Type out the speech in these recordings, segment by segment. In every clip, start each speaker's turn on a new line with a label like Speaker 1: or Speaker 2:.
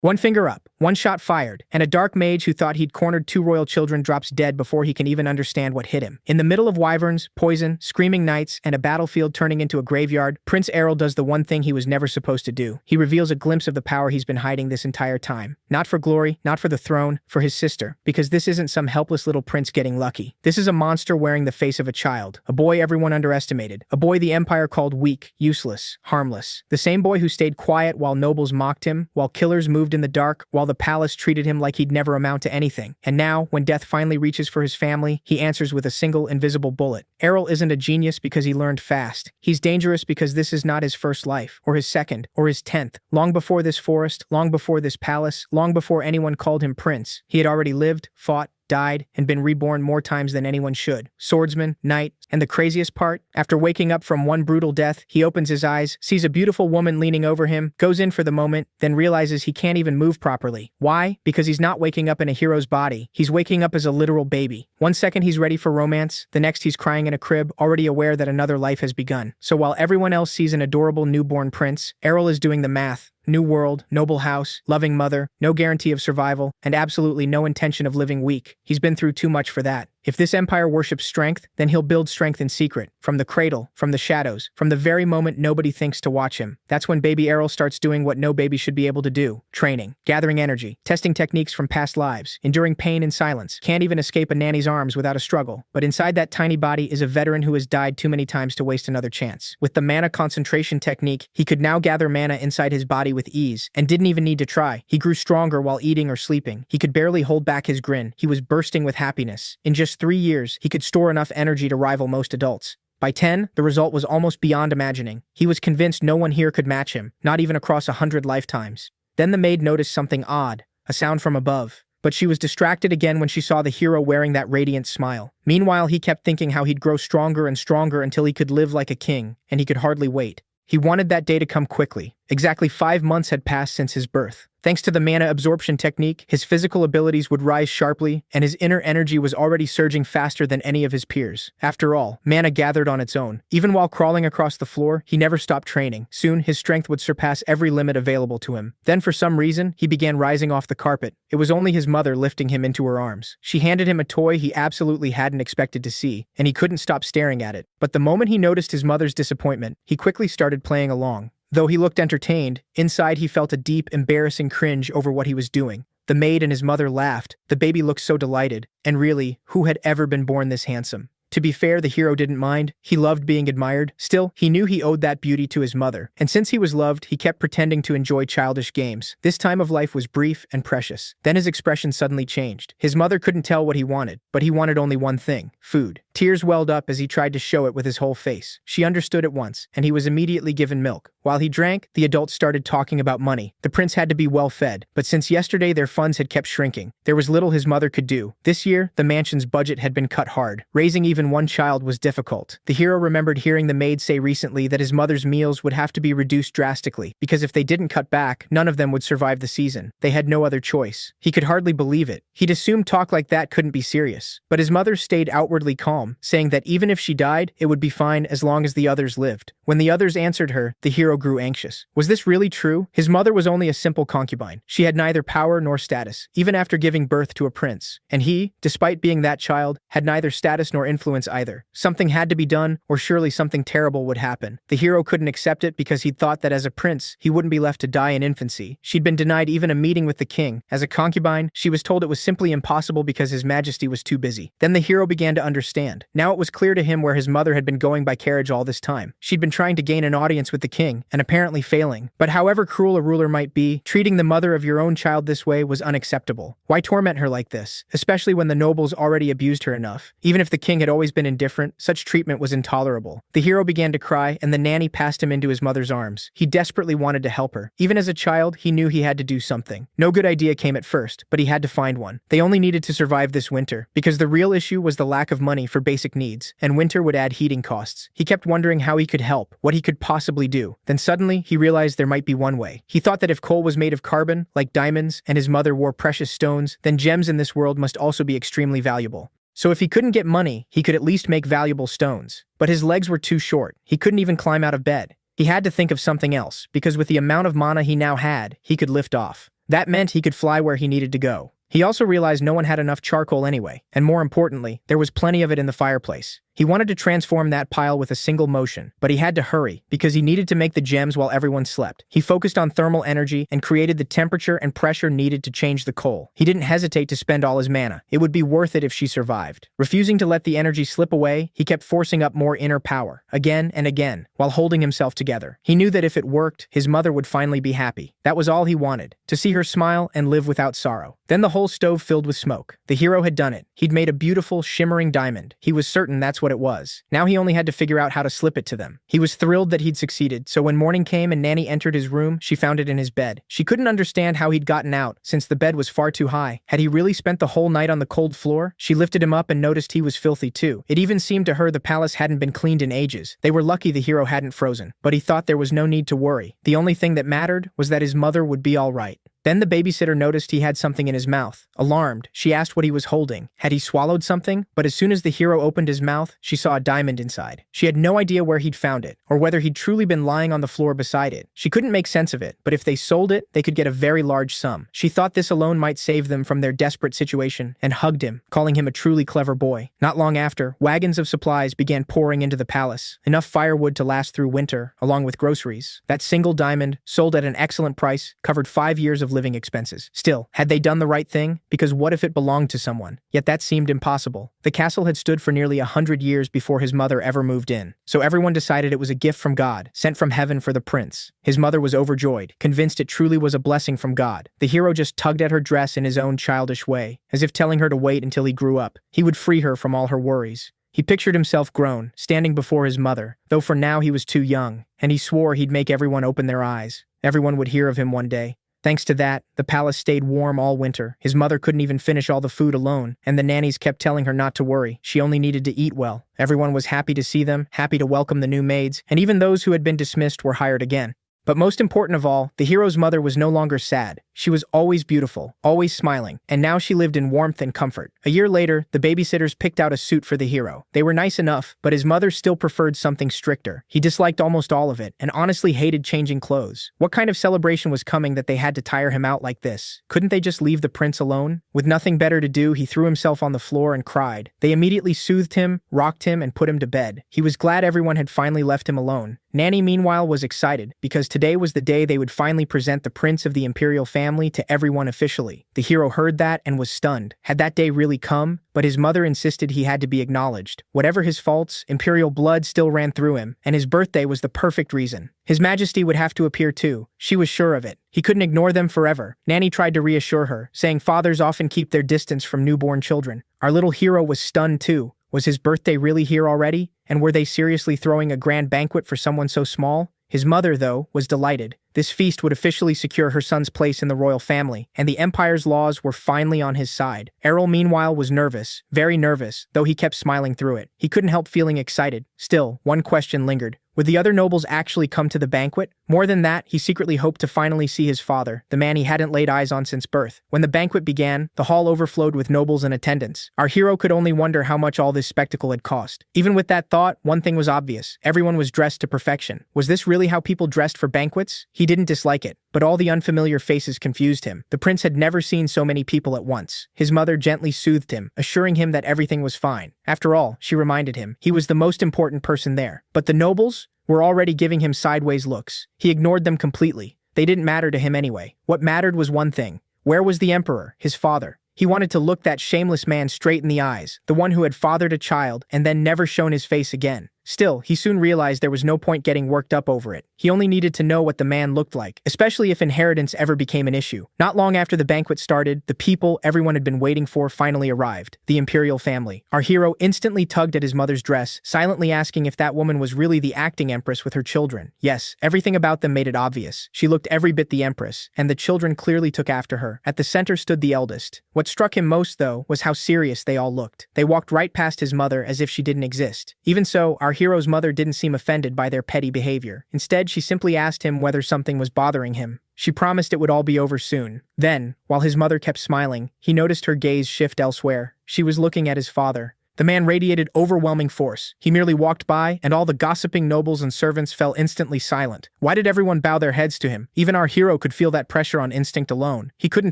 Speaker 1: One finger up, one shot fired, and a dark mage who thought he'd cornered two royal children drops dead before he can even understand what hit him. In the middle of wyverns, poison, screaming knights, and a battlefield turning into a graveyard, Prince Errol does the one thing he was never supposed to do. He reveals a glimpse of the power he's been hiding this entire time. Not for glory, not for the throne, for his sister. Because this isn't some helpless little prince getting lucky. This is a monster wearing the face of a child. A boy everyone underestimated. A boy the Empire called weak, useless, harmless. The same boy who stayed quiet while nobles mocked him, while killers moved in the dark, while the palace treated him like he'd never amount to anything. And now, when death finally reaches for his family, he answers with a single invisible bullet. Errol isn't a genius because he learned fast. He's dangerous because this is not his first life, or his second, or his 10th. Long before this forest, long before this palace, long before anyone called him prince, he had already lived, fought, died, and been reborn more times than anyone should. Swordsman, knight, and the craziest part, after waking up from one brutal death, he opens his eyes, sees a beautiful woman leaning over him, goes in for the moment, then realizes he can't even move properly. Why? Because he's not waking up in a hero's body. He's waking up as a literal baby. One second he's ready for romance, the next he's crying in a crib, already aware that another life has begun. So while everyone else sees an adorable newborn prince, Errol is doing the math. New world, noble house, loving mother, no guarantee of survival, and absolutely no intention of living weak. He's been through too much for that. If this empire worships strength, then he'll build strength in secret, from the cradle, from the shadows, from the very moment nobody thinks to watch him. That's when baby Errol starts doing what no baby should be able to do. Training, gathering energy, testing techniques from past lives, enduring pain in silence. Can't even escape a nanny's arms without a struggle. But inside that tiny body is a veteran who has died too many times to waste another chance. With the mana concentration technique, he could now gather mana inside his body with ease, and didn't even need to try. He grew stronger while eating or sleeping. He could barely hold back his grin. He was bursting with happiness. In just 3 years, he could store enough energy to rival most adults. By 10, the result was almost beyond imagining. He was convinced no one here could match him, not even across 100 lifetimes. Then the maid noticed something odd, a sound from above. But she was distracted again when she saw the hero wearing that radiant smile. Meanwhile, he kept thinking how he'd grow stronger and stronger until he could live like a king, and he could hardly wait. He wanted that day to come quickly. Exactly 5 months had passed since his birth. Thanks to the mana absorption technique, his physical abilities would rise sharply, and his inner energy was already surging faster than any of his peers. After all, mana gathered on its own. Even while crawling across the floor, he never stopped training. Soon, his strength would surpass every limit available to him. Then, for some reason, he began rising off the carpet. It was only his mother lifting him into her arms. She handed him a toy he absolutely hadn't expected to see, and he couldn't stop staring at it. But the moment he noticed his mother's disappointment, he quickly started playing along. Though he looked entertained, inside he felt a deep, embarrassing cringe over what he was doing. The maid and his mother laughed. The baby looked so delighted. And really, who had ever been born this handsome? To be fair, the hero didn't mind. He loved being admired. Still, he knew he owed that beauty to his mother. And since he was loved, he kept pretending to enjoy childish games. This time of life was brief and precious. Then his expression suddenly changed. His mother couldn't tell what he wanted, but he wanted only one thing: food. Tears welled up as he tried to show it with his whole face. She understood at once, and he was immediately given milk. While he drank, the adults started talking about money. The prince had to be well fed, but since yesterday their funds had kept shrinking. There was little his mother could do. This year, the mansion's budget had been cut hard. Raising even one child was difficult. The hero remembered hearing the maid say recently that his mother's meals would have to be reduced drastically, because if they didn't cut back, none of them would survive the season. They had no other choice. He could hardly believe it. He'd assumed talk like that couldn't be serious. But his mother stayed outwardly calm, saying that even if she died, it would be fine as long as the others lived. When the others answered her, the hero grew anxious. Was this really true? His mother was only a simple concubine. She had neither power nor status, even after giving birth to a prince. And he, despite being that child, had neither status nor influence either. Something had to be done, or surely something terrible would happen. The hero couldn't accept it because he'd thought that as a prince, he wouldn't be left to die in infancy. She'd been denied even a meeting with the king. As a concubine, she was told it was simply impossible because his majesty was too busy. Then the hero began to understand. Now it was clear to him where his mother had been going by carriage all this time. She'd been trying to gain an audience with the king, and apparently failing. But however cruel a ruler might be, treating the mother of your own child this way was unacceptable. Why torment her like this? Especially when the nobles already abused her enough. Even if the king had always been indifferent, such treatment was intolerable. The hero began to cry, and the nanny passed him into his mother's arms. He desperately wanted to help her. Even as a child, he knew he had to do something. No good idea came at first, but he had to find one. They only needed to survive this winter, because the real issue was the lack of money for basic needs, and winter would add heating costs. He kept wondering how he could help, what he could possibly do. Then suddenly, he realized there might be one way. He thought that if coal was made of carbon, like diamonds, and his mother wore precious stones, then gems in this world must also be extremely valuable. So if he couldn't get money, he could at least make valuable stones. But his legs were too short. He couldn't even climb out of bed. He had to think of something else, because with the amount of mana he now had, he could lift off. That meant he could fly where he needed to go. He also realized no one had enough charcoal anyway, and more importantly, there was plenty of it in the fireplace. He wanted to transform that pile with a single motion, but he had to hurry because he needed to make the gems while everyone slept. He focused on thermal energy and created the temperature and pressure needed to change the coal. He didn't hesitate to spend all his mana. It would be worth it if she survived. Refusing to let the energy slip away, he kept forcing up more inner power, again and again, while holding himself together. He knew that if it worked, his mother would finally be happy. That was all he wanted, to see her smile and live without sorrow. Then the whole stove filled with smoke. The hero had done it. He'd made a beautiful, shimmering diamond. He was certain that's what it was. Now he only had to figure out how to slip it to them. He was thrilled that he'd succeeded, so when morning came and Nanny entered his room, she found it in his bed. She couldn't understand how he'd gotten out, since the bed was far too high. Had he really spent the whole night on the cold floor? She lifted him up and noticed he was filthy too. It even seemed to her the palace hadn't been cleaned in ages. They were lucky the hero hadn't frozen, but he thought there was no need to worry. The only thing that mattered was that his mother would be all right. Then the babysitter noticed he had something in his mouth. Alarmed, she asked what he was holding. Had he swallowed something? But as soon as the hero opened his mouth, she saw a diamond inside. She had no idea where he'd found it, or whether he'd truly been lying on the floor beside it. She couldn't make sense of it, but if they sold it, they could get a very large sum. She thought this alone might save them from their desperate situation, and hugged him, calling him a truly clever boy. Not long after, wagons of supplies began pouring into the palace, enough firewood to last through winter, along with groceries. That single diamond, sold at an excellent price, covered 5 years of living expenses. Still, had they done the right thing? Because what if it belonged to someone? Yet that seemed impossible. The castle had stood for nearly 100 years before his mother ever moved in. So everyone decided it was a gift from God, sent from heaven for the prince. His mother was overjoyed, convinced it truly was a blessing from God. The hero just tugged at her dress in his own childish way, as if telling her to wait until he grew up. He would free her from all her worries. He pictured himself grown, standing before his mother, though for now he was too young, and he swore he'd make everyone open their eyes. Everyone would hear of him one day. Thanks to that, the palace stayed warm all winter. His mother couldn't even finish all the food alone, and the nannies kept telling her not to worry. She only needed to eat well. Everyone was happy to see them, happy to welcome the new maids, and even those who had been dismissed were hired again. But most important of all, the hero's mother was no longer sad. She was always beautiful, always smiling, and now she lived in warmth and comfort. A year later, the babysitters picked out a suit for the hero. They were nice enough, but his mother still preferred something stricter. He disliked almost all of it, and honestly hated changing clothes. What kind of celebration was coming that they had to tire him out like this? Couldn't they just leave the prince alone? With nothing better to do, he threw himself on the floor and cried. They immediately soothed him, rocked him, and put him to bed. He was glad everyone had finally left him alone. Nanny, meanwhile, was excited, because today was the day they would finally present the prince of the imperial family to everyone officially. The hero heard that and was stunned. Had that day really come? But his mother insisted he had to be acknowledged. Whatever his faults, imperial blood still ran through him, and his birthday was the perfect reason. His Majesty would have to appear too. She was sure of it. He couldn't ignore them forever. Nanny tried to reassure her, saying fathers often keep their distance from newborn children. Our little hero was stunned too. Was his birthday really here already? And were they seriously throwing a grand banquet for someone so small? His mother, though, was delighted. This feast would officially secure her son's place in the royal family, and the empire's laws were finally on his side. Errol, meanwhile, was nervous, very nervous, though he kept smiling through it. He couldn't help feeling excited. Still, one question lingered. Would the other nobles actually come to the banquet? More than that, he secretly hoped to finally see his father, the man he hadn't laid eyes on since birth. When the banquet began, the hall overflowed with nobles and attendants. Our hero could only wonder how much all this spectacle had cost. Even with that thought, one thing was obvious. Everyone was dressed to perfection. Was this really how people dressed for banquets? He didn't dislike it, but all the unfamiliar faces confused him. The prince had never seen so many people at once. His mother gently soothed him, assuring him that everything was fine. After all, she reminded him, he was the most important person there. But the nobles were already giving him sideways looks. He ignored them completely. They didn't matter to him anyway. What mattered was one thing. Where was the emperor, his father? He wanted to look that shameless man straight in the eyes, the one who had fathered a child and then never shown his face again. Still, he soon realized there was no point getting worked up over it. He only needed to know what the man looked like, especially if inheritance ever became an issue. Not long after the banquet started, the people everyone had been waiting for finally arrived, the imperial family. Our hero instantly tugged at his mother's dress, silently asking if that woman was really the acting empress with her children. Yes, everything about them made it obvious. She looked every bit the empress, and the children clearly took after her. At the center stood the eldest. What struck him most, though, was how serious they all looked. They walked right past his mother as if she didn't exist. Even so, our hero's mother didn't seem offended by their petty behavior. Instead, she simply asked him whether something was bothering him. She promised it would all be over soon. Then, while his mother kept smiling, he noticed her gaze shift elsewhere. She was looking at his father. The man radiated overwhelming force. He merely walked by, and all the gossiping nobles and servants fell instantly silent. Why did everyone bow their heads to him? Even our hero could feel that pressure on instinct alone. He couldn't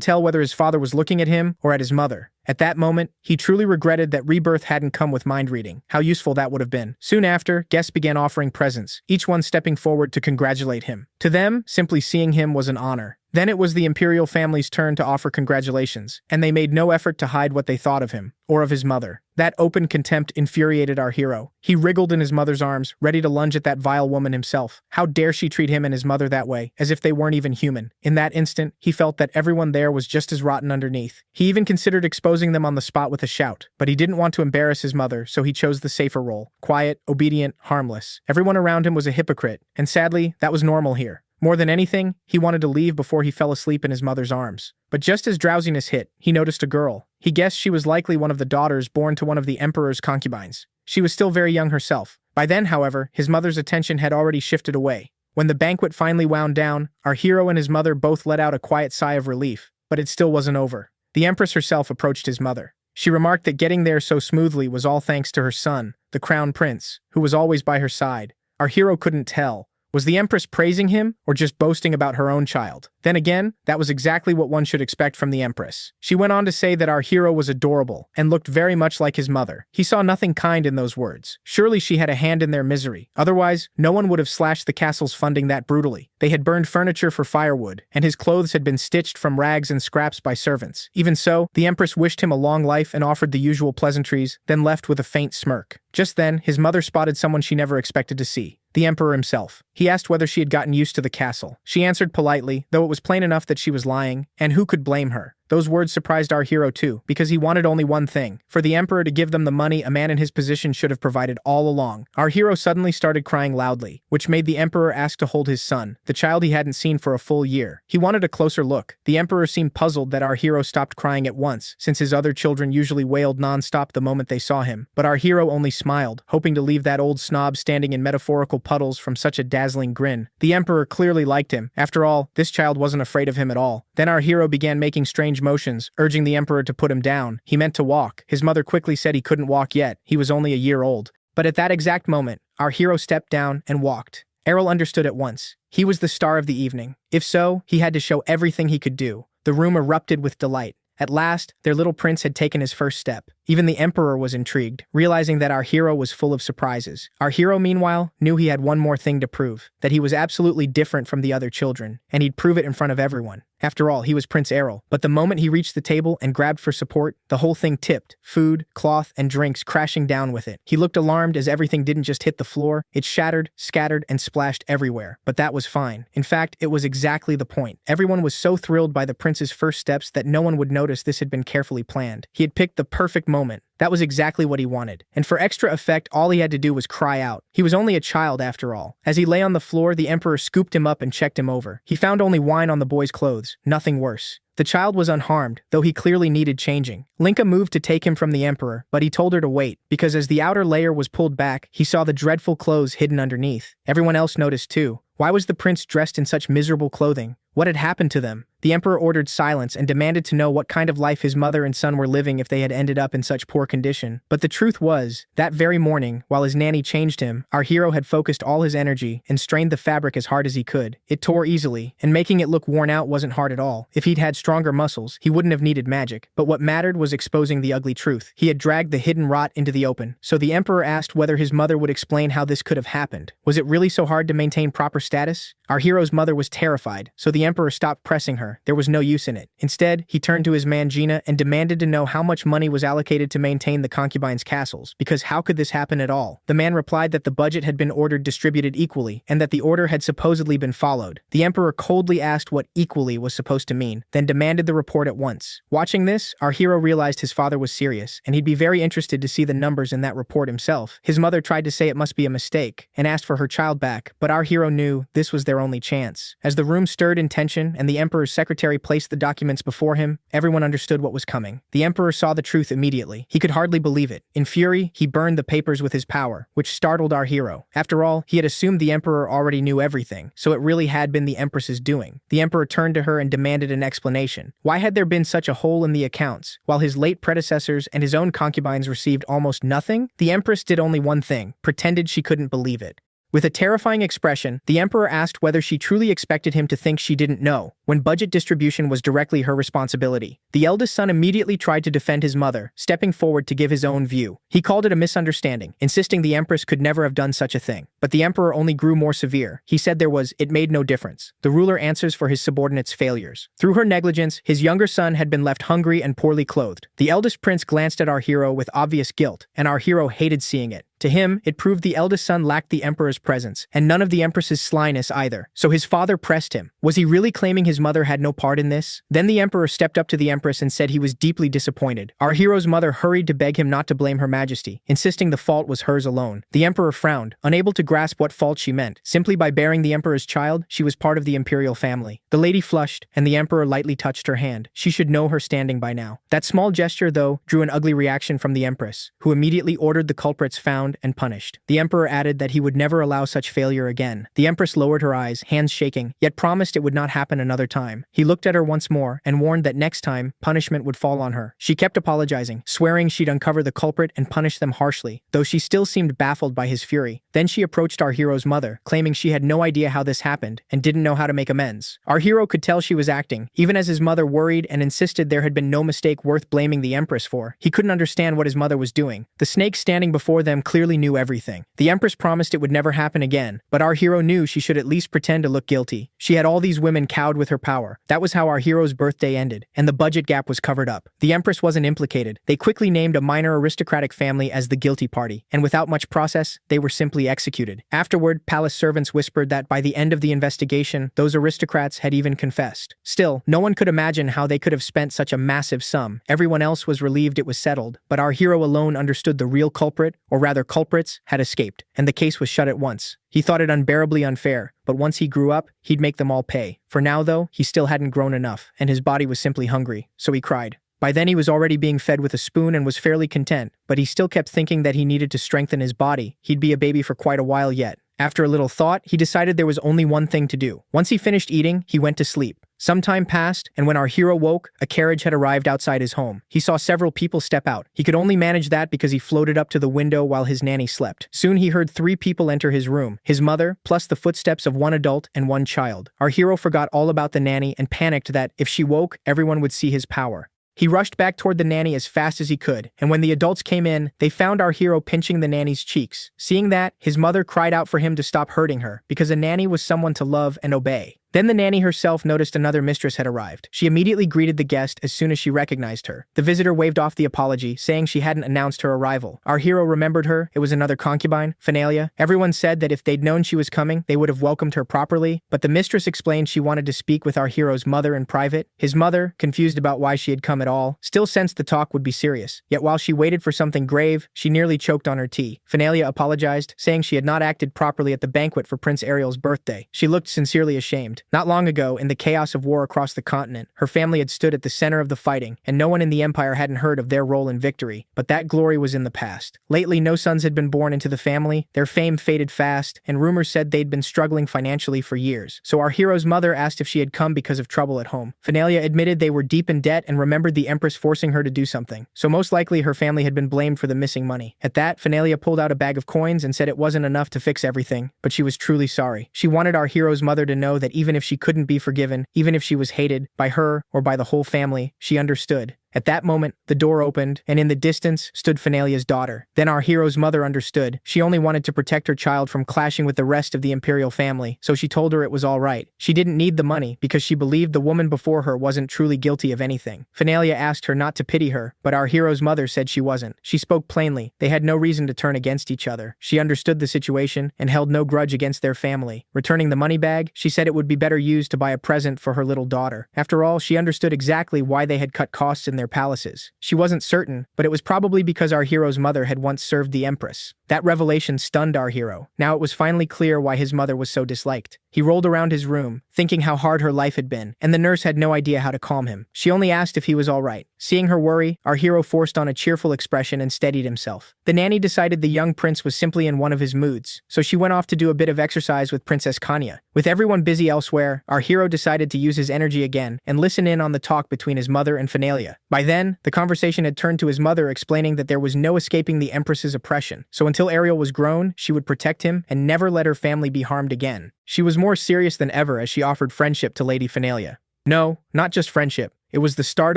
Speaker 1: tell whether his father was looking at him or at his mother. At that moment, he truly regretted that rebirth hadn't come with mind reading. How useful that would have been. Soon after, guests began offering presents, each one stepping forward to congratulate him. To them, simply seeing him was an honor. Then it was the imperial family's turn to offer congratulations, and they made no effort to hide what they thought of him, or of his mother. That open contempt infuriated our hero. He wriggled in his mother's arms, ready to lunge at that vile woman himself. How dare she treat him and his mother that way, as if they weren't even human. In that instant, he felt that everyone there was just as rotten underneath. He even considered exposing them on the spot with a shout, but he didn't want to embarrass his mother, so he chose the safer role. Quiet, obedient, harmless. Everyone around him was a hypocrite, and sadly, that was normal here. More than anything, he wanted to leave before he fell asleep in his mother's arms. But just as drowsiness hit, he noticed a girl. He guessed she was likely one of the daughters born to one of the emperor's concubines. She was still very young herself. By then, however, his mother's attention had already shifted away. When the banquet finally wound down, our hero and his mother both let out a quiet sigh of relief, but it still wasn't over. The empress herself approached his mother. She remarked that getting there so smoothly was all thanks to her son, the crown prince, who was always by her side. Our hero couldn't tell. Was the empress praising him, or just boasting about her own child? Then again, that was exactly what one should expect from the empress. She went on to say that our hero was adorable, and looked very much like his mother. He saw nothing kind in those words. Surely she had a hand in their misery. Otherwise, no one would have slashed the castle's funding that brutally. They had burned furniture for firewood, and his clothes had been stitched from rags and scraps by servants. Even so, the empress wished him a long life and offered the usual pleasantries, then left with a faint smirk. Just then, his mother spotted someone she never expected to see. The emperor himself. He asked whether she had gotten used to the castle. She answered politely, though it was plain enough that she was lying, and who could blame her? Those words surprised our hero too, because he wanted only one thing: for the emperor to give them the money a man in his position should have provided all along. Our hero suddenly started crying loudly, which made the emperor ask to hold his son, the child he hadn't seen for a full year. He wanted a closer look. The emperor seemed puzzled that our hero stopped crying at once, since his other children usually wailed non-stop the moment they saw him. But our hero only smiled, hoping to leave that old snob standing in metaphorical puddles from such a dazzling grin. The emperor clearly liked him. After all, this child wasn't afraid of him at all. Then our hero began making strange motions, urging the emperor to put him down. He meant to walk. His mother quickly said he couldn't walk yet. He was only a year old. But at that exact moment, our hero stepped down and walked. Errol understood at once. He was the star of the evening. If so, he had to show everything he could do. The room erupted with delight. At last, their little prince had taken his first step. Even the emperor was intrigued, realizing that our hero was full of surprises. Our hero, meanwhile, knew he had one more thing to prove, that he was absolutely different from the other children, and he'd prove it in front of everyone. After all, he was Prince Errol. But the moment he reached the table and grabbed for support, the whole thing tipped, food, cloth, and drinks crashing down with it. He looked alarmed as everything didn't just hit the floor, it shattered, scattered, and splashed everywhere. But that was fine. In fact, it was exactly the point. Everyone was so thrilled by the prince's first steps that no one would notice this had been carefully planned. He had picked the perfect moment. That was exactly what he wanted. And for extra effect, all he had to do was cry out. He was only a child after all. As he lay on the floor, the emperor scooped him up and checked him over. He found only wine on the boy's clothes, nothing worse. The child was unharmed, though he clearly needed changing. Linka moved to take him from the emperor, but he told her to wait, because as the outer layer was pulled back, he saw the dreadful clothes hidden underneath. Everyone else noticed too. Why was the prince dressed in such miserable clothing? What had happened to them? The emperor ordered silence and demanded to know what kind of life his mother and son were living if they had ended up in such poor condition. But the truth was, that very morning, while his nanny changed him, our hero had focused all his energy and strained the fabric as hard as he could. It tore easily, and making it look worn out wasn't hard at all. If he'd had stronger muscles, he wouldn't have needed magic. But what mattered was exposing the ugly truth. He had dragged the hidden rot into the open. So the emperor asked whether his mother would explain how this could have happened. Was it really so hard to maintain proper status? Our hero's mother was terrified, so the emperor stopped pressing her. There was no use in it. Instead, he turned to his man Gina and demanded to know how much money was allocated to maintain the concubines' castles, because how could this happen at all? The man replied that the budget had been ordered distributed equally, and that the order had supposedly been followed. The emperor coldly asked what equally was supposed to mean, then demanded the report at once. Watching this, our hero realized his father was serious, and he'd be very interested to see the numbers in that report himself. His mother tried to say it must be a mistake, and asked for her child back, but our hero knew this was their only chance. As the room stirred in tension and the emperor's secretary placed the documents before him, everyone understood what was coming. The emperor saw the truth immediately. He could hardly believe it. In fury, he burned the papers with his power, which startled our hero. After all, he had assumed the emperor already knew everything, so it really had been the empress's doing. The emperor turned to her and demanded an explanation. Why had there been such a hole in the accounts, while his late predecessors and his own concubines received almost nothing? The empress did only one thing, pretended she couldn't believe it. With a terrifying expression, the emperor asked whether she truly expected him to think she didn't know, when budget distribution was directly her responsibility. The eldest son immediately tried to defend his mother, stepping forward to give his own view. He called it a misunderstanding, insisting the empress could never have done such a thing. But the emperor only grew more severe. He said it made no difference. The ruler answers for his subordinates' failures. Through her negligence, his younger son had been left hungry and poorly clothed. The eldest prince glanced at our hero with obvious guilt, and our hero hated seeing it. To him, it proved the eldest son lacked the emperor's presence, and none of the empress's slyness either. So his father pressed him. Was he really claiming his mother had no part in this? Then the emperor stepped up to the empress and said he was deeply disappointed. Our hero's mother hurried to beg him not to blame her majesty, insisting the fault was hers alone. The emperor frowned, unable to grasp what fault she meant. Simply by bearing the emperor's child, she was part of the imperial family. The lady flushed, and the emperor lightly touched her hand. She should know her standing by now. That small gesture, though, drew an ugly reaction from the empress, who immediately ordered the culprits found and punished. The emperor added that he would never allow such failure again. The empress lowered her eyes, hands shaking, yet promised it would not happen another time. He looked at her once more and warned that next time, punishment would fall on her. She kept apologizing, swearing she'd uncover the culprit and punish them harshly, though she still seemed baffled by his fury. Then she approached our hero's mother, claiming she had no idea how this happened and didn't know how to make amends. Our hero could tell she was acting, even as his mother worried and insisted there had been no mistake worth blaming the empress for. He couldn't understand what his mother was doing. The snake standing before them clearly knew everything. The empress promised it would never happen again, but our hero knew she should at least pretend to look guilty. She had all these women cowed with her power. That was how our hero's birthday ended, and the budget gap was covered up. The empress wasn't implicated. They quickly named a minor aristocratic family as the guilty party, and without much process, they were simply executed. Afterward, palace servants whispered that by the end of the investigation, those aristocrats had even confessed. Still, no one could imagine how they could have spent such a massive sum. Everyone else was relieved it was settled, but our hero alone understood the real culprit, or rather culprits, had escaped, and the case was shut at once. He thought it unbearably unfair, but once he grew up, he'd make them all pay. For now, though, he still hadn't grown enough, and his body was simply hungry, so he cried. By then he was already being fed with a spoon and was fairly content, but he still kept thinking that he needed to strengthen his body. He'd be a baby for quite a while yet. After a little thought, he decided there was only one thing to do. Once he finished eating, he went to sleep. Some time passed, and when our hero woke, a carriage had arrived outside his home. He saw several people step out. He could only manage that because he floated up to the window while his nanny slept. Soon he heard 3 people enter his room, his mother, plus the footsteps of 1 adult and 1 child. Our hero forgot all about the nanny and panicked that, if she woke, everyone would see his power. He rushed back toward the nanny as fast as he could, and when the adults came in, they found our hero pinching the nanny's cheeks. Seeing that, his mother cried out for him to stop hurting her, because a nanny was someone to love and obey. Then the nanny herself noticed another mistress had arrived. She immediately greeted the guest as soon as she recognized her. The visitor waved off the apology, saying she hadn't announced her arrival. Our hero remembered her. It was another concubine, Finalia. Everyone said that if they'd known she was coming, they would have welcomed her properly, but the mistress explained she wanted to speak with our hero's mother in private. His mother, confused about why she had come at all, still sensed the talk would be serious. Yet while she waited for something grave, she nearly choked on her tea. Finalia apologized, saying she had not acted properly at the banquet for Prince Ariel's birthday. She looked sincerely ashamed. Not long ago, in the chaos of war across the continent, her family had stood at the center of the fighting, and no one in the empire hadn't heard of their role in victory, but that glory was in the past. Lately, no sons had been born into the family, their fame faded fast, and rumors said they'd been struggling financially for years. So our hero's mother asked if she had come because of trouble at home. Finalia admitted they were deep in debt and remembered the empress forcing her to do something, so most likely her family had been blamed for the missing money. At that, Finalia pulled out a bag of coins and said it wasn't enough to fix everything, but she was truly sorry. She wanted our hero's mother to know that even if she couldn't be forgiven, even if she was hated by her or by the whole family, she understood. At that moment, the door opened, and in the distance stood Finalia's daughter. Then our hero's mother understood. She only wanted to protect her child from clashing with the rest of the imperial family, so she told her it was all right. She didn't need the money because she believed the woman before her wasn't truly guilty of anything. Finalia asked her not to pity her, but our hero's mother said she wasn't. She spoke plainly. They had no reason to turn against each other. She understood the situation and held no grudge against their family. Returning the money bag, she said it would be better used to buy a present for her little daughter. After all, she understood exactly why they had cut costs in their palaces. She wasn't certain, but it was probably because our hero's mother had once served the empress. That revelation stunned our hero. Now it was finally clear why his mother was so disliked. He rolled around his room, thinking how hard her life had been, and the nurse had no idea how to calm him. She only asked if he was all right. Seeing her worry, our hero forced on a cheerful expression and steadied himself. The nanny decided the young prince was simply in one of his moods, so she went off to do a bit of exercise with Princess Kanya. With everyone busy elsewhere, our hero decided to use his energy again and listen in on the talk between his mother and Finalia. By then, the conversation had turned to his mother explaining that there was no escaping the Empress's oppression, so until Ariel was grown, she would protect him and never let her family be harmed again. She was more serious than ever as she offered friendship to Lady Finalia. No, not just friendship. It was the start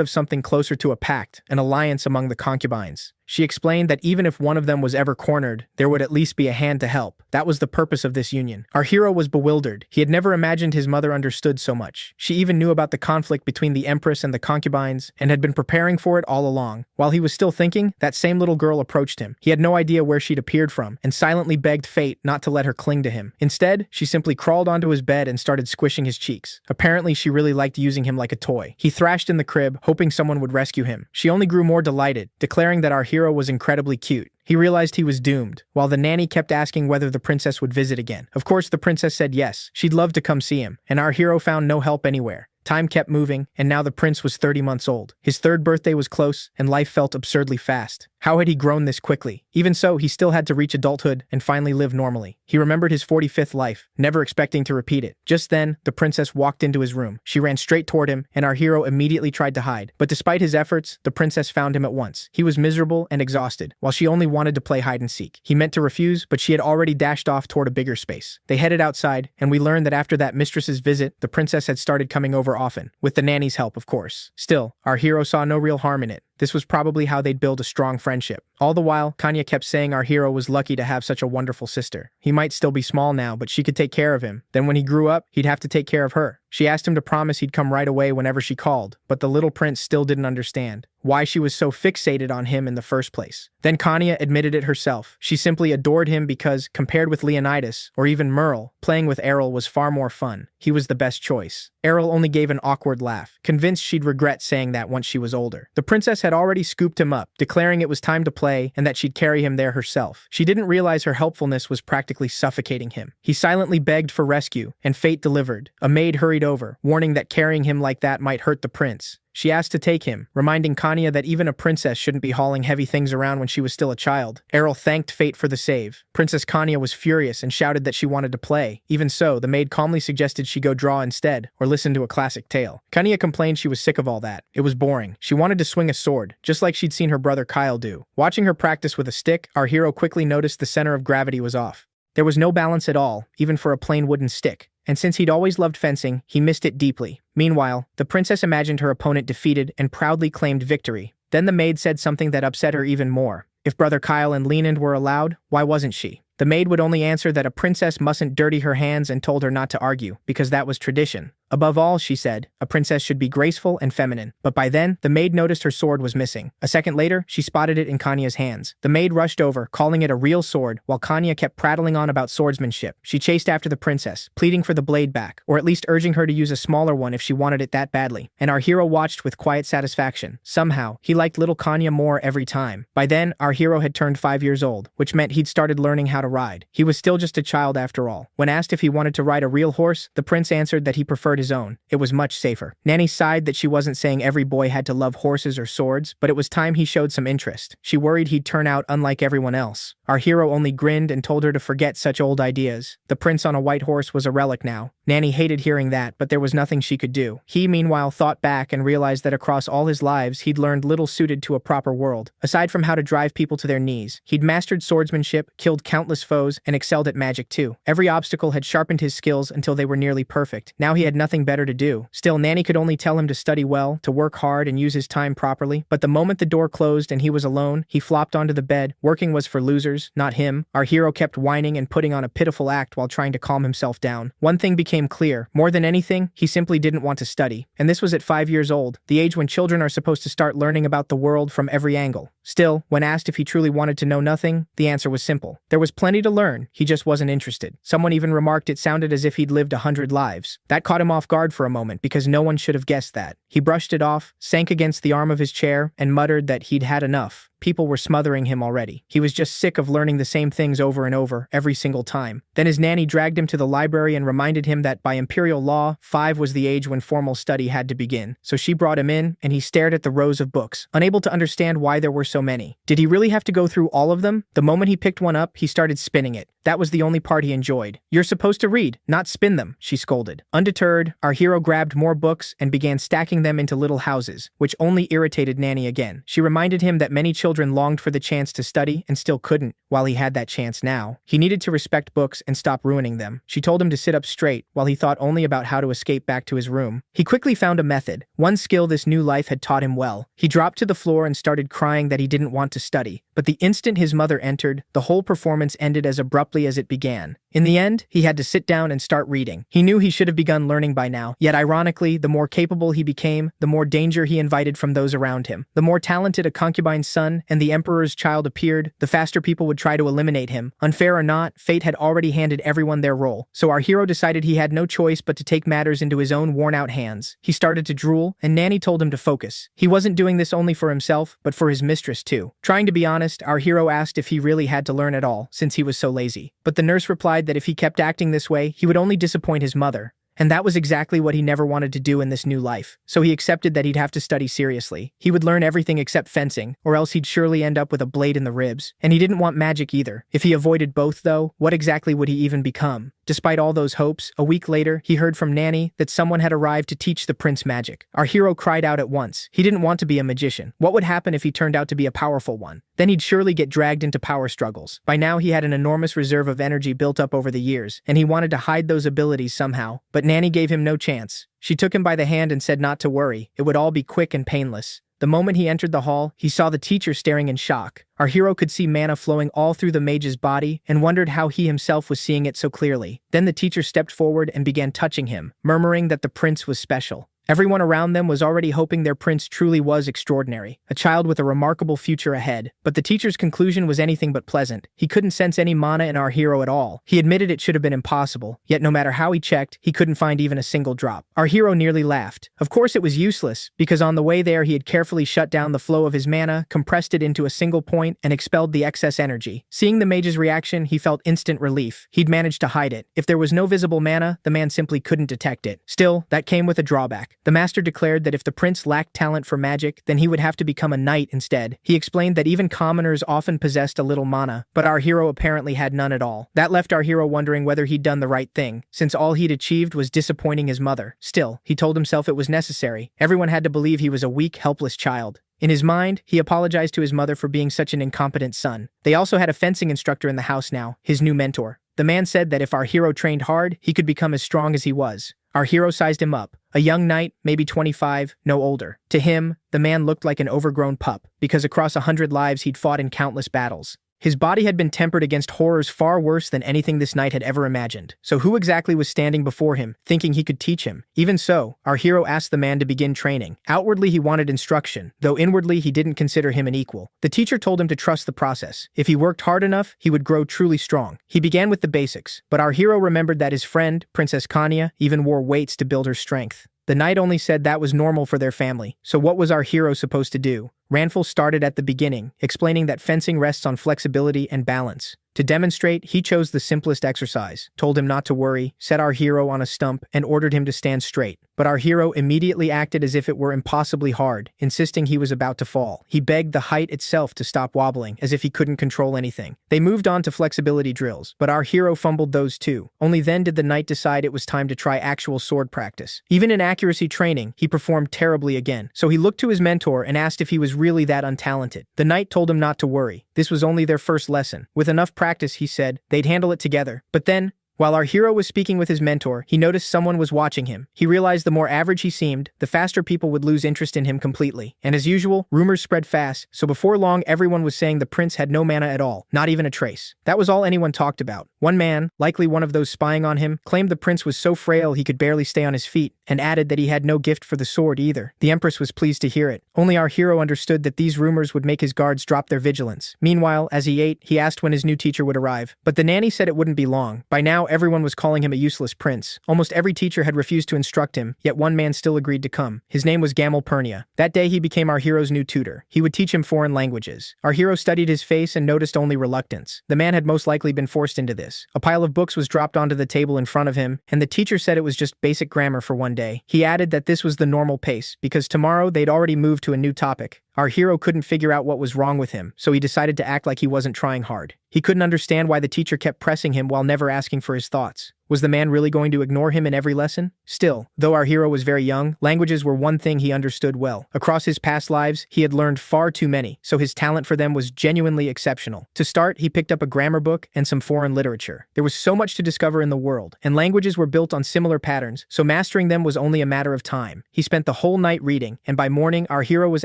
Speaker 1: of something closer to a pact, an alliance among the concubines. She explained that even if one of them was ever cornered, there would at least be a hand to help. That was the purpose of this union. Our hero was bewildered. He had never imagined his mother understood so much. She even knew about the conflict between the Empress and the concubines, and had been preparing for it all along. While he was still thinking, that same little girl approached him. He had no idea where she'd appeared from, and silently begged fate not to let her cling to him. Instead, she simply crawled onto his bed and started squishing his cheeks. Apparently, she really liked using him like a toy. He thrashed in the crib, hoping someone would rescue him. She only grew more delighted, declaring that our hero was incredibly cute. He realized he was doomed, while the nanny kept asking whether the princess would visit again. Of course, the princess said yes. She'd love to come see him, and our hero found no help anywhere. Time kept moving, and now the prince was 30 months old. His third birthday was close, and life felt absurdly fast. How had he grown this quickly? Even so, he still had to reach adulthood and finally live normally. He remembered his 45th life, never expecting to repeat it. Just then, the princess walked into his room. She ran straight toward him, and our hero immediately tried to hide. But despite his efforts, the princess found him at once. He was miserable and exhausted, while she only wanted to play hide and seek. He meant to refuse, but she had already dashed off toward a bigger space. They headed outside, and we learned that after that mistress's visit, the princess had started coming over often, with the nanny's help, of course. Still, our hero saw no real harm in it. This was probably how they'd build a strong friendship. All the while, Kanya kept saying our hero was lucky to have such a wonderful sister. He might still be small now, but she could take care of him. Then when he grew up, he'd have to take care of her. She asked him to promise he'd come right away whenever she called, but the little prince still didn't understand why she was so fixated on him in the first place. Then Kanya admitted it herself. She simply adored him because, compared with Leonidas, or even Merle, playing with Errol was far more fun. He was the best choice. Errol only gave an awkward laugh, convinced she'd regret saying that once she was older. The princess had already scooped him up, declaring it was time to play and that she'd carry him there herself. She didn't realize her helpfulness was practically suffocating him. He silently begged for rescue, and fate delivered. A maid hurried over, warning that carrying him like that might hurt the prince. She asked to take him, reminding Kanya that even a princess shouldn't be hauling heavy things around when she was still a child. Errol thanked fate for the save. Princess Kanya was furious and shouted that she wanted to play. Even so, the maid calmly suggested she go draw instead, or listen to a classic tale. Kanya complained she was sick of all that. It was boring. She wanted to swing a sword, just like she'd seen her brother Kyle do. Watching her practice with a stick, our hero quickly noticed the center of gravity was off. There was no balance at all, even for a plain wooden stick. And since he'd always loved fencing, he missed it deeply. Meanwhile, the princess imagined her opponent defeated and proudly claimed victory. Then the maid said something that upset her even more. If Brother Kyle and Leland were allowed, why wasn't she? The maid would only answer that a princess mustn't dirty her hands and told her not to argue, because that was tradition. Above all, she said, a princess should be graceful and feminine. But by then, the maid noticed her sword was missing. A second later, she spotted it in Kanya's hands. The maid rushed over, calling it a real sword, while Kanya kept prattling on about swordsmanship. She chased after the princess, pleading for the blade back, or at least urging her to use a smaller one if she wanted it that badly. And our hero watched with quiet satisfaction. Somehow, he liked little Kanya more every time. By then, our hero had turned 5 years old, which meant he'd started learning how to ride. He was still just a child after all. When asked if he wanted to ride a real horse, the prince answered that he preferred his own. It was much safer. Nanny sighed that she wasn't saying every boy had to love horses or swords, but it was time he showed some interest. She worried he'd turn out unlike everyone else. Our hero only grinned and told her to forget such old ideas. The prince on a white horse was a relic now. Nanny hated hearing that, but there was nothing she could do. He, meanwhile, thought back and realized that across all his lives, he'd learned little suited to a proper world. Aside from how to drive people to their knees, he'd mastered swordsmanship, killed countless foes, and excelled at magic too. Every obstacle had sharpened his skills until they were nearly perfect. Now he had nothing better to do. Still, Nanny could only tell him to study well, to work hard and use his time properly. But the moment the door closed and he was alone, he flopped onto the bed. Working was for losers, not him. Our hero kept whining and putting on a pitiful act while trying to calm himself down. One thing became clear. More than anything, he simply didn't want to study. And this was at 5 years old, the age when children are supposed to start learning about the world from every angle. Still, when asked if he truly wanted to know nothing, the answer was simple. There was plenty to learn, he just wasn't interested. Someone even remarked it sounded as if he'd lived 100 lives. That caught him off guard for a moment, because no one should have guessed that. He brushed it off, sank against the arm of his chair, and muttered that he'd had enough. people were smothering him already. He was just sick of learning the same things over and over, every single time. Then his nanny dragged him to the library and reminded him that by imperial law, 5 was the age when formal study had to begin. So she brought him in, and he stared at the rows of books, unable to understand why there were so many. Did he really have to go through all of them? The moment he picked one up, he started spinning it. That was the only part he enjoyed. "You're supposed to read, not spin them," she scolded. Undeterred, our hero grabbed more books and began stacking them into little houses, which only irritated Nanny again. She reminded him that many children longed for the chance to study and still couldn't, while he had that chance now. He needed to respect books and stop ruining them. She told him to sit up straight, while he thought only about how to escape back to his room. He quickly found a method, one skill this new life had taught him well. He dropped to the floor and started crying that he didn't want to study. But the instant his mother entered, the whole performance ended as abruptly as it began. In the end, he had to sit down and start reading. He knew he should have begun learning by now, yet ironically, the more capable he became, the more danger he invited from those around him. The more talented a concubine's son and the emperor's child appeared, the faster people would try to eliminate him. Unfair or not, fate had already handed everyone their role, so our hero decided he had no choice but to take matters into his own worn-out hands. He started to drool, and Nanny told him to focus. He wasn't doing this only for himself, but for his mistress too. Trying to be honest, our hero asked if he really had to learn at all, since he was so lazy. But the nurse replied that if he kept acting this way, he would only disappoint his mother. And that was exactly what he never wanted to do in this new life. So he accepted that he'd have to study seriously. He would learn everything except fencing, or else he'd surely end up with a blade in the ribs. And he didn't want magic either. If he avoided both, though, what exactly would he even become? Despite all those hopes, a week later, he heard from Nanny that someone had arrived to teach the prince magic. Our hero cried out at once. He didn't want to be a magician. What would happen if he turned out to be a powerful one? Then he'd surely get dragged into power struggles. By now, he had an enormous reserve of energy built up over the years, and he wanted to hide those abilities somehow. But Nanny gave him no chance. She took him by the hand and said not to worry. It would all be quick and painless. The moment he entered the hall, he saw the teacher staring in shock. Our hero could see mana flowing all through the mage's body and wondered how he himself was seeing it so clearly. Then the teacher stepped forward and began touching him, murmuring that the prince was special. Everyone around them was already hoping their prince truly was extraordinary, a child with a remarkable future ahead. But the teacher's conclusion was anything but pleasant. He couldn't sense any mana in our hero at all. He admitted it should have been impossible, yet no matter how he checked, he couldn't find even a single drop. Our hero nearly laughed. Of course it was useless, because on the way there he had carefully shut down the flow of his mana, compressed it into a single point, and expelled the excess energy. Seeing the mage's reaction, he felt instant relief. He'd managed to hide it. If there was no visible mana, the man simply couldn't detect it. Still, that came with a drawback. The master declared that if the prince lacked talent for magic, then he would have to become a knight instead. He explained that even commoners often possessed a little mana, but our hero apparently had none at all. That left our hero wondering whether he'd done the right thing, since all he'd achieved was disappointing his mother. Still, he told himself it was necessary. Everyone had to believe he was a weak, helpless child. In his mind, he apologized to his mother for being such an incompetent son. They also had a fencing instructor in the house now, his new mentor. The man said that if our hero trained hard, he could become as strong as he was. Our hero sized him up. A young knight, maybe 25, no older. To him, the man looked like an overgrown pup, because across 100 lives he'd fought in countless battles. His body had been tempered against horrors far worse than anything this knight had ever imagined. So who exactly was standing before him, thinking he could teach him? Even so, our hero asked the man to begin training. Outwardly he wanted instruction, though inwardly he didn't consider him an equal. The teacher told him to trust the process. If he worked hard enough, he would grow truly strong. He began with the basics, but our hero remembered that his friend, Princess Kanya, even wore weights to build her strength. The knight only said that was normal for their family, so what was our hero supposed to do? Ranful started at the beginning, explaining that fencing rests on flexibility and balance. To demonstrate, he chose the simplest exercise, told him not to worry, set our hero on a stump, and ordered him to stand straight. But our hero immediately acted as if it were impossibly hard, insisting he was about to fall. He begged the height itself to stop wobbling, as if he couldn't control anything. They moved on to flexibility drills, but our hero fumbled those too. Only then did the knight decide it was time to try actual sword practice. Even in accuracy training, he performed terribly again. So he looked to his mentor and asked if he was really that untalented. The knight told him not to worry. This was only their first lesson. With enough practice, he said, they'd handle it together. But then, while our hero was speaking with his mentor, he noticed someone was watching him. He realized the more average he seemed, the faster people would lose interest in him completely. And as usual, rumors spread fast, so before long everyone was saying the prince had no mana at all, not even a trace. That was all anyone talked about. One man, likely one of those spying on him, claimed the prince was so frail he could barely stay on his feet, and added that he had no gift for the sword either. The empress was pleased to hear it. Only our hero understood that these rumors would make his guards drop their vigilance. Meanwhile, as he ate, he asked when his new teacher would arrive. But the nanny said it wouldn't be long. By now, everyone was calling him a useless prince. Almost every teacher had refused to instruct him, yet one man still agreed to come. His name was Gamelpernia. That day he became our hero's new tutor. He would teach him foreign languages. Our hero studied his face and noticed only reluctance. The man had most likely been forced into this. A pile of books was dropped onto the table in front of him, and the teacher said it was just basic grammar for one day. He added that this was the normal pace, because tomorrow they'd already moved to a new topic. Our hero couldn't figure out what was wrong with him, so he decided to act like he wasn't trying hard. He couldn't understand why the teacher kept pressing him while never asking for his thoughts. Was the man really going to ignore him in every lesson? Still, though our hero was very young, languages were one thing he understood well. Across his past lives, he had learned far too many, so his talent for them was genuinely exceptional. To start, he picked up a grammar book and some foreign literature. There was so much to discover in the world, and languages were built on similar patterns, so mastering them was only a matter of time. He spent the whole night reading, and by morning, our hero was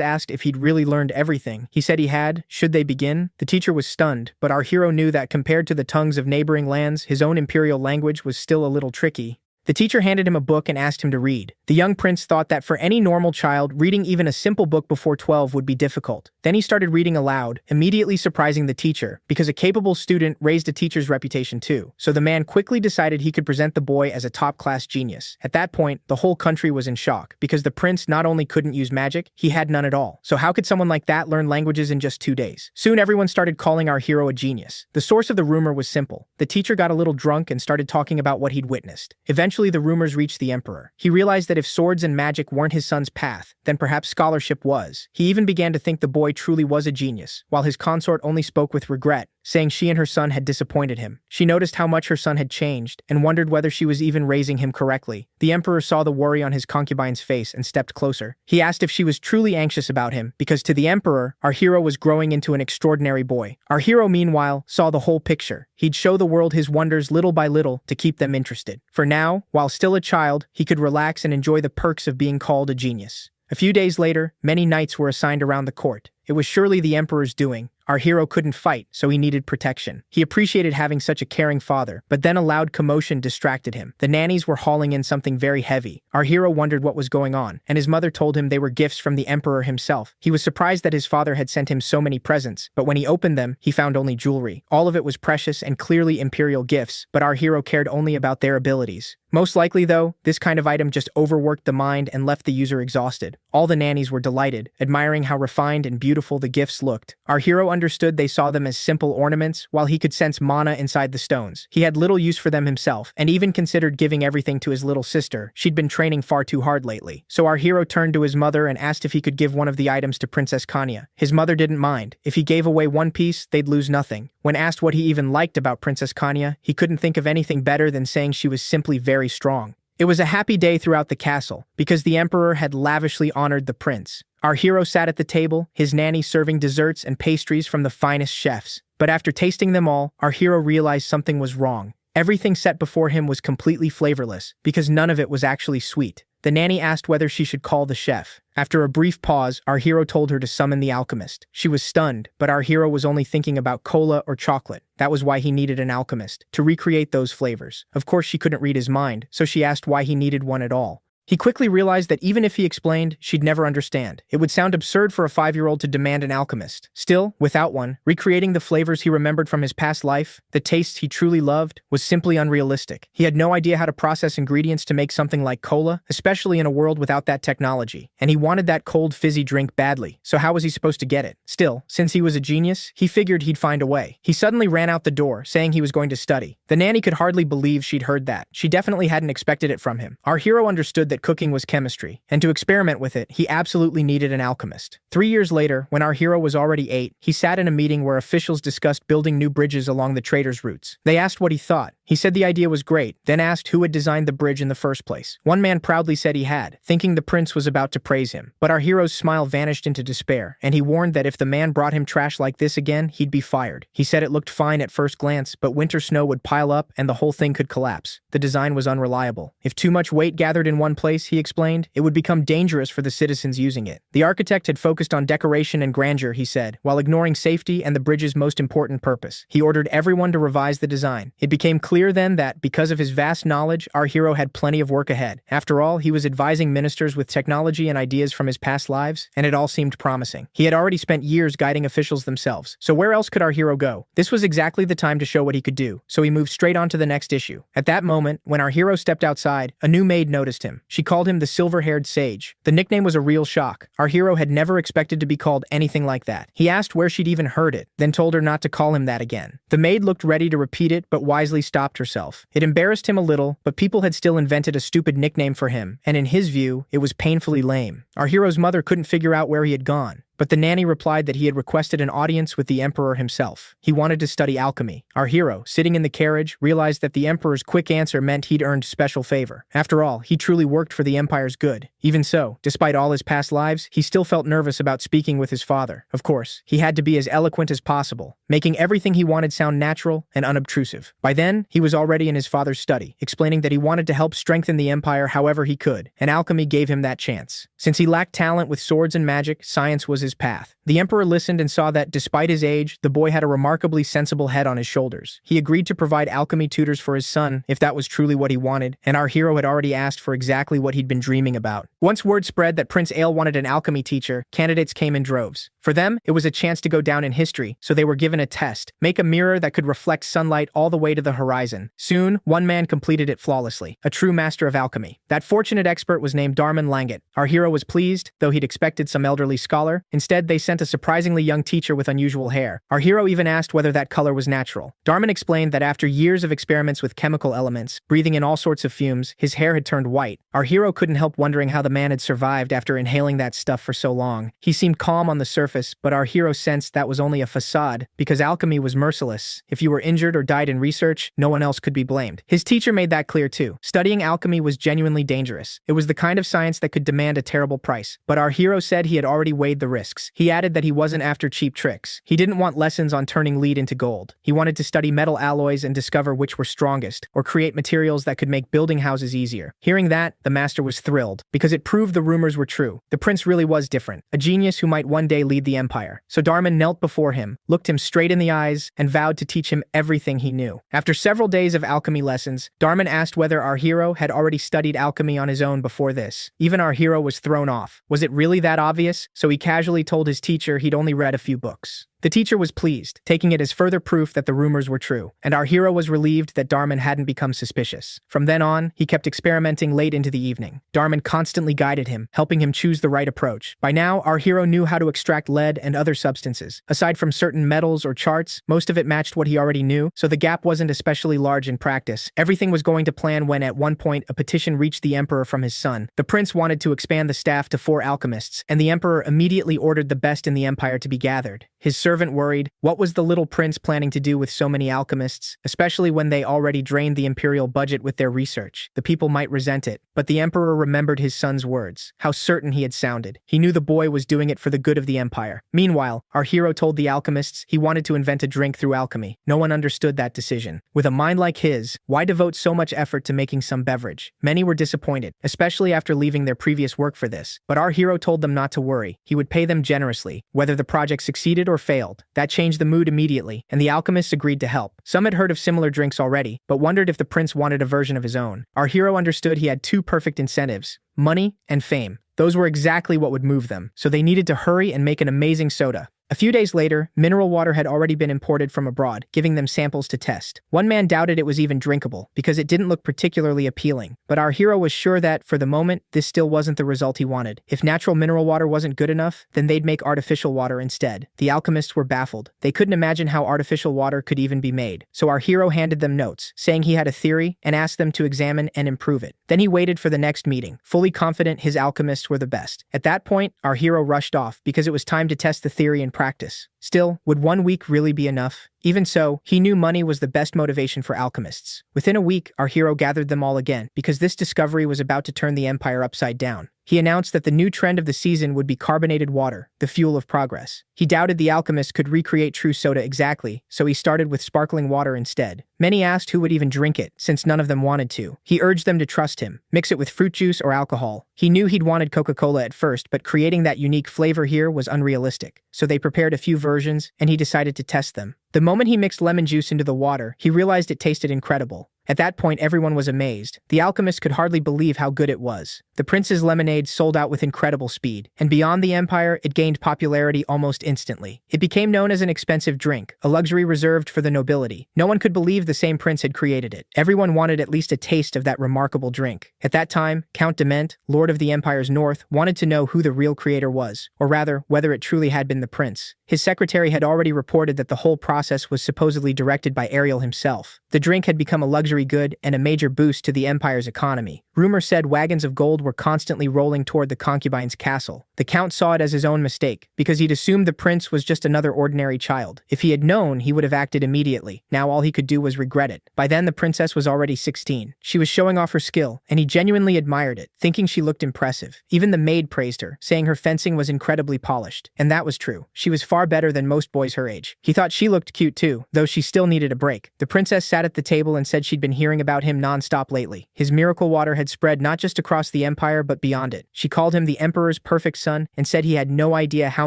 Speaker 1: asked if he'd really learned everything. He said he had. Should they begin? The teacher was stunned, but our hero knew that compared to the tongues of neighboring lands, his own imperial language was still a little tricky. The teacher handed him a book and asked him to read. The young prince thought that for any normal child, reading even a simple book before 12 would be difficult. Then he started reading aloud, immediately surprising the teacher, because a capable student raised a teacher's reputation too. So the man quickly decided he could present the boy as a top-class genius. At that point, the whole country was in shock, because the prince not only couldn't use magic, he had none at all. So how could someone like that learn languages in just 2 days? Soon everyone started calling our hero a genius. The source of the rumor was simple. The teacher got a little drunk and started talking about what he'd witnessed. Eventually, the rumors reached the emperor. He realized that if swords and magic weren't his son's path, then perhaps scholarship was. He even began to think the boy truly was a genius, while his consort only spoke with regret, saying she and her son had disappointed him. She noticed how much her son had changed and wondered whether she was even raising him correctly. The emperor saw the worry on his concubine's face and stepped closer. He asked if she was truly anxious about him, because to the emperor, our hero was growing into an extraordinary boy. Our hero, meanwhile, saw the whole picture. He'd show the world his wonders little by little to keep them interested. For now, while still a child, he could relax and enjoy the perks of being called a genius. A few days later, many knights were assigned around the court. It was surely the emperor's doing. Our hero couldn't fight, so he needed protection. He appreciated having such a caring father, but then a loud commotion distracted him. The nannies were hauling in something very heavy. Our hero wondered what was going on, and his mother told him they were gifts from the emperor himself. He was surprised that his father had sent him so many presents, but when he opened them, he found only jewelry. All of it was precious and clearly imperial gifts, but our hero cared only about their abilities. Most likely, though, this kind of item just overworked the mind and left the user exhausted. All the nannies were delighted, admiring how refined and beautiful the gifts looked. Our hero understood they saw them as simple ornaments, while he could sense mana inside the stones. He had little use for them himself, and even considered giving everything to his little sister. She'd been training far too hard lately. So our hero turned to his mother and asked if he could give one of the items to Princess Kanya. His mother didn't mind. If he gave away one piece, they'd lose nothing. When asked what he even liked about Princess Kanya, he couldn't think of anything better than saying she was simply very strong. It was a happy day throughout the castle, because the emperor had lavishly honored the prince. Our hero sat at the table, his nanny serving desserts and pastries from the finest chefs. But after tasting them all, our hero realized something was wrong. Everything set before him was completely flavorless, because none of it was actually sweet. The nanny asked whether she should call the chef. After a brief pause, our hero told her to summon the alchemist. She was stunned, but our hero was only thinking about cola or chocolate. That was why he needed an alchemist, to recreate those flavors. Of course, she couldn't read his mind, so she asked why he needed one at all. He quickly realized that even if he explained, she'd never understand. It would sound absurd for a 5-year-old to demand an alchemist. Still, without one, recreating the flavors he remembered from his past life, the tastes he truly loved, was simply unrealistic. He had no idea how to process ingredients to make something like cola, especially in a world without that technology. And he wanted that cold, fizzy drink badly, so how was he supposed to get it? Still, since he was a genius, he figured he'd find a way. He suddenly ran out the door, saying he was going to study. The nanny could hardly believe she'd heard that. She definitely hadn't expected it from him. Our hero understood that cooking was chemistry, and to experiment with it, he absolutely needed an alchemist. 3 years later, when our hero was already 8, he sat in a meeting where officials discussed building new bridges along the traders' routes. They asked what he thought. He said the idea was great, then asked who had designed the bridge in the first place. One man proudly said he had, thinking the prince was about to praise him. But our hero's smile vanished into despair, and he warned that if the man brought him trash like this again, he'd be fired. He said it looked fine at first glance, but winter snow would pile up and the whole thing could collapse. The design was unreliable. If too much weight gathered in one place, he explained, it would become dangerous for the citizens using it. The architect had focused on decoration and grandeur, he said, while ignoring safety and the bridge's most important purpose. He ordered everyone to revise the design. It became clear clear then that, because of his vast knowledge, our hero had plenty of work ahead. After all, he was advising ministers with technology and ideas from his past lives, and it all seemed promising. He had already spent years guiding officials themselves, so where else could our hero go? This was exactly the time to show what he could do, so he moved straight on to the next issue. At that moment, when our hero stepped outside, a new maid noticed him. She called him the silver-haired sage. The nickname was a real shock. Our hero had never expected to be called anything like that. He asked where she'd even heard it, then told her not to call him that again. The maid looked ready to repeat it, but wisely stopped herself. It embarrassed him a little, but people had still invented a stupid nickname for him, and in his view, it was painfully lame. Our hero's mother couldn't figure out where he had gone. But the nanny replied that he had requested an audience with the emperor himself. He wanted to study alchemy. Our hero, sitting in the carriage, realized that the emperor's quick answer meant he'd earned special favor. After all, he truly worked for the empire's good. Even so, despite all his past lives, he still felt nervous about speaking with his father. Of course, he had to be as eloquent as possible, making everything he wanted sound natural and unobtrusive. By then, he was already in his father's study, explaining that he wanted to help strengthen the empire however he could, and alchemy gave him that chance. Since he lacked talent with swords and magic, science was his path. The emperor listened and saw that, despite his age, the boy had a remarkably sensible head on his shoulders. He agreed to provide alchemy tutors for his son, if that was truly what he wanted, and our hero had already asked for exactly what he'd been dreaming about. Once word spread that Prince Ale wanted an alchemy teacher, candidates came in droves. For them, it was a chance to go down in history, so they were given a test: make a mirror that could reflect sunlight all the way to the horizon. Soon, one man completed it flawlessly, a true master of alchemy. That fortunate expert was named Darman Langet. Our hero was pleased, though he'd expected some elderly scholar. Instead, they sent a surprisingly young teacher with unusual hair. Our hero even asked whether that color was natural. Darman explained that after years of experiments with chemical elements, breathing in all sorts of fumes, his hair had turned white. Our hero couldn't help wondering how the man had survived after inhaling that stuff for so long. He seemed calm on the surface, but our hero sensed that was only a facade, because alchemy was merciless. If you were injured or died in research, no one else could be blamed. His teacher made that clear too. Studying alchemy was genuinely dangerous. It was the kind of science that could demand a terrible price. But our hero said he had already weighed the risks. He added that he wasn't after cheap tricks. He didn't want lessons on turning lead into gold. He wanted to study metal alloys and discover which were strongest, or create materials that could make building houses easier. Hearing that, the master was thrilled, because it proved the rumors were true. The prince really was different, a genius who might one day lead the empire. So Darman knelt before him, looked him straight in the eyes, and vowed to teach him everything he knew. After several days of alchemy lessons, Darman asked whether our hero had already studied alchemy on his own before this. Even our hero was thrown off. Was it really that obvious? So he casually told his teacher he'd only read a few books. The teacher was pleased, taking it as further proof that the rumors were true, and our hero was relieved that Darman hadn't become suspicious. From then on, he kept experimenting late into the evening. Darman constantly guided him, helping him choose the right approach. By now, our hero knew how to extract lead and other substances. Aside from certain metals or charts, most of it matched what he already knew, so the gap wasn't especially large in practice. Everything was going to plan when at one point a petition reached the emperor from his son. The prince wanted to expand the staff to 4 alchemists, and the emperor immediately ordered the best in the empire to be gathered. His servant worried, what was the little prince planning to do with so many alchemists, especially when they already drained the imperial budget with their research? The people might resent it, but the emperor remembered his son's words, how certain he had sounded. He knew the boy was doing it for the good of the empire. Meanwhile, our hero told the alchemists he wanted to invent a drink through alchemy. No one understood that decision. With a mind like his, why devote so much effort to making some beverage? Many were disappointed, especially after leaving their previous work for this. But our hero told them not to worry. He would pay them generously, whether the project succeeded or failed. That changed the mood immediately, and the alchemists agreed to help. Some had heard of similar drinks already, but wondered if the prince wanted a version of his own. Our hero understood he had 2 perfect incentives: money and fame. Those were exactly what would move them, so they needed to hurry and make an amazing soda. A few days later, mineral water had already been imported from abroad, giving them samples to test. One man doubted it was even drinkable, because it didn't look particularly appealing. But our hero was sure that, for the moment, this still wasn't the result he wanted. If natural mineral water wasn't good enough, then they'd make artificial water instead. The alchemists were baffled. They couldn't imagine how artificial water could even be made. So our hero handed them notes, saying he had a theory, and asked them to examine and improve it. Then he waited for the next meeting, fully confident his alchemists were the best. At that point, our hero rushed off, because it was time to test the theory in practice. Still, would 1 week really be enough? Even so, he knew money was the best motivation for alchemists. Within a week, our hero gathered them all again, because this discovery was about to turn the empire upside down. He announced that the new trend of the season would be carbonated water, the fuel of progress. He doubted the alchemists could recreate true soda exactly, so he started with sparkling water instead. Many asked who would even drink it, since none of them wanted to. He urged them to trust him, mix it with fruit juice or alcohol. He knew he'd wanted Coca-Cola at first, but creating that unique flavor here was unrealistic. So they prepared a few versions, and he decided to test them. The moment he mixed lemon juice into the water, he realized it tasted incredible. At that point, everyone was amazed. The alchemist could hardly believe how good it was. The prince's lemonade sold out with incredible speed, and beyond the empire, it gained popularity almost instantly. It became known as an expensive drink, a luxury reserved for the nobility. No one could believe the same prince had created it. Everyone wanted at least a taste of that remarkable drink. At that time, Count Dement, Lord of the Empire's North, wanted to know who the real creator was, or rather, whether it truly had been the prince. His secretary had already reported that the whole process was supposedly directed by Ariel himself. The drink had become a luxury good and a major boost to the empire's economy. Rumor said wagons of gold were constantly rolling toward the concubine's castle. The count saw it as his own mistake, because he'd assumed the prince was just another ordinary child. If he had known, he would have acted immediately. Now all he could do was regret it. By then, the princess was already 16. She was showing off her skill, and he genuinely admired it, thinking she looked impressive. Even the maid praised her, saying her fencing was incredibly polished. And that was true. She was far better than most boys her age. He thought she looked cute too, though she still needed a break. The princess sat at the table and said she'd been hearing about him non-stop lately. His miracle water had spread not just across the empire but beyond it. She called him the emperor's perfect son and said he had no idea how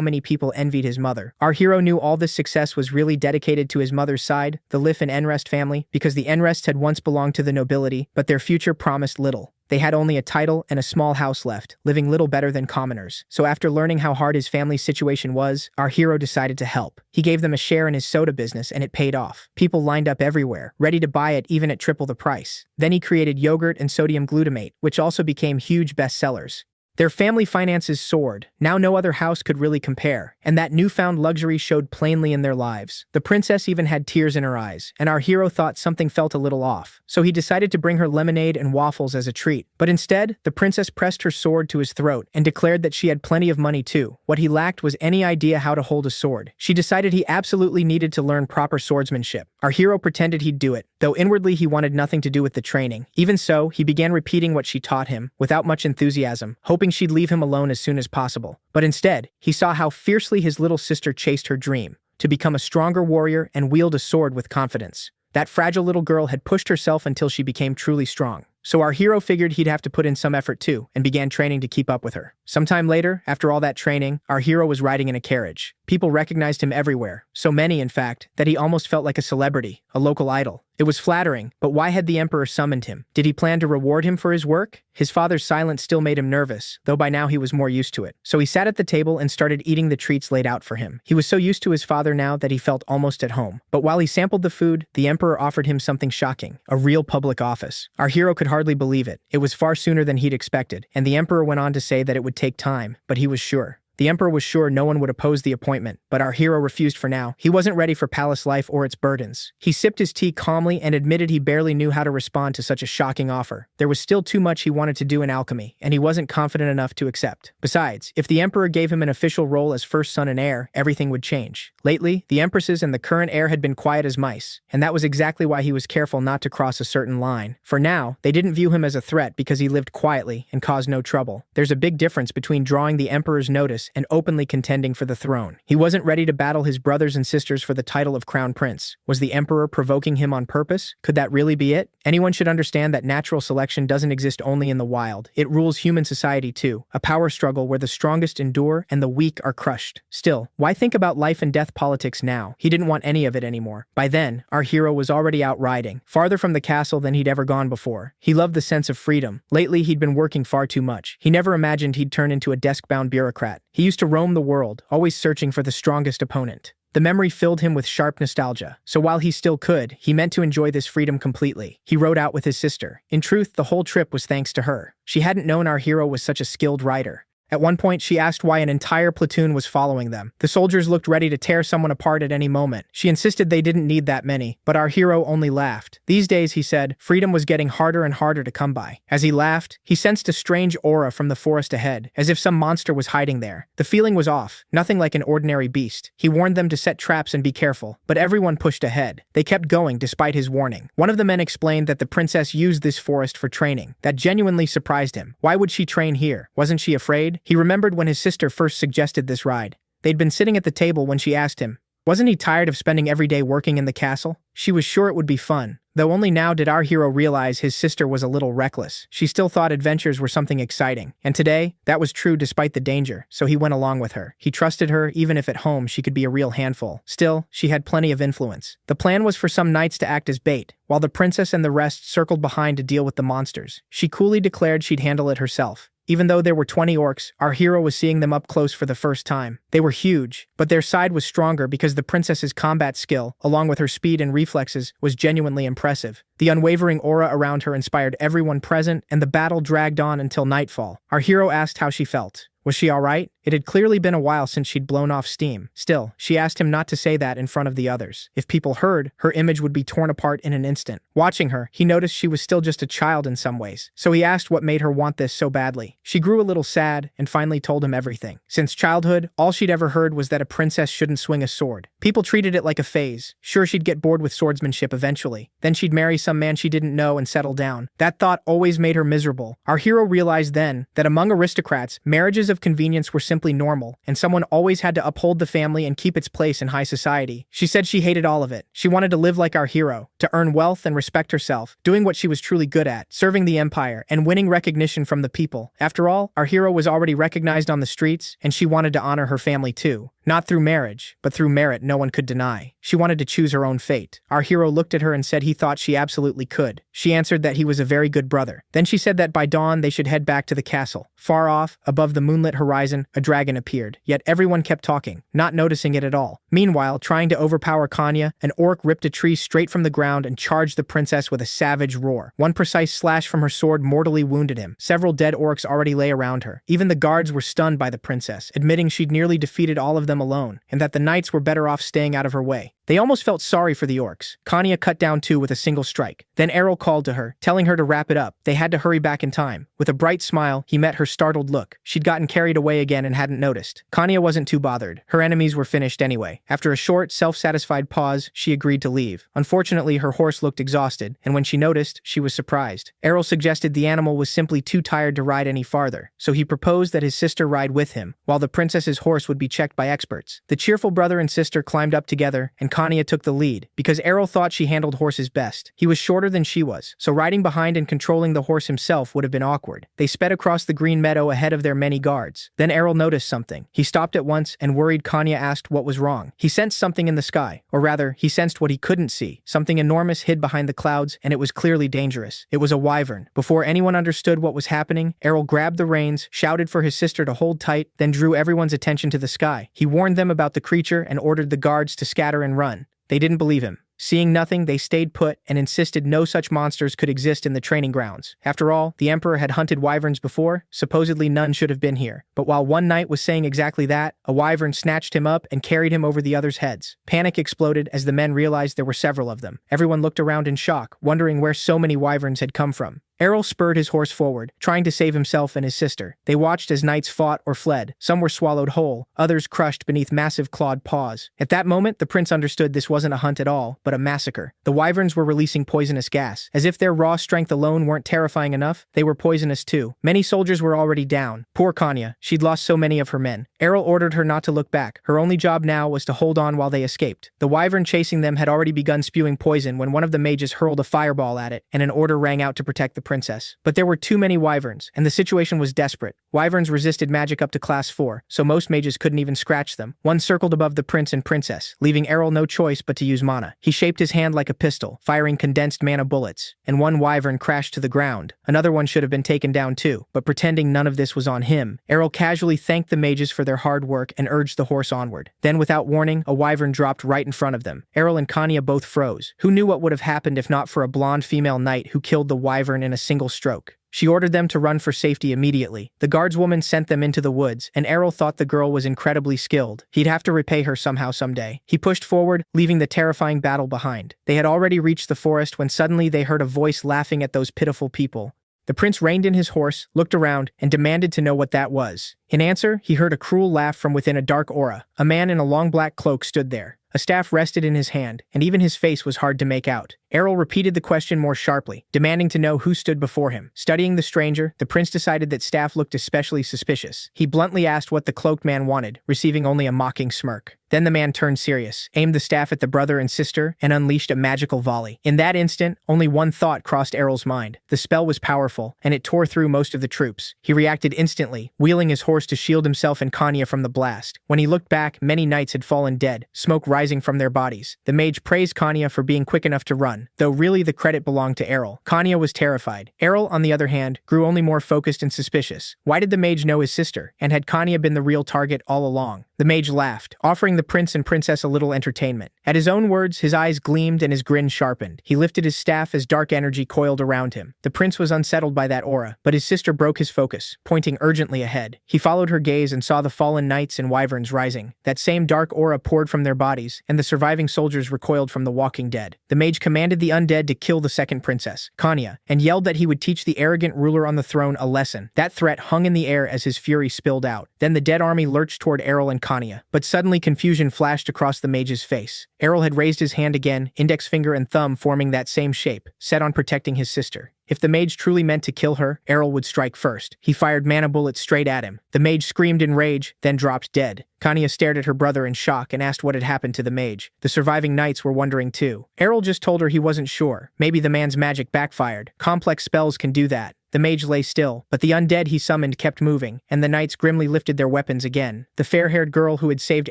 Speaker 1: many people envied his mother. Our hero knew all this success was really dedicated to his mother's side, the Liff and Enrest family, because the Enrests had once belonged to the nobility, but their future promised little. They had only a title and a small house left, living little better than commoners. So after learning how hard his family's situation was, our hero decided to help. He gave them a share in his soda business and it paid off. People lined up everywhere, ready to buy it even at triple the price. Then he created yogurt and sodium glutamate, which also became huge bestsellers. Their family finances soared. Now no other house could really compare, and that newfound luxury showed plainly in their lives. The princess even had tears in her eyes, and our hero thought something felt a little off. So he decided to bring her lemonade and waffles as a treat. But instead, the princess pressed her sword to his throat and declared that she had plenty of money too. What he lacked was any idea how to hold a sword. She decided he absolutely needed to learn proper swordsmanship. Our hero pretended he'd do it, though inwardly he wanted nothing to do with the training. Even so, he began repeating what she taught him, without much enthusiasm, hoping she'd leave him alone as soon as possible. But instead, he saw how fiercely his little sister chased her dream, to become a stronger warrior and wield a sword with confidence. That fragile little girl had pushed herself until she became truly strong. So our hero figured he'd have to put in some effort too, and began training to keep up with her. Sometime later, after all that training, our hero was riding in a carriage. People recognized him everywhere, so many in fact, that he almost felt like a celebrity, a local idol. It was flattering, but why had the emperor summoned him? Did he plan to reward him for his work? His father's silence still made him nervous, though by now he was more used to it. So he sat at the table and started eating the treats laid out for him. He was so used to his father now that he felt almost at home. But while he sampled the food, the emperor offered him something shocking, a real public office. Our hero could hardly believe it. It was far sooner than he'd expected, and the emperor went on to say that it would take time, but he was sure. The emperor was sure no one would oppose the appointment, but our hero refused for now. He wasn't ready for palace life or its burdens. He sipped his tea calmly and admitted he barely knew how to respond to such a shocking offer. There was still too much he wanted to do in alchemy, and he wasn't confident enough to accept. Besides, if the emperor gave him an official role as first son and heir, everything would change. Lately, the empresses and the current heir had been quiet as mice, and that was exactly why he was careful not to cross a certain line. For now, they didn't view him as a threat because he lived quietly and caused no trouble. There's a big difference between drawing the emperor's notice and openly contending for the throne. He wasn't ready to battle his brothers and sisters for the title of crown prince. Was the emperor provoking him on purpose? Could that really be it? Anyone should understand that natural selection doesn't exist only in the wild. It rules human society too, a power struggle where the strongest endure and the weak are crushed. Still, why think about life and death politics now? He didn't want any of it anymore. By then, our hero was already out riding, farther from the castle than he'd ever gone before. He loved the sense of freedom. Lately, he'd been working far too much. He never imagined he'd turn into a desk-bound bureaucrat. He used to roam the world, always searching for the strongest opponent. The memory filled him with sharp nostalgia, so while he still could, he meant to enjoy this freedom completely. He rode out with his sister. In truth, the whole trip was thanks to her. She hadn't known our hero was such a skilled rider. At one point, she asked why an entire platoon was following them. The soldiers looked ready to tear someone apart at any moment. She insisted they didn't need that many, but our hero only laughed. These days, he said, freedom was getting harder and harder to come by. As he laughed, he sensed a strange aura from the forest ahead, as if some monster was hiding there. The feeling was off, nothing like an ordinary beast. He warned them to set traps and be careful, but everyone pushed ahead. They kept going despite his warning. One of the men explained that the princess used this forest for training. That genuinely surprised him. Why would she train here? Wasn't she afraid? He remembered when his sister first suggested this ride. They'd been sitting at the table when she asked him, Wasn't he tired of spending every day working in the castle? She was sure it would be fun. Though only now did our hero realize his sister was a little reckless. She still thought adventures were something exciting. And today, that was true despite the danger, so he went along with her. He trusted her, even if at home she could be a real handful. Still, she had plenty of influence. The plan was for some knights to act as bait, while the princess and the rest circled behind to deal with the monsters. She coolly declared she'd handle it herself. Even though there were 20 orcs, our hero was seeing them up close for the first time. They were huge, but their side was stronger because the princess's combat skill, along with her speed and reflexes, was genuinely impressive. The unwavering aura around her inspired everyone present, and the battle dragged on until nightfall. Our hero asked how she felt. Was she all right? It had clearly been a while since she'd blown off steam. Still, she asked him not to say that in front of the others. If people heard, her image would be torn apart in an instant. Watching her, he noticed she was still just a child in some ways, so he asked what made her want this so badly. She grew a little sad and finally told him everything. Since childhood, all she'd ever heard was that a princess shouldn't swing a sword. People treated it like a phase. Sure, she'd get bored with swordsmanship eventually. Then she'd marry some man she didn't know and settle down. That thought always made her miserable. Our hero realized then that among aristocrats, marriages of convenience were simply normal, and someone always had to uphold the family and keep its place in high society. She said she hated all of it. She wanted to live like our hero, to earn wealth and respect herself, doing what she was truly good at, serving the empire, and winning recognition from the people. After all, our hero was already recognized on the streets, and she wanted to honor her family too. Not through marriage, but through merit no one could deny. She wanted to choose her own fate. Our hero looked at her and said he thought she absolutely could. She answered that he was a very good brother. Then she said that by dawn they should head back to the castle. Far off, above the moonlit horizon, a dragon appeared. Yet everyone kept talking, not noticing it at all. Meanwhile, trying to overpower Kanya, an orc ripped a tree straight from the ground and charged the princess with a savage roar. One precise slash from her sword mortally wounded him. Several dead orcs already lay around her. Even the guards were stunned by the princess, admitting she'd nearly defeated all of them alone, and that the knights were better off staying out of her way. They almost felt sorry for the orcs. Kanya cut down two with a single strike. Then Errol called to her, telling her to wrap it up. They had to hurry back in time. With a bright smile, he met her startled look. She'd gotten carried away again and hadn't noticed. Kanya wasn't too bothered. Her enemies were finished anyway. After a short, self-satisfied pause, she agreed to leave. Unfortunately, her horse looked exhausted, and when she noticed, she was surprised. Errol suggested the animal was simply too tired to ride any farther, so he proposed that his sister ride with him, while the princess's horse would be checked by experts. The cheerful brother and sister climbed up together, and Kanya took the lead, because Errol thought she handled horses best. He was shorter than she was, so riding behind and controlling the horse himself would have been awkward. They sped across the green meadow ahead of their many guards. Then Errol noticed something. He stopped at once, and worried Kanya asked what was wrong. He sensed something in the sky, or rather, he sensed what he couldn't see. Something enormous hid behind the clouds, and it was clearly dangerous. It was a wyvern. Before anyone understood what was happening, Errol grabbed the reins, shouted for his sister to hold tight, then drew everyone's attention to the sky. He warned them about the creature and ordered the guards to scatter and run. They didn't believe him. Seeing nothing, they stayed put and insisted no such monsters could exist in the training grounds. After all, the emperor had hunted wyverns before, supposedly none should have been here. But while one knight was saying exactly that, a wyvern snatched him up and carried him over the others' heads. Panic exploded as the men realized there were several of them. Everyone looked around in shock, wondering where so many wyverns had come from. Errol spurred his horse forward, trying to save himself and his sister. They watched as knights fought or fled. Some were swallowed whole, others crushed beneath massive clawed paws. At that moment, the prince understood this wasn't a hunt at all, but a massacre. The wyverns were releasing poisonous gas. As if their raw strength alone weren't terrifying enough, they were poisonous too. Many soldiers were already down. Poor Kanya, she'd lost so many of her men. Errol ordered her not to look back. Her only job now was to hold on while they escaped. The wyvern chasing them had already begun spewing poison when one of the mages hurled a fireball at it, and an order rang out to protect the princess. But there were too many wyverns, and the situation was desperate. Wyverns resisted magic up to class 4, so most mages couldn't even scratch them. One circled above the prince and princess, leaving Errol no choice but to use mana. He shaped his hand like a pistol, firing condensed mana bullets, and one wyvern crashed to the ground. Another one should have been taken down too, but pretending none of this was on him, Errol casually thanked the mages for their hard work and urged the horse onward. Then, without warning, a wyvern dropped right in front of them. Errol and Kanya both froze. Who knew what would have happened if not for a blonde female knight who killed the wyvern in a single stroke? She ordered them to run for safety immediately. The guardswoman sent them into the woods, and Errol thought the girl was incredibly skilled. He'd have to repay her somehow someday. He pushed forward, leaving the terrifying battle behind. They had already reached the forest when suddenly they heard a voice laughing at those pitiful people. The prince reined in his horse, looked around, and demanded to know what that was. In answer, he heard a cruel laugh from within a dark aura. A man in a long black cloak stood there. A staff rested in his hand, and even his face was hard to make out. Errol repeated the question more sharply, demanding to know who stood before him. Studying the stranger, the prince decided that staff looked especially suspicious. He bluntly asked what the cloaked man wanted, receiving only a mocking smirk. Then the man turned serious, aimed the staff at the brother and sister, and unleashed a magical volley. In that instant, only one thought crossed Errol's mind. The spell was powerful, and it tore through most of the troops. He reacted instantly, wheeling his horse to shield himself and Kanya from the blast. When he looked back, many knights had fallen dead, smoke rising from their bodies. The mage praised Kanya for being quick enough to run, though really the credit belonged to Errol. Kanya was terrified. Errol, on the other hand, grew only more focused and suspicious. Why did the mage know his sister, and had Kanya been the real target all along? The mage laughed, offering the prince and princess a little entertainment. At his own words, his eyes gleamed and his grin sharpened. He lifted his staff as dark energy coiled around him. The prince was unsettled by that aura, but his sister broke his focus, pointing urgently ahead. He followed her gaze and saw the fallen knights and wyverns rising. That same dark aura poured from their bodies, and the surviving soldiers recoiled from the walking dead. The mage commanded the undead to kill the second princess, Kanya, and yelled that he would teach the arrogant ruler on the throne a lesson. That threat hung in the air as his fury spilled out. Then the dead army lurched toward Errol and Kanya, but suddenly confusion flashed across the mage's face. Errol had raised his hand again, index finger and thumb forming that same shape, set on protecting his sister. If the mage truly meant to kill her, Errol would strike first. He fired mana bullets straight at him. The mage screamed in rage, then dropped dead. Kanya stared at her brother in shock and asked what had happened to the mage. The surviving knights were wondering too. Errol just told her he wasn't sure. Maybe the man's magic backfired. Complex spells can do that. The mage lay still, but the undead he summoned kept moving, and the knights grimly lifted their weapons again. The fair-haired girl who had saved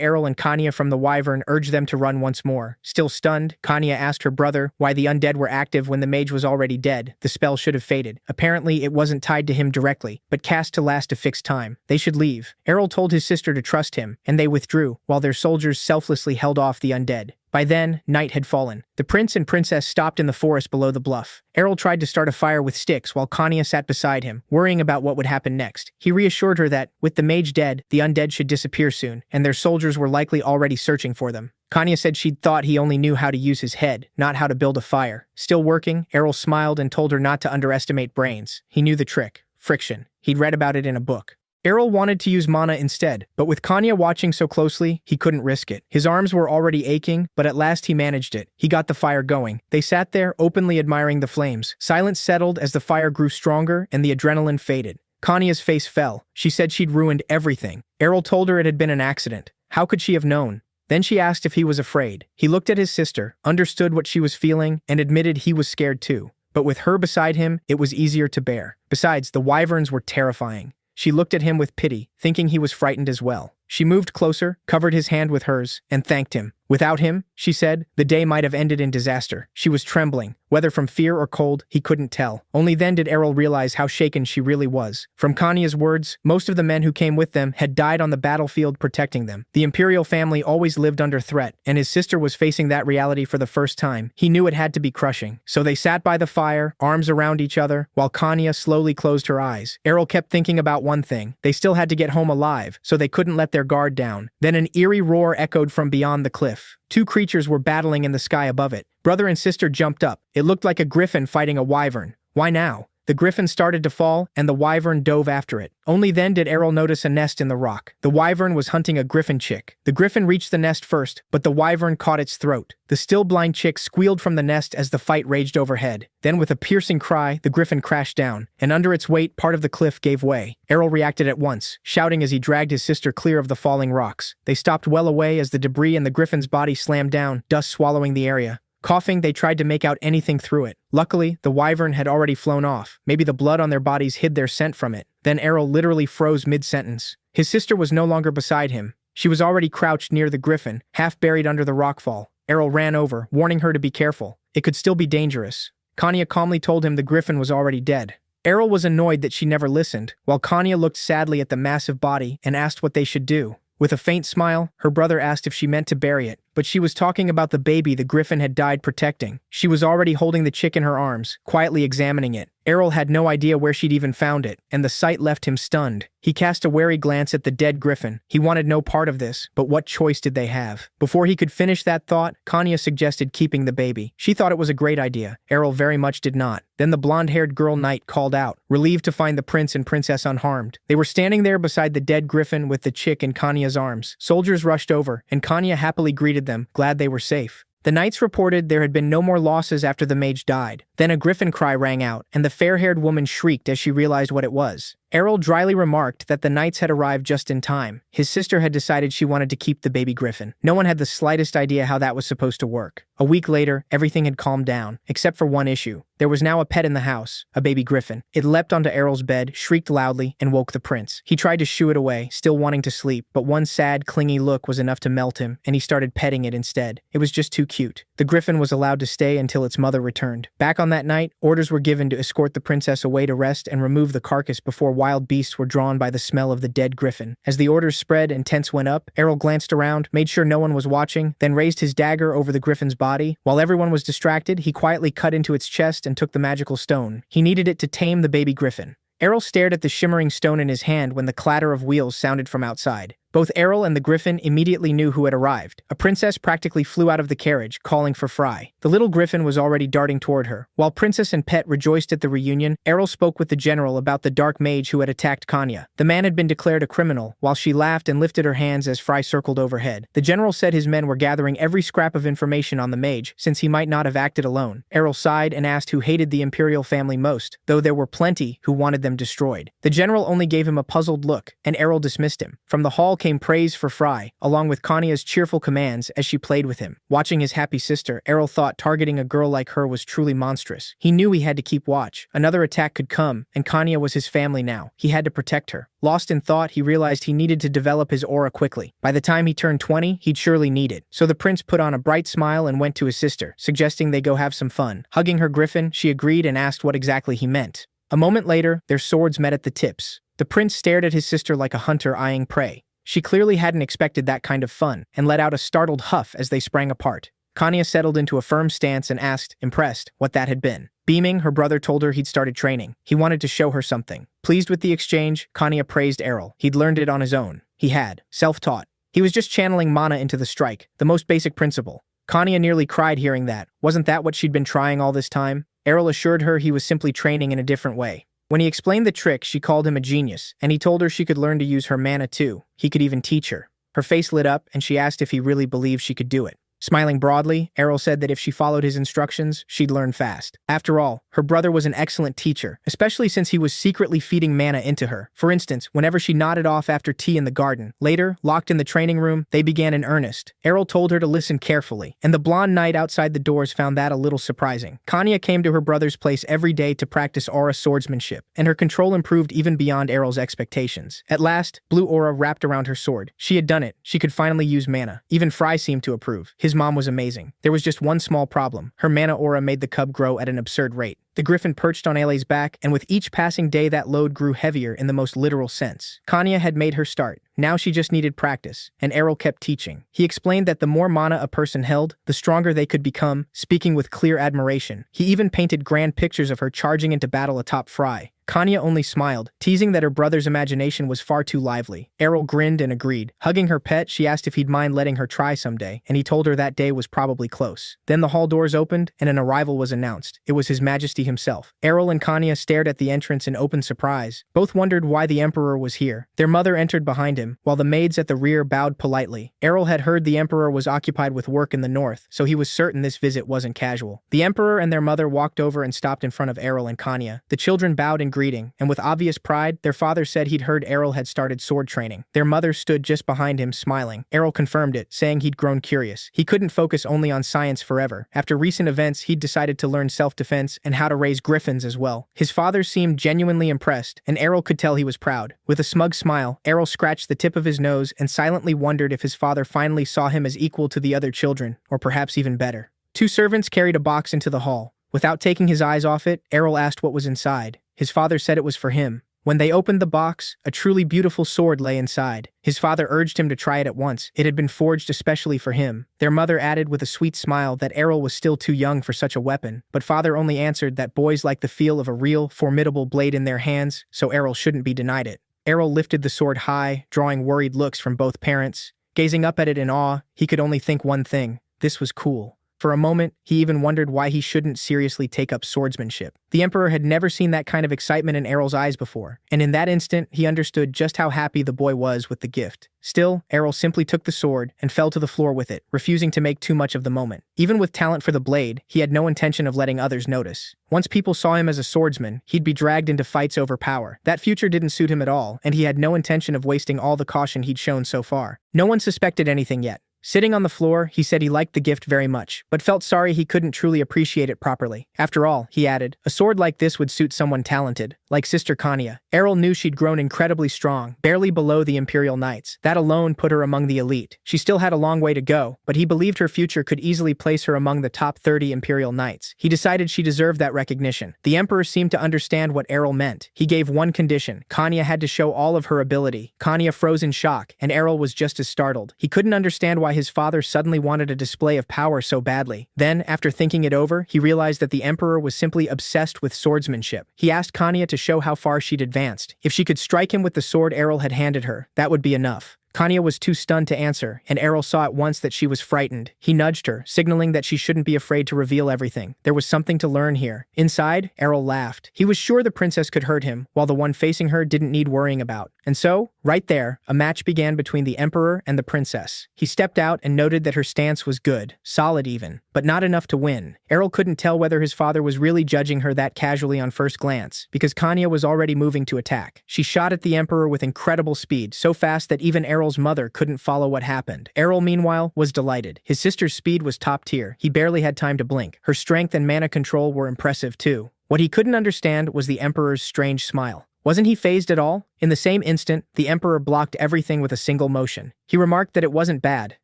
Speaker 1: Errol and Kanya from the wyvern urged them to run once more. Still stunned, Kanya asked her brother why the undead were active when the mage was already dead. The spell should have faded. Apparently, it wasn't tied to him directly, but cast to last a fixed time. They should leave. Errol told his sister to trust him, and they withdrew, while their soldiers selflessly held off the undead. By then, night had fallen. The prince and princess stopped in the forest below the bluff. Errol tried to start a fire with sticks while Kanya sat beside him, worrying about what would happen next. He reassured her that, with the mage dead, the undead should disappear soon, and their soldiers were likely already searching for them. Kanya said she'd thought he only knew how to use his head, not how to build a fire. Still working, Errol smiled and told her not to underestimate brains. He knew the trick. Friction. He'd read about it in a book. Errol wanted to use mana instead, but with Kanya watching so closely, he couldn't risk it. His arms were already aching, but at last he managed it. He got the fire going. They sat there, openly admiring the flames. Silence settled as the fire grew stronger and the adrenaline faded. Kanya's face fell. She said she'd ruined everything. Errol told her it had been an accident. How could she have known? Then she asked if he was afraid. He looked at his sister, understood what she was feeling, and admitted he was scared too. But with her beside him, it was easier to bear. Besides, the wyverns were terrifying. She looked at him with pity, thinking he was frightened as well. She moved closer, covered his hand with hers, and thanked him. Without him, she said, the day might have ended in disaster. She was trembling. Whether from fear or cold, he couldn't tell. Only then did Errol realize how shaken she really was. From Kanya's words, most of the men who came with them had died on the battlefield protecting them. The imperial family always lived under threat, and his sister was facing that reality for the first time. He knew it had to be crushing. So they sat by the fire, arms around each other, while Kanya slowly closed her eyes. Errol kept thinking about one thing. They still had to get home alive, so they couldn't let their guard down. Then an eerie roar echoed from beyond the cliff. Two creatures were battling in the sky above it. Brother and sister jumped up. It looked like a griffin fighting a wyvern. Why now? The griffin started to fall, and the wyvern dove after it. Only then did Errol notice a nest in the rock. The wyvern was hunting a griffin chick. The griffin reached the nest first, but the wyvern caught its throat. The still blind chick squealed from the nest as the fight raged overhead. Then with a piercing cry, the griffin crashed down, and under its weight, part of the cliff gave way. Errol reacted at once, shouting as he dragged his sister clear of the falling rocks. They stopped well away as the debris in the griffin's body slammed down, dust swallowing the area. Coughing, they tried to make out anything through it. Luckily, the wyvern had already flown off. Maybe the blood on their bodies hid their scent from it. Then Errol literally froze mid-sentence. His sister was no longer beside him. She was already crouched near the griffin, half buried under the rockfall. Errol ran over, warning her to be careful. It could still be dangerous. Kanya calmly told him the griffin was already dead. Errol was annoyed that she never listened, while Kanya looked sadly at the massive body and asked what they should do. With a faint smile, her brother asked if she meant to bury it, but she was talking about the baby the griffin had died protecting. She was already holding the chick in her arms, quietly examining it. Errol had no idea where she'd even found it, and the sight left him stunned. He cast a wary glance at the dead griffin. He wanted no part of this, but what choice did they have? Before he could finish that thought, Kanya suggested keeping the baby. She thought it was a great idea. Errol very much did not. Then the blonde-haired girl knight called out, relieved to find the prince and princess unharmed. They were standing there beside the dead griffin with the chick in Kanya's arms. Soldiers rushed over, and Kanya happily greeted them, glad they were safe. The knights reported there had been no more losses after the mage died. Then a griffin cry rang out, and the fair-haired woman shrieked as she realized what it was. Errol dryly remarked that the knights had arrived just in time. His sister had decided she wanted to keep the baby griffin. No one had the slightest idea how that was supposed to work. A week later, everything had calmed down, except for one issue. There was now a pet in the house, a baby griffin. It leapt onto Errol's bed, shrieked loudly, and woke the prince. He tried to shoo it away, still wanting to sleep, but one sad, clingy look was enough to melt him, and he started petting it instead. It was just too cute. The griffin was allowed to stay until its mother returned. Back on that night, orders were given to escort the princess away to rest and remove the carcass before wild beasts were drawn by the smell of the dead griffin. As the orders spread and tents went up, Errol glanced around, made sure no one was watching, then raised his dagger over the griffin's body. While everyone was distracted, he quietly cut into its chest and took the magical stone. He needed it to tame the baby griffin. Errol stared at the shimmering stone in his hand when the clatter of wheels sounded from outside. Both Errol and the griffin immediately knew who had arrived. A princess practically flew out of the carriage, calling for Fry. The little griffin was already darting toward her. While princess and pet rejoiced at the reunion, Errol spoke with the general about the dark mage who had attacked Kanya. The man had been declared a criminal, while she laughed and lifted her hands as Fry circled overhead. The general said his men were gathering every scrap of information on the mage, since he might not have acted alone. Errol sighed and asked who hated the imperial family most, though there were plenty who wanted them destroyed. The general only gave him a puzzled look, and Errol dismissed him. From the hall came praise for Fry, along with Kanya's cheerful commands as she played with him. Watching his happy sister, Errol thought targeting a girl like her was truly monstrous. He knew he had to keep watch. Another attack could come, and Kanya was his family now. He had to protect her. Lost in thought, he realized he needed to develop his aura quickly. By the time he turned 20, he'd surely need it. So the prince put on a bright smile and went to his sister, suggesting they go have some fun. Hugging her griffin, she agreed and asked what exactly he meant. A moment later, their swords met at the tips. The prince stared at his sister like a hunter eyeing prey. She clearly hadn't expected that kind of fun, and let out a startled huff as they sprang apart. Kanya settled into a firm stance and asked, impressed, what that had been. Beaming, her brother told her he'd started training. He wanted to show her something. Pleased with the exchange, Kanya praised Errol. He'd learned it on his own. He had. Self-taught. He was just channeling mana into the strike, the most basic principle. Kanya nearly cried hearing that. Wasn't that what she'd been trying all this time? Errol assured her he was simply training in a different way. When he explained the trick, she called him a genius, and he told her she could learn to use her mana too. He could even teach her. Her face lit up, and she asked if he really believed she could do it. Smiling broadly, Errol said that if she followed his instructions, she'd learn fast. After all, her brother was an excellent teacher, especially since he was secretly feeding mana into her. For instance, whenever she nodded off after tea in the garden. Later, locked in the training room, they began in earnest. Errol told her to listen carefully, and the blonde knight outside the doors found that a little surprising. Kanya came to her brother's place every day to practice aura swordsmanship, and her control improved even beyond Errol's expectations. At last, blue aura wrapped around her sword. She had done it. She could finally use mana. Even Fry seemed to approve. His mom was amazing. There was just one small problem. Her mana aura made the cub grow at an absurd rate. The griffin perched on Ailey's back, and with each passing day that load grew heavier in the most literal sense. Kanya had made her start. Now she just needed practice, and Errol kept teaching. He explained that the more mana a person held, the stronger they could become, speaking with clear admiration. He even painted grand pictures of her charging into battle atop Fry. Kanya only smiled, teasing that her brother's imagination was far too lively. Errol grinned and agreed. Hugging her pet, she asked if he'd mind letting her try someday, and he told her that day was probably close. Then the hall doors opened, and an arrival was announced. It was His Majesty himself. Errol and Kanya stared at the entrance in open surprise. Both wondered why the Emperor was here. Their mother entered behind him, while the maids at the rear bowed politely. Errol had heard the Emperor was occupied with work in the north, so he was certain this visit wasn't casual. The Emperor and their mother walked over and stopped in front of Errol and Kanya. The children bowed in greeting, and with obvious pride, their father said he'd heard Errol had started sword training. Their mother stood just behind him, smiling. Errol confirmed it, saying he'd grown curious. He couldn't focus only on science forever. After recent events, he'd decided to learn self-defense and how to raise griffins as well. His father seemed genuinely impressed, and Errol could tell he was proud. With a smug smile, Errol scratched the tip of his nose and silently wondered if his father finally saw him as equal to the other children, or perhaps even better. Two servants carried a box into the hall. Without taking his eyes off it, Errol asked what was inside. His father said it was for him. When they opened the box, a truly beautiful sword lay inside. His father urged him to try it at once. It had been forged especially for him. Their mother added with a sweet smile that Errol was still too young for such a weapon, but father only answered that boys like the feel of a real, formidable blade in their hands, so Errol shouldn't be denied it. Errol lifted the sword high, drawing worried looks from both parents. Gazing up at it in awe, he could only think one thing. This was cool. For a moment, he even wondered why he shouldn't seriously take up swordsmanship. The Emperor had never seen that kind of excitement in Errol's eyes before, and in that instant, he understood just how happy the boy was with the gift. Still, Errol simply took the sword and fell to the floor with it, refusing to make too much of the moment. Even with talent for the blade, he had no intention of letting others notice. Once people saw him as a swordsman, he'd be dragged into fights over power. That future didn't suit him at all, and he had no intention of wasting all the caution he'd shown so far. No one suspected anything yet. Sitting on the floor, he said he liked the gift very much, but felt sorry he couldn't truly appreciate it properly. After all, he added, a sword like this would suit someone talented, like Sister Kanya. Errol knew she'd grown incredibly strong, barely below the Imperial Knights. That alone put her among the elite. She still had a long way to go, but he believed her future could easily place her among the top 30 Imperial Knights. He decided she deserved that recognition. The Emperor seemed to understand what Errol meant. He gave one condition. Kanya had to show all of her ability. Kanya froze in shock, and Errol was just as startled. He couldn't understand why his father suddenly wanted a display of power so badly. Then, after thinking it over, he realized that the Emperor was simply obsessed with swordsmanship. He asked Kanya to show how far she'd advanced. If she could strike him with the sword Errol had handed her, that would be enough. Kanya was too stunned to answer, and Errol saw at once that she was frightened. He nudged her, signaling that she shouldn't be afraid to reveal everything. There was something to learn here. Inside, Errol laughed. He was sure the princess could hurt him, while the one facing her didn't need worrying about. And so, right there, a match began between the Emperor and the princess. He stepped out and noted that her stance was good, solid even, but not enough to win. Errol couldn't tell whether his father was really judging her that casually on first glance, because Kanya was already moving to attack. She shot at the Emperor with incredible speed, so fast that even Errol's mother couldn't follow what happened. Errol, meanwhile, was delighted. His sister's speed was top tier. He barely had time to blink. Her strength and mana control were impressive too. What he couldn't understand was the Emperor's strange smile. Wasn't he fazed at all? In the same instant, the Emperor blocked everything with a single motion. He remarked that it wasn't bad.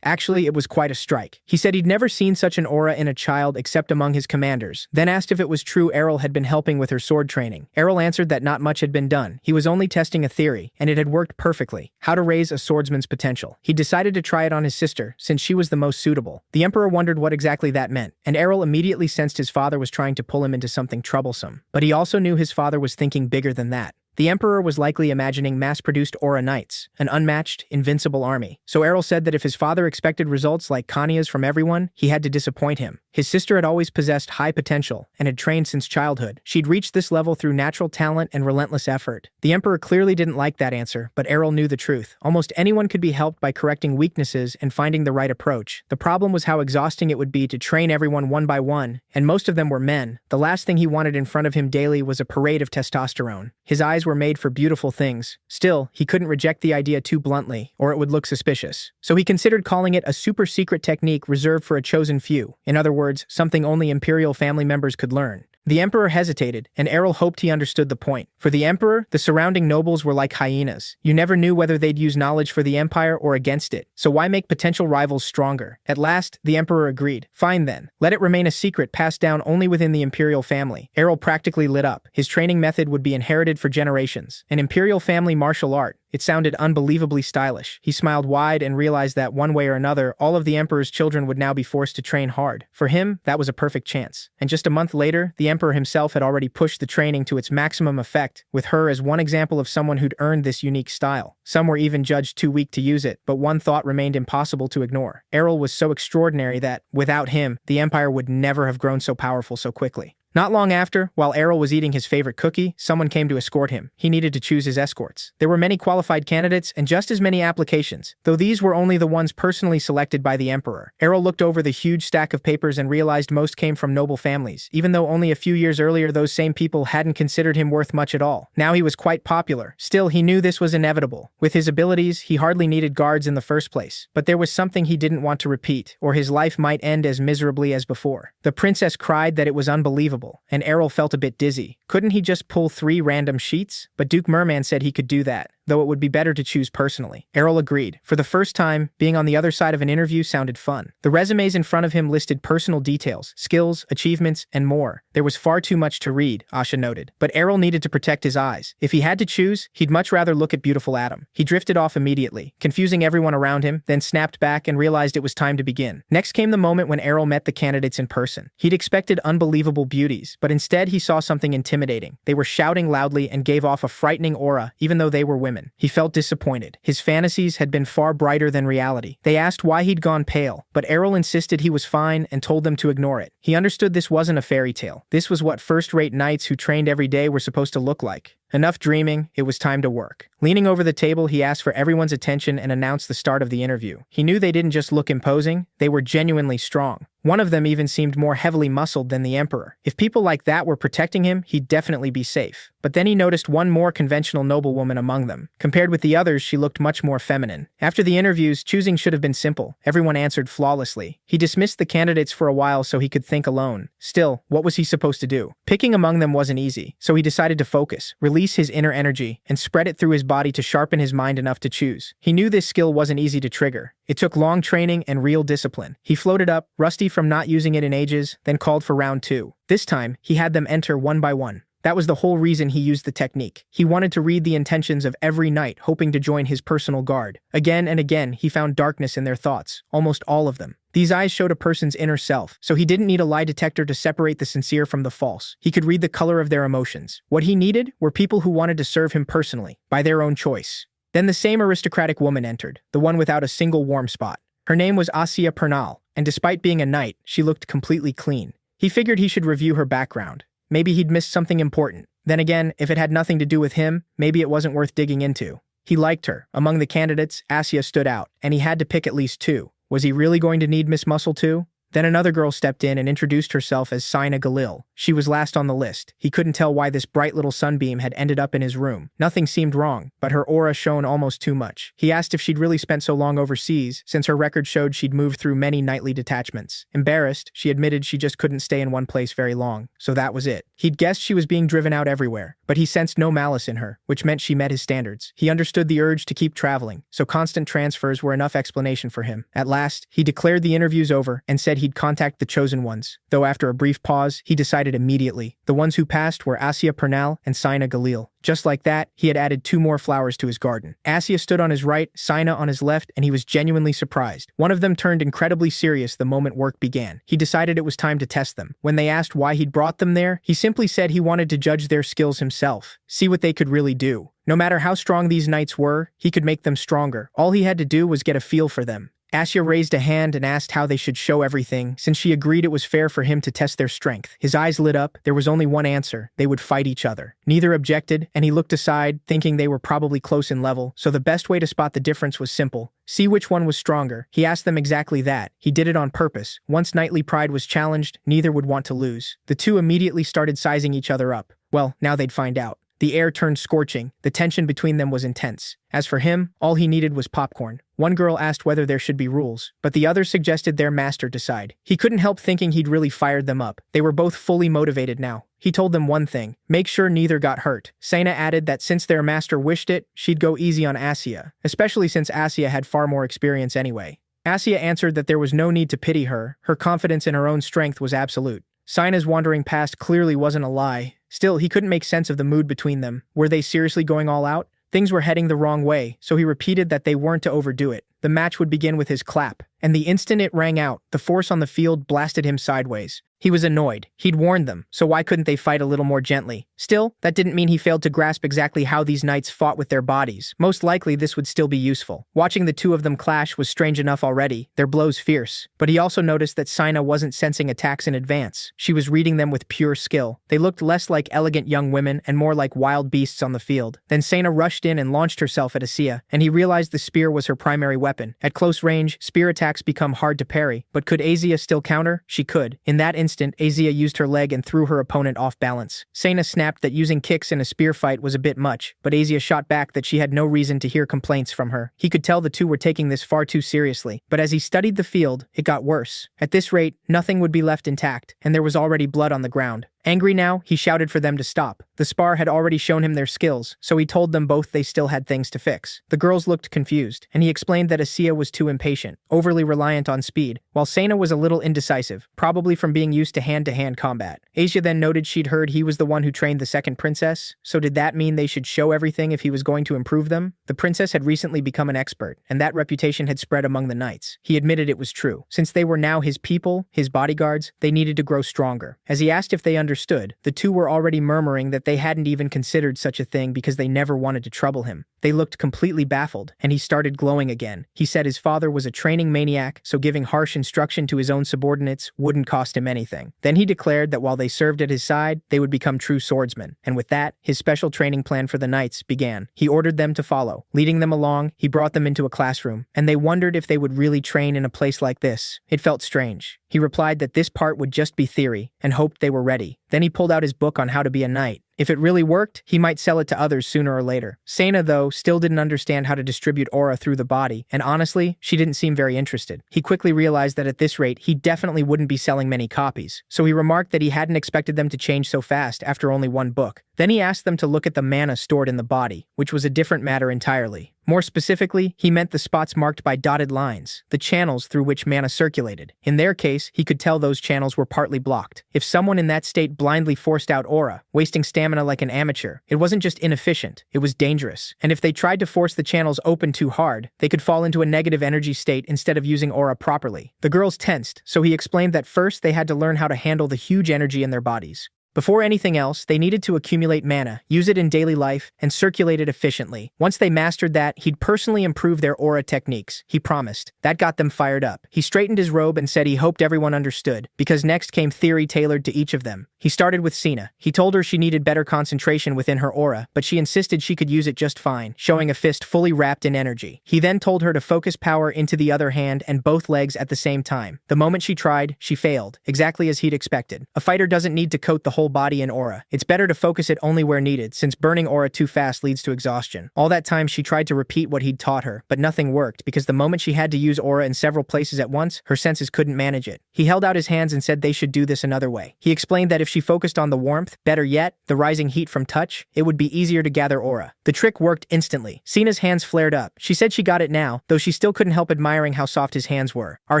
Speaker 1: Actually, it was quite a strike. He said he'd never seen such an aura in a child except among his commanders, then asked if it was true Errol had been helping with her sword training. Errol answered that not much had been done. He was only testing a theory, and it had worked perfectly. How to raise a swordsman's potential. He decided to try it on his sister, since she was the most suitable. The Emperor wondered what exactly that meant, and Errol immediately sensed his father was trying to pull him into something troublesome. But he also knew his father was thinking bigger than that. The Emperor was likely imagining mass-produced Aura Knights, an unmatched, invincible army. So Errol said that if his father expected results like Kanya's from everyone, he had to disappoint him. His sister had always possessed high potential and had trained since childhood. She'd reached this level through natural talent and relentless effort. The Emperor clearly didn't like that answer, but Errol knew the truth. Almost anyone could be helped by correcting weaknesses and finding the right approach. The problem was how exhausting it would be to train everyone one by one, and most of them were men. The last thing he wanted in front of him daily was a parade of testosterone. His eyes were made for beautiful things. Still, he couldn't reject the idea too bluntly, or it would look suspicious. So he considered calling it a super-secret technique reserved for a chosen few. In other words, something only Imperial family members could learn. The Emperor hesitated, and Errol hoped he understood the point. For the Emperor, the surrounding nobles were like hyenas. You never knew whether they'd use knowledge for the Empire or against it, so why make potential rivals stronger? At last, the Emperor agreed. Fine then. Let it remain a secret passed down only within the Imperial family. Errol practically lit up. His training method would be inherited for generations. An Imperial family martial art. It sounded unbelievably stylish. He smiled wide and realized that one way or another, all of the Emperor's children would now be forced to train hard. For him, that was a perfect chance. And just a month later, the Emperor himself had already pushed the training to its maximum effect, with her as one example of someone who'd earned this unique style. Some were even judged too weak to use it, but one thought remained impossible to ignore. Errol was so extraordinary that, without him, the Empire would never have grown so powerful so quickly. Not long after, while Errol was eating his favorite cookie, someone came to escort him. He needed to choose his escorts. There were many qualified candidates and just as many applications, though these were only the ones personally selected by the Emperor. Errol looked over the huge stack of papers and realized most came from noble families, even though only a few years earlier those same people hadn't considered him worth much at all. Now he was quite popular. Still, he knew this was inevitable. With his abilities, he hardly needed guards in the first place. But there was something he didn't want to repeat, or his life might end as miserably as before. The princess cried that it was unbelievable, and Errol felt a bit dizzy. Couldn't he just pull 3 random sheets? But Duke Merman said he could do that, though it would be better to choose personally. Errol agreed. For the first time, being on the other side of an interview sounded fun. The resumes in front of him listed personal details, skills, achievements, and more. There was far too much to read, Asha noted. But Errol needed to protect his eyes. If he had to choose, he'd much rather look at beautiful Adam. He drifted off immediately, confusing everyone around him, then snapped back and realized it was time to begin. Next came the moment when Errol met the candidates in person. He'd expected unbelievable beauties, but instead he saw something intimidating. They were shouting loudly and gave off a frightening aura, even though they were women. women. He felt disappointed. His fantasies had been far brighter than reality. They asked why he'd gone pale, but Errol insisted he was fine and told them to ignore it. He understood this wasn't a fairy tale. This was what first-rate knights who trained every day were supposed to look like. Enough dreaming, it was time to work. Leaning over the table, he asked for everyone's attention and announced the start of the interview. He knew they didn't just look imposing, they were genuinely strong. One of them even seemed more heavily muscled than the emperor. If people like that were protecting him, he'd definitely be safe. But then he noticed one more conventional noblewoman among them. Compared with the others, she looked much more feminine. After the interviews, choosing should have been simple. Everyone answered flawlessly. He dismissed the candidates for a while so he could think alone. Still, what was he supposed to do? Picking among them wasn't easy, so he decided to focus, release his inner energy, and spread it through his body to sharpen his mind enough to choose. He knew this skill wasn't easy to trigger. It took long training and real discipline. He floated up, rusty from not using it in ages, then called for round 2. This time, he had them enter one by one. That was the whole reason he used the technique. He wanted to read the intentions of every knight, hoping to join his personal guard. Again and again, he found darkness in their thoughts, almost all of them. These eyes showed a person's inner self, so he didn't need a lie detector to separate the sincere from the false. He could read the color of their emotions. What he needed were people who wanted to serve him personally, by their own choice. Then the same aristocratic woman entered, the one without a single warm spot. Her name was Asia Pernal, and despite being a knight, she looked completely clean. He figured he should review her background. Maybe he'd missed something important. Then again, if it had nothing to do with him, maybe it wasn't worth digging into. He liked her. Among the candidates, Asia stood out, and he had to pick at least 2. Was he really going to need Miss Muscle too? Then another girl stepped in and introduced herself as Sina Galil. She was last on the list. He couldn't tell why this bright little sunbeam had ended up in his room. Nothing seemed wrong, but her aura shone almost too much. He asked if she'd really spent so long overseas, since her record showed she'd moved through many nightly detachments. Embarrassed, she admitted she just couldn't stay in one place very long, so that was it. He'd guessed she was being driven out everywhere, but he sensed no malice in her, which meant she met his standards. He understood the urge to keep traveling, so constant transfers were enough explanation for him. At last, he declared the interviews over and said he'd contact the chosen ones, though after a brief pause, he decided immediately. The ones who passed were Asia Pernal and Sina Galil. Just like that, he had added 2 more flowers to his garden. Asia stood on his right, Sina on his left, and he was genuinely surprised. One of them turned incredibly serious the moment work began. He decided it was time to test them. When they asked why he'd brought them there, he simply said he wanted to judge their skills himself, see what they could really do. No matter how strong these knights were, he could make them stronger. All he had to do was get a feel for them. Asia raised a hand and asked how they should show everything, since she agreed it was fair for him to test their strength. His eyes lit up. There was only one answer. They would fight each other. Neither objected, and he looked aside, thinking they were probably close in level, so the best way to spot the difference was simple. See which one was stronger. He asked them exactly that. He did it on purpose. Once knightly pride was challenged, neither would want to lose. The two immediately started sizing each other up. Well, now they'd find out. The air turned scorching. The tension between them was intense. As for him, all he needed was popcorn. One girl asked whether there should be rules, but the other suggested their master decide. He couldn't help thinking he'd really fired them up. They were both fully motivated now. He told them one thing: make sure neither got hurt. Sina added that since their master wished it, she'd go easy on Asia, especially since Asia had far more experience anyway. Asia answered that there was no need to pity her. Her confidence in her own strength was absolute. Sina's wandering past clearly wasn't a lie. Still, he couldn't make sense of the mood between them. Were they seriously going all out? Things were heading the wrong way, so he repeated that they weren't to overdo it. The match would begin with his clap, and the instant it rang out, the force on the field blasted him sideways. He was annoyed. He'd warned them, so why couldn't they fight a little more gently? Still, that didn't mean he failed to grasp exactly how these knights fought with their bodies. Most likely, this would still be useful. Watching the two of them clash was strange enough already, their blows fierce. But he also noticed that Sina wasn't sensing attacks in advance. She was reading them with pure skill. They looked less like elegant young women and more like wild beasts on the field. Then Sina rushed in and launched herself at Asia, and he realized the spear was her primary weapon. At close range, spear attacks become hard to parry, but could Asia still counter? She could. In that instant, Asia used her leg and threw her opponent off balance. Sina snapped that using kicks in a spear fight was a bit much, but Asia shot back that she had no reason to hear complaints from her. He could tell the two were taking this far too seriously, but as he studied the field, it got worse. At this rate, nothing would be left intact, and there was already blood on the ground. Angry now, he shouted for them to stop. The spar had already shown him their skills, so he told them both they still had things to fix. The girls looked confused, and he explained that Asia was too impatient, overly reliant on speed, while Sina was a little indecisive, probably from being used to hand-to-hand combat. Asia then noted she'd heard he was the one who trained the second princess, so did that mean they should show everything if he was going to improve them? The princess had recently become an expert, and that reputation had spread among the knights. He admitted it was true. Since they were now his people, his bodyguards, they needed to grow stronger. As he asked if they understood understood, the two were already murmuring that they hadn't even considered such a thing because they never wanted to trouble him. They looked completely baffled, and he started glowing again. He said his father was a training maniac, so giving harsh instruction to his own subordinates wouldn't cost him anything. Then he declared that while they served at his side, they would become true swordsmen. And with that, his special training plan for the knights began. He ordered them to follow. Leading them along, he brought them into a classroom, and they wondered if they would really train in a place like this. It felt strange. He replied that this part would just be theory, and hoped they were ready. Then he pulled out his book on how to be a knight. If it really worked, he might sell it to others sooner or later. Sena, though, still didn't understand how to distribute aura through the body, and honestly, she didn't seem very interested. He quickly realized that at this rate, he definitely wouldn't be selling many copies, so he remarked that he hadn't expected them to change so fast after only one book. Then he asked them to look at the mana stored in the body, which was a different matter entirely. More specifically, he meant the spots marked by dotted lines, the channels through which mana circulated. In their case, he could tell those channels were partly blocked. If someone in that state blindly forced out aura, wasting stamina like an amateur, it wasn't just inefficient, it was dangerous. And if they tried to force the channels open too hard, they could fall into a negative energy state instead of using aura properly. The girls tensed, so he explained that first they had to learn how to handle the huge energy in their bodies. Before anything else, they needed to accumulate mana, use it in daily life, and circulate it efficiently. Once they mastered that, he'd personally improve their aura techniques, he promised. That got them fired up. He straightened his robe and said he hoped everyone understood, because next came theory tailored to each of them. He started with Sena. He told her she needed better concentration within her aura, but she insisted she could use it just fine, showing a fist fully wrapped in energy. He then told her to focus power into the other hand and both legs at the same time. The moment she tried, she failed, exactly as he'd expected. A fighter doesn't need to coat the whole body in aura. It's better to focus it only where needed, since burning aura too fast leads to exhaustion. All that time she tried to repeat what he'd taught her, but nothing worked because the moment she had to use aura in several places at once, her senses couldn't manage it. He held out his hands and said they should do this another way. He explained that if she focused on the warmth, better yet, the rising heat from touch, it would be easier to gather aura. The trick worked instantly. Sena's hands flared up. She said she got it now, though she still couldn't help admiring how soft his hands were. Our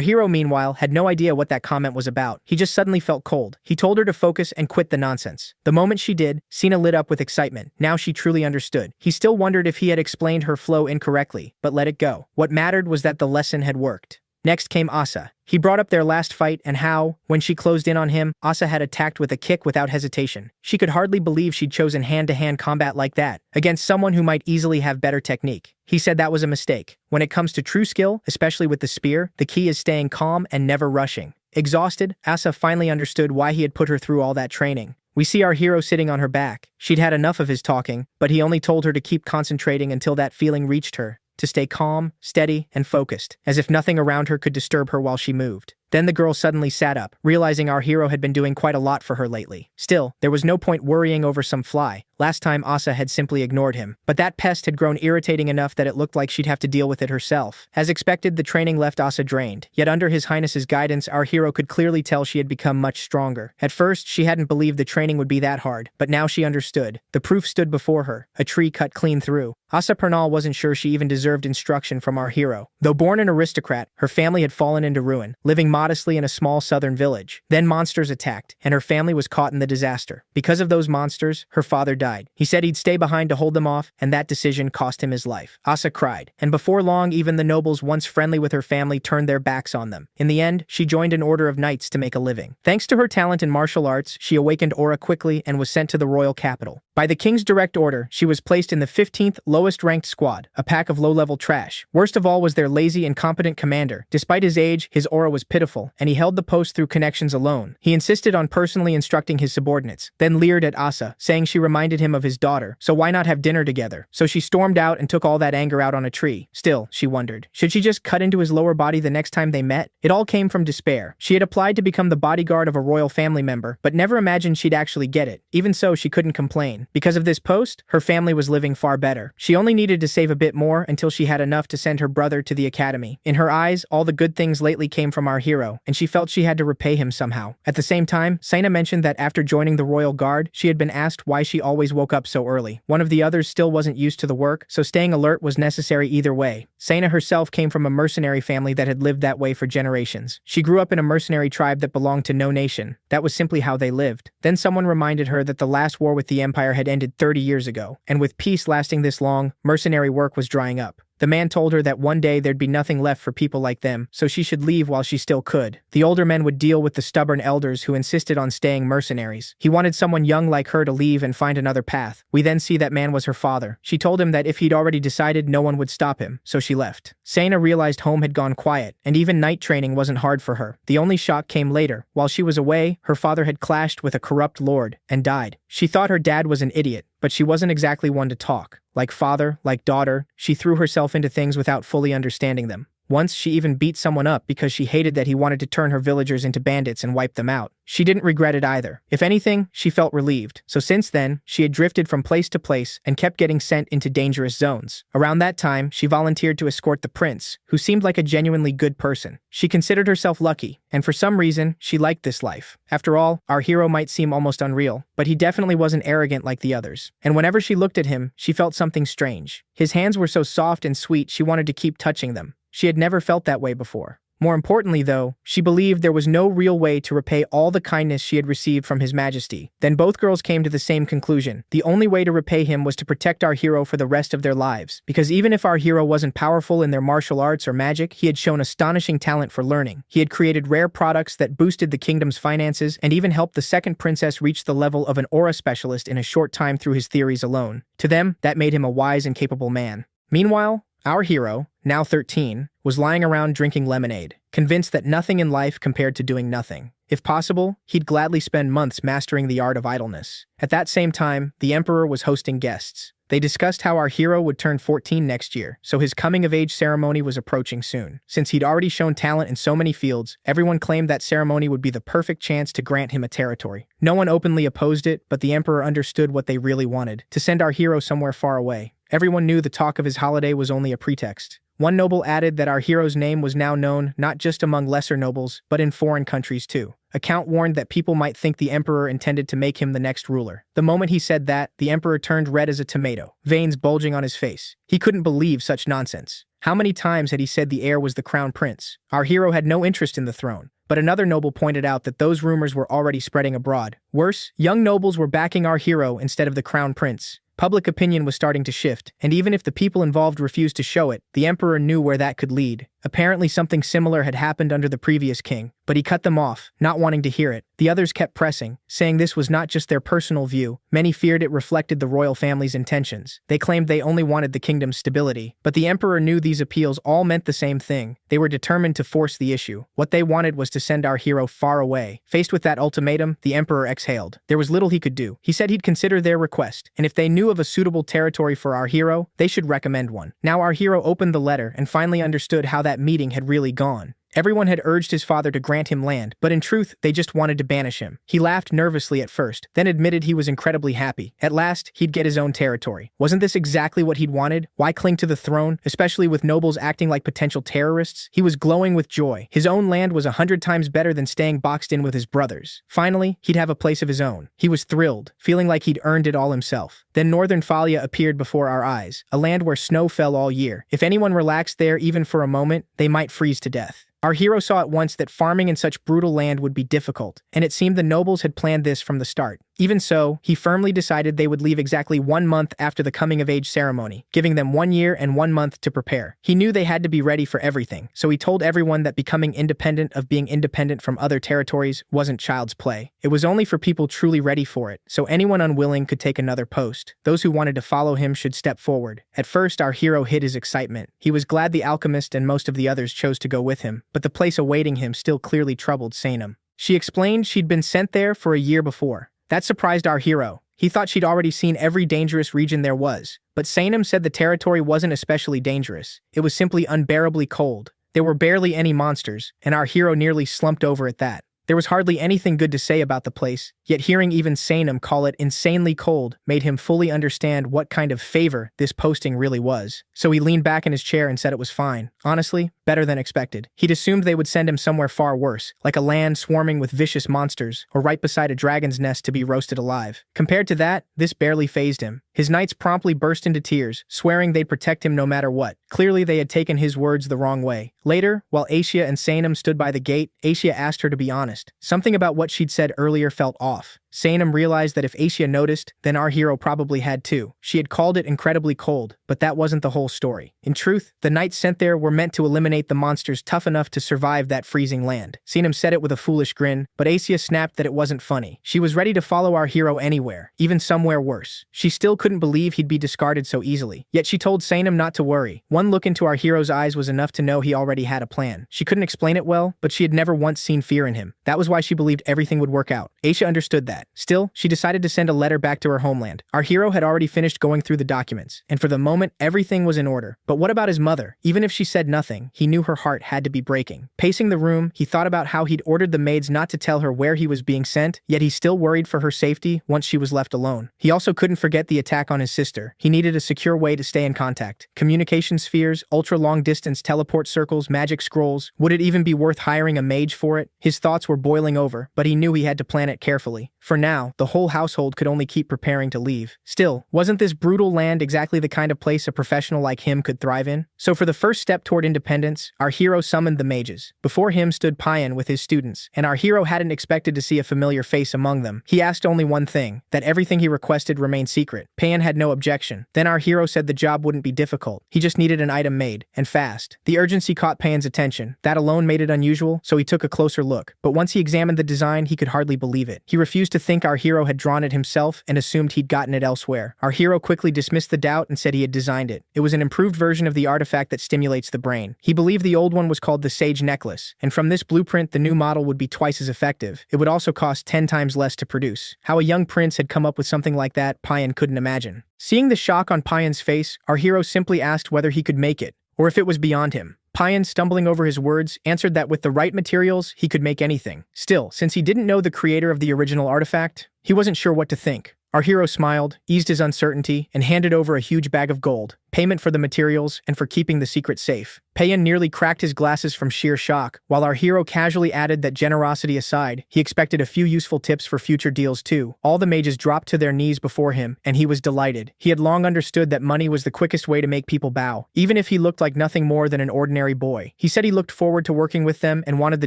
Speaker 1: hero, meanwhile, had no idea what that comment was about. He just suddenly felt cold. He told her to focus and quit the nonsense. The moment she did, Sena lit up with excitement. Now she truly understood. He still wondered if he had explained her flow incorrectly, but let it go. What mattered was that the lesson had worked. Next came Asa. He brought up their last fight and how, when she closed in on him, Asa had attacked with a kick without hesitation. She could hardly believe she'd chosen hand-to-hand combat like that, against someone who might easily have better technique. He said that was a mistake. When it comes to true skill, especially with the spear, the key is staying calm and never rushing. Exhausted, Asa finally understood why he had put her through all that training. We see our hero sitting on her back. She'd had enough of his talking, but he only told her to keep concentrating until that feeling reached her, to stay calm, steady, and focused, as if nothing around her could disturb her while she moved. Then the girl suddenly sat up, realizing our hero had been doing quite a lot for her lately. Still, there was no point worrying over some fly. Last time Asa had simply ignored him, but that pest had grown irritating enough that it looked like she'd have to deal with it herself. As expected, the training left Asa drained, yet under His Highness's guidance, our hero could clearly tell she had become much stronger. At first, she hadn't believed the training would be that hard, but now she understood. The proof stood before her, a tree cut clean through. Asa Pernal wasn't sure she even deserved instruction from our hero. Though born an aristocrat, her family had fallen into ruin, living modestly in a small southern village. Then monsters attacked, and her family was caught in the disaster. Because of those monsters, her father died. He said he'd stay behind to hold them off, and that decision cost him his life. Asa cried, and before long, even the nobles once friendly with her family turned their backs on them. In the end, she joined an order of knights to make a living. Thanks to her talent in martial arts, she awakened aura quickly and was sent to the royal capital. By the king's direct order, she was placed in the 15th lowest-ranked squad, a pack of low-level trash. Worst of all was their lazy, incompetent commander. Despite his age, his aura was pitiful, and he held the post through connections alone. He insisted on personally instructing his subordinates, then leered at Asa, saying she reminded him of his daughter, so why not have dinner together? So she stormed out and took all that anger out on a tree. Still, she wondered, should she just cut into his lower body the next time they met? It all came from despair. She had applied to become the bodyguard of a royal family member, but never imagined she'd actually get it. Even so, she couldn't complain. Because of this post, her family was living far better. She only needed to save a bit more until she had enough to send her brother to the academy. In her eyes, all the good things lately came from our hero, and she felt she had to repay him somehow. At the same time, Sena mentioned that after joining the royal guard, she had been asked why she always woke up so early. One of the others still wasn't used to the work, so staying alert was necessary either way. Sena herself came from a mercenary family that had lived that way for generations. She grew up in a mercenary tribe that belonged to no nation. That was simply how they lived. Then someone reminded her that the last war with the Empire had ended 30 years ago, and with peace lasting this long, mercenary work was drying up. The man told her that one day there'd be nothing left for people like them, so she should leave while she still could. The older men would deal with the stubborn elders who insisted on staying mercenaries. He wanted someone young like her to leave and find another path. We then see that man was her father. She told him that if he'd already decided, no one would stop him, so she left. Sana realized home had gone quiet, and even night training wasn't hard for her. The only shock came later. While she was away, her father had clashed with a corrupt lord and died. She thought her dad was an idiot, but she wasn't exactly one to talk. Like father, like daughter, she threw herself into things without fully understanding them. Once she even beat someone up because she hated that he wanted to turn her villagers into bandits and wipe them out. She didn't regret it either. If anything, she felt relieved. So since then, she had drifted from place to place and kept getting sent into dangerous zones. Around that time, she volunteered to escort the prince, who seemed like a genuinely good person. She considered herself lucky, and for some reason, she liked this life. After all, our hero might seem almost unreal, but he definitely wasn't arrogant like the others. And whenever she looked at him, she felt something strange. His hands were so soft and sweet she wanted to keep touching them. She had never felt that way before. More importantly, though, she believed there was no real way to repay all the kindness she had received from His Majesty. Then both girls came to the same conclusion. The only way to repay him was to protect our hero for the rest of their lives. Because even if our hero wasn't powerful in their martial arts or magic, he had shown astonishing talent for learning. He had created rare products that boosted the kingdom's finances and even helped the second princess reach the level of an aura specialist in a short time through his theories alone. To them, that made him a wise and capable man. Meanwhile, our hero, now 13, was lying around drinking lemonade, convinced that nothing in life compared to doing nothing. If possible, he'd gladly spend months mastering the art of idleness. At that same time, the emperor was hosting guests. They discussed how our hero would turn 14 next year, so his coming-of-age ceremony was approaching soon. Since he'd already shown talent in so many fields, everyone claimed that ceremony would be the perfect chance to grant him a territory. No one openly opposed it, but the emperor understood what they really wanted: to send our hero somewhere far away. Everyone knew the talk of his holiday was only a pretext. One noble added that our hero's name was now known not just among lesser nobles, but in foreign countries too. A count warned that people might think the emperor intended to make him the next ruler. The moment he said that, the emperor turned red as a tomato, veins bulging on his face. He couldn't believe such nonsense. How many times had he said the heir was the crown prince? Our hero had no interest in the throne. But another noble pointed out that those rumors were already spreading abroad. Worse, young nobles were backing our hero instead of the crown prince. Public opinion was starting to shift, and even if the people involved refused to show it, the emperor knew where that could lead. Apparently something similar had happened under the previous king, but he cut them off, not wanting to hear it. The others kept pressing, saying this was not just their personal view. Many feared it reflected the royal family's intentions. They claimed they only wanted the kingdom's stability. But the emperor knew these appeals all meant the same thing. They were determined to force the issue. What they wanted was to send our hero far away. Faced with that ultimatum, the emperor exhaled. There was little he could do. He said he'd consider their request, and if they knew of a suitable territory for our hero, they should recommend one. Now our hero opened the letter and finally understood how that meeting had really gone. Everyone had urged his father to grant him land, but in truth, they just wanted to banish him. He laughed nervously at first, then admitted he was incredibly happy. At last, he'd get his own territory. Wasn't this exactly what he'd wanted? Why cling to the throne, especially with nobles acting like potential terrorists? He was glowing with joy. His own land was 100 times better than staying boxed in with his brothers. Finally, he'd have a place of his own. He was thrilled, feeling like he'd earned it all himself. Then northern Thalia appeared before our eyes, a land where snow fell all year. If anyone relaxed there even for a moment, they might freeze to death. Our hero saw at once that farming in such brutal land would be difficult, and it seemed the nobles had planned this from the start. Even so, he firmly decided they would leave exactly 1 month after the coming-of-age ceremony, giving them 1 year and 1 month to prepare. He knew they had to be ready for everything, so he told everyone that becoming independent of being independent from other territories wasn't child's play. It was only for people truly ready for it, so anyone unwilling could take another post. Those who wanted to follow him should step forward. At first, our hero hid his excitement. He was glad the alchemist and most of the others chose to go with him, but the place awaiting him still clearly troubled Sanam. She explained she'd been sent there for a year before. That surprised our hero. He thought she'd already seen every dangerous region there was. But Sanam said the territory wasn't especially dangerous. It was simply unbearably cold. There were barely any monsters, and our hero nearly slumped over at that. There was hardly anything good to say about the place, yet hearing even Sanam call it insanely cold made him fully understand what kind of favor this posting really was. So he leaned back in his chair and said it was fine. Honestly, better than expected. He'd assumed they would send him somewhere far worse, like a land swarming with vicious monsters, or right beside a dragon's nest to be roasted alive. Compared to that, this barely fazed him. His knights promptly burst into tears, swearing they'd protect him no matter what. Clearly they had taken his words the wrong way. Later, while Asia and Sanam stood by the gate, Asia asked her to be honest. Something about what she'd said earlier felt off. Sanem realized that if Asia noticed, then our hero probably had too. She had called it incredibly cold, but that wasn't the whole story. In truth, the knights sent there were meant to eliminate the monsters tough enough to survive that freezing land. Sanem said it with a foolish grin, but Asia snapped that it wasn't funny. She was ready to follow our hero anywhere, even somewhere worse. She still couldn't believe he'd be discarded so easily. Yet she told Sanem not to worry. One look into our hero's eyes was enough to know he already had a plan. She couldn't explain it well, but she had never once seen fear in him. That was why she believed everything would work out. Asia understood that. Still, she decided to send a letter back to her homeland. Our hero had already finished going through the documents, and for the moment, everything was in order. But what about his mother? Even if she said nothing, he knew her heart had to be breaking. Pacing the room, he thought about how he'd ordered the maids not to tell her where he was being sent, yet he still worried for her safety once she was left alone. He also couldn't forget the attack on his sister. He needed a secure way to stay in contact. Communication spheres, ultra-long-distance teleport circles, magic scrolls. Would it even be worth hiring a mage for it? His thoughts were boiling over, but he knew he had to plan it carefully. For now, the whole household could only keep preparing to leave. Still, wasn't this brutal land exactly the kind of place a professional like him could thrive in? So for the first step toward independence, our hero summoned the mages. Before him stood Payan with his students, and our hero hadn't expected to see a familiar face among them. He asked only one thing, that everything he requested remain secret. Payan had no objection. Then our hero said the job wouldn't be difficult. He just needed an item made, and fast. The urgency caught Payan's attention. That alone made it unusual, so he took a closer look. But once he examined the design, he could hardly believe it. He refused to think our hero had drawn it himself and assumed he'd gotten it elsewhere. Our hero quickly dismissed the doubt and said he had designed it. It was an improved version of the artifact that stimulates the brain. He believed the old one was called the Sage Necklace, and from this blueprint, the new model would be twice as effective. It would also cost 10 times less to produce. How a young prince had come up with something like that, Payan couldn't imagine. Seeing the shock on Payan's face, our hero simply asked whether he could make it, or if it was beyond him. Payan, stumbling over his words, answered that with the right materials, he could make anything. Still, since he didn't know the creator of the original artifact, he wasn't sure what to think. Our hero smiled, eased his uncertainty, and handed over a huge bag of gold, payment for the materials and for keeping the secret safe. Payan nearly cracked his glasses from sheer shock, while our hero casually added that generosity aside, he expected a few useful tips for future deals too. All the mages dropped to their knees before him, and he was delighted. He had long understood that money was the quickest way to make people bow, even if he looked like nothing more than an ordinary boy. He said he looked forward to working with them and wanted the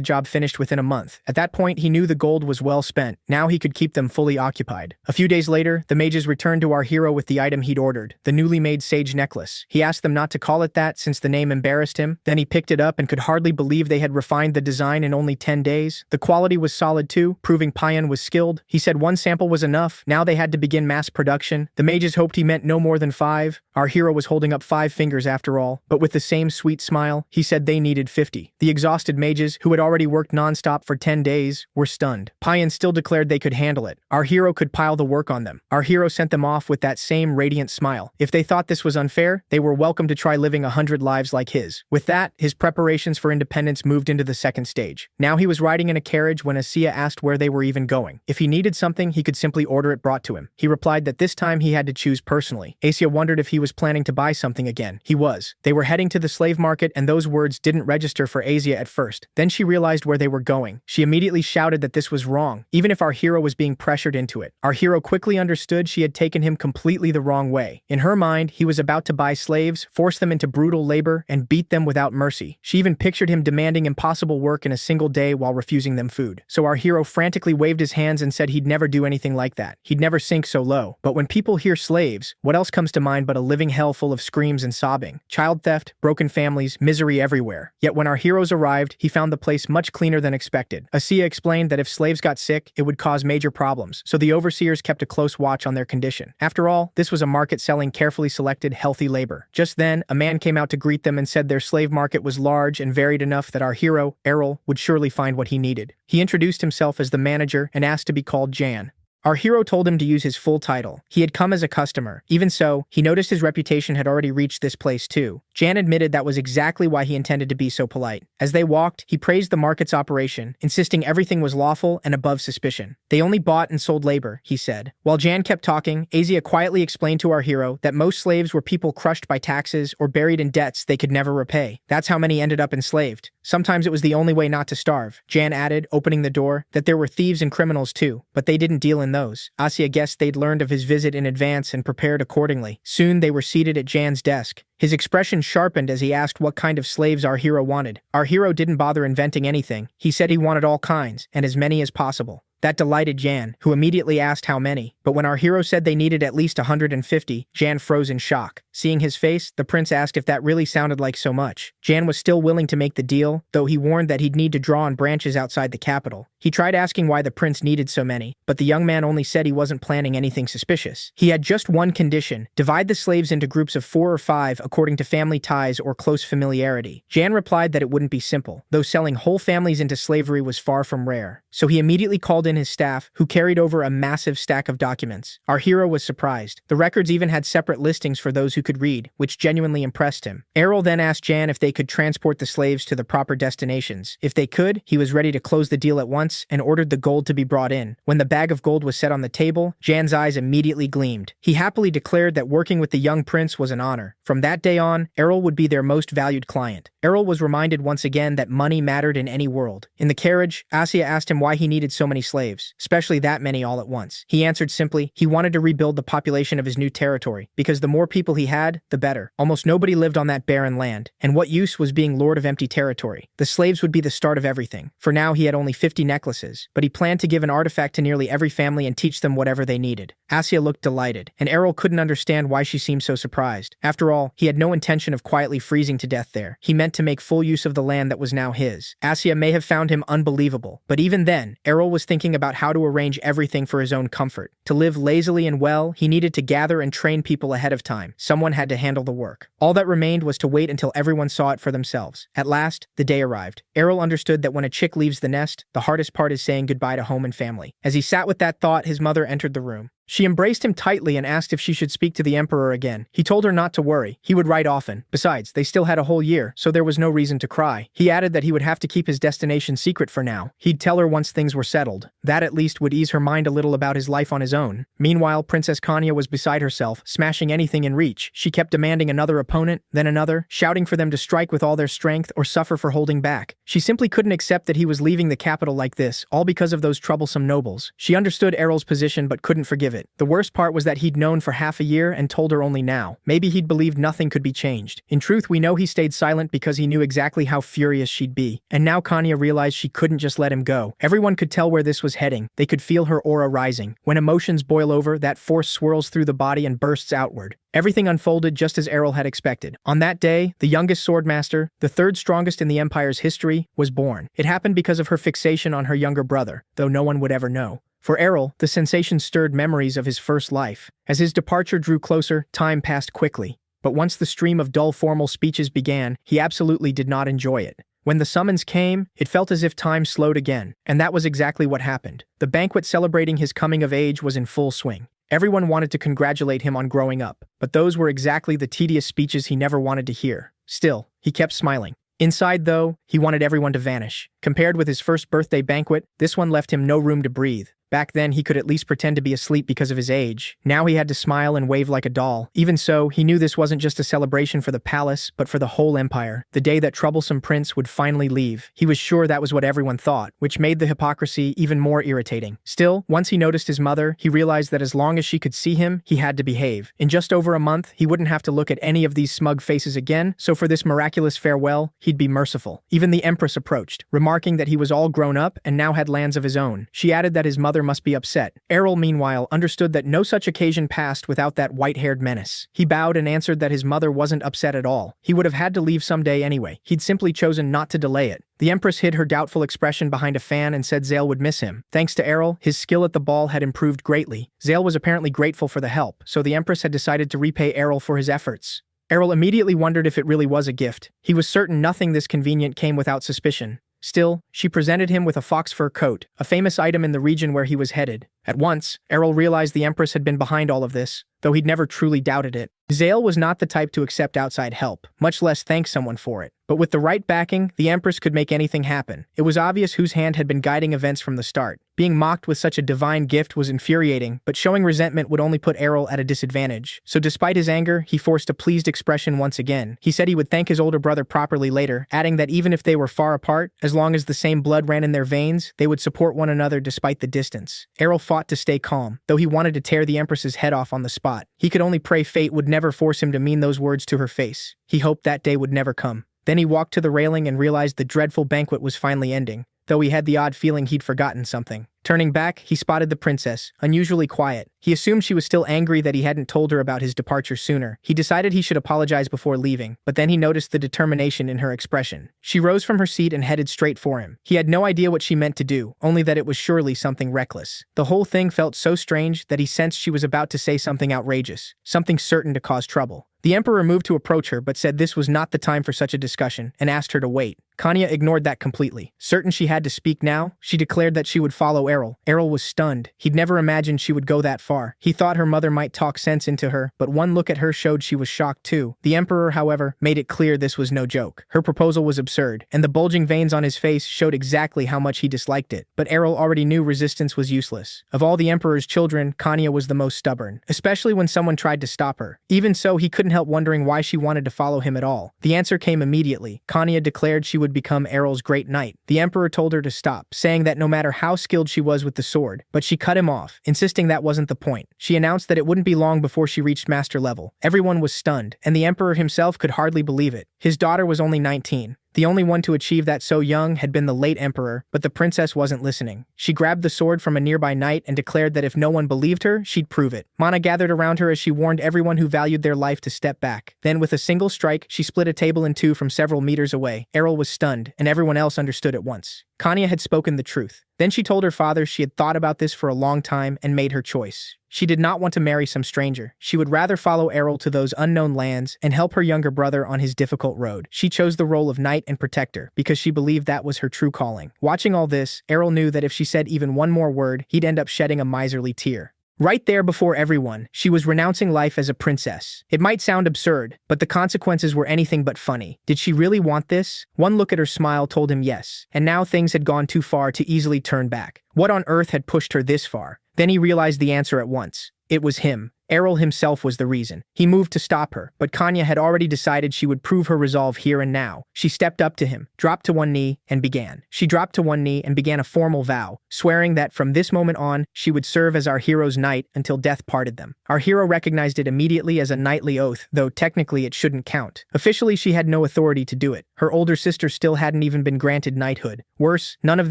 Speaker 1: job finished within a month. At that point, he knew the gold was well spent. Now he could keep them fully occupied. A few days later, the mages returned to our hero with the item he'd ordered, the newly made Sage Necklace. He asked them not to call it that since the name embarrassed him. Then he picked it up and could hardly believe they had refined the design in only 10 days. The quality was solid too, proving Payan was skilled. He said one sample was enough. Now they had to begin mass production. The mages hoped he meant no more than 5. Our hero was holding up 5 fingers after all, but with the same sweet smile, he said they needed 50. The exhausted mages, who had already worked non-stop for 10 days, were stunned. Payan still declared they could handle it. Our hero could pile the work on them. Our hero sent them off with that same radiant smile. If they thought this was unfair, they were welcome to try living 100 lives like his. With that, his preparations for independence moved into the second stage. Now he was riding in a carriage when Asiya asked where they were even going. If he needed something, he could simply order it brought to him. He replied that this time he had to choose personally. Asiya wondered if he was planning to buy something again. He was. They were heading to the slave market, and those words didn't register for Asiya at first. Then she realized where they were going. She immediately shouted that this was wrong, even if our hero was being pressured into it. Our hero quickly understood she had taken him completely the wrong way. In her mind, he was about to buy slaves, force them into brutal labor, and beat them without mercy. She even pictured him demanding impossible work in a single day while refusing them food. So our hero frantically waved his hands and said he'd never do anything like that. He'd never sink so low. But when people hear slaves, what else comes to mind but a living hell full of screams and sobbing? Child theft, broken families, misery everywhere. Yet when our heroes arrived, he found the place much cleaner than expected. Asiya explained that if slaves got sick, it would cause major problems, so the overseers kept a close watch on their condition. After all, this was a market selling carefully selected, healthy labor. Just then, a man came out to greet them and said their slave market was large and varied enough that our hero, Errol, would surely find what he needed. He introduced himself as the manager and asked to be called Jan. Our hero told him to use his full title. He had come as a customer. Even so, he noticed his reputation had already reached this place too. Jan admitted that was exactly why he intended to be so polite. As they walked, he praised the market's operation, insisting everything was lawful and above suspicion. They only bought and sold labor, he said. While Jan kept talking, Asiya quietly explained to our hero that most slaves were people crushed by taxes or buried in debts they could never repay. That's how many ended up enslaved. Sometimes it was the only way not to starve. Jan added, opening the door, that there were thieves and criminals too, but they didn't deal in those. Asiya guessed they'd learned of his visit in advance and prepared accordingly. Soon they were seated at Jan's desk. His expression sharpened as he asked what kind of slaves our hero wanted. Our hero didn't bother inventing anything. He said he wanted all kinds, and as many as possible. That delighted Jan, who immediately asked how many. But when our hero said they needed at least 150, Jan froze in shock. Seeing his face, the prince asked if that really sounded like so much. Jan was still willing to make the deal, though he warned that he'd need to draw on branches outside the capital. He tried asking why the prince needed so many, but the young man only said he wasn't planning anything suspicious. He had just one condition: divide the slaves into groups of 4 or 5 according to family ties or close familiarity. Jan replied that it wouldn't be simple, though selling whole families into slavery was far from rare. So he immediately called in his staff, who carried over a massive stack of documents. Our hero was surprised. The records even had separate listings for those who could read, which genuinely impressed him. Errol then asked Jan if they could transport the slaves to the proper destinations. If they could, he was ready to close the deal at once and ordered the gold to be brought in. When the bag of gold was set on the table, Jan's eyes immediately gleamed. He happily declared that working with the young prince was an honor. From that day on, Errol would be their most valued client. Errol was reminded once again that money mattered in any world. In the carriage, Asya asked him why he needed so many slaves, especially that many all at once. He answered simply, he wanted to rebuild the population of his new territory, because the more people he had, the better. Almost nobody lived on that barren land, and what use was being lord of empty territory? The slaves would be the start of everything. For now, he had only 50 necklaces, but he planned to give an artifact to nearly every family and teach them whatever they needed. Asya looked delighted, and Errol couldn't understand why she seemed so surprised. After all, he had no intention of quietly freezing to death there. He meant to make full use of the land that was now his. Asya may have found him unbelievable, but even then, Errol was thinking about how to arrange everything for his own comfort. To live lazily and well, he needed to gather and train people ahead of time. Someone had to handle the work. All that remained was to wait until everyone saw it for themselves. At last, the day arrived. Errol understood that when a chick leaves the nest, the hardest part is saying goodbye to home and family. As he sat with that thought, his mother entered the room. She embraced him tightly and asked if she should speak to the emperor again. He told her not to worry. He would write often. Besides, they still had a whole year, so there was no reason to cry. He added that he would have to keep his destination secret for now. He'd tell her once things were settled. That at least would ease her mind a little about his life on his own. Meanwhile, Princess Kanya was beside herself, smashing anything in reach. She kept demanding another opponent, then another, shouting for them to strike with all their strength or suffer for holding back. She simply couldn't accept that he was leaving the capital like this, all because of those troublesome nobles. She understood Errol's position but couldn't forgive it. The worst part was that he'd known for half a year and told her only now. Maybe he'd believed nothing could be changed. In truth, we know he stayed silent because he knew exactly how furious she'd be. And now Kanya realized she couldn't just let him go. Everyone could tell where this was heading. They could feel her aura rising. When emotions boil over, that force swirls through the body and bursts outward. Everything unfolded just as Errol had expected. On that day, the youngest swordmaster, the third strongest in the Empire's history, was born. It happened because of her fixation on her younger brother, though no one would ever know. For Errol, the sensation stirred memories of his first life. As his departure drew closer, time passed quickly. But once the stream of dull formal speeches began, he absolutely did not enjoy it. When the summons came, it felt as if time slowed again, and that was exactly what happened. The banquet celebrating his coming of age was in full swing. Everyone wanted to congratulate him on growing up, but those were exactly the tedious speeches he never wanted to hear. Still, he kept smiling. Inside, though, he wanted everyone to vanish. Compared with his first birthday banquet, this one left him no room to breathe. Back then, he could at least pretend to be asleep because of his age. Now he had to smile and wave like a doll. Even so, he knew this wasn't just a celebration for the palace, but for the whole empire. The day that troublesome prince would finally leave. He was sure that was what everyone thought, which made the hypocrisy even more irritating. Still, once he noticed his mother, he realized that as long as she could see him, he had to behave. In just over a month, he wouldn't have to look at any of these smug faces again, so for this miraculous farewell, he'd be merciful. Even the empress approached, remarking that he was all grown up and now had lands of his own. She added that his mother must be upset. Errol, meanwhile, understood that no such occasion passed without that white-haired menace. He bowed and answered that his mother wasn't upset at all. He would have had to leave someday anyway. He'd simply chosen not to delay it. The Empress hid her doubtful expression behind a fan and said Zale would miss him. Thanks to Errol, his skill at the ball had improved greatly. Zale was apparently grateful for the help, so the Empress had decided to repay Errol for his efforts. Errol immediately wondered if it really was a gift. He was certain nothing this convenient came without suspicion. Still, she presented him with a fox fur coat, a famous item in the region where he was headed. At once, Errol realized the Empress had been behind all of this, though he'd never truly doubted it. Zale was not the type to accept outside help, much less thank someone for it. But with the right backing, the Empress could make anything happen. It was obvious whose hand had been guiding events from the start. Being mocked with such a divine gift was infuriating, but showing resentment would only put Errol at a disadvantage. So despite his anger, he forced a pleased expression once again. He said he would thank his older brother properly later, adding that even if they were far apart, as long as the same blood ran in their veins, they would support one another despite the distance. Errol fought to stay calm, though he wanted to tear the Empress's head off on the spot. He could only pray fate would never force him to mean those words to her face. He hoped that day would never come. Then he walked to the railing and realized the dreadful banquet was finally ending, though he had the odd feeling he'd forgotten something. Turning back, he spotted the princess, unusually quiet. He assumed she was still angry that he hadn't told her about his departure sooner. He decided he should apologize before leaving, but then he noticed the determination in her expression. She rose from her seat and headed straight for him. He had no idea what she meant to do, only that it was surely something reckless. The whole thing felt so strange that he sensed she was about to say something outrageous, something certain to cause trouble. The emperor moved to approach her but said this was not the time for such a discussion and asked her to wait. Kanya ignored that completely. Certain she had to speak now, she declared that she would follow Errol. Errol was stunned. He'd never imagined she would go that far. He thought her mother might talk sense into her, but one look at her showed she was shocked too. The emperor, however, made it clear this was no joke. Her proposal was absurd, and the bulging veins on his face showed exactly how much he disliked it. But Errol already knew resistance was useless. Of all the emperor's children, Kanya was the most stubborn, especially when someone tried to stop her. Even so, he couldn't help wondering why she wanted to follow him at all. The answer came immediately. Kanya declared she would become Errol's great knight. The emperor told her to stop, saying that no matter how skilled she was with the sword, but she cut him off, insisting that wasn't the point. She announced that it wouldn't be long before she reached master level. Everyone was stunned, and the emperor himself could hardly believe it. His daughter was only 19. The only one to achieve that so young had been the late emperor, but the princess wasn't listening. She grabbed the sword from a nearby knight and declared that if no one believed her, she'd prove it. Mana gathered around her as she warned everyone who valued their life to step back. Then with a single strike, she split a table in two from several meters away. Errol was stunned, and everyone else understood at once. Kanya had spoken the truth. Then she told her father she had thought about this for a long time and made her choice. She did not want to marry some stranger. She would rather follow Errol to those unknown lands and help her younger brother on his difficult road. She chose the role of knight and protector because she believed that was her true calling. Watching all this, Errol knew that if she said even one more word, he'd end up shedding a miserly tear. Right there before everyone, she was renouncing life as a princess. It might sound absurd, but the consequences were anything but funny. Did she really want this? One look at her smile told him yes, and now things had gone too far to easily turn back. What on earth had pushed her this far? Then he realized the answer at once. It was him. Errol himself was the reason. He moved to stop her, but Kanya had already decided she would prove her resolve here and now. She stepped up to him, dropped to one knee, and began. She dropped to one knee and began a formal vow, swearing that from this moment on, she would serve as our hero's knight until death parted them. Our hero recognized it immediately as a knightly oath, though technically it shouldn't count. Officially, she had no authority to do it. Her older sister still hadn't even been granted knighthood. Worse, none of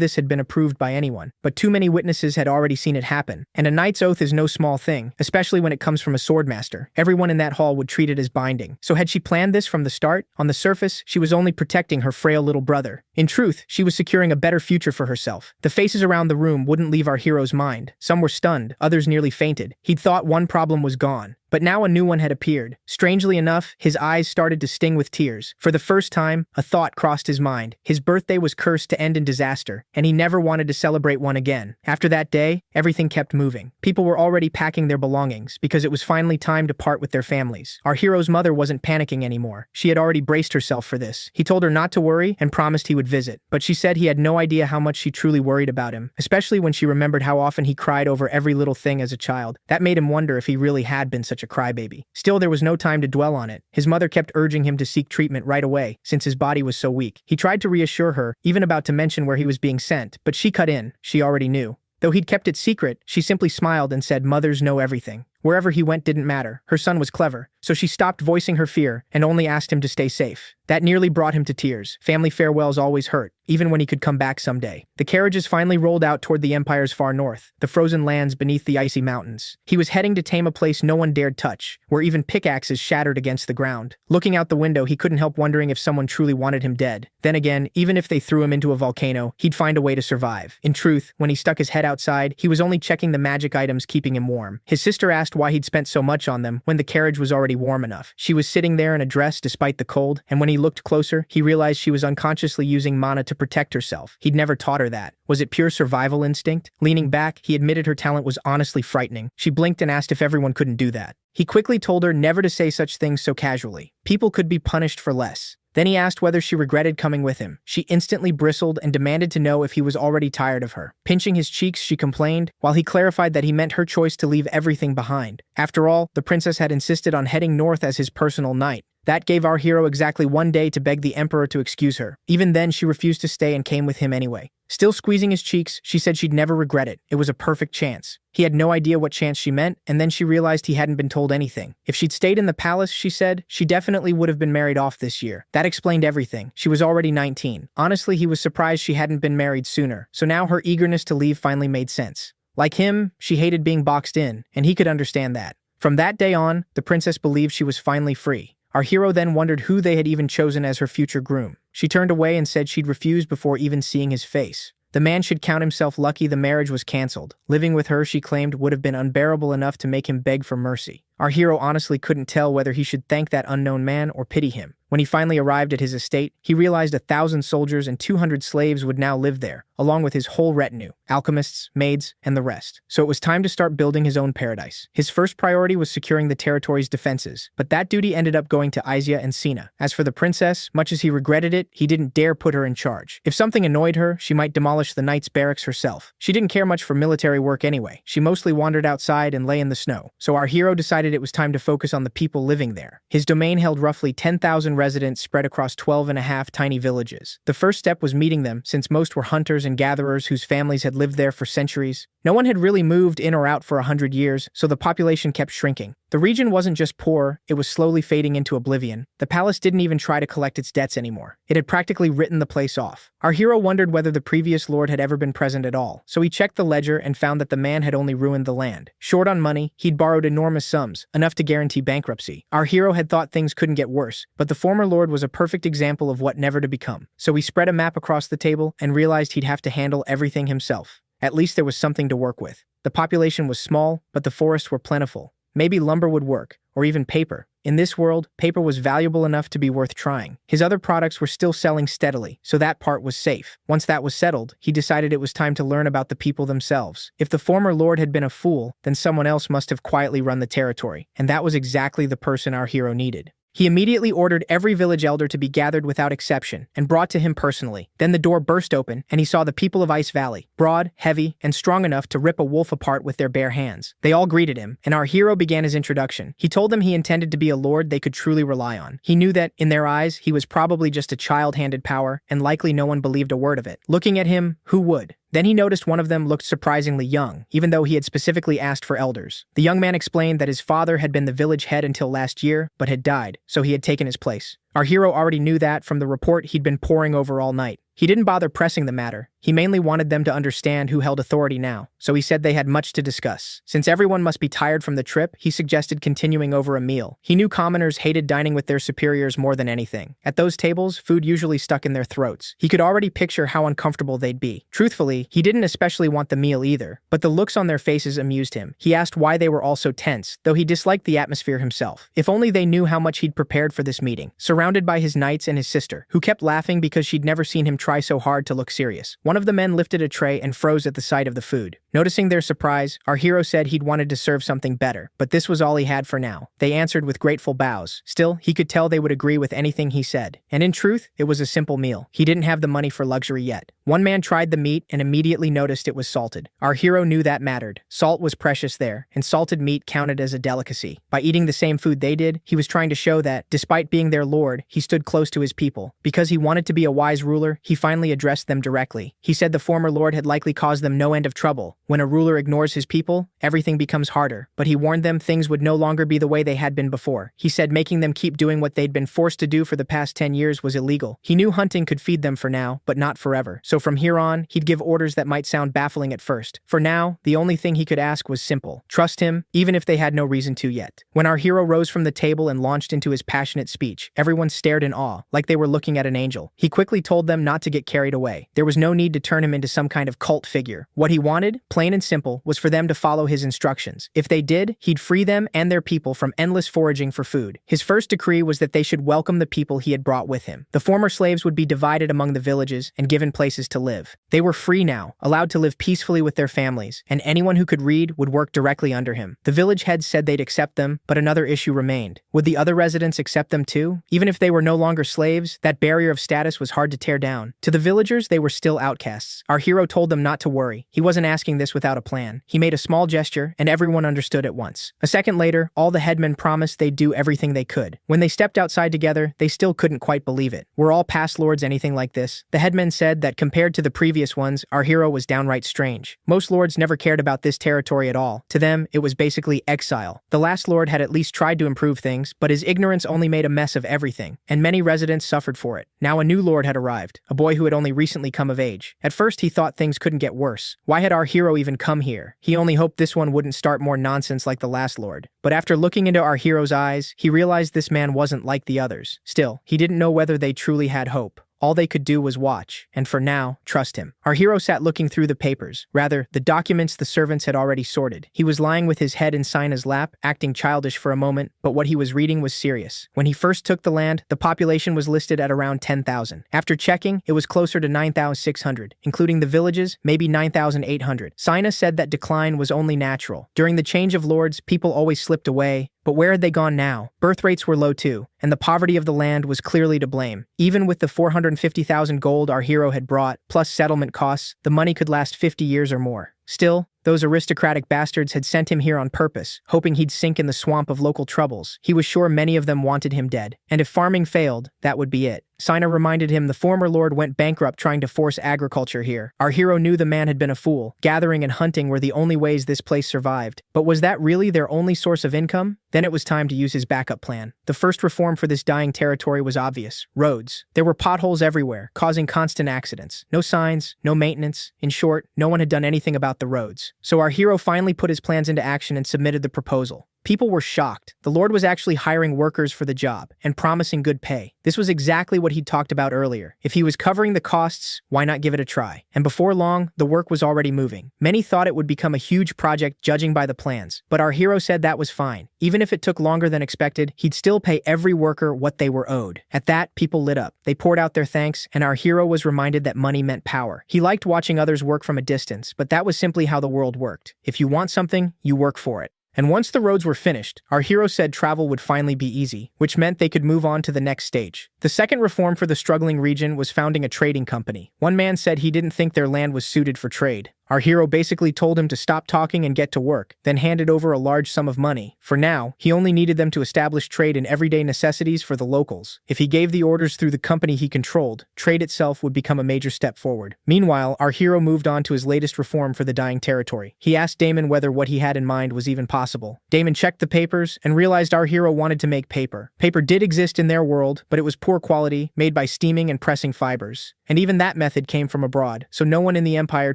Speaker 1: this had been approved by anyone, but too many witnesses had already seen it happen. And a knight's oath is no small thing, especially when it comes from a swordmaster. Everyone in that hall would treat it as binding. So had she planned this from the start? On the surface, she was only protecting her frail little brother. In truth, she was securing a better future for herself. The faces around the room wouldn't leave our hero's mind. Some were stunned, others nearly fainted. He'd thought one problem was gone. But now a new one had appeared. Strangely enough, his eyes started to sting with tears. For the first time, a thought crossed his mind. His birthday was cursed to end in disaster, and he never wanted to celebrate one again. After that day, everything kept moving. People were already packing their belongings, because it was finally time to part with their families. Our hero's mother wasn't panicking anymore. She had already braced herself for this. He told her not to worry and promised he would visit, but she said he had no idea how much she truly worried about him, especially when she remembered how often he cried over every little thing as a child. That made him wonder if he really had been such a crybaby. Still, there was no time to dwell on it. His mother kept urging him to seek treatment right away, since his body was so weak. He tried to reassure her, even about to mention where he was being sent, but she cut in. She already knew. Though he'd kept it secret, she simply smiled and said mothers know everything. Wherever he went didn't matter. Her son was clever, so she stopped voicing her fear and only asked him to stay safe. That nearly brought him to tears. Family farewells always hurt, even when he could come back someday. The carriages finally rolled out toward the Empire's far north, the frozen lands beneath the icy mountains. He was heading to tame a place no one dared touch, where even pickaxes shattered against the ground. Looking out the window, he couldn't help wondering if someone truly wanted him dead. Then again, even if they threw him into a volcano, he'd find a way to survive. In truth, when he stuck his head outside, he was only checking the magic items keeping him warm. His sister asked why he'd spent so much on them when the carriage was already warm enough. She was sitting there in a dress despite the cold, and when he looked closer, he realized she was unconsciously using mana to protect herself. He'd never taught her that. Was it pure survival instinct? Leaning back, he admitted her talent was honestly frightening. She blinked and asked if everyone couldn't do that. He quickly told her never to say such things so casually. People could be punished for less. Then he asked whether she regretted coming with him. She instantly bristled and demanded to know if he was already tired of her. Pinching his cheeks, she complained, while he clarified that he meant her choice to leave everything behind. After all, the princess had insisted on heading north as his personal knight. That gave our hero exactly one day to beg the emperor to excuse her. Even then, she refused to stay and came with him anyway. Still squeezing his cheeks, she said she'd never regret it. It was a perfect chance. He had no idea what chance she meant, and then she realized he hadn't been told anything. If she'd stayed in the palace, she said, she definitely would have been married off this year. That explained everything. She was already 19. Honestly, he was surprised she hadn't been married sooner, so now her eagerness to leave finally made sense. Like him, she hated being boxed in, and he could understand that. From that day on, the princess believed she was finally free. Our hero then wondered who they had even chosen as her future groom. She turned away and said she'd refuse before even seeing his face. The man should count himself lucky the marriage was canceled. Living with her, she claimed, would have been unbearable enough to make him beg for mercy. Our hero honestly couldn't tell whether he should thank that unknown man or pity him. When he finally arrived at his estate, he realized 1,000 soldiers and 200 slaves would now live there, along with his whole retinue, alchemists, maids, and the rest. So it was time to start building his own paradise. His first priority was securing the territory's defenses, but that duty ended up going to Isia and Sina. As for the princess, much as he regretted it, he didn't dare put her in charge. If something annoyed her, she might demolish the knights' barracks herself. She didn't care much for military work anyway. She mostly wandered outside and lay in the snow. So our hero decided it was time to focus on the people living there. His domain held roughly 10,000 residents spread across 12.5 tiny villages. The first step was meeting them, since most were hunters and gatherers whose families had lived there for centuries. No one had really moved in or out for 100 years, so the population kept shrinking. The region wasn't just poor, it was slowly fading into oblivion. The palace didn't even try to collect its debts anymore. It had practically written the place off. Our hero wondered whether the previous lord had ever been present at all, so he checked the ledger and found that the man had only ruined the land. Short on money, he'd borrowed enormous sums, enough to guarantee bankruptcy. Our hero had thought things couldn't get worse, but the former lord was a perfect example of what never to become. So he spread a map across the table and realized he'd have to handle everything himself. At least there was something to work with. The population was small, but the forests were plentiful. Maybe lumber would work, or even paper. In this world, paper was valuable enough to be worth trying. His other products were still selling steadily, so that part was safe. Once that was settled, he decided it was time to learn about the people themselves. If the former lord had been a fool, then someone else must have quietly run the territory, and that was exactly the person our hero needed. He immediately ordered every village elder to be gathered without exception and brought to him personally. Then the door burst open, and he saw the people of Ice Valley, broad, heavy, and strong enough to rip a wolf apart with their bare hands. They all greeted him, and our hero began his introduction. He told them he intended to be a lord they could truly rely on. He knew that, in their eyes, he was probably just a child-handed power, and likely no one believed a word of it. Looking at him, who would? Then he noticed one of them looked surprisingly young, even though he had specifically asked for elders. The young man explained that his father had been the village head until last year, but had died, so he had taken his place. Our hero already knew that from the report he'd been poring over all night. He didn't bother pressing the matter. He mainly wanted them to understand who held authority now, so he said they had much to discuss. Since everyone must be tired from the trip, he suggested continuing over a meal. He knew commoners hated dining with their superiors more than anything. At those tables, food usually stuck in their throats. He could already picture how uncomfortable they'd be. Truthfully, he didn't especially want the meal either, but the looks on their faces amused him. He asked why they were all so tense, though he disliked the atmosphere himself. If only they knew how much he'd prepared for this meeting. Surrounded by his knights and his sister, who kept laughing because she'd never seen him try so hard to look serious. One of the men lifted a tray and froze at the sight of the food. Noticing their surprise, our hero said he'd wanted to serve something better, but this was all he had for now. They answered with grateful bows. Still, he could tell they would agree with anything he said. And in truth, it was a simple meal. He didn't have the money for luxury yet. One man tried the meat and immediately noticed it was salted. Our hero knew that mattered. Salt was precious there, and salted meat counted as a delicacy. By eating the same food they did, he was trying to show that, despite being their lord, he stood close to his people. Because he wanted to be a wise ruler, he finally addressed them directly. He said the former lord had likely caused them no end of trouble. When a ruler ignores his people, everything becomes harder. But he warned them things would no longer be the way they had been before. He said making them keep doing what they'd been forced to do for the past 10 years was illegal. He knew hunting could feed them for now, but not forever. So from here on, he'd give orders that might sound baffling at first. For now, the only thing he could ask was simple. Trust him, even if they had no reason to yet. When our hero rose from the table and launched into his passionate speech, everyone stared in awe, like they were looking at an angel. He quickly told them not to get carried away. There was no need to turn him into some kind of cult figure. What he wanted, plain and simple, was for them to follow his instructions. If they did, he'd free them and their people from endless foraging for food. His first decree was that they should welcome the people he had brought with him. The former slaves would be divided among the villages and given places to live. They were free now, allowed to live peacefully with their families, and anyone who could read would work directly under him. The village heads said they'd accept them, but another issue remained. Would the other residents accept them too? Even if they were no longer slaves, that barrier of status was hard to tear down. To the villagers, they were still outcasts. Our hero told them not to worry. He wasn't asking them this without a plan. He made a small gesture, and everyone understood at once. A second later, all the headmen promised they'd do everything they could. When they stepped outside together, they still couldn't quite believe it. Were all past lords anything like this? The headmen said that compared to the previous ones, our hero was downright strange. Most lords never cared about this territory at all. To them, it was basically exile. The last lord had at least tried to improve things, but his ignorance only made a mess of everything, and many residents suffered for it. Now a new lord had arrived, a boy who had only recently come of age. At first he thought things couldn't get worse. Why had our hero even come here? He only hoped this one wouldn't start more nonsense like the last lord. But after looking into our hero's eyes, he realized this man wasn't like the others. Still, he didn't know whether they truly had hope. All they could do was watch, and for now, trust him. Our hero sat looking through the papers. Rather, the documents the servants had already sorted. He was lying with his head in Sina's lap, acting childish for a moment, but what he was reading was serious. When he first took the land, the population was listed at around 10,000. After checking, it was closer to 9,600, including the villages, maybe 9,800. Sina said that decline was only natural. During the change of lords, people always slipped away. But where had they gone now? Birth rates were low too, and the poverty of the land was clearly to blame. Even with the 450,000 gold our hero had brought, plus settlement costs, the money could last 50 years or more. Still, those aristocratic bastards had sent him here on purpose, hoping he'd sink in the swamp of local troubles. He was sure many of them wanted him dead. And if farming failed, that would be it. Sina reminded him the former lord went bankrupt trying to force agriculture here. Our hero knew the man had been a fool. Gathering and hunting were the only ways this place survived. But was that really their only source of income? Then it was time to use his backup plan. The first reform for this dying territory was obvious: roads. There were potholes everywhere, causing constant accidents. No signs, no maintenance. In short, no one had done anything about the roads. So our hero finally put his plans into action and submitted the proposal. People were shocked. The Lord was actually hiring workers for the job and promising good pay. This was exactly what he'd talked about earlier. If he was covering the costs, why not give it a try? And before long, the work was already moving. Many thought it would become a huge project judging by the plans, but our hero said that was fine. Even if it took longer than expected, he'd still pay every worker what they were owed. At that, people lit up. They poured out their thanks, and our hero was reminded that money meant power. He liked watching others work from a distance, but that was simply how the world worked. If you want something, you work for it. And once the roads were finished, our hero said travel would finally be easy, which meant they could move on to the next stage. The second reform for the struggling region was founding a trading company. One man said he didn't think their land was suited for trade. Our hero basically told him to stop talking and get to work, then handed over a large sum of money. For now, he only needed them to establish trade in everyday necessities for the locals. If he gave the orders through the company he controlled, trade itself would become a major step forward. Meanwhile, our hero moved on to his latest reform for the dying territory. He asked Damon whether what he had in mind was even possible. Damon checked the papers and realized our hero wanted to make paper. Paper did exist in their world, but it was poor quality, made by steaming and pressing fibers. And even that method came from abroad, so no one in the empire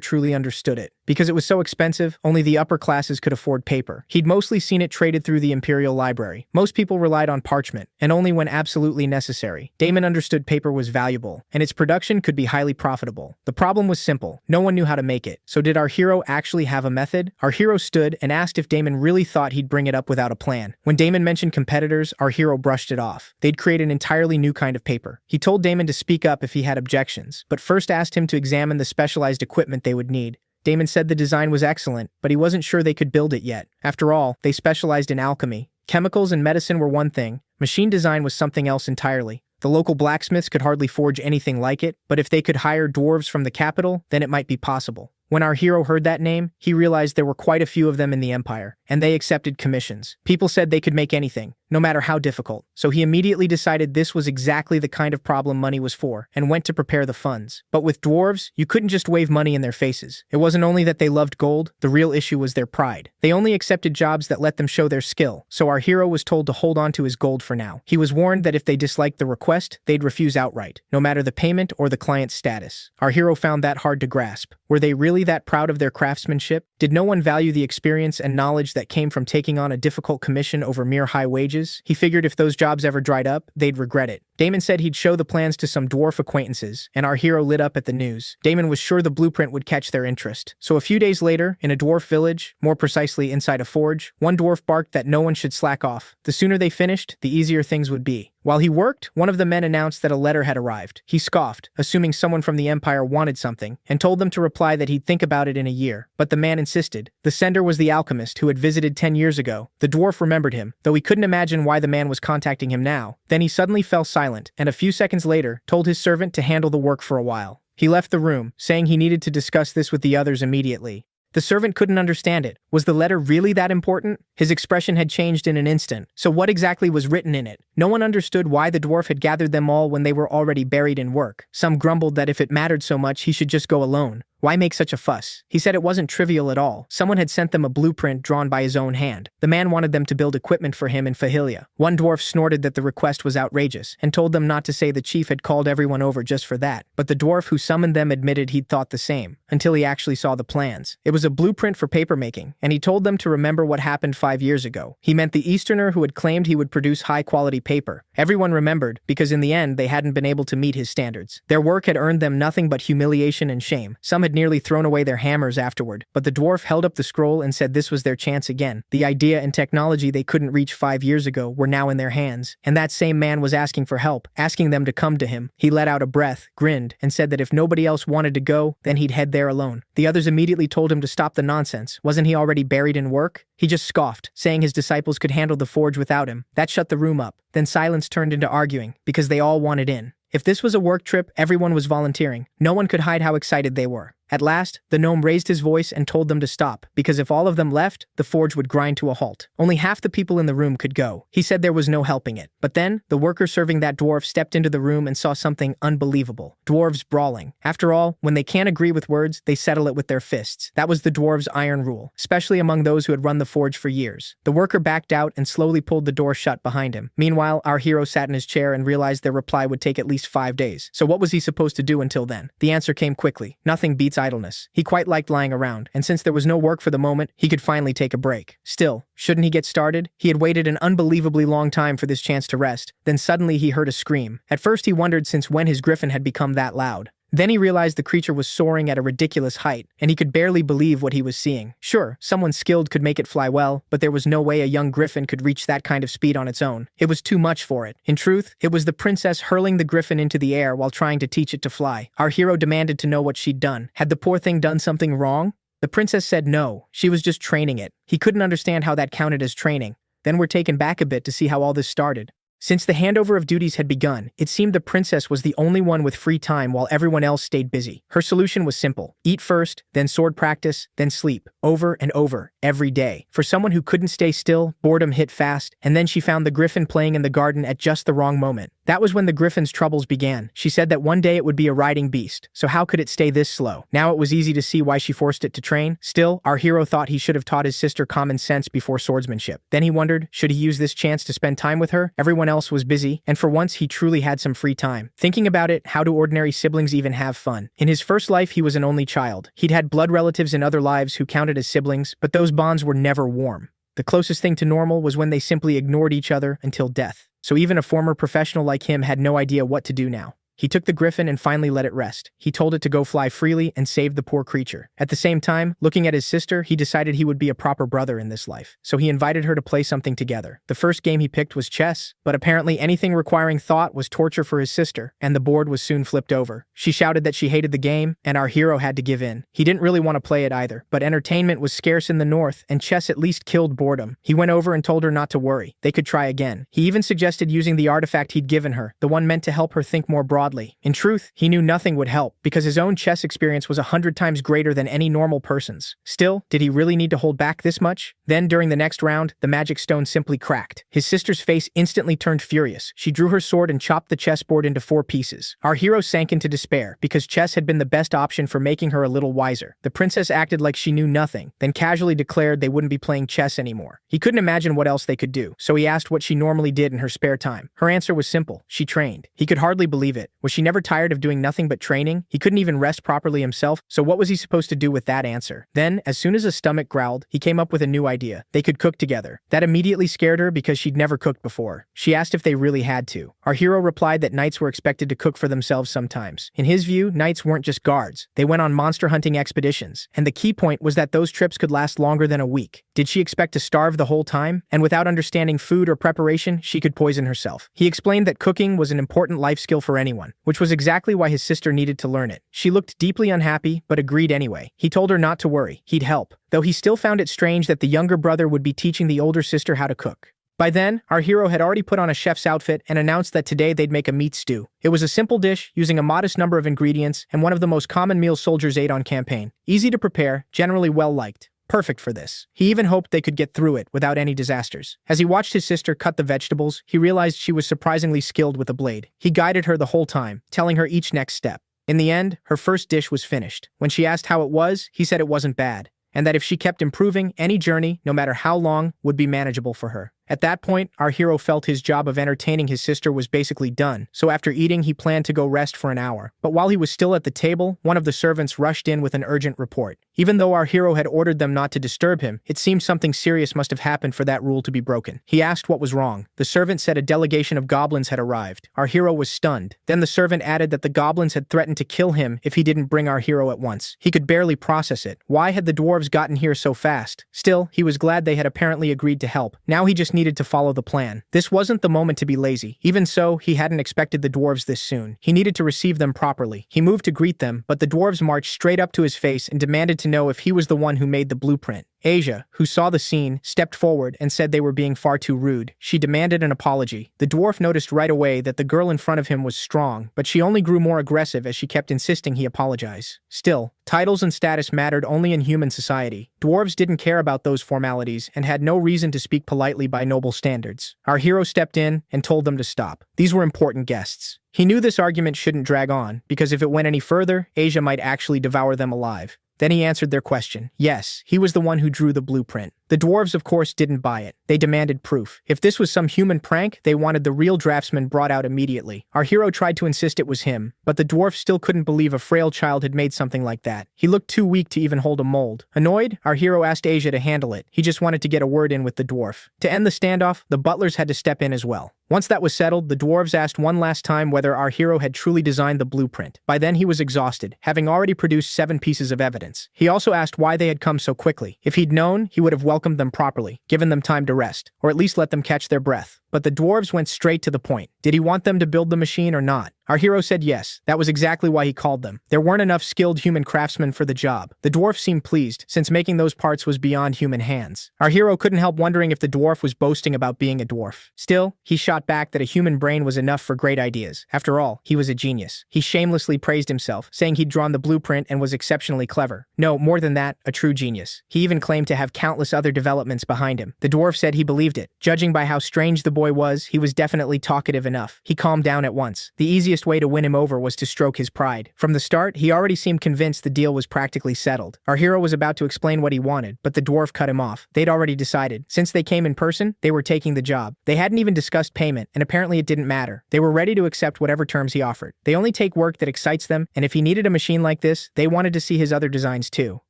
Speaker 1: truly understood it. Because it was so expensive, only the upper classes could afford paper. He'd mostly seen it traded through the Imperial Library. Most people relied on parchment, and only when absolutely necessary. Damon understood paper was valuable, and its production could be highly profitable. The problem was simple. No one knew how to make it. So did our hero actually have a method? Our hero stood and asked if Damon really thought he'd bring it up without a plan. When Damon mentioned competitors, our hero brushed it off. They'd create an entirely new kind of paper. He told Damon to speak up if he had objections, but first asked him to examine the specialized equipment they would need. Damon said the design was excellent, but he wasn't sure they could build it yet. After all, they specialized in alchemy. Chemicals and medicine were one thing. Machine design was something else entirely. The local blacksmiths could hardly forge anything like it, but if they could hire dwarves from the capital, then it might be possible. When our hero heard that name, he realized there were quite a few of them in the empire, and they accepted commissions. People said they could make anything, no matter how difficult. So he immediately decided this was exactly the kind of problem money was for, and went to prepare the funds. But with dwarves, you couldn't just wave money in their faces. It wasn't only that they loved gold, the real issue was their pride. They only accepted jobs that let them show their skill, so our hero was told to hold on to his gold for now. He was warned that if they disliked the request, they'd refuse outright, no matter the payment or the client's status. Our hero found that hard to grasp. Were they really that proud of their craftsmanship? Did no one value the experience and knowledge that came from taking on a difficult commission over mere high wages? He figured if those jobs ever dried up, they'd regret it. Damon said he'd show the plans to some dwarf acquaintances, and our hero lit up at the news. Damon was sure the blueprint would catch their interest. So a few days later, in a dwarf village, more precisely inside a forge, one dwarf barked that no one should slack off. The sooner they finished, the easier things would be. While he worked, one of the men announced that a letter had arrived. He scoffed, assuming someone from the Empire wanted something, and told them to reply that he'd think about it in a year. But the man insisted. The sender was the alchemist who had visited 10 years ago. The dwarf remembered him, though he couldn't imagine why the man was contacting him now. Then he suddenly fell silent, and a few seconds later, told his servant to handle the work for a while. He left the room, saying he needed to discuss this with the others immediately. The servant couldn't understand it. Was the letter really that important? His expression had changed in an instant. So what exactly was written in it? No one understood why the dwarf had gathered them all when they were already buried in work. Some grumbled that if it mattered so much, he should just go alone. Why make such a fuss? He said it wasn't trivial at all. Someone had sent them a blueprint drawn by his own hand. The man wanted them to build equipment for him in Fahilia. One dwarf snorted that the request was outrageous and told them not to say the chief had called everyone over just for that. But the dwarf who summoned them admitted he'd thought the same, until he actually saw the plans. It was a blueprint for papermaking, and he told them to remember what happened 5 years ago. He meant the Easterner who had claimed he would produce high-quality paper. Everyone remembered, because in the end they hadn't been able to meet his standards. Their work had earned them nothing but humiliation and shame. Some had nearly thrown away their hammers afterward, but the dwarf held up the scroll and said this was their chance again. The idea and technology they couldn't reach 5 years ago were now in their hands, and that same man was asking for help, asking them to come to him. He let out a breath, grinned, and said that if nobody else wanted to go, then he'd head there alone. The others immediately told him to stop the nonsense. Wasn't he already buried in work? He just scoffed, saying his disciples could handle the forge without him. That shut the room up. Then silence turned into arguing, because they all wanted in. If this was a work trip, everyone was volunteering. No one could hide how excited they were. At last, the gnome raised his voice and told them to stop, because if all of them left, the forge would grind to a halt. Only half the people in the room could go. He said there was no helping it. But then, the worker serving that dwarf stepped into the room and saw something unbelievable. Dwarves brawling. After all, when they can't agree with words, they settle it with their fists. That was the dwarves' iron rule, especially among those who had run the forge for years. The worker backed out and slowly pulled the door shut behind him. Meanwhile, our hero sat in his chair and realized their reply would take at least 5 days. So what was he supposed to do until then? The answer came quickly. Nothing beats idleness. He quite liked lying around, and since there was no work for the moment, he could finally take a break. Still, shouldn't he get started? He had waited an unbelievably long time for this chance to rest. Then suddenly he heard a scream. At first he wondered since when his griffin had become that loud. Then he realized the creature was soaring at a ridiculous height, and he could barely believe what he was seeing. Sure, someone skilled could make it fly well, but there was no way a young griffin could reach that kind of speed on its own. It was too much for it. In truth, it was the princess hurling the griffin into the air while trying to teach it to fly. Our hero demanded to know what she'd done. Had the poor thing done something wrong? The princess said no, she was just training it. He couldn't understand how that counted as training. Then we're taken back a bit to see how all this started. Since the handover of duties had begun, it seemed the princess was the only one with free time while everyone else stayed busy. Her solution was simple. Eat first, then sword practice, then sleep. Over and over, every day. For someone who couldn't stay still, boredom hit fast, and then she found the griffin playing in the garden at just the wrong moment. That was when the griffin's troubles began. She said that one day it would be a riding beast, so how could it stay this slow? Now it was easy to see why she forced it to train. Still, our hero thought he should have taught his sister common sense before swordsmanship. Then he wondered, should he use this chance to spend time with her? Everyone else was busy, and for once he truly had some free time. Thinking about it, how do ordinary siblings even have fun? In his first life, he was an only child. He'd had blood relatives in other lives who counted as siblings, but those bonds were never warm. The closest thing to normal was when they simply ignored each other until death. So even a former professional like him had no idea what to do now. He took the griffin and finally let it rest. He told it to go fly freely and save the poor creature. At the same time, looking at his sister, he decided he would be a proper brother in this life. So he invited her to play something together. The first game he picked was chess, but apparently anything requiring thought was torture for his sister, and the board was soon flipped over. She shouted that she hated the game, and our hero had to give in. He didn't really want to play it either, but entertainment was scarce in the north, and chess at least killed boredom. He went over and told her not to worry. They could try again. He even suggested using the artifact he'd given her, the one meant to help her think more broadly. In truth, he knew nothing would help, because his own chess experience was 100 times greater than any normal person's. Still, did he really need to hold back this much? Then, during the next round, the magic stone simply cracked. His sister's face instantly turned furious. She drew her sword and chopped the chessboard into 4 pieces. Our hero sank into despair, because chess had been the best option for making her a little wiser. The princess acted like she knew nothing, then casually declared they wouldn't be playing chess anymore. He couldn't imagine what else they could do, so he asked what she normally did in her spare time. Her answer was simple. She trained. He could hardly believe it. Was she never tired of doing nothing but training? He couldn't even rest properly himself, so what was he supposed to do with that answer? Then, as soon as his stomach growled, he came up with a new idea. They could cook together. That immediately scared her because she'd never cooked before. She asked if they really had to. Our hero replied that knights were expected to cook for themselves sometimes. In his view, knights weren't just guards. They went on monster hunting expeditions, and the key point was that those trips could last longer than a week. Did she expect to starve the whole time? And without understanding food or preparation, she could poison herself. He explained that cooking was an important life skill for anyone, which was exactly why his sister needed to learn it. She looked deeply unhappy, but agreed anyway. He told her not to worry. He'd help, though he still found it strange that the younger brother would be teaching the older sister how to cook. By then, our hero had already put on a chef's outfit and announced that today they'd make a meat stew. It was a simple dish using a modest number of ingredients and one of the most common meals soldiers ate on campaign. Easy to prepare, generally well-liked. Perfect for this. He even hoped they could get through it without any disasters. As he watched his sister cut the vegetables, he realized she was surprisingly skilled with a blade. He guided her the whole time, telling her each next step. In the end, her first dish was finished. When she asked how it was, he said it wasn't bad, and that if she kept improving, any journey, no matter how long, would be manageable for her. At that point, our hero felt his job of entertaining his sister was basically done, so after eating he planned to go rest for an hour. But while he was still at the table, one of the servants rushed in with an urgent report. Even though our hero had ordered them not to disturb him, it seemed something serious must have happened for that rule to be broken. He asked what was wrong. The servant said a delegation of goblins had arrived. Our hero was stunned. Then the servant added that the goblins had threatened to kill him if he didn't bring our hero at once. He could barely process it. Why had the dwarves gotten here so fast? Still, he was glad they had apparently agreed to help. Now he just needed to follow the plan. This wasn't the moment to be lazy. Even so, he hadn't expected the dwarves this soon. He needed to receive them properly. He moved to greet them, but the dwarves marched straight up to his face and demanded to know if he was the one who made the blueprint. Asia, who saw the scene, stepped forward and said they were being far too rude. She demanded an apology. The dwarf noticed right away that the girl in front of him was strong, but she only grew more aggressive as she kept insisting he apologize. Still, titles and status mattered only in human society. Dwarves didn't care about those formalities and had no reason to speak politely by noble standards. Our hero stepped in and told them to stop. These were important guests. He knew this argument shouldn't drag on, because if it went any further, Asia might actually devour them alive. Then he answered their question. Yes, he was the one who drew the blueprint. The dwarves, of course, didn't buy it. They demanded proof. If this was some human prank, they wanted the real draftsman brought out immediately. Our hero tried to insist it was him, but the dwarf still couldn't believe a frail child had made something like that. He looked too weak to even hold a mold. Annoyed, our hero asked Asia to handle it. He just wanted to get a word in with the dwarf. To end the standoff, the butlers had to step in as well. Once that was settled, the dwarves asked one last time whether our hero had truly designed the blueprint. By then he was exhausted, having already produced 7 pieces of evidence. He also asked why they had come so quickly. If he'd known, he would have welcomed them properly, given them time to rest, or at least let them catch their breath. But the dwarves went straight to the point. Did he want them to build the machine or not? Our hero said yes. That was exactly why he called them. There weren't enough skilled human craftsmen for the job. The dwarf seemed pleased, since making those parts was beyond human hands. Our hero couldn't help wondering if the dwarf was boasting about being a dwarf. Still, he shot back that a human brain was enough for great ideas. After all, he was a genius. He shamelessly praised himself, saying he'd drawn the blueprint and was exceptionally clever. No, more than that, a true genius. He even claimed to have countless other developments behind him. The dwarf said he believed it. Judging by how strange the boy was, he was definitely talkative enough. He calmed down at once. The easiest way to win him over was to stroke his pride. From the start, he already seemed convinced the deal was practically settled. Our hero was about to explain what he wanted, but the dwarf cut him off. They'd already decided. Since they came in person, they were taking the job. They hadn't even discussed payment, and apparently it didn't matter. They were ready to accept whatever terms he offered. They only take work that excites them, and if he needed a machine like this, they wanted to see his other designs too.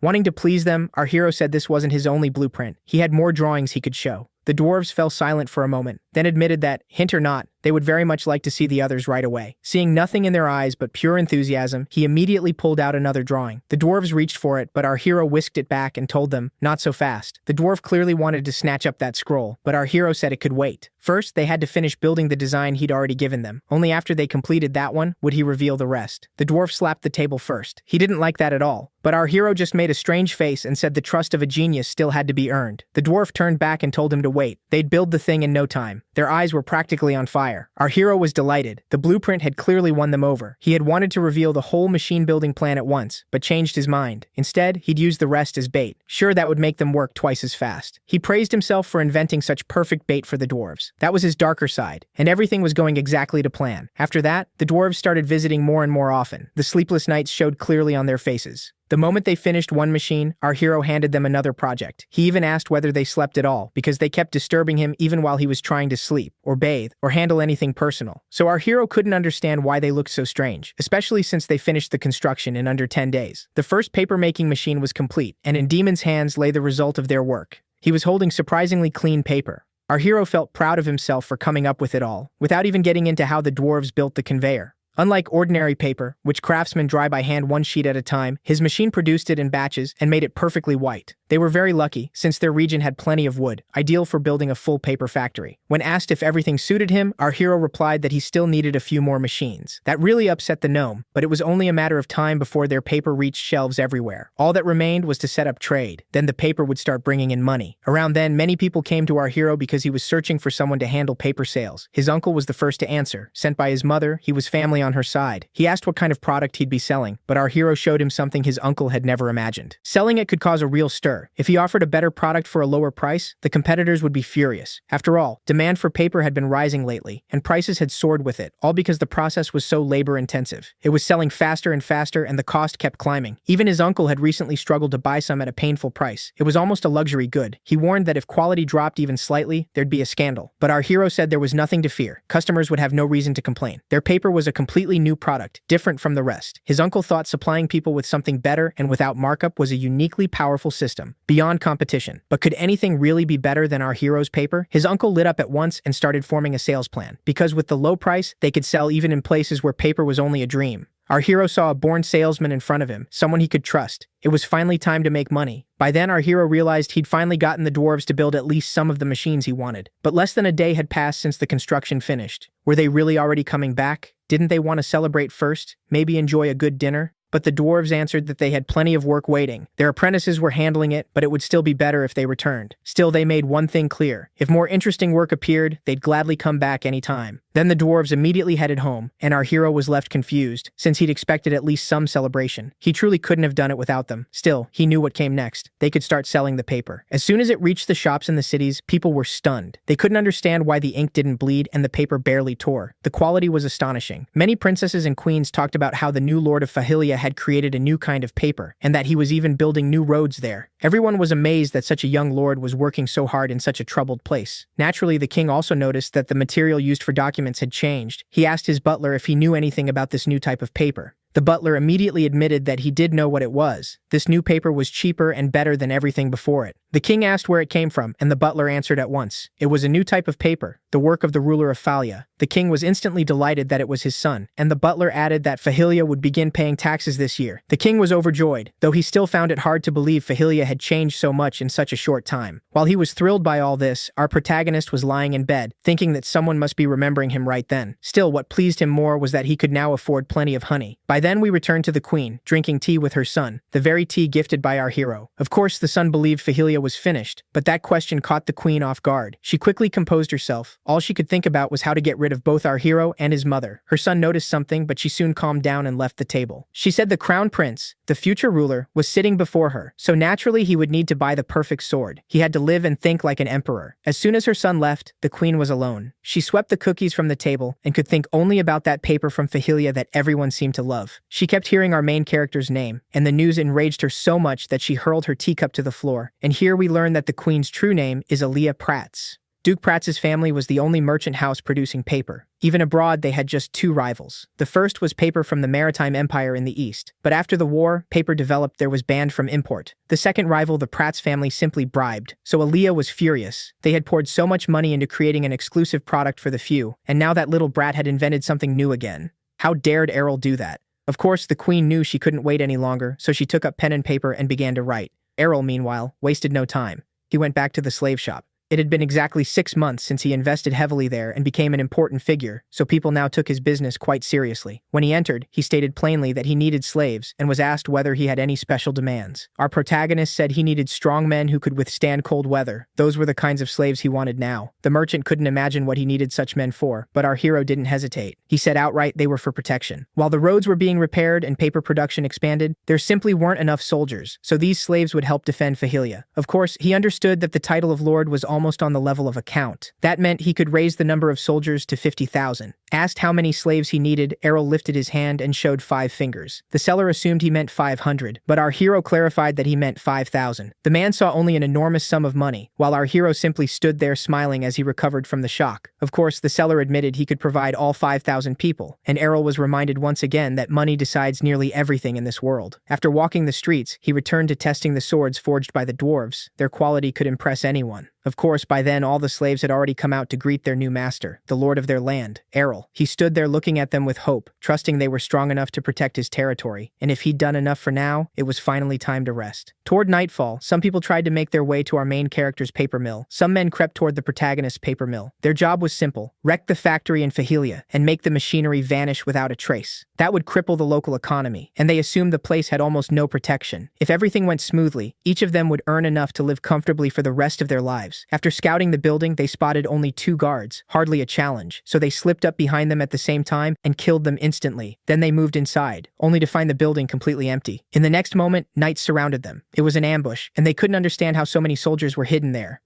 Speaker 1: Wanting to please them, our hero said this wasn't his only blueprint. He had more drawings he could show. The dwarves fell silent for a moment, then admitted that, hint or not, they would very much like to see the others right away. Seeing nothing in their eyes but pure enthusiasm, he immediately pulled out another drawing. The dwarves reached for it, but our hero whisked it back and told them, not so fast. The dwarf clearly wanted to snatch up that scroll, but our hero said it could wait. First, they had to finish building the design he'd already given them. Only after they completed that one would he reveal the rest. The dwarf slapped the table first. He didn't like that at all, but our hero just made a strange face and said the trust of a genius still had to be earned. The dwarf turned back and told him to wait. They'd build the thing in no time. Their eyes were practically on fire. Our hero was delighted. The blueprint had clearly won them over. He had wanted to reveal the whole machine-building plan at once, but changed his mind. Instead, he'd use the rest as bait. Sure, that would make them work twice as fast. He praised himself for inventing such perfect bait for the dwarves. That was his darker side, and everything was going exactly to plan. After that, the dwarves started visiting more and more often. The sleepless nights showed clearly on their faces. The moment they finished one machine, our hero handed them another project. He even asked whether they slept at all, because they kept disturbing him even while he was trying to sleep, or bathe, or handle anything personal. So our hero couldn't understand why they looked so strange, especially since they finished the construction in under 10 days. The first paper-making machine was complete, and in Demon's hands lay the result of their work. He was holding surprisingly clean paper. Our hero felt proud of himself for coming up with it all, without even getting into how the dwarves built the conveyor. Unlike ordinary paper, which craftsmen dry by hand one sheet at a time, his machine produced it in batches and made it perfectly white. They were very lucky, since their region had plenty of wood, ideal for building a full paper factory. When asked if everything suited him, our hero replied that he still needed a few more machines. That really upset the gnome, but it was only a matter of time before their paper reached shelves everywhere. All that remained was to set up trade. Then the paper would start bringing in money. Around then, many people came to our hero because he was searching for someone to handle paper sales. His uncle was the first to answer. Sent by his mother, he was family on her side. He asked what kind of product he'd be selling, but our hero showed him something his uncle had never imagined. Selling it could cause a real stir. If he offered a better product for a lower price, the competitors would be furious. After all, demand for paper had been rising lately, and prices had soared with it, all because the process was so labor-intensive. It was selling faster and faster, and the cost kept climbing. Even his uncle had recently struggled to buy some at a painful price. It was almost a luxury good. He warned that if quality dropped even slightly, there'd be a scandal. But our hero said there was nothing to fear. Customers would have no reason to complain. Their paper was a completely new product, different from the rest. His uncle thought supplying people with something better and without markup was a uniquely powerful system, beyond competition. But could anything really be better than our hero's paper? His uncle lit up at once and started forming a sales plan, because with the low price, they could sell even in places where paper was only a dream. Our hero saw a born salesman in front of him, someone he could trust. It was finally time to make money. By then, our hero realized he'd finally gotten the dwarves to build at least some of the machines he wanted. But less than a day had passed since the construction finished. Were they really already coming back? Didn't they want to celebrate first? Maybe enjoy a good dinner? But the dwarves answered that they had plenty of work waiting. Their apprentices were handling it, but it would still be better if they returned. Still, they made one thing clear. If more interesting work appeared, they'd gladly come back any time. Then the dwarves immediately headed home, and our hero was left confused, since he'd expected at least some celebration. He truly couldn't have done it without them. Still, he knew what came next. They could start selling the paper. As soon as it reached the shops in the cities, people were stunned. They couldn't understand why the ink didn't bleed and the paper barely tore. The quality was astonishing. Many princesses and queens talked about how the new Lord of Fahilia had created a new kind of paper, and that he was even building new roads there. Everyone was amazed that such a young lord was working so hard in such a troubled place. Naturally, the king also noticed that the material used for documents had changed. He asked his butler if he knew anything about this new type of paper. The butler immediately admitted that he did know what it was. This new paper was cheaper and better than everything before it. The king asked where it came from, and the butler answered at once. It was a new type of paper, the work of the ruler of Falia. The king was instantly delighted that it was his son, and the butler added that Fahilia would begin paying taxes this year. The king was overjoyed, though he still found it hard to believe Fahilia had changed so much in such a short time. While he was thrilled by all this, our protagonist was lying in bed, thinking that someone must be remembering him right then. Still, what pleased him more was that he could now afford plenty of honey. By then we returned to the queen, drinking tea with her son, the very tea gifted by our hero. Of course, the son believed Fahilia was finished, but that question caught the queen off guard. She quickly composed herself. All she could think about was how to get rid of both our hero and his mother. Her son noticed something, but she soon calmed down and left the table. She said the crown prince, the future ruler, was sitting before her, so naturally he would need to buy the perfect sword. He had to live and think like an emperor. As soon as her son left, the queen was alone. She swept the cookies from the table and could think only about that paper from Fahilia that everyone seemed to love. She kept hearing our main character's name, and the news enraged her so much that she hurled her teacup to the floor. And here we learn that the queen's true name is Aaliyah Prats. Duke Pratz's family was the only merchant house producing paper. Even abroad, they had just two rivals. The first was paper from the Maritime Empire in the east, but after the war, paper developed there was banned from import. The second rival, the Pratz family, simply bribed, so Aaliyah was furious. They had poured so much money into creating an exclusive product for the few, and now that little brat had invented something new again. How dared Errol do that? Of course, the queen knew she couldn't wait any longer, so she took up pen and paper and began to write. Errol, meanwhile, wasted no time. He went back to the slave shop. It had been exactly 6 months since he invested heavily there and became an important figure, so people now took his business quite seriously. When he entered, he stated plainly that he needed slaves and was asked whether he had any special demands. Our protagonist said he needed strong men who could withstand cold weather. Those were the kinds of slaves he wanted now. The merchant couldn't imagine what he needed such men for, but our hero didn't hesitate. He said outright they were for protection. While the roads were being repaired and paper production expanded, there simply weren't enough soldiers, so these slaves would help defend Fahilia. Of course, he understood that the title of lord was almost on the level of a count. That meant he could raise the number of soldiers to 50,000. Asked how many slaves he needed, Errol lifted his hand and showed 5 fingers. The seller assumed he meant 500, but our hero clarified that he meant 5,000. The man saw only an enormous sum of money, while our hero simply stood there smiling as he recovered from the shock. Of course, the seller admitted he could provide all 5,000 people, and Errol was reminded once again that money decides nearly everything in this world. After walking the streets, he returned to testing the swords forged by the dwarves. Their quality could impress anyone. Of course, by then all the slaves had already come out to greet their new master, the lord of their land, Errol. Errol. He stood there looking at them with hope, trusting they were strong enough to protect his territory, and if he'd done enough for now, it was finally time to rest. Toward nightfall, some people tried to make their way to our main character's paper mill. Some men crept toward the protagonist's paper mill. Their job was simple: wreck the factory in Fahilia and make the machinery vanish without a trace. That would cripple the local economy, and they assumed the place had almost no protection. If everything went smoothly, each of them would earn enough to live comfortably for the rest of their lives. After scouting the building, they spotted only 2 guards, hardly a challenge, so they slipped up behind them at the same time and killed them instantly. Then they moved inside, only to find the building completely empty. In the next moment, knights surrounded them. It was an ambush, and they couldn't understand how so many soldiers were hidden there.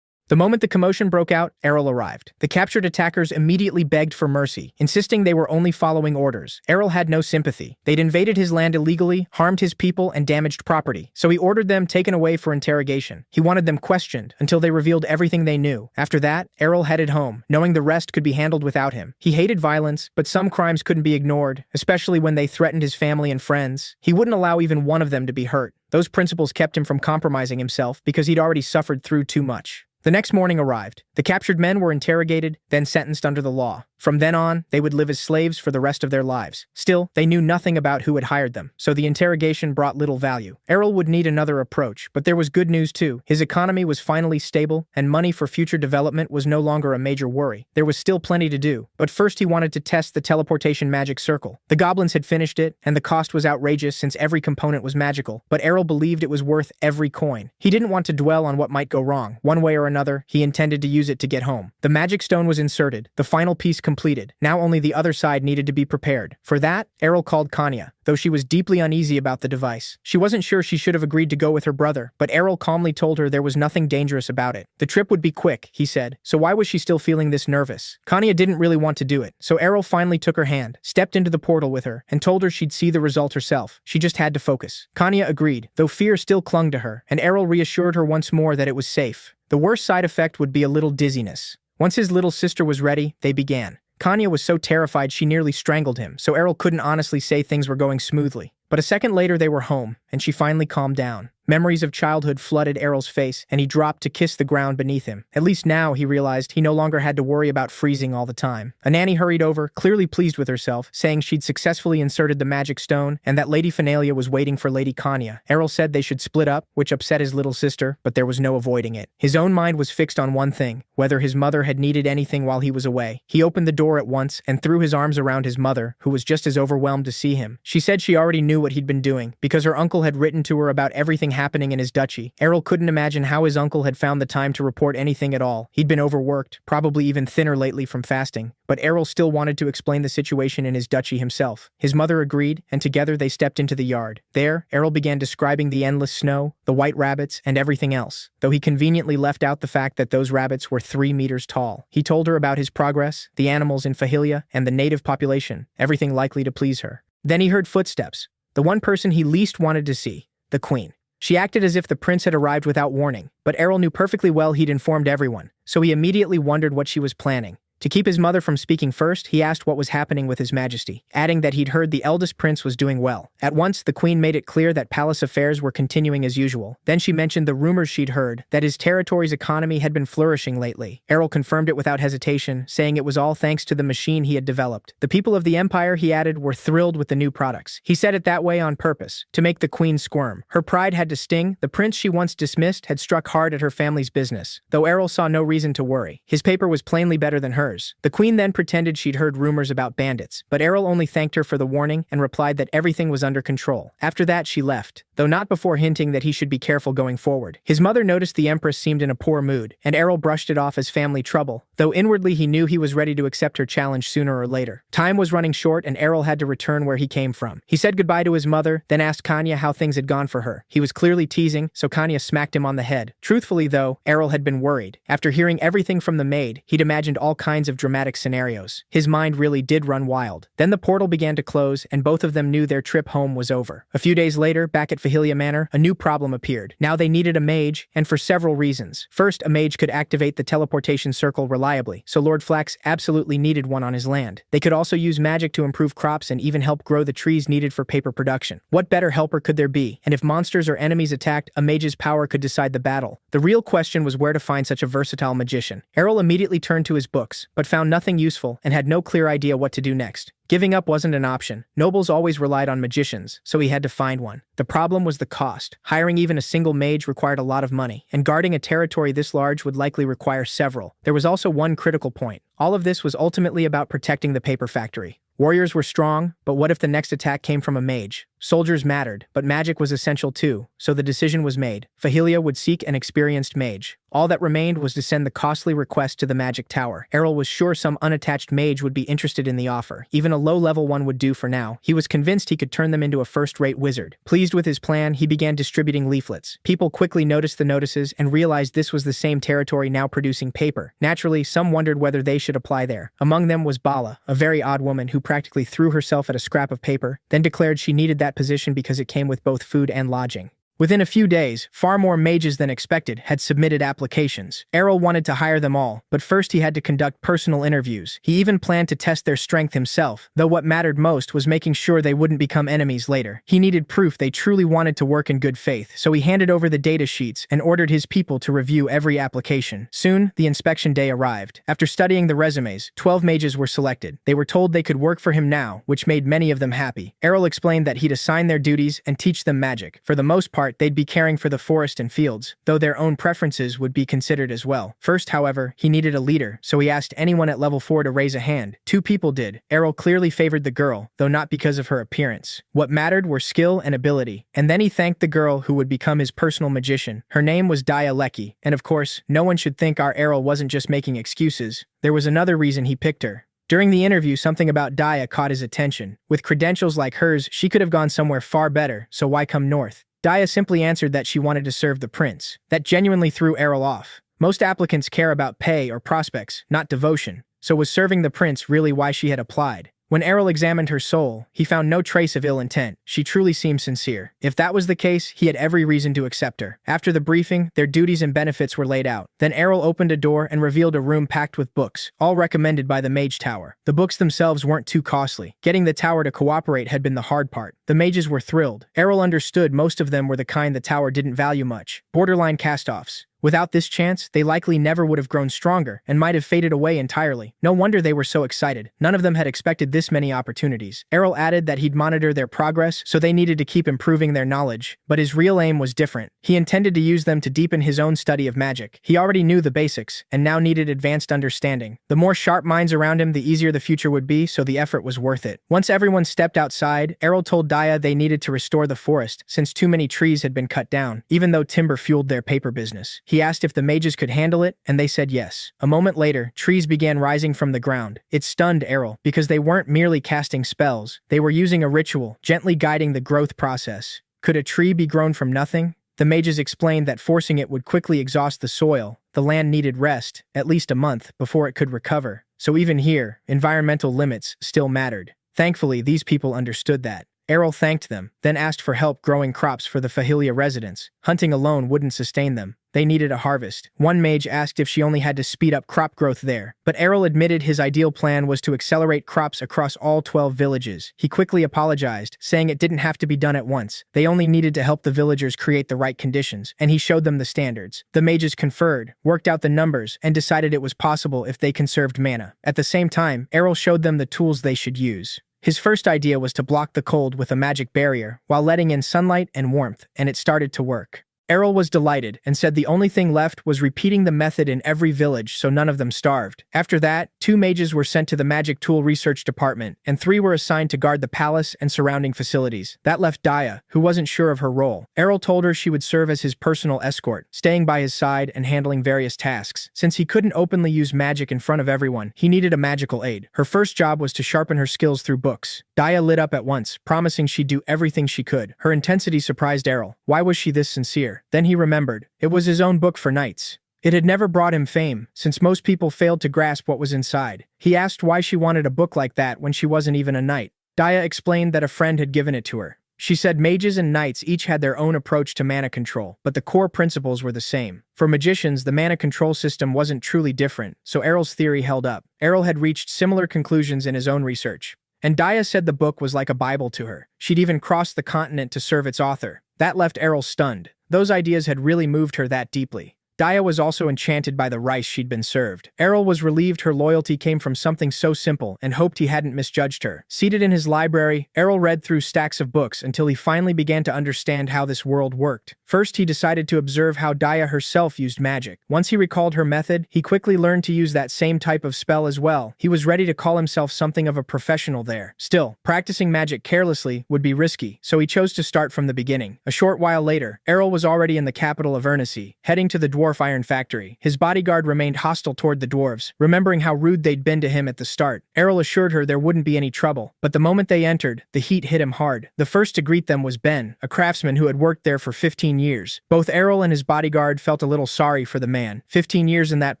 Speaker 1: The moment the commotion broke out, Errol arrived. The captured attackers immediately begged for mercy, insisting they were only following orders. Errol had no sympathy. They'd invaded his land illegally, harmed his people, and damaged property, so he ordered them taken away for interrogation. He wanted them questioned until they revealed everything they knew. After that, Errol headed home, knowing the rest could be handled without him. He hated violence, but some crimes couldn't be ignored, especially when they threatened his family and friends. He wouldn't allow even one of them to be hurt. Those principles kept him from compromising himself because he'd already suffered through too much. The next morning arrived. The captured men were interrogated, then sentenced under the law. From then on, they would live as slaves for the rest of their lives. Still, they knew nothing about who had hired them, so the interrogation brought little value. Errol would need another approach, but there was good news too. His economy was finally stable, and money for future development was no longer a major worry. There was still plenty to do, but first he wanted to test the teleportation magic circle. The goblins had finished it, and the cost was outrageous since every component was magical, but Errol believed it was worth every coin. He didn't want to dwell on what might go wrong. One way or another, he intended to use it to get home. The magic stone was inserted, the final piece completed. Now only the other side needed to be prepared. For that, Errol called Kanya, though she was deeply uneasy about the device. She wasn't sure she should have agreed to go with her brother, but Errol calmly told her there was nothing dangerous about it. The trip would be quick, he said, so why was she still feeling this nervous? Kanya didn't really want to do it, so Errol finally took her hand, stepped into the portal with her, and told her she'd see the result herself. She just had to focus. Kanya agreed, though fear still clung to her, and Errol reassured her once more that it was safe. The worst side effect would be a little dizziness. Once his little sister was ready, they began. Kanya was so terrified she nearly strangled him, so Errol couldn't honestly say things were going smoothly. But a second later they were home, and she finally calmed down. Memories of childhood flooded Errol's face, and he dropped to kiss the ground beneath him. At least now, he realized, he no longer had to worry about freezing all the time. A nanny hurried over, clearly pleased with herself, saying she'd successfully inserted the magic stone, and that Lady Finalia was waiting for Lady Kanya. Errol said they should split up, which upset his little sister, but there was no avoiding it. His own mind was fixed on one thing: whether his mother had needed anything while he was away. He opened the door at once and threw his arms around his mother, who was just as overwhelmed to see him. She said she already knew what he'd been doing, because her uncle had written to her about everything happening in his duchy. Errol couldn't imagine how his uncle had found the time to report anything at all. He'd been overworked, probably even thinner lately from fasting, but Errol still wanted to explain the situation in his duchy himself. His mother agreed, and together they stepped into the yard. There, Errol began describing the endless snow, the white rabbits, and everything else, though he conveniently left out the fact that those rabbits were 3 meters tall. He told her about his progress, the animals in Fahilia, and the native population, everything likely to please her. Then he heard footsteps. The one person he least wanted to see, the queen. She acted as if the prince had arrived without warning, but Errol knew perfectly well he'd informed everyone, so he immediately wondered what she was planning. To keep his mother from speaking first, he asked what was happening with His Majesty, adding that he'd heard the eldest prince was doing well. At once, the queen made it clear that palace affairs were continuing as usual. Then she mentioned the rumors she'd heard, that his territory's economy had been flourishing lately. Errol confirmed it without hesitation, saying it was all thanks to the machine he had developed. The people of the empire, he added, were thrilled with the new products. He said it that way on purpose, to make the queen squirm. Her pride had to sting. The prince she once dismissed had struck hard at her family's business, though Errol saw no reason to worry. His paper was plainly better than hers. The queen then pretended she'd heard rumors about bandits, but Errol only thanked her for the warning and replied that everything was under control. After that, she left, though not before hinting that he should be careful going forward. His mother noticed the empress seemed in a poor mood, and Errol brushed it off as family trouble, though inwardly he knew he was ready to accept her challenge sooner or later. Time was running short, and Errol had to return where he came from. He said goodbye to his mother, then asked Kanya how things had gone for her. He was clearly teasing, so Kanya smacked him on the head. Truthfully, though, Errol had been worried. After hearing everything from the maid, he'd imagined all kinds kinds of dramatic scenarios. His mind really did run wild. Then the portal began to close, and both of them knew their trip home was over. A few days later, back at Fahilia Manor, a new problem appeared. Now they needed a mage, and for several reasons. First, a mage could activate the teleportation circle reliably, so Lord Flax absolutely needed one on his land. They could also use magic to improve crops and even help grow the trees needed for paper production. What better helper could there be? And if monsters or enemies attacked, a mage's power could decide the battle. The real question was where to find such a versatile magician. Errol immediately turned to his books, but found nothing useful and had no clear idea what to do next. Giving up wasn't an option. Nobles always relied on magicians, so he had to find one. The problem was the cost. Hiring even a single mage required a lot of money, and guarding a territory this large would likely require several. There was also one critical point. All of this was ultimately about protecting the paper factory. Warriors were strong, but what if the next attack came from a mage? Soldiers mattered, but magic was essential too, so the decision was made. Fahilia would seek an experienced mage. All that remained was to send the costly request to the magic tower. Errol was sure some unattached mage would be interested in the offer. Even a low-level one would do for now. He was convinced he could turn them into a first-rate wizard. Pleased with his plan, he began distributing leaflets. People quickly noticed the notices and realized this was the same territory now producing paper. Naturally, some wondered whether they should apply there. Among them was Bala, a very odd woman who practically threw herself at a scrap of paper, then declared she needed that position because it came with both food and lodging. Within a few days, far more mages than expected had submitted applications. Errol wanted to hire them all, but first he had to conduct personal interviews. He even planned to test their strength himself, though what mattered most was making sure they wouldn't become enemies later. He needed proof they truly wanted to work in good faith, so he handed over the data sheets and ordered his people to review every application. Soon, the inspection day arrived. After studying the resumes, 12 mages were selected. They were told they could work for him now, which made many of them happy. Errol explained that he'd assign their duties and teach them magic. For the most part, they'd be caring for the forest and fields, though their own preferences would be considered as well. First, however, he needed a leader, so he asked anyone at level 4 to raise a hand. 2 people did. Errol clearly favored the girl, though not because of her appearance. What mattered were skill and ability. And then he thanked the girl who would become his personal magician. Her name was Daya Lecky, and of course, no one should think our Errol wasn't just making excuses. There was another reason he picked her. During the interview, something about Daya caught his attention. With credentials like hers, she could have gone somewhere far better, so why come north? Daya simply answered that she wanted to serve the prince. That genuinely threw Errol off. Most applicants care about pay or prospects, not devotion. So was serving the prince really why she had applied? When Errol examined her soul, he found no trace of ill intent. She truly seemed sincere. If that was the case, he had every reason to accept her. After the briefing, their duties and benefits were laid out. Then Errol opened a door and revealed a room packed with books, all recommended by the Mage Tower. The books themselves weren't too costly. Getting the tower to cooperate had been the hard part. The mages were thrilled. Errol understood most of them were the kind the tower didn't value much. Borderline cast-offs. Without this chance, they likely never would have grown stronger and might have faded away entirely. No wonder they were so excited. None of them had expected this many opportunities. Errol added that he'd monitor their progress, so they needed to keep improving their knowledge. But his real aim was different. He intended to use them to deepen his own study of magic. He already knew the basics, and now needed advanced understanding. The more sharp minds around him, the easier the future would be, so the effort was worth it. Once everyone stepped outside, Errol told Daya they needed to restore the forest, since too many trees had been cut down, even though timber fueled their paper business. He asked if the mages could handle it, and they said yes. A moment later, trees began rising from the ground. It stunned Errol, because they weren't merely casting spells. They were using a ritual, gently guiding the growth process. Could a tree be grown from nothing? The mages explained that forcing it would quickly exhaust the soil. The land needed rest, at least a month, before it could recover. So even here, environmental limits still mattered. Thankfully, these people understood that. Errol thanked them, then asked for help growing crops for the Fahilia residents. Hunting alone wouldn't sustain them. They needed a harvest. One mage asked if she only had to speed up crop growth there, but Errol admitted his ideal plan was to accelerate crops across all 12 villages. He quickly apologized, saying it didn't have to be done at once. They only needed to help the villagers create the right conditions, and he showed them the standards. The mages conferred, worked out the numbers, and decided it was possible if they conserved mana. At the same time, Errol showed them the tools they should use. His first idea was to block the cold with a magic barrier, while letting in sunlight and warmth, and it started to work. Errol was delighted and said the only thing left was repeating the method in every village so none of them starved. After that, 2 mages were sent to the magic tool research department, and 3 were assigned to guard the palace and surrounding facilities. That left Daya, who wasn't sure of her role. Errol told her she would serve as his personal escort, staying by his side and handling various tasks. Since he couldn't openly use magic in front of everyone, he needed a magical aid. Her first job was to sharpen her skills through books. Daya lit up at once, promising she'd do everything she could. Her intensity surprised Errol. Why was she this sincere? Then he remembered. It was his own book for knights. It had never brought him fame, since most people failed to grasp what was inside. He asked why she wanted a book like that when she wasn't even a knight. Daya explained that a friend had given it to her. She said mages and knights each had their own approach to mana control, but the core principles were the same. For magicians, the mana control system wasn't truly different, so Errol's theory held up. Errol had reached similar conclusions in his own research. And Daya said the book was like a Bible to her. She'd even crossed the continent to serve its author. That left Errol stunned. Those ideas had really moved her that deeply. Daya was also enchanted by the rice she'd been served. Errol was relieved her loyalty came from something so simple and hoped he hadn't misjudged her. Seated in his library, Errol read through stacks of books until he finally began to understand how this world worked. First, he decided to observe how Daya herself used magic. Once he recalled her method, he quickly learned to use that same type of spell as well. He was ready to call himself something of a professional there. Still, practicing magic carelessly would be risky, so he chose to start from the beginning. A short while later, Errol was already in the capital of Ernessy, heading to the dwarf iron factory. His bodyguard remained hostile toward the dwarves, remembering how rude they'd been to him at the start. Errol assured her there wouldn't be any trouble, but the moment they entered, the heat hit him hard. The first to greet them was Ben, a craftsman who had worked there for 15 years. Both Errol and his bodyguard felt a little sorry for the man. 15 years in that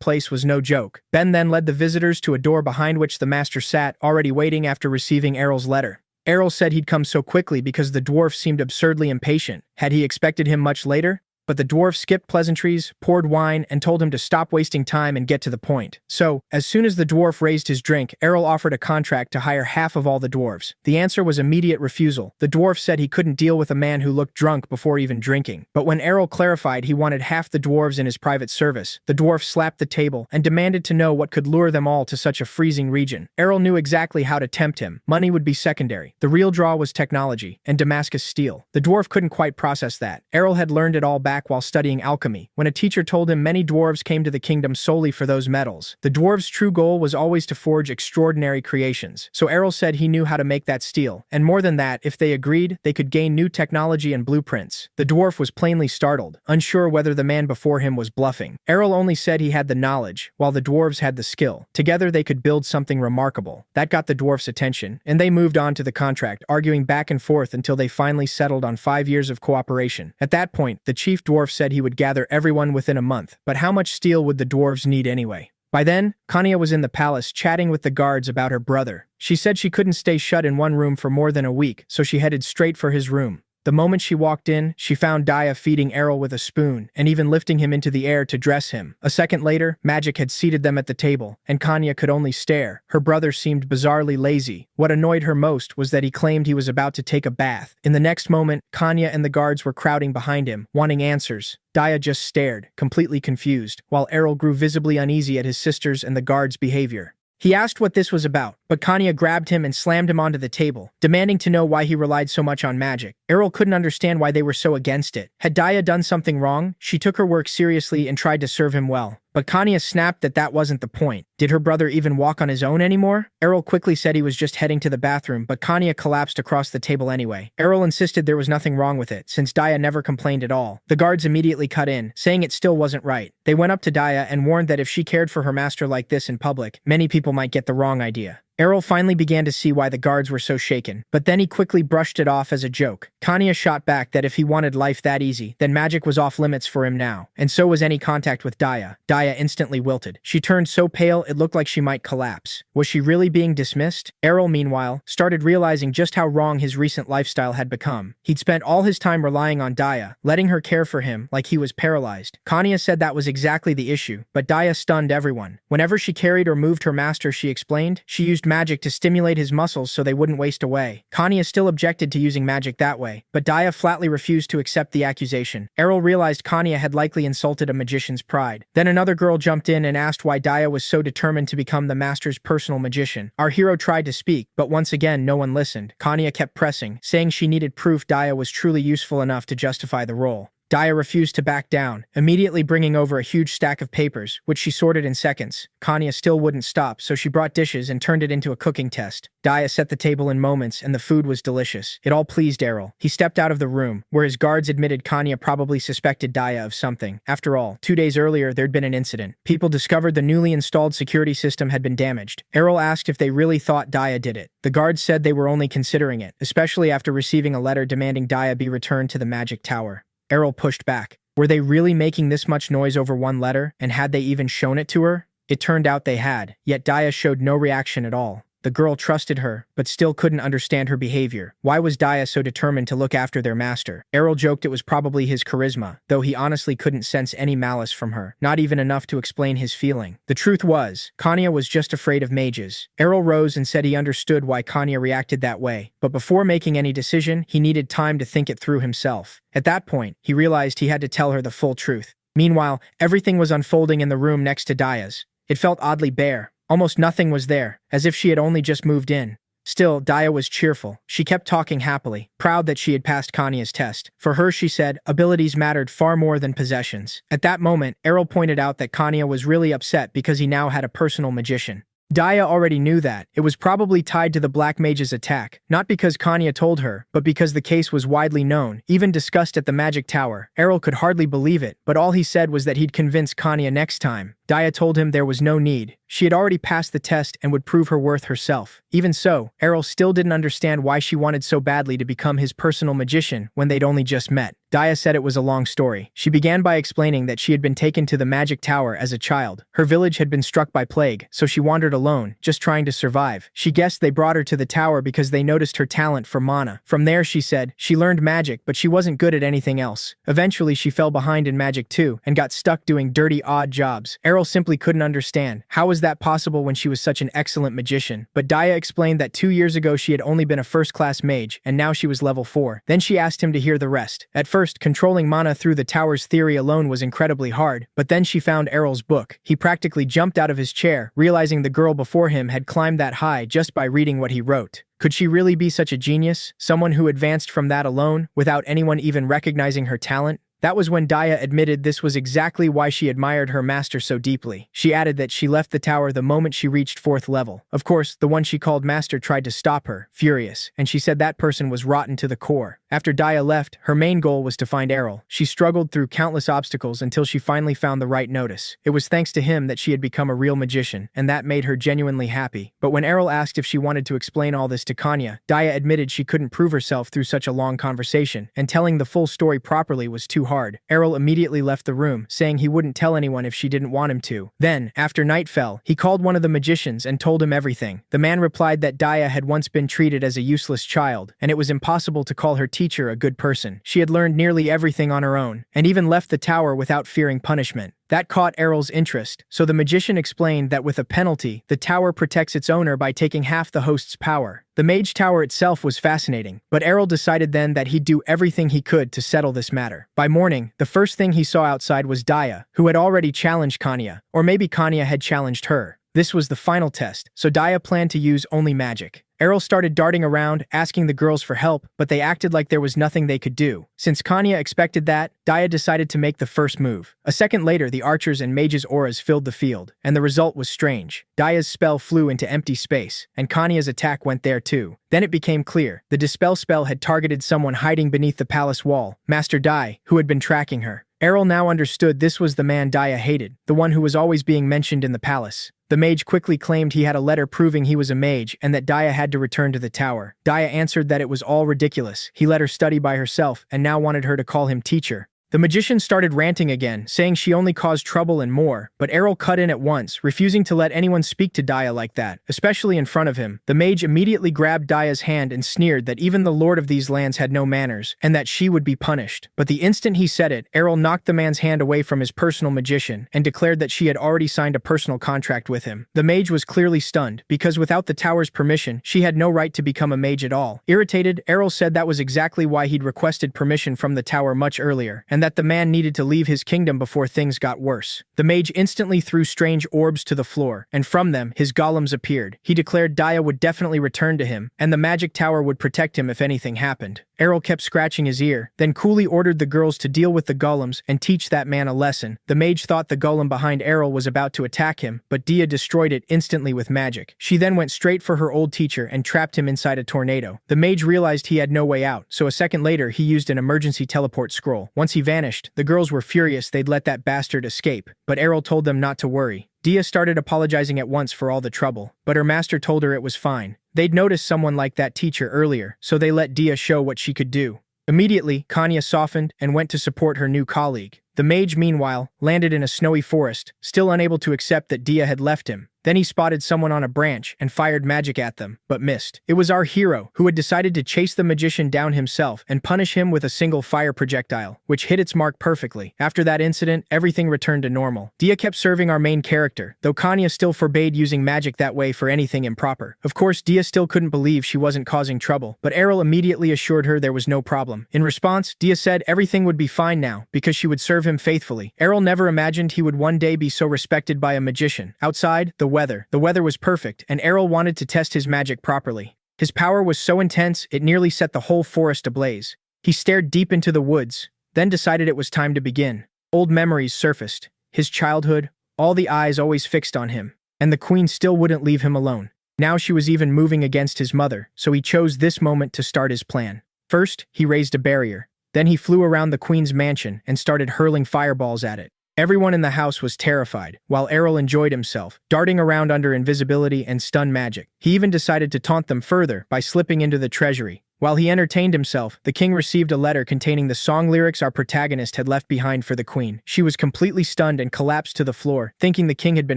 Speaker 1: place was no joke. Ben then led the visitors to a door behind which the master sat, already waiting after receiving Errol's letter. Errol said he'd come so quickly because the dwarf seemed absurdly impatient. Had he expected him much later? But the dwarf skipped pleasantries, poured wine, and told him to stop wasting time and get to the point. So, as soon as the dwarf raised his drink, Errol offered a contract to hire half of all the dwarves. The answer was immediate refusal. The dwarf said he couldn't deal with a man who looked drunk before even drinking. But when Errol clarified he wanted half the dwarves in his private service, the dwarf slapped the table and demanded to know what could lure them all to such a freezing region. Errol knew exactly how to tempt him. Money would be secondary. The real draw was technology and Damascus steel. The dwarf couldn't quite process that. Errol had learned it all back while studying alchemy, when a teacher told him many dwarves came to the kingdom solely for those metals. The dwarves' true goal was always to forge extraordinary creations, so Errol said he knew how to make that steel, and more than that, if they agreed, they could gain new technology and blueprints. The dwarf was plainly startled, unsure whether the man before him was bluffing. Errol only said he had the knowledge, while the dwarves had the skill. Together they could build something remarkable. That got the dwarfs' attention, and they moved on to the contract, arguing back and forth until they finally settled on 5 years of cooperation. At that point, the chief dwarf said he would gather everyone within a month, but how much steel would the dwarves need anyway? By then, Kanya was in the palace chatting with the guards about her brother. She said she couldn't stay shut in one room for more than a week, so she headed straight for his room. The moment she walked in, she found Daya feeding Errol with a spoon and even lifting him into the air to dress him. A second later, magic had seated them at the table, and Kanya could only stare. Her brother seemed bizarrely lazy. What annoyed her most was that he claimed he was about to take a bath. In the next moment, Kanya and the guards were crowding behind him, wanting answers. Daya just stared, completely confused, while Errol grew visibly uneasy at his sister's and the guards' behavior. He asked what this was about, but Kanya grabbed him and slammed him onto the table, demanding to know why he relied so much on magic. Errol couldn't understand why they were so against it. Had Daya done something wrong? She took her work seriously and tried to serve him well. But Kanya snapped that wasn't the point. Did her brother even walk on his own anymore? Errol quickly said he was just heading to the bathroom, but Kanya collapsed across the table anyway. Errol insisted there was nothing wrong with it, since Daya never complained at all. The guards immediately cut in, saying it still wasn't right. They went up to Daya and warned that if she cared for her master like this in public, many people might get the wrong idea. Errol finally began to see why the guards were so shaken, but then he quickly brushed it off as a joke. Kanya shot back that if he wanted life that easy, then magic was off limits for him now, and so was any contact with Daya. Daya instantly wilted. She turned so pale it looked like she might collapse. Was she really being dismissed? Errol, meanwhile, started realizing just how wrong his recent lifestyle had become. He'd spent all his time relying on Daya, letting her care for him like he was paralyzed. Kanya said that was exactly the issue, but Daya stunned everyone. Whenever she carried or moved her master, she explained, she used magic to stimulate his muscles so they wouldn't waste away. Kanya still objected to using magic that way, but Daya flatly refused to accept the accusation. Errol realized Kanya had likely insulted a magician's pride. Then another girl jumped in and asked why Daya was so determined to become the master's personal magician. Our hero tried to speak, but once again no one listened. Kanya kept pressing, saying she needed proof Daya was truly useful enough to justify the role. Daya refused to back down, immediately bringing over a huge stack of papers, which she sorted in seconds. Kanya still wouldn't stop, so she brought dishes and turned it into a cooking test. Daya set the table in moments, and the food was delicious. It all pleased Errol. He stepped out of the room, where his guards admitted Kanya probably suspected Daya of something. After all, 2 days earlier there'd been an incident. People discovered the newly installed security system had been damaged. Errol asked if they really thought Daya did it. The guards said they were only considering it, especially after receiving a letter demanding Daya be returned to the magic tower. Errol pushed back. Were they really making this much noise over one letter, and had they even shown it to her? It turned out they had, yet Daya showed no reaction at all. The girl trusted her, but still couldn't understand her behavior. Why was Daya so determined to look after their master? Errol joked it was probably his charisma, though he honestly couldn't sense any malice from her, not even enough to explain his feeling. The truth was, Kanya was just afraid of mages. Errol rose and said he understood why Kanya reacted that way, but before making any decision, he needed time to think it through himself. At that point, he realized he had to tell her the full truth. Meanwhile, everything was unfolding in the room next to Daya's. It felt oddly bare. Almost nothing was there, as if she had only just moved in. Still, Daya was cheerful. She kept talking happily, proud that she had passed Kanya's test. For her, she said, abilities mattered far more than possessions. At that moment, Errol pointed out that Kanya was really upset because he now had a personal magician. Daya already knew that. It was probably tied to the Black Mage's attack, not because Kanya told her, but because the case was widely known, even discussed at the Magic Tower. Errol could hardly believe it, but all he said was that he'd convince Kanya next time. Daya told him there was no need. She had already passed the test and would prove her worth herself. Even so, Errol still didn't understand why she wanted so badly to become his personal magician when they'd only just met. Daya said it was a long story. She began by explaining that she had been taken to the Magic Tower as a child. Her village had been struck by plague, so she wandered alone, just trying to survive. She guessed they brought her to the tower because they noticed her talent for mana. From there, she said, she learned magic, but she wasn't good at anything else. Eventually, she fell behind in magic too, and got stuck doing dirty, odd jobs. Errol simply couldn't understand. How was that possible when she was such an excellent magician? But Daya explained that 2 years ago she had only been a first-class mage, and now she was level 4. Then she asked him to hear the rest. At first, controlling mana through the tower's theory alone was incredibly hard, but then she found Errol's book. He practically jumped out of his chair, realizing the girl before him had climbed that high just by reading what he wrote. Could she really be such a genius? Someone who advanced from that alone, without anyone even recognizing her talent? That was when Daya admitted this was exactly why she admired her master so deeply. She added that she left the tower the moment she reached 4th level. Of course, the one she called master tried to stop her, furious, and she said that person was rotten to the core. After Daya left, her main goal was to find Errol. She struggled through countless obstacles until she finally found the right notice. It was thanks to him that she had become a real magician, and that made her genuinely happy. But when Errol asked if she wanted to explain all this to Kanya, Daya admitted she couldn't prove herself through such a long conversation, and telling the full story properly was too hard. Errol immediately left the room, saying he wouldn't tell anyone if she didn't want him to. Then, after night fell, he called one of the magicians and told him everything. The man replied that Daya had once been treated as a useless child, and it was impossible to call her teacher a good person. She had learned nearly everything on her own, and even left the tower without fearing punishment. That caught Errol's interest, so the magician explained that with a penalty, the tower protects its owner by taking half the host's power. The mage tower itself was fascinating, but Errol decided then that he'd do everything he could to settle this matter. By morning, the first thing he saw outside was Daya, who had already challenged Kanya, or maybe Kanya had challenged her. This was the final test, so Daya planned to use only magic. Errol started darting around, asking the girls for help, but they acted like there was nothing they could do. Since Kanya expected that, Daya decided to make the first move. A second later, the archers and mages' auras filled the field, and the result was strange. Daya's spell flew into empty space, and Kanya's attack went there too. Then it became clear. The dispel spell had targeted someone hiding beneath the palace wall, Master Dai, who had been tracking her. Errol now understood this was the man Daya hated, the one who was always being mentioned in the palace. The mage quickly claimed he had a letter proving he was a mage and that Daya had to return to the tower. Daya answered that it was all ridiculous. He let her study by herself and now wanted her to call him teacher. The magician started ranting again, saying she only caused trouble and more, but Errol cut in at once, refusing to let anyone speak to Daya like that, especially in front of him. The mage immediately grabbed Daya's hand and sneered that even the lord of these lands had no manners, and that she would be punished. But the instant he said it, Errol knocked the man's hand away from his personal magician, and declared that she had already signed a personal contract with him. The mage was clearly stunned, because without the tower's permission, she had no right to become a mage at all. Irritated, Errol said that was exactly why he'd requested permission from the tower much earlier, and that the man needed to leave his kingdom before things got worse. The mage instantly threw strange orbs to the floor, and from them, his golems appeared. He declared Daya would definitely return to him, and the magic tower would protect him if anything happened. Errol kept scratching his ear, then coolly ordered the girls to deal with the golems and teach that man a lesson. The mage thought the golem behind Errol was about to attack him, but Dia destroyed it instantly with magic. She then went straight for her old teacher and trapped him inside a tornado. The mage realized he had no way out, so a second later he used an emergency teleport scroll. Once he vanished, the girls were furious they'd let that bastard escape, but Errol told them not to worry. Dia started apologizing at once for all the trouble, but her master told her it was fine. They'd noticed someone like that teacher earlier, so they let Dia show what she could do. Immediately, Kanya softened and went to support her new colleague. The mage, meanwhile, landed in a snowy forest, still unable to accept that Dia had left him. Then he spotted someone on a branch and fired magic at them, but missed. It was our hero, who had decided to chase the magician down himself and punish him with a single fire projectile, which hit its mark perfectly. After that incident, everything returned to normal. Dia kept serving our main character, though Kanya still forbade using magic that way for anything improper. Of course, Dia still couldn't believe she wasn't causing trouble, but Errol immediately assured her there was no problem. In response, Dia said everything would be fine now, because she would serve him faithfully. Errol never imagined he would one day be so respected by a magician. Outside, the weather was perfect, and Errol wanted to test his magic properly. His power was so intense, it nearly set the whole forest ablaze. He stared deep into the woods, then decided it was time to begin. Old memories surfaced. His childhood, all the eyes always fixed on him. And the queen still wouldn't leave him alone. Now she was even moving against his mother, so he chose this moment to start his plan. First, he raised a barrier. Then he flew around the queen's mansion and started hurling fireballs at it. Everyone in the house was terrified, while Errol enjoyed himself, darting around under invisibility and stun magic. He even decided to taunt them further by slipping into the treasury. While he entertained himself, the king received a letter containing the song lyrics our protagonist had left behind for the queen. She was completely stunned and collapsed to the floor, thinking the king had been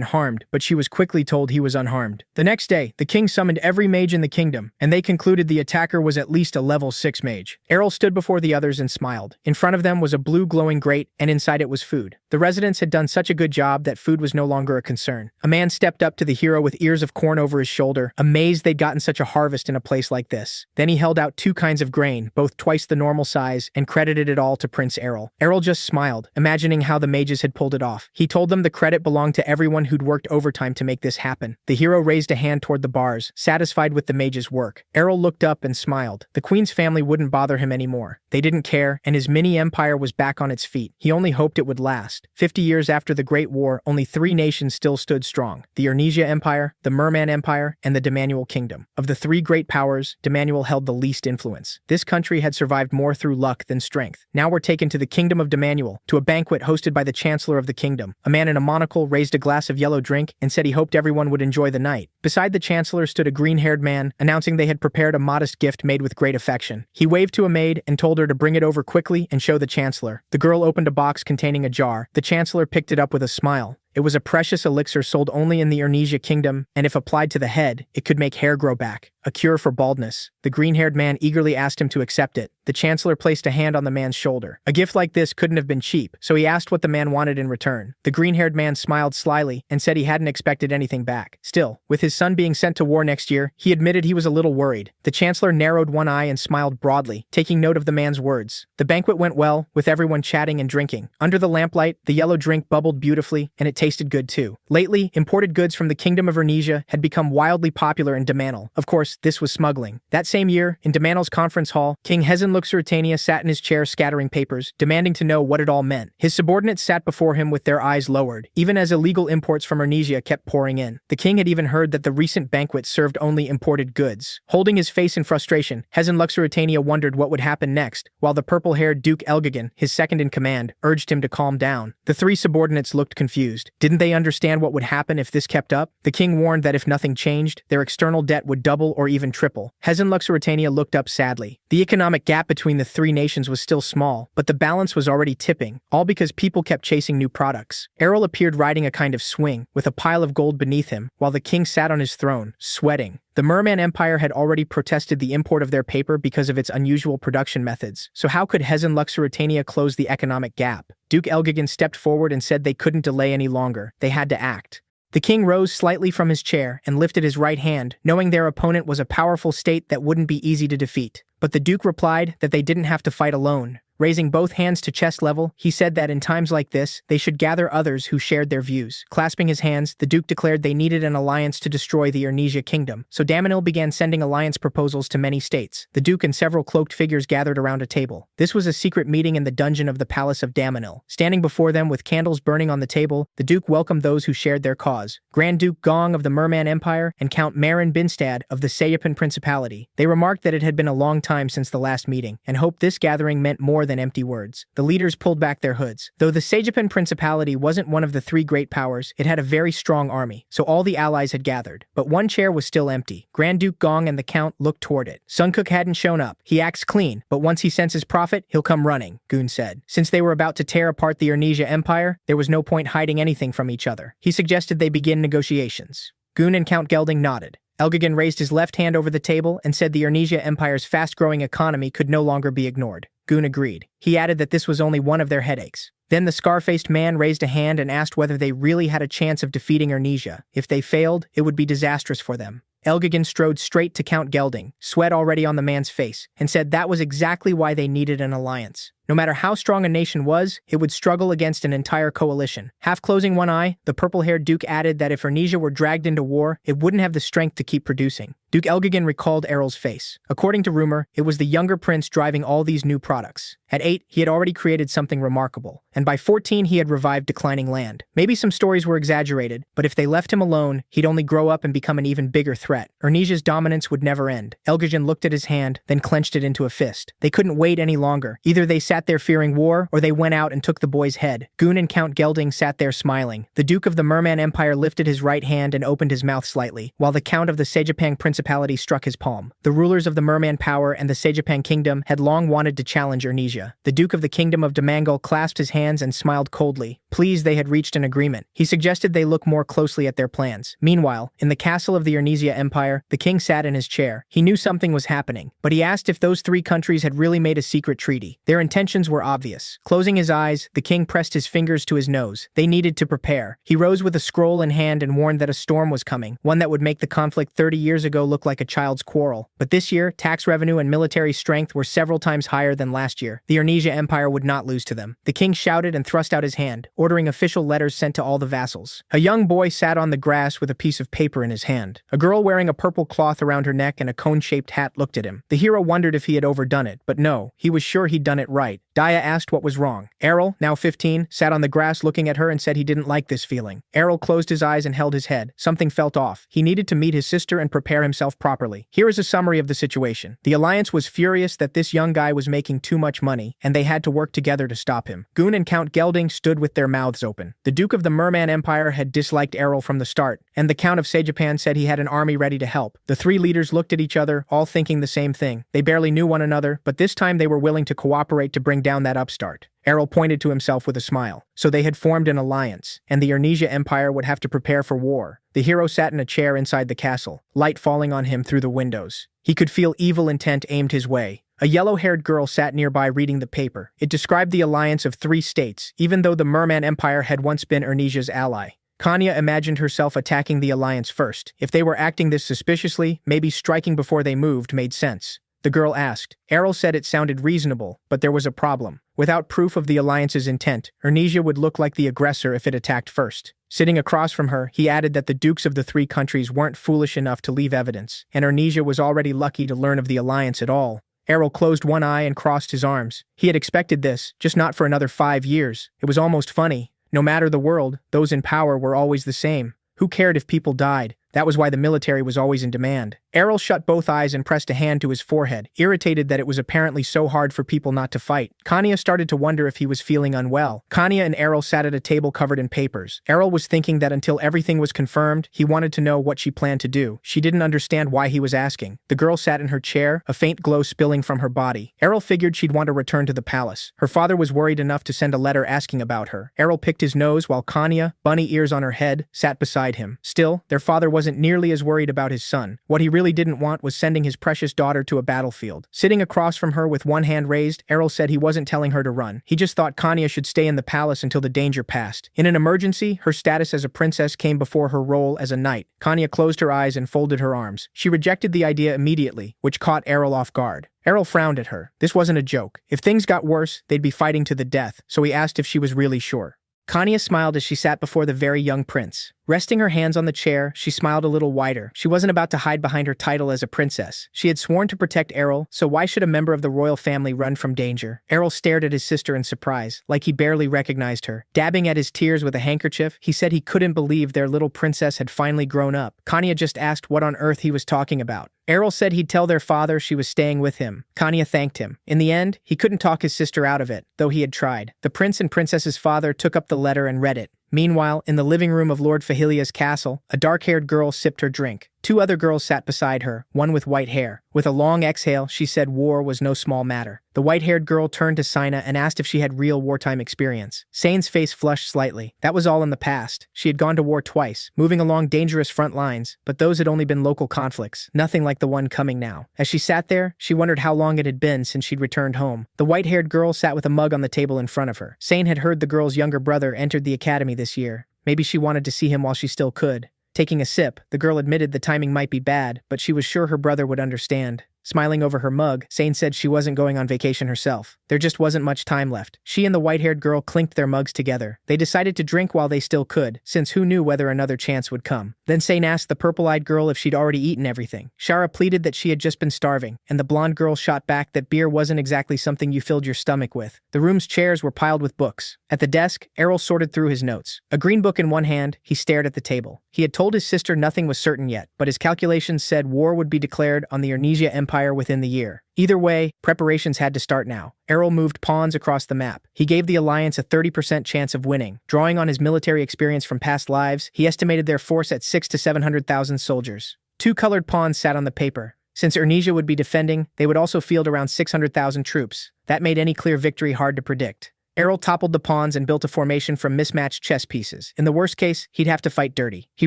Speaker 1: harmed, but she was quickly told he was unharmed. The next day, the king summoned every mage in the kingdom, and they concluded the attacker was at least a level 6 mage. Errol stood before the others and smiled. In front of them was a blue glowing grate, and inside it was food. The residents had done such a good job that food was no longer a concern. A man stepped up to the hero with ears of corn over his shoulder, amazed they'd gotten such a harvest in a place like this. Then he held out 2 kinds of grain, both twice the normal size, and credited it all to Prince Errol. Errol just smiled, imagining how the mages had pulled it off. He told them the credit belonged to everyone who'd worked overtime to make this happen. The hero raised a hand toward the bars, satisfied with the mages' work. Errol looked up and smiled. The queen's family wouldn't bother him anymore. They didn't care, and his mini-empire was back on its feet. He only hoped it would last. 50 years after the Great War, only 3 nations still stood strong: the Urnesia Empire, the Merman Empire, and the Demanuel Kingdom. Of the 3 great powers, Demanuel held the least influence. This country had survived more through luck than strength. Now we're taken to the kingdom of Demanuel, to a banquet hosted by the chancellor of the kingdom. A man in a monocle raised a glass of yellow drink and said he hoped everyone would enjoy the night. Beside the chancellor stood a green-haired man, announcing they had prepared a modest gift made with great affection. He waved to a maid and told her to bring it over quickly and show the chancellor. The girl opened a box containing a jar. The chancellor picked it up with a smile. It was a precious elixir sold only in the Urnesia kingdom, and if applied to the head, it could make hair grow back. A cure for baldness. The green-haired man eagerly asked him to accept it. The chancellor placed a hand on the man's shoulder. A gift like this couldn't have been cheap, so he asked what the man wanted in return. The green-haired man smiled slyly and said he hadn't expected anything back. Still, with his son being sent to war next year, he admitted he was a little worried. The chancellor narrowed one eye and smiled broadly, taking note of the man's words. The banquet went well, with everyone chatting and drinking. Under the lamplight, the yellow drink bubbled beautifully, and it tasted good too. Lately, imported goods from the kingdom of Urnesia had become wildly popular in Demanuel. Of course, this was smuggling. That same year, in Demanuel's conference hall, King Hezenluxuritania sat in his chair scattering papers, demanding to know what it all meant. His subordinates sat before him with their eyes lowered, even as illegal imports from Urnesia kept pouring in. The king had even heard that the recent banquet served only imported goods. Holding his face in frustration, Hezenluxuritania wondered what would happen next, while the purple-haired Duke Elgagan, his second in command, urged him to calm down. The 3 subordinates looked confused. Didn't they understand what would happen if this kept up? The king warned that if nothing changed, their external debt would double or even triple. Hezenluxuritania looked up sadly. The economic gap between the 3 nations was still small, but the balance was already tipping, all because people kept chasing new products. Errol appeared riding a kind of swing, with a pile of gold beneath him, while the king sat on his throne, sweating. The Merman Empire had already protested the import of their paper because of its unusual production methods, so how could Hezenluxuritania close the economic gap? Duke Elgagan stepped forward and said they couldn't delay any longer. They had to act. The king rose slightly from his chair and lifted his right hand, knowing their opponent was a powerful state that wouldn't be easy to defeat. But the duke replied that they didn't have to fight alone. Raising both hands to chest level, he said that in times like this, they should gather others who shared their views. Clasping his hands, the duke declared they needed an alliance to destroy the Urnesia kingdom, so Demanuel began sending alliance proposals to many states. The duke and several cloaked figures gathered around a table. This was a secret meeting in the dungeon of the palace of Demanuel. Standing before them with candles burning on the table, the duke welcomed those who shared their cause. Grand Duke Gong of the Merman Empire and Count Marin Binstad of the Sayapan Principality. They remarked that it had been a long time since the last meeting, and hoped this gathering meant more more than empty words. The leaders pulled back their hoods. Though the Sajapan Principality wasn't one of the three great powers, it had a very strong army, so all the allies had gathered. But one chair was still empty. Grand Duke Gong and the Count looked toward it. Sungkook hadn't shown up. He acts clean, but once he senses profit, he'll come running, Goon said. Since they were about to tear apart the Ernisia Empire, there was no point hiding anything from each other. He suggested they begin negotiations. Goon and Count Gelding nodded. Elgigan raised his left hand over the table and said the Ernisia Empire's fast-growing economy could no longer be ignored. Goon agreed. He added that this was only one of their headaches. Then the scar-faced man raised a hand and asked whether they really had a chance of defeating Ernisia. If they failed, it would be disastrous for them. Elgigan strode straight to Count Gelding, sweat already on the man's face, and said that was exactly why they needed an alliance. No matter how strong a nation was, it would struggle against an entire coalition. Half closing one eye, the purple-haired Duke added that if Ernisia were dragged into war, it wouldn't have the strength to keep producing. Duke Elgigan recalled Errol's face. According to rumor, it was the younger prince driving all these new products. At 8, he had already created something remarkable, and by 14 he had revived declining land. Maybe some stories were exaggerated, but if they left him alone, he'd only grow up and become an even bigger threat. Ernisia's dominance would never end. Elgigan looked at his hand, then clenched it into a fist. They couldn't wait any longer. Either they sat there fearing war, or they went out and took the boy's head. Goon and Count Gelding sat there smiling. The Duke of the Merman Empire lifted his right hand and opened his mouth slightly, while the Count of the Sejapang Principality struck his palm. The rulers of the Merman Power and the Sejapang Kingdom had long wanted to challenge Ernisia. The Duke of the Kingdom of Damangal clasped his hands and smiled coldly. Pleased they had reached an agreement. He suggested they look more closely at their plans. Meanwhile, in the castle of the Ernisia Empire, the king sat in his chair. He knew something was happening, but he asked if those three countries had really made a secret treaty. Their intentions were obvious. Closing his eyes, the king pressed his fingers to his nose. They needed to prepare. He rose with a scroll in hand and warned that a storm was coming, one that would make the conflict 30 years ago look like a child's quarrel. But this year, tax revenue and military strength were several times higher than last year. The Ernisia Empire would not lose to them. The king shouted and thrust out his hand, ordering official letters sent to all the vassals. A young boy sat on the grass with a piece of paper in his hand. A girl wearing a purple cloth around her neck and a cone-shaped hat looked at him. The hero wondered if he had overdone it, but no, he was sure he'd done it right. Daya asked what was wrong. Errol, now 15, sat on the grass looking at her and said he didn't like this feeling. Errol closed his eyes and held his head. Something felt off. He needed to meet his sister and prepare himself properly. Here is a summary of the situation. The Alliance was furious that this young guy was making too much money, and they had to work together to stop him. Goon and Count Gelding stood with their mouths open. The Duke of the Merman Empire had disliked Errol from the start, and the Count of Sejapan said he had an army ready to help. The three leaders looked at each other, all thinking the same thing. They barely knew one another, but this time they were willing to cooperate to bring down that upstart. Errol pointed to himself with a smile. So they had formed an alliance, and the Ernisia Empire would have to prepare for war. The hero sat in a chair inside the castle, light falling on him through the windows. He could feel evil intent aimed his way. A yellow-haired girl sat nearby reading the paper. It described the alliance of 3 states, even though the Merman Empire had once been Ernisia's ally. Kanya imagined herself attacking the alliance first. If they were acting this suspiciously, maybe striking before they moved made sense. The girl asked. Errol said it sounded reasonable, but there was a problem. Without proof of the alliance's intent, Ernisia would look like the aggressor if it attacked first. Sitting across from her, he added that the dukes of the 3 countries weren't foolish enough to leave evidence, and Ernisia was already lucky to learn of the alliance at all. Errol closed one eye and crossed his arms. He had expected this, just not for another 5 years. It was almost funny. No matter the world, those in power were always the same. Who cared if people died? That was why the military was always in demand. Errol shut both eyes and pressed a hand to his forehead, irritated that it was apparently so hard for people not to fight. Kanya started to wonder if he was feeling unwell. Kanya and Errol sat at a table covered in papers. Errol was thinking that until everything was confirmed, he wanted to know what she planned to do. She didn't understand why he was asking. The girl sat in her chair, a faint glow spilling from her body. Errol figured she'd want to return to the palace. Her father was worried enough to send a letter asking about her. Errol picked his nose while Kanya, bunny ears on her head, sat beside him. Still, their father wasn't nearly as worried about his son. What he really didn't want was sending his precious daughter to a battlefield. Sitting across from her with one hand raised, Errol said he wasn't telling her to run. He just thought Kanya should stay in the palace until the danger passed. In an emergency, her status as a princess came before her role as a knight. Kanya closed her eyes and folded her arms. She rejected the idea immediately, which caught Errol off guard. Errol frowned at her. This wasn't a joke. If things got worse, they'd be fighting to the death, so he asked if she was really sure. Kanya smiled as she sat before the very young prince. Resting her hands on the chair, she smiled a little wider. She wasn't about to hide behind her title as a princess. She had sworn to protect Errol, so why should a member of the royal family run from danger? Errol stared at his sister in surprise, like he barely recognized her. Dabbing at his tears with a handkerchief, he said he couldn't believe their little princess had finally grown up. Kanya just asked what on earth he was talking about. Errol said he'd tell their father she was staying with him. Kanya thanked him. In the end, he couldn't talk his sister out of it, though he had tried. The prince and princess's father took up the letter and read it. Meanwhile, in the living room of Lord Fahilia's castle, a dark-haired girl sipped her drink. Two other girls sat beside her, one with white hair. With a long exhale, she said war was no small matter. The white-haired girl turned to Sina and asked if she had real wartime experience. Sane's face flushed slightly. That was all in the past. She had gone to war twice, moving along dangerous front lines, but those had only been local conflicts, nothing like the one coming now. As she sat there, she wondered how long it had been since she'd returned home. The white-haired girl sat with a mug on the table in front of her. Sane had heard the girl's younger brother entered the academy this year. Maybe she wanted to see him while she still could. Taking a sip, the girl admitted the timing might be bad, but she was sure her brother would understand. Smiling over her mug, Sane said she wasn't going on vacation herself. There just wasn't much time left. She and the white-haired girl clinked their mugs together. They decided to drink while they still could, since who knew whether another chance would come. Then Sane asked the purple-eyed girl if she'd already eaten everything. Shara pleaded that she had just been starving, and the blonde girl shot back that beer wasn't exactly something you filled your stomach with. The room's chairs were piled with books. At the desk, Errol sorted through his notes. A green book in one hand, he stared at the table. He had told his sister nothing was certain yet, but his calculations said war would be declared on the Ernesia Empire within the year. Either way, preparations had to start now. Errol moved pawns across the map. He gave the Alliance a 30% chance of winning. Drawing on his military experience from past lives, he estimated their force at 600,000 to 700,000 soldiers. Two colored pawns sat on the paper. Since Ernesia would be defending, they would also field around 600,000 troops. That made any clear victory hard to predict. Errol toppled the pawns and built a formation from mismatched chess pieces. In the worst case, he'd have to fight dirty. He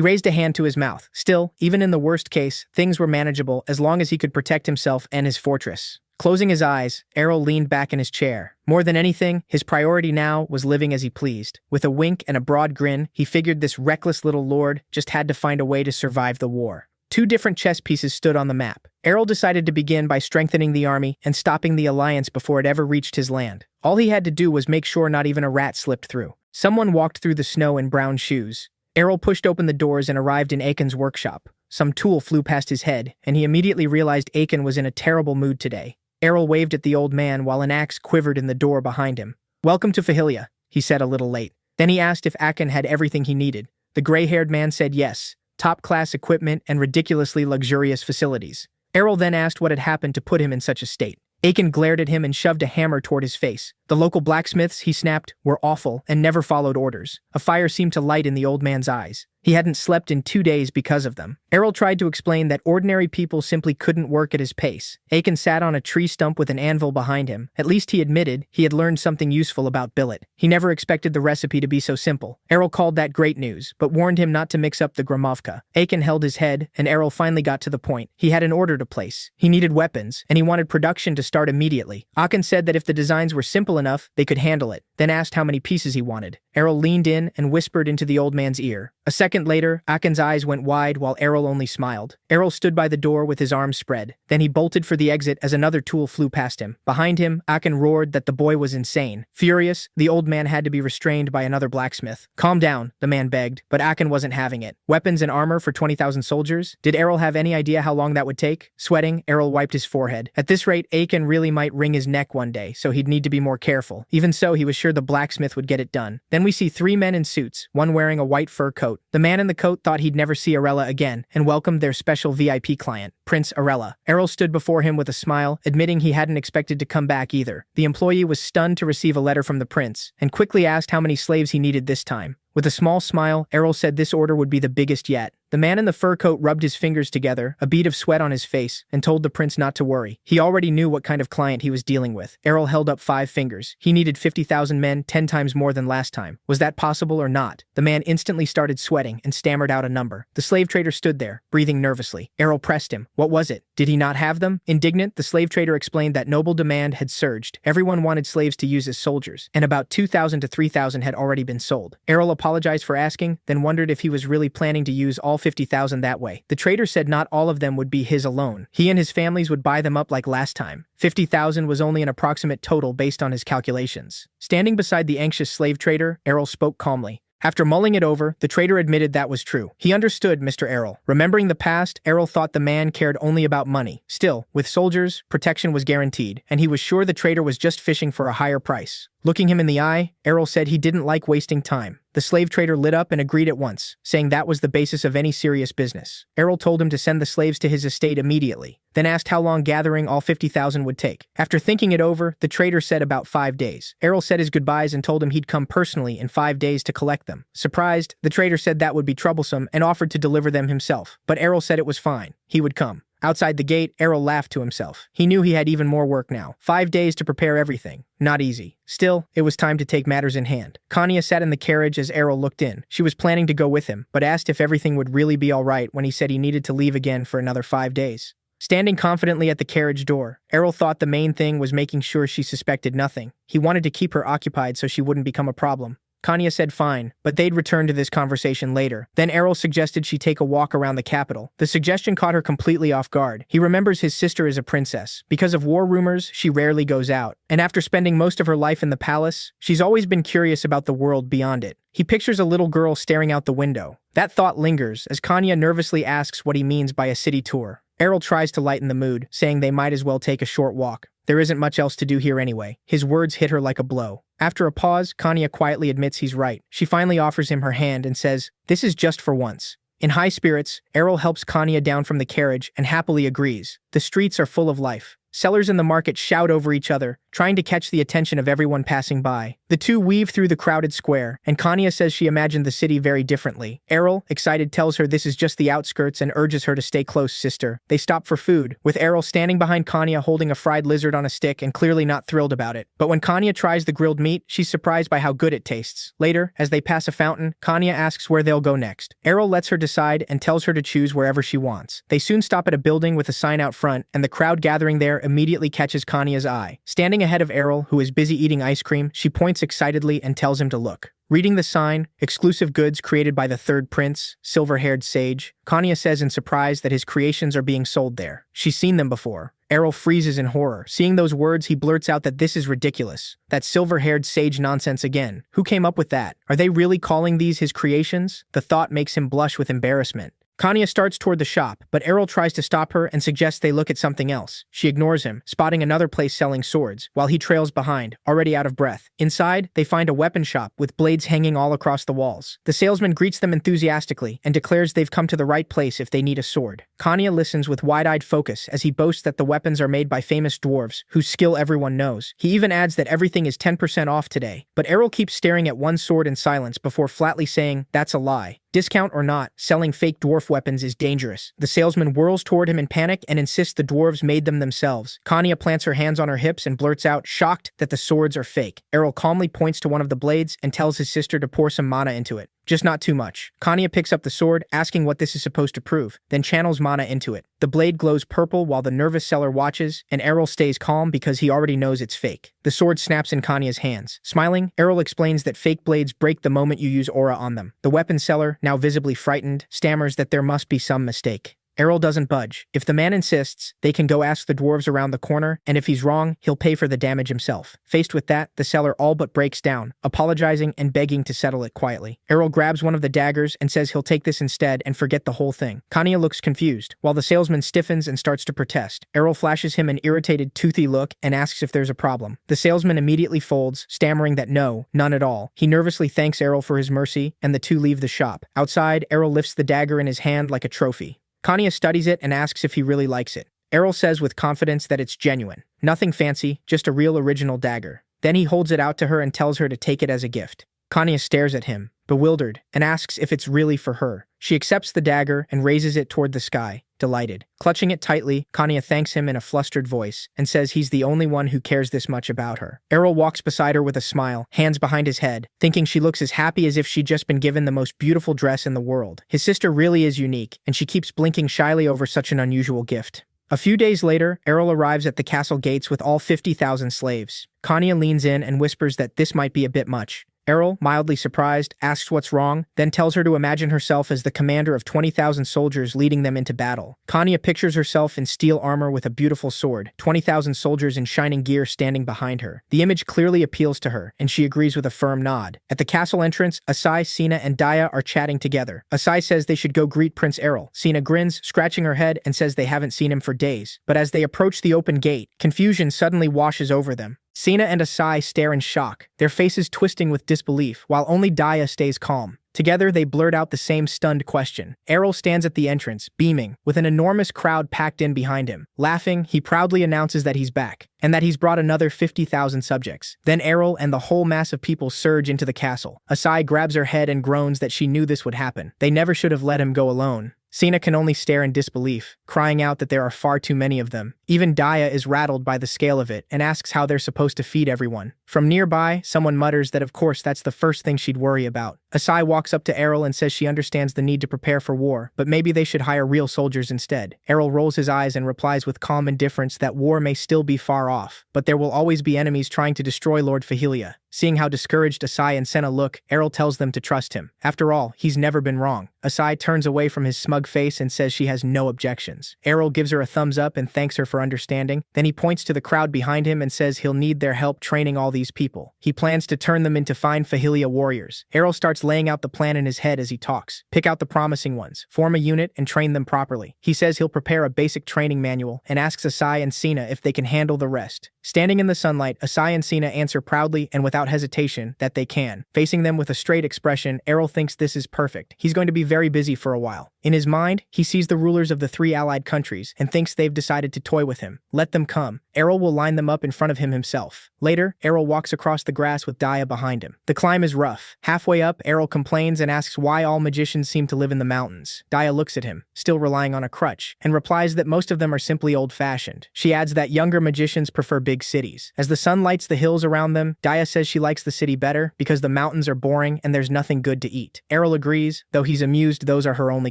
Speaker 1: raised a hand to his mouth. Still, even in the worst case, things were manageable as long as he could protect himself and his fortress. Closing his eyes, Errol leaned back in his chair. More than anything, his priority now was living as he pleased. With a wink and a broad grin, he figured this reckless little lord just had to find a way to survive the war. Two different chess pieces stood on the map. Errol decided to begin by strengthening the army and stopping the Alliance before it ever reached his land. All he had to do was make sure not even a rat slipped through. Someone walked through the snow in brown shoes. Errol pushed open the doors and arrived in Akin's workshop. Some tool flew past his head, and he immediately realized Akin was in a terrible mood today. Errol waved at the old man while an axe quivered in the door behind him. "Welcome to Fahilia," he said a little late. Then he asked if Akin had everything he needed. The gray-haired man said yes. Top-class equipment and ridiculously luxurious facilities. Errol then asked what had happened to put him in such a state. Akin glared at him and shoved a hammer toward his face. The local blacksmiths, he snapped, were awful and never followed orders. A fire seemed to light in the old man's eyes. He hadn't slept in 2 days because of them. Errol tried to explain that ordinary people simply couldn't work at his pace. Akin sat on a tree stump with an anvil behind him. At least he admitted he had learned something useful about billet. He never expected the recipe to be so simple. Errol called that great news, but warned him not to mix up the gramovka. Akin held his head, and Errol finally got to the point. He had an order to place. He needed weapons, and he wanted production to start immediately. Akin said that if the designs were simple enough, they could handle it, then asked how many pieces he wanted. Errol leaned in and whispered into the old man's ear. A second later, Akin's eyes went wide while Errol only smiled. Errol stood by the door with his arms spread. Then he bolted for the exit as another tool flew past him. Behind him, Akin roared that the boy was insane. Furious, the old man had to be restrained by another blacksmith. "Calm down," the man begged, but Akin wasn't having it. Weapons and armor for 20,000 soldiers? Did Errol have any idea how long that would take? Sweating, Errol wiped his forehead. At this rate, Akin really might wring his neck one day, so he'd need to be more careful. Even so, he was sure the blacksmith would get it done. Then we see 3 men in suits, one wearing a white fur coat. The man in the coat thought he'd never see Arella again and welcomed their special VIP client, Prince Arella. Errol stood before him with a smile, admitting he hadn't expected to come back either. The employee was stunned to receive a letter from the prince and quickly asked how many slaves he needed this time. With a small smile, Errol said this order would be the biggest yet. The man in the fur coat rubbed his fingers together, a bead of sweat on his face, and told the prince not to worry. He already knew what kind of client he was dealing with. Errol held up 5 fingers. He needed 50,000 men, 10 times more than last time. Was that possible or not? The man instantly started sweating and stammered out a number. The slave trader stood there, breathing nervously. Errol pressed him. What was it? Did he not have them? Indignant, the slave trader explained that noble demand had surged. Everyone wanted slaves to use as soldiers, and about 2,000 to 3,000 had already been sold. Errol apologized for asking, then wondered if he was really planning to use all 50,000 that way. The trader said not all of them would be his alone. He and his families would buy them up like last time. 50,000 was only an approximate total based on his calculations. Standing beside the anxious slave trader, Errol spoke calmly. After mulling it over, the trader admitted that was true. He understood, Mr. Errol. Remembering the past, Errol thought the man cared only about money. Still, with soldiers, protection was guaranteed, and he was sure the trader was just fishing for a higher price. Looking him in the eye, Errol said he didn't like wasting time. The slave trader lit up and agreed at once, saying that was the basis of any serious business. Errol told him to send the slaves to his estate immediately, then asked how long gathering all 50,000 would take. After thinking it over, the trader said about 5 days. Errol said his goodbyes and told him he'd come personally in 5 days to collect them. Surprised, the trader said that would be troublesome and offered to deliver them himself, but Errol said it was fine. He would come. Outside the gate, Errol laughed to himself. He knew he had even more work now. 5 days to prepare everything. Not easy. Still, it was time to take matters in hand. Kanya sat in the carriage as Errol looked in. She was planning to go with him, but asked if everything would really be all right when he said he needed to leave again for another 5 days. Standing confidently at the carriage door, Errol thought the main thing was making sure she suspected nothing. He wanted to keep her occupied so she wouldn't become a problem. Kanya said fine, but they'd return to this conversation later. Then Errol suggested she take a walk around the capital. The suggestion caught her completely off guard. He remembers his sister is a princess. Because of war rumors, she rarely goes out. And after spending most of her life in the palace, she's always been curious about the world beyond it. He pictures a little girl staring out the window. That thought lingers as Kanya nervously asks what he means by a city tour. Errol tries to lighten the mood, saying they might as well take a short walk. There isn't much else to do here anyway. His words hit her like a blow. After a pause, Kanya quietly admits he's right. She finally offers him her hand and says, "This is just for once." In high spirits, Errol helps Kanya down from the carriage and happily agrees. The streets are full of life. Sellers in the market shout over each other, trying to catch the attention of everyone passing by. The two weave through the crowded square, and Kanya says she imagined the city very differently. Errol, excited, tells her this is just the outskirts and urges her to stay close, sister. They stop for food, with Errol standing behind Kanya holding a fried lizard on a stick and clearly not thrilled about it. But when Kanya tries the grilled meat, she's surprised by how good it tastes. Later, as they pass a fountain, Kanya asks where they'll go next. Errol lets her decide and tells her to choose wherever she wants. They soon stop at a building with a sign out front, and the crowd gathering there immediately catches Kanya's eye. Standing ahead of Errol, who is busy eating ice cream, she points excitedly and tells him to look. Reading the sign, exclusive goods created by the third prince, silver-haired sage, Kanya says in surprise that his creations are being sold there. She's seen them before. Errol freezes in horror. Seeing those words, he blurts out that this is ridiculous. That silver-haired sage nonsense again. Who came up with that? Are they really calling these his creations? The thought makes him blush with embarrassment. Kanya starts toward the shop, but Errol tries to stop her and suggests they look at something else. She ignores him, spotting another place selling swords, while he trails behind, already out of breath. Inside, they find a weapon shop with blades hanging all across the walls. The salesman greets them enthusiastically and declares they've come to the right place if they need a sword. Kanya listens with wide-eyed focus as he boasts that the weapons are made by famous dwarves, whose skill everyone knows. He even adds that everything is 10% off today. But Errol keeps staring at one sword in silence before flatly saying, "That's a lie." Discount or not, selling fake dwarf weapons is dangerous. The salesman whirls toward him in panic and insists the dwarves made them themselves. Kanya plants her hands on her hips and blurts out, shocked, that the swords are fake. Errol calmly points to one of the blades and tells his sister to pour some mana into it. Just not too much. Kanya picks up the sword, asking what this is supposed to prove, then channels mana into it. The blade glows purple while the nervous seller watches, and Errol stays calm because he already knows it's fake. The sword snaps in Kanya's hands. Smiling, Errol explains that fake blades break the moment you use aura on them. The weapon seller, now visibly frightened, stammers that there must be some mistake. Errol doesn't budge. If the man insists, they can go ask the dwarves around the corner, and if he's wrong, he'll pay for the damage himself. Faced with that, the seller all but breaks down, apologizing and begging to settle it quietly. Errol grabs one of the daggers and says he'll take this instead and forget the whole thing. Kanya looks confused, while the salesman stiffens and starts to protest. Errol flashes him an irritated, toothy look and asks if there's a problem. The salesman immediately folds, stammering that no, none at all. He nervously thanks Errol for his mercy, and the two leave the shop. Outside, Errol lifts the dagger in his hand like a trophy. Kanya studies it and asks if he really likes it. Errol says with confidence that it's genuine. Nothing fancy, just a real original dagger. Then he holds it out to her and tells her to take it as a gift. Kanya stares at him, bewildered, and asks if it's really for her. She accepts the dagger and raises it toward the sky, delighted. Clutching it tightly, Kanya thanks him in a flustered voice and says he's the only one who cares this much about her. Errol walks beside her with a smile, hands behind his head, thinking she looks as happy as if she'd just been given the most beautiful dress in the world. His sister really is unique, and she keeps blinking shyly over such an unusual gift. A few days later, Errol arrives at the castle gates with all 50,000 slaves. Kanya leans in and whispers that this might be a bit much. Errol, mildly surprised, asks what's wrong, then tells her to imagine herself as the commander of 20,000 soldiers leading them into battle. Kanya pictures herself in steel armor with a beautiful sword, 20,000 soldiers in shining gear standing behind her. The image clearly appeals to her, and she agrees with a firm nod. At the castle entrance, Asai, Sina, and Daya are chatting together. Asai says they should go greet Prince Errol. Sina grins, scratching her head, and says they haven't seen him for days. But as they approach the open gate, confusion suddenly washes over them. Sina and Asai stare in shock, their faces twisting with disbelief, while only Daya stays calm. Together, they blurt out the same stunned question. Errol stands at the entrance, beaming, with an enormous crowd packed in behind him. Laughing, he proudly announces that he's back, and that he's brought another 50,000 subjects. Then Errol and the whole mass of people surge into the castle. Asai grabs her head and groans that she knew this would happen. They never should have let him go alone. Sina can only stare in disbelief, crying out that there are far too many of them. Even Daya is rattled by the scale of it and asks how they're supposed to feed everyone. From nearby, someone mutters that of course that's the first thing she'd worry about. Asai walks up to Errol and says she understands the need to prepare for war, but maybe they should hire real soldiers instead. Errol rolls his eyes and replies with calm indifference that war may still be far off, but there will always be enemies trying to destroy Lord Fahilia. Seeing how discouraged Asai and Senna look, Errol tells them to trust him. After all, he's never been wrong. Asai turns away from his smug face and says she has no objections. Errol gives her a thumbs up and thanks her for understanding. Then he points to the crowd behind him and says he'll need their help training all these people. He plans to turn them into fine Fahilia warriors. Errol starts laying out the plan in his head as he talks. Pick out the promising ones, form a unit, and train them properly. He says he'll prepare a basic training manual and asks Asai and Sina if they can handle the rest. Standing in the sunlight, Asai and Sina answer proudly and without hesitation that they can. Facing them with a straight expression, Errol thinks this is perfect. He's going to be very busy for a while. In his mind, he sees the rulers of the 3 allied countries and thinks they've decided to toy with him. Let them come. Errol will line them up in front of him himself. Later, Errol walks across the grass with Daya behind him. The climb is rough. Halfway up, Errol complains and asks why all magicians seem to live in the mountains. Daya looks at him, still relying on a crutch, and replies that most of them are simply old-fashioned. She adds that younger magicians prefer big cities. As the sun lights the hills around them, Daya says she likes the city better because the mountains are boring and there's nothing good to eat. Errol agrees, though he's amused those are her only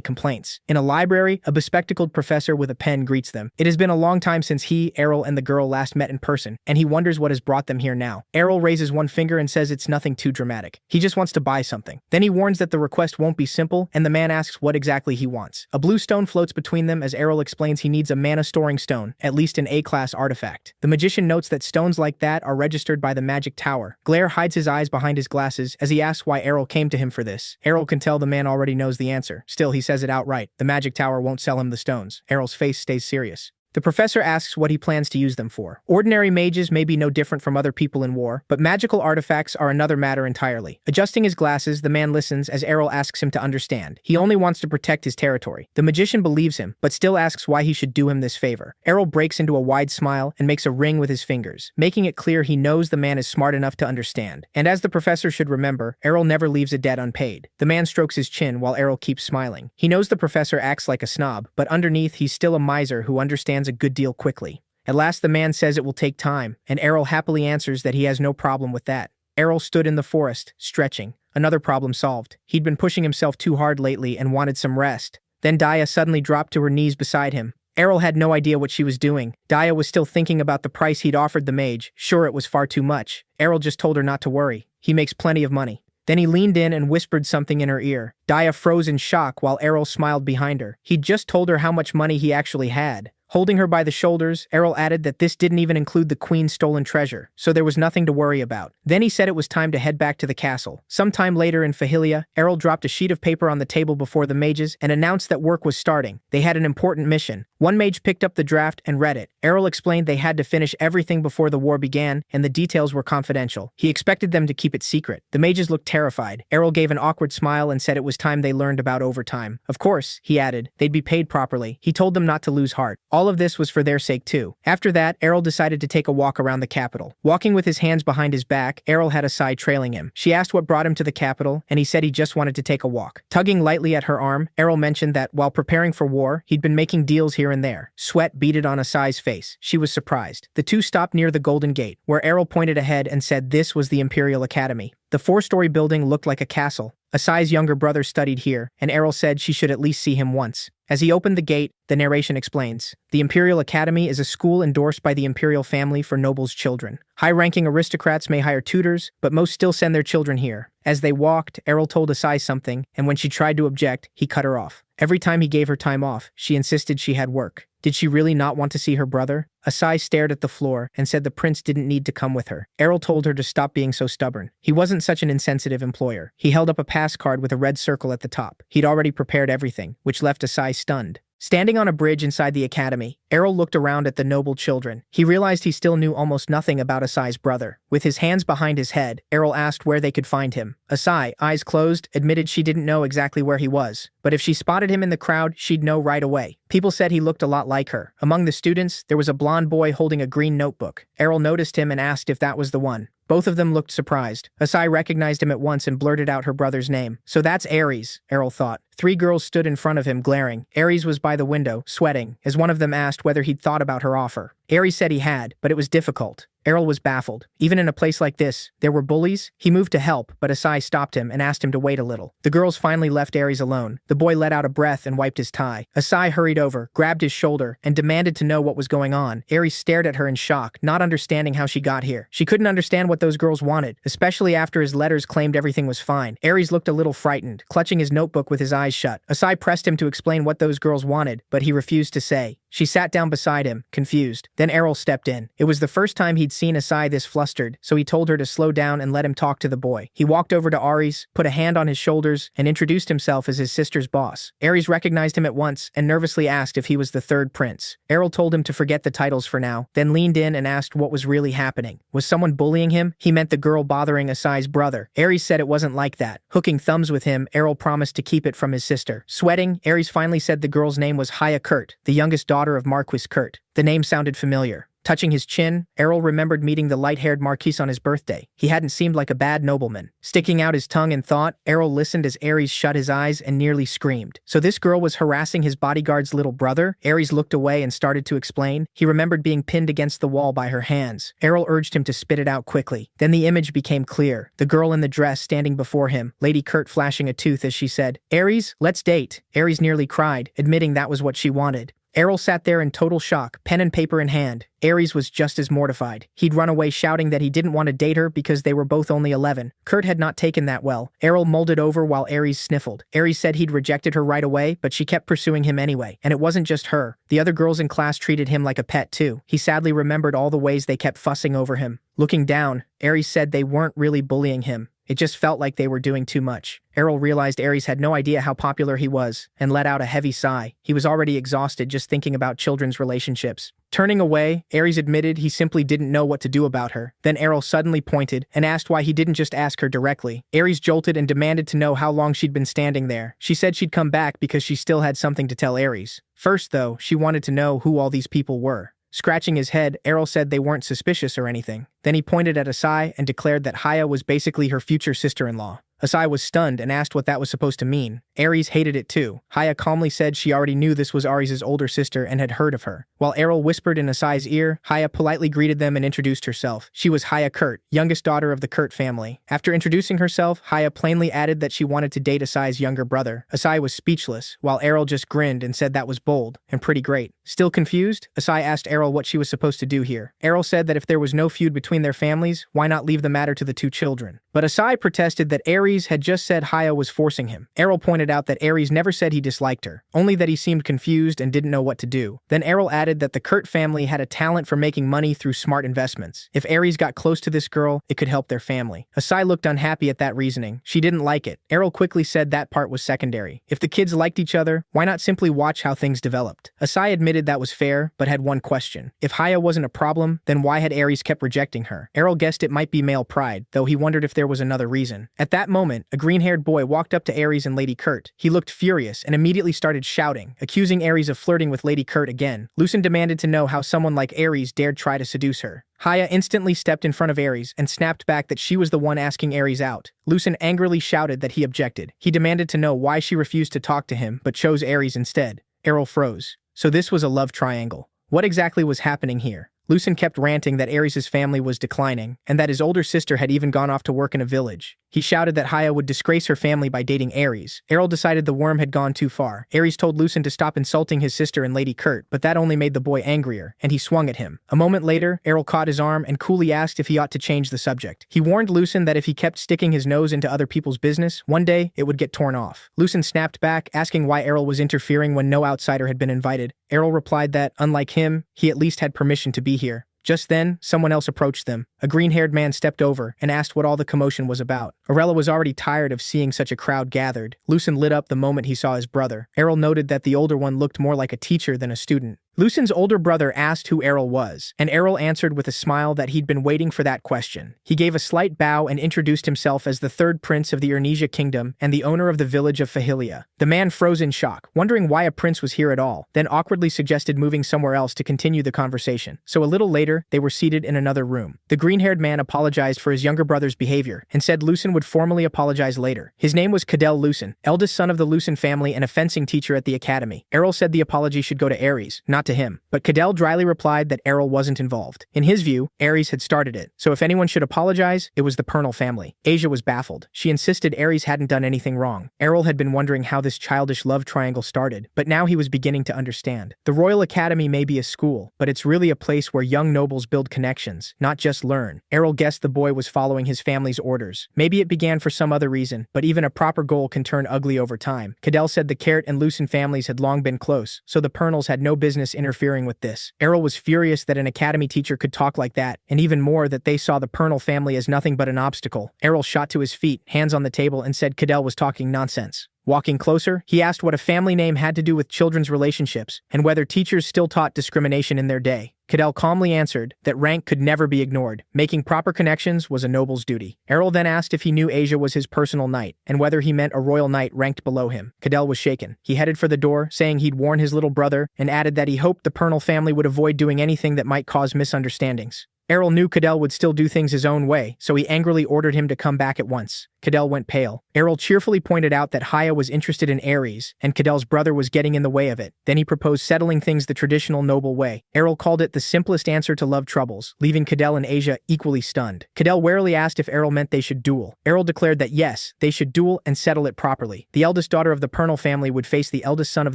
Speaker 1: complaints. In a library, a bespectacled professor with a pen greets them. It has been a long time since he, Errol, and the girl last met in person, and he wonders what has brought them here now. Errol raises one finger and says it's nothing too dramatic. He just wants to buy something. Then he warns that the request won't be simple, and the man asks what exactly he wants. A blue stone floats between them as Errol explains he needs a mana-storing stone, at least an A-class artifact. The magician notes that stones like that are registered by the magic tower. Glare hides his eyes behind his glasses as he asks why Errol came to him for this. Errol can tell the man already knows the answer. Still, he says it outright. The magic tower won't sell him the stones. Errol's face stays serious. The professor asks what he plans to use them for. Ordinary mages may be no different from other people in war, but magical artifacts are another matter entirely. Adjusting his glasses, the man listens as Errol asks him to understand. He only wants to protect his territory. The magician believes him, but still asks why he should do him this favor. Errol breaks into a wide smile and makes a ring with his fingers, making it clear he knows the man is smart enough to understand. And as the professor should remember, Errol never leaves a debt unpaid. The man strokes his chin while Errol keeps smiling. He knows the professor acts like a snob, but underneath he's still a miser who understands a good deal quickly. At last the man says it will take time, and Errol happily answers that he has no problem with that. Errol stood in the forest, stretching. Another problem solved. He'd been pushing himself too hard lately and wanted some rest. Then Daya suddenly dropped to her knees beside him. Errol had no idea what she was doing. Daya was still thinking about the price he'd offered the mage. Sure, it was far too much. Errol just told her not to worry. He makes plenty of money. Then he leaned in and whispered something in her ear. Daya froze in shock while Errol smiled behind her. He'd just told her how much money he actually had. Holding her by the shoulders, Errol added that this didn't even include the queen's stolen treasure, so there was nothing to worry about. Then he said it was time to head back to the castle. Sometime later in Fahilia, Errol dropped a sheet of paper on the table before the mages and announced that work was starting. They had an important mission. One mage picked up the draft and read it. Errol explained they had to finish everything before the war began, and the details were confidential. He expected them to keep it secret. The mages looked terrified. Errol gave an awkward smile and said it was time they learned about overtime. Of course, he added, they'd be paid properly. He told them not to lose heart. All of this was for their sake too. After that, Errol decided to take a walk around the capital. Walking with his hands behind his back, Errol had Asai trailing him. She asked what brought him to the capital, and he said he just wanted to take a walk. Tugging lightly at her arm, Errol mentioned that, while preparing for war, he'd been making deals here and there. Sweat beaded on Asai's face. She was surprised. The two stopped near the Golden Gate, where Errol pointed ahead and said this was the Imperial Academy. The 4-story building looked like a castle. Asai's younger brother studied here, and Errol said she should at least see him once. As he opened the gate, the narration explains, the Imperial Academy is a school endorsed by the imperial family for nobles' children. High-ranking aristocrats may hire tutors, but most still send their children here. As they walked, Errol told Asai something, and when she tried to object, he cut her off. Every time he gave her time off, she insisted she had work. Did she really not want to see her brother? Asai stared at the floor and said the prince didn't need to come with her. Errol told her to stop being so stubborn. He wasn't such an insensitive employer. He held up a pass card with a red circle at the top. He'd already prepared everything, which left Asai stunned. Standing on a bridge inside the academy, Errol looked around at the noble children. He realized he still knew almost nothing about Asai's brother. With his hands behind his head, Errol asked where they could find him. Asai, eyes closed, admitted she didn't know exactly where he was, but if she spotted him in the crowd, she'd know right away. People said he looked a lot like her. Among the students, there was a blonde boy holding a green notebook. Errol noticed him and asked if that was the one. Both of them looked surprised. Asai recognized him at once and blurted out her brother's name. So that's Aries, Errol thought. 3 girls stood in front of him, glaring. Aries was by the window, sweating, as one of them asked whether he'd thought about her offer. Aries said he had, but it was difficult. Errol was baffled. Even in a place like this, there were bullies. He moved to help, but Asai stopped him and asked him to wait a little. The girls finally left Aries alone. The boy let out a breath and wiped his tie. Asai hurried over, grabbed his shoulder, and demanded to know what was going on. Aries stared at her in shock, not understanding how she got here. She couldn't understand what those girls wanted, especially after his letters claimed everything was fine. Aries looked a little frightened, clutching his notebook with his eyes shut. Asai pressed him to explain what those girls wanted, but he refused to say. She sat down beside him, confused. Then Errol stepped in. It was the first time he'd seen Asai this flustered, so he told her to slow down and let him talk to the boy. He walked over to Aries, put a hand on his shoulders, and introduced himself as his sister's boss. Aries recognized him at once and nervously asked if he was the 3rd prince. Errol told him to forget the titles for now, then leaned in and asked what was really happening. Was someone bullying him? He meant the girl bothering Asai's brother. Aries said it wasn't like that. Hooking thumbs with him, Errol promised to keep it from his sister. Sweating, Aries finally said the girl's name was Haya Kurt, the youngest daughter of Marquis Kurt. The name sounded familiar. Touching his chin, Errol remembered meeting the light-haired Marquis on his birthday. He hadn't seemed like a bad nobleman. Sticking out his tongue in thought, Errol listened as Aries shut his eyes and nearly screamed. So this girl was harassing his bodyguard's little brother? Aries looked away and started to explain. He remembered being pinned against the wall by her hands. Errol urged him to spit it out quickly. Then the image became clear. The girl in the dress standing before him, Lady Kurt flashing a tooth as she said, "Aries, let's date." Aries nearly cried, admitting that was what she wanted. Errol sat there in total shock, pen and paper in hand. Aries was just as mortified. He'd run away shouting that he didn't want to date her because they were both only 11. Kurt had not taken that well. Errol molded over while Aries sniffled. Aries said he'd rejected her right away, but she kept pursuing him anyway. And it wasn't just her. The other girls in class treated him like a pet too. He sadly remembered all the ways they kept fussing over him. Looking down, Aries said they weren't really bullying him. It just felt like they were doing too much. Errol realized Aries had no idea how popular he was, and let out a heavy sigh. He was already exhausted just thinking about children's relationships. Turning away, Aries admitted he simply didn't know what to do about her. Then Errol suddenly pointed and asked why he didn't just ask her directly. Aries jolted and demanded to know how long she'd been standing there. She said she'd come back because she still had something to tell Aries. First, though, she wanted to know who all these people were. Scratching his head, Errol said they weren't suspicious or anything. Then he pointed at Asai and declared that Haya was basically her future sister-in-law. Asai was stunned and asked what that was supposed to mean. Aries hated it too. Haya calmly said she already knew this was Aries' older sister and had heard of her. While Errol whispered in Asai's ear, Haya politely greeted them and introduced herself. She was Haya Kurt, youngest daughter of the Kurt family. After introducing herself, Haya plainly added that she wanted to date Asai's younger brother. Asai was speechless, while Errol just grinned and said that was bold and pretty great. Still confused, Asai asked Errol what she was supposed to do here. Errol said that if there was no feud between their families, why not leave the matter to the 2 children? But Asai protested that Aries had just said Haya was forcing him. Errol pointed out that Aries never said he disliked her, only that he seemed confused and didn't know what to do. Then Errol added that the Kurt family had a talent for making money through smart investments. If Aries got close to this girl, it could help their family. Asai looked unhappy at that reasoning. She didn't like it. Errol quickly said that part was secondary. If the kids liked each other, why not simply watch how things developed? Asai admitted that was fair, but had one question. If Haya wasn't a problem, then why had Aries kept rejecting her? Errol guessed it might be male pride, though he wondered if there was another reason. At that moment, a green-haired boy walked up to Aries and Lady Kurt. He looked furious and immediately started shouting, accusing Aries of flirting with Lady Kurt again. Lucen demanded to know how someone like Aries dared try to seduce her. Haya instantly stepped in front of Aries and snapped back that she was the one asking Aries out. Lucen angrily shouted that he objected. He demanded to know why she refused to talk to him but chose Aries instead. Errol froze. So this was a love triangle. What exactly was happening here? Lucen kept ranting that Aries' family was declining, and that his older sister had even gone off to work in a village. He shouted that Haya would disgrace her family by dating Aries. Errol decided the worm had gone too far. Aries told Lucen to stop insulting his sister and Lady Kurt, but that only made the boy angrier, and he swung at him. A moment later, Errol caught his arm and coolly asked if he ought to change the subject. He warned Lucen that if he kept sticking his nose into other people's business, one day it would get torn off. Lucen snapped back, asking why Errol was interfering when no outsider had been invited. Errol replied that, unlike him, he at least had permission to be here. Just then, someone else approached them. A green-haired man stepped over and asked what all the commotion was about. Arella was already tired of seeing such a crowd gathered. Lucen lit up the moment he saw his brother. Errol noted that the older one looked more like a teacher than a student. Lucian's older brother asked who Errol was, and Errol answered with a smile that he'd been waiting for that question. He gave a slight bow and introduced himself as the third prince of the Ernesia kingdom and the owner of the village of Fahilia. The man froze in shock, wondering why a prince was here at all, then awkwardly suggested moving somewhere else to continue the conversation. So a little later, they were seated in another room. The green-haired man apologized for his younger brother's behavior and said Lucian would formally apologize later. His name was Cadell Lucian, eldest son of the Lucian family and a fencing teacher at the academy. Errol said the apology should go to Ares, not to him, but Cadell dryly replied that Errol wasn't involved. In his view, Ares had started it, so if anyone should apologize, it was the Pernal family. Asia was baffled. She insisted Ares hadn't done anything wrong. Errol had been wondering how this childish love triangle started, but now he was beginning to understand. The Royal Academy may be a school, but it's really a place where young nobles build connections, not just learn. Errol guessed the boy was following his family's orders. Maybe it began for some other reason, but even a proper goal can turn ugly over time. Cadell said the Carrot and Lucian families had long been close, so the Pernals had no business interfering with this. Errol was furious that an academy teacher could talk like that, and even more that they saw the Pernal family as nothing but an obstacle. Errol shot to his feet, hands on the table, and said Cadell was talking nonsense. Walking closer, he asked what a family name had to do with children's relationships and whether teachers still taught discrimination in their day. Cadell calmly answered that rank could never be ignored. Making proper connections was a noble's duty. Errol then asked if he knew Asia was his personal knight and whether he meant a royal knight ranked below him. Cadell was shaken. He headed for the door, saying he'd warn his little brother, and added that he hoped the Pernal family would avoid doing anything that might cause misunderstandings. Errol knew Cadell would still do things his own way, so he angrily ordered him to come back at once. Cadell went pale. Errol cheerfully pointed out that Haya was interested in Ares, and Cadell's brother was getting in the way of it. Then he proposed settling things the traditional noble way. Errol called it the simplest answer to love troubles, leaving Cadell and Asia equally stunned. Cadell warily asked if Errol meant they should duel. Errol declared that yes, they should duel and settle it properly. The eldest daughter of the Pernal family would face the eldest son of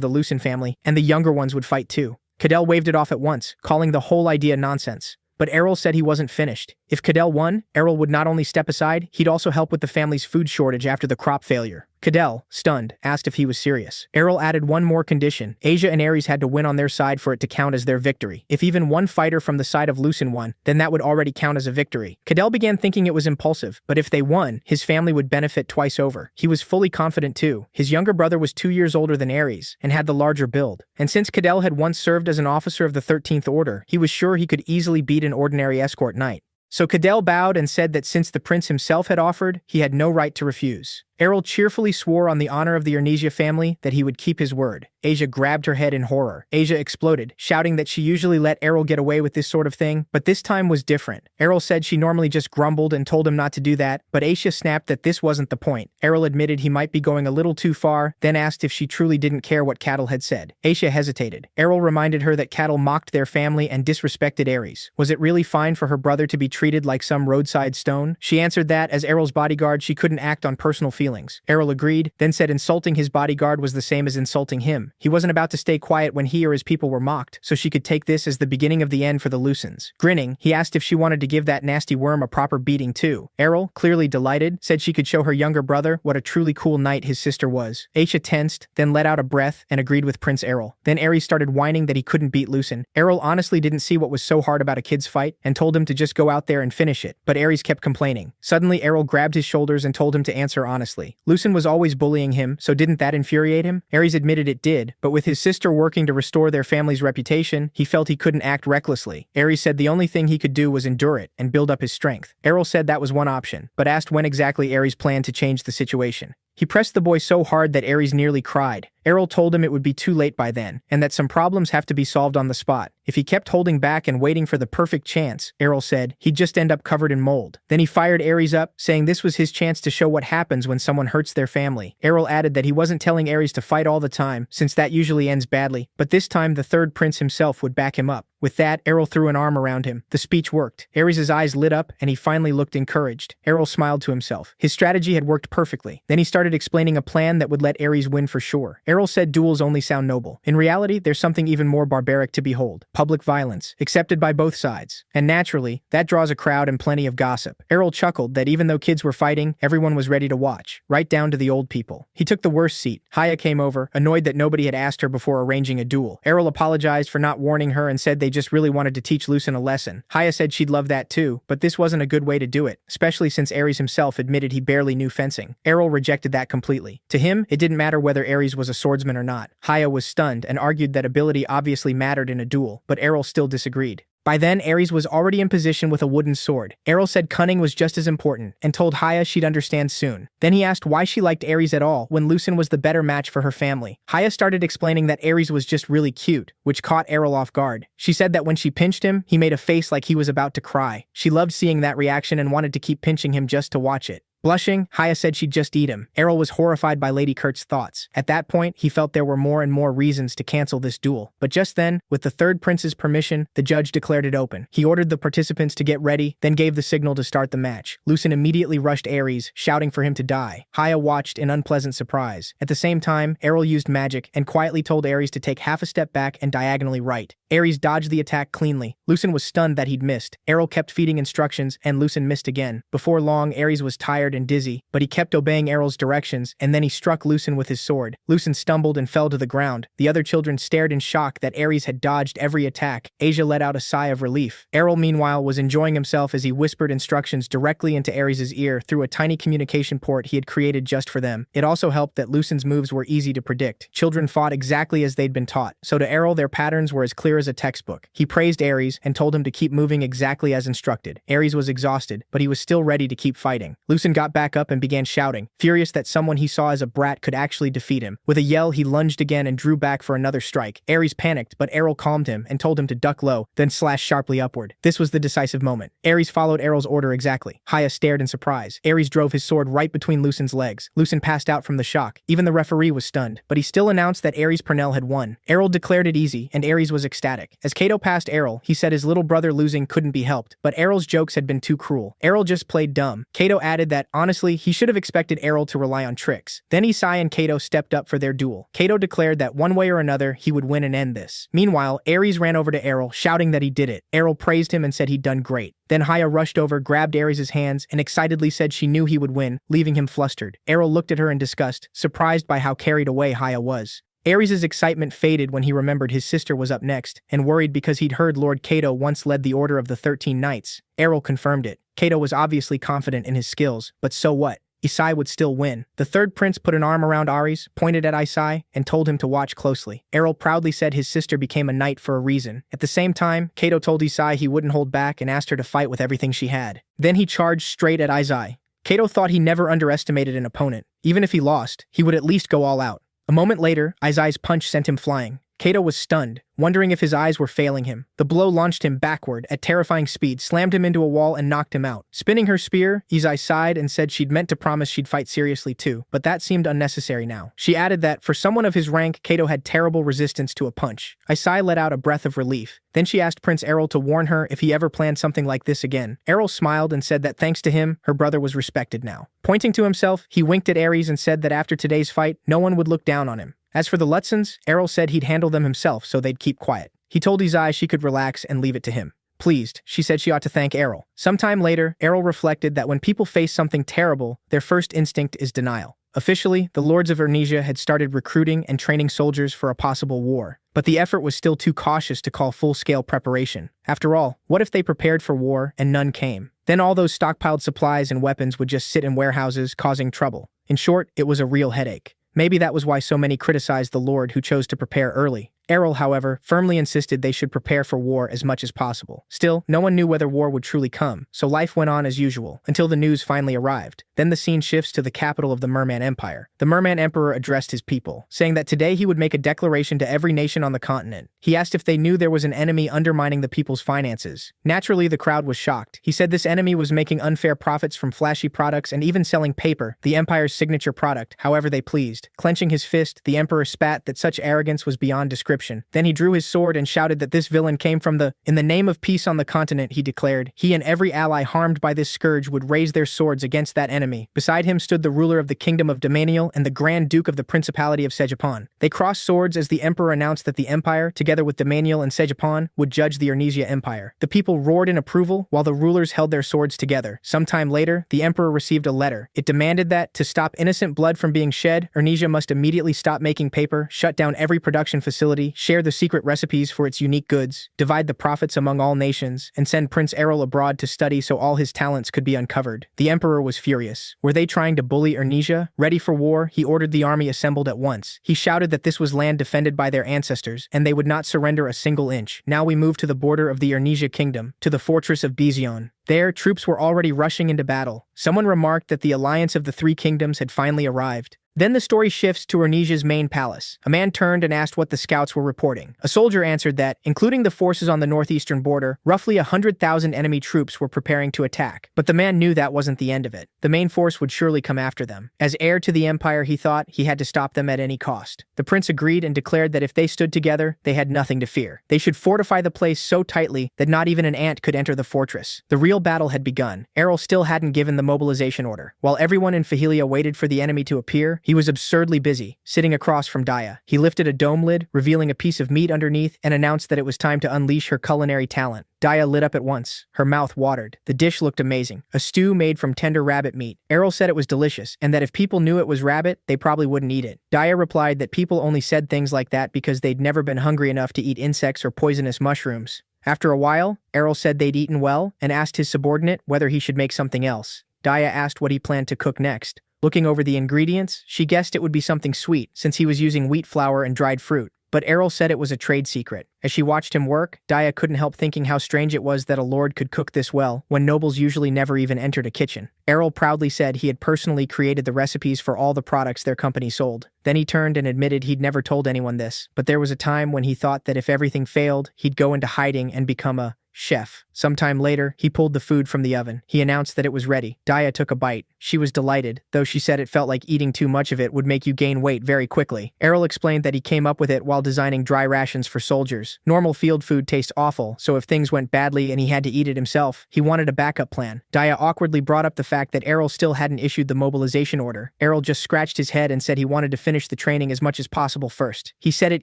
Speaker 1: the Lucian family, and the younger ones would fight too. Cadell waved it off at once, calling the whole idea nonsense. But Errol said he wasn't finished. If Cadell won, Errol would not only step aside, he'd also help with the family's food shortage after the crop failure. Cadell, stunned, asked if he was serious. Errol added one more condition. Asia and Ares had to win on their side for it to count as their victory. If even one fighter from the side of Lucian won, then that would already count as a victory. Cadell began thinking it was impulsive, but if they won, his family would benefit twice over. He was fully confident too. His younger brother was 2 years older than Ares, and had the larger build. And since Cadell had once served as an officer of the 13th Order, he was sure he could easily beat an ordinary escort knight. So Cadell bowed and said that since the prince himself had offered, he had no right to refuse. Errol cheerfully swore on the honor of the Ernesia family that he would keep his word. Asia grabbed her head in horror. Asia exploded, shouting that she usually let Errol get away with this sort of thing, but this time was different. Errol said she normally just grumbled and told him not to do that, but Asia snapped that this wasn't the point. Errol admitted he might be going a little too far, then asked if she truly didn't care what Cattle had said. Asia hesitated. Errol reminded her that Cattle mocked their family and disrespected Ares. Was it really fine for her brother to be treated like some roadside stone? She answered that, as Errol's bodyguard, she couldn't act on personal feelings. Errol agreed, then said insulting his bodyguard was the same as insulting him. He wasn't about to stay quiet when he or his people were mocked, so she could take this as the beginning of the end for the Lucens. Grinning, he asked if she wanted to give that nasty worm a proper beating too. Errol, clearly delighted, said she could show her younger brother what a truly cool knight his sister was. Aisha tensed, then let out a breath and agreed with Prince Errol. Then Ares started whining that he couldn't beat Lucen. Errol honestly didn't see what was so hard about a kid's fight and told him to just go out there and finish it, but Ares kept complaining. Suddenly Errol grabbed his shoulders and told him to answer honestly. Lucen was always bullying him, so didn't that infuriate him? Ares admitted it did, but with his sister working to restore their family's reputation, he felt he couldn't act recklessly. Ares said the only thing he could do was endure it and build up his strength. Errol said that was one option, but asked when exactly Ares planned to change the situation. He pressed the boy so hard that Ares nearly cried. Errol told him it would be too late by then, and that some problems have to be solved on the spot. If he kept holding back and waiting for the perfect chance, Errol said, he'd just end up covered in mold. Then he fired Ares up, saying this was his chance to show what happens when someone hurts their family. Errol added that he wasn't telling Ares to fight all the time, since that usually ends badly, but this time the third prince himself would back him up. With that, Errol threw an arm around him. The speech worked. Ares' eyes lit up, and he finally looked encouraged. Errol smiled to himself. His strategy had worked perfectly. Then he started explaining a plan that would let Ares win for sure. Errol said duels only sound noble. In reality, there's something even more barbaric to behold. Public violence, accepted by both sides. And naturally, that draws a crowd and plenty of gossip. Errol chuckled that even though kids were fighting, everyone was ready to watch, right down to the old people. He took the worst seat. Haya came over, annoyed that nobody had asked her before arranging a duel. Errol apologized for not warning her and said they just really wanted to teach Lucen a lesson. Haya said she'd love that too, but this wasn't a good way to do it, especially since Ares himself admitted he barely knew fencing. Errol rejected that completely. To him, it didn't matter whether Ares was a swordsman or not. Haya was stunned and argued that ability obviously mattered in a duel, but Errol still disagreed. By then, Ares was already in position with a wooden sword. Errol said cunning was just as important, and told Haya she'd understand soon. Then he asked why she liked Ares at all when Lucen was the better match for her family. Haya started explaining that Ares was just really cute, which caught Errol off guard. She said that when she pinched him, he made a face like he was about to cry. She loved seeing that reaction and wanted to keep pinching him just to watch it. Blushing, Haya said she'd just eat him. Errol was horrified by Lady Kurt's thoughts. At that point, he felt there were more and more reasons to cancel this duel. But just then, with the third prince's permission, the judge declared it open. He ordered the participants to get ready, then gave the signal to start the match. Lucen immediately rushed Ares, shouting for him to die. Haya watched in unpleasant surprise. At the same time, Errol used magic and quietly told Ares to take half a step back and diagonally right. Ares dodged the attack cleanly. Lucen was stunned that he'd missed. Errol kept feeding instructions, and Lucen missed again. Before long, Ares was tired and dizzy, but he kept obeying Errol's directions, and then he struck Lucen with his sword. Lucen stumbled and fell to the ground. The other children stared in shock that Ares had dodged every attack. Asia let out a sigh of relief. Errol, meanwhile, was enjoying himself as he whispered instructions directly into Ares' ear through a tiny communication port he had created just for them. It also helped that Lucen's moves were easy to predict. Children fought exactly as they'd been taught, so to Errol their patterns were as clear as a textbook. He praised Ares and told him to keep moving exactly as instructed. Ares was exhausted, but he was still ready to keep fighting. Lucen got back up and began shouting, furious that someone he saw as a brat could actually defeat him. With a yell, he lunged again and drew back for another strike. Ares panicked, but Errol calmed him and told him to duck low, then slash sharply upward. This was the decisive moment. Ares followed Errol's order exactly. Haya stared in surprise. Ares drove his sword right between Lucen's legs. Lucen passed out from the shock. Even the referee was stunned, but he still announced that Ares Purnell had won. Errol declared it easy, and Ares was ecstatic. As Cato passed Errol, he said his little brother losing couldn't be helped, but Errol's jokes had been too cruel. Errol just played dumb. Cato added that, honestly, he should have expected Errol to rely on tricks. Then Isai and Cato stepped up for their duel. Cato declared that one way or another, he would win and end this. Meanwhile, Ares ran over to Errol, shouting that he did it. Errol praised him and said he'd done great. Then Haya rushed over, grabbed Ares' hands, and excitedly said she knew he would win, leaving him flustered. Errol looked at her in disgust, surprised by how carried away Haya was. Ares' excitement faded when he remembered his sister was up next, and worried because he'd heard Lord Cato once led the Order of the 13 Knights. Errol confirmed it. Cato was obviously confident in his skills, but so what? Isai would still win. The third prince put an arm around Ares, pointed at Isai, and told him to watch closely. Errol proudly said his sister became a knight for a reason. At the same time, Cato told Isai he wouldn't hold back and asked her to fight with everything she had. Then he charged straight at Isai. Cato thought he never underestimated an opponent. Even if he lost, he would at least go all out. A moment later, Isai's punch sent him flying. Cato was stunned, wondering if his eyes were failing him. The blow launched him backward at terrifying speed, slammed him into a wall, and knocked him out. Spinning her spear, Isai sighed and said she'd meant to promise she'd fight seriously too, but that seemed unnecessary now. She added that, for someone of his rank, Cato had terrible resistance to a punch. Isai let out a breath of relief. Then she asked Prince Errol to warn her if he ever planned something like this again. Errol smiled and said that thanks to him, her brother was respected now. Pointing to himself, he winked at Ares and said that after today's fight, no one would look down on him. As for the Lutzens, Errol said he'd handle them himself so they'd keep quiet. He told Isai she could relax and leave it to him. Pleased, she said she ought to thank Errol. Sometime later, Errol reflected that when people face something terrible, their first instinct is denial. Officially, the lords of Ernesia had started recruiting and training soldiers for a possible war, but the effort was still too cautious to call full-scale preparation. After all, what if they prepared for war and none came? Then all those stockpiled supplies and weapons would just sit in warehouses, causing trouble. In short, it was a real headache. Maybe that was why so many criticized the lord who chose to prepare early. Errol, however, firmly insisted they should prepare for war as much as possible. Still, no one knew whether war would truly come, so life went on as usual, until the news finally arrived. Then the scene shifts to the capital of the Merman Empire. The Merman Emperor addressed his people, saying that today he would make a declaration to every nation on the continent. He asked if they knew there was an enemy undermining the people's finances. Naturally, the crowd was shocked. He said this enemy was making unfair profits from flashy products and even selling paper, the empire's signature product, however they pleased. Clenching his fist, the emperor spat that such arrogance was beyond description. Then he drew his sword and shouted that this villain came from in the name of peace on the continent, he declared. He and every ally harmed by this scourge would raise their swords against that enemy. Beside him stood the ruler of the kingdom of Domanial and the Grand Duke of the Principality of Sejapan. They crossed swords as the emperor announced that the empire, together with Domanial and Sejapan, would judge the Ernesia Empire. The people roared in approval while the rulers held their swords together. Sometime later, the emperor received a letter. It demanded that, to stop innocent blood from being shed, Ernesia must immediately stop making paper, shut down every production facility, city, share the secret recipes for its unique goods, divide the profits among all nations, and send Prince Errol abroad to study so all his talents could be uncovered. The emperor was furious. Were they trying to bully Ernesia? Ready for war, he ordered the army assembled at once. He shouted that this was land defended by their ancestors, and they would not surrender a single inch. Now we move to the border of the Ernesia kingdom, to the fortress of Bizion. There, troops were already rushing into battle. Someone remarked that the alliance of the three kingdoms had finally arrived. Then the story shifts to Ernesia's main palace. A man turned and asked what the scouts were reporting. A soldier answered that, including the forces on the northeastern border, roughly 100,000 enemy troops were preparing to attack. But the man knew that wasn't the end of it. The main force would surely come after them. As heir to the empire, he thought he had to stop them at any cost. The prince agreed and declared that if they stood together, they had nothing to fear. They should fortify the place so tightly that not even an ant could enter the fortress. The real battle had begun. Errol still hadn't given the mobilization order. While everyone in Fahilia waited for the enemy to appear, he was absurdly busy, sitting across from Daya. He lifted a dome lid, revealing a piece of meat underneath, and announced that it was time to unleash her culinary talent. Daya lit up at once. Her mouth watered. The dish looked amazing. A stew made from tender rabbit meat. Errol said it was delicious, and that if people knew it was rabbit, they probably wouldn't eat it. Daya replied that people only said things like that because they'd never been hungry enough to eat insects or poisonous mushrooms. After a while, Errol said they'd eaten well, and asked his subordinate whether he should make something else. Daya asked what he planned to cook next. Looking over the ingredients, she guessed it would be something sweet, since he was using wheat flour and dried fruit. But Errol said it was a trade secret. As she watched him work, Daya couldn't help thinking how strange it was that a lord could cook this well, when nobles usually never even entered a kitchen. Errol proudly said he had personally created the recipes for all the products their company sold. Then he turned and admitted he'd never told anyone this, but there was a time when he thought that if everything failed, he'd go into hiding and become a chef. Sometime later, he pulled the food from the oven. He announced that it was ready. Daya took a bite. She was delighted, though she said it felt like eating too much of it would make you gain weight very quickly. Errol explained that he came up with it while designing dry rations for soldiers. Normal field food tastes awful, so if things went badly and he had to eat it himself, he wanted a backup plan. Daya awkwardly brought up the fact that Errol still hadn't issued the mobilization order. Errol just scratched his head and said he wanted to finish the training as much as possible first. He said it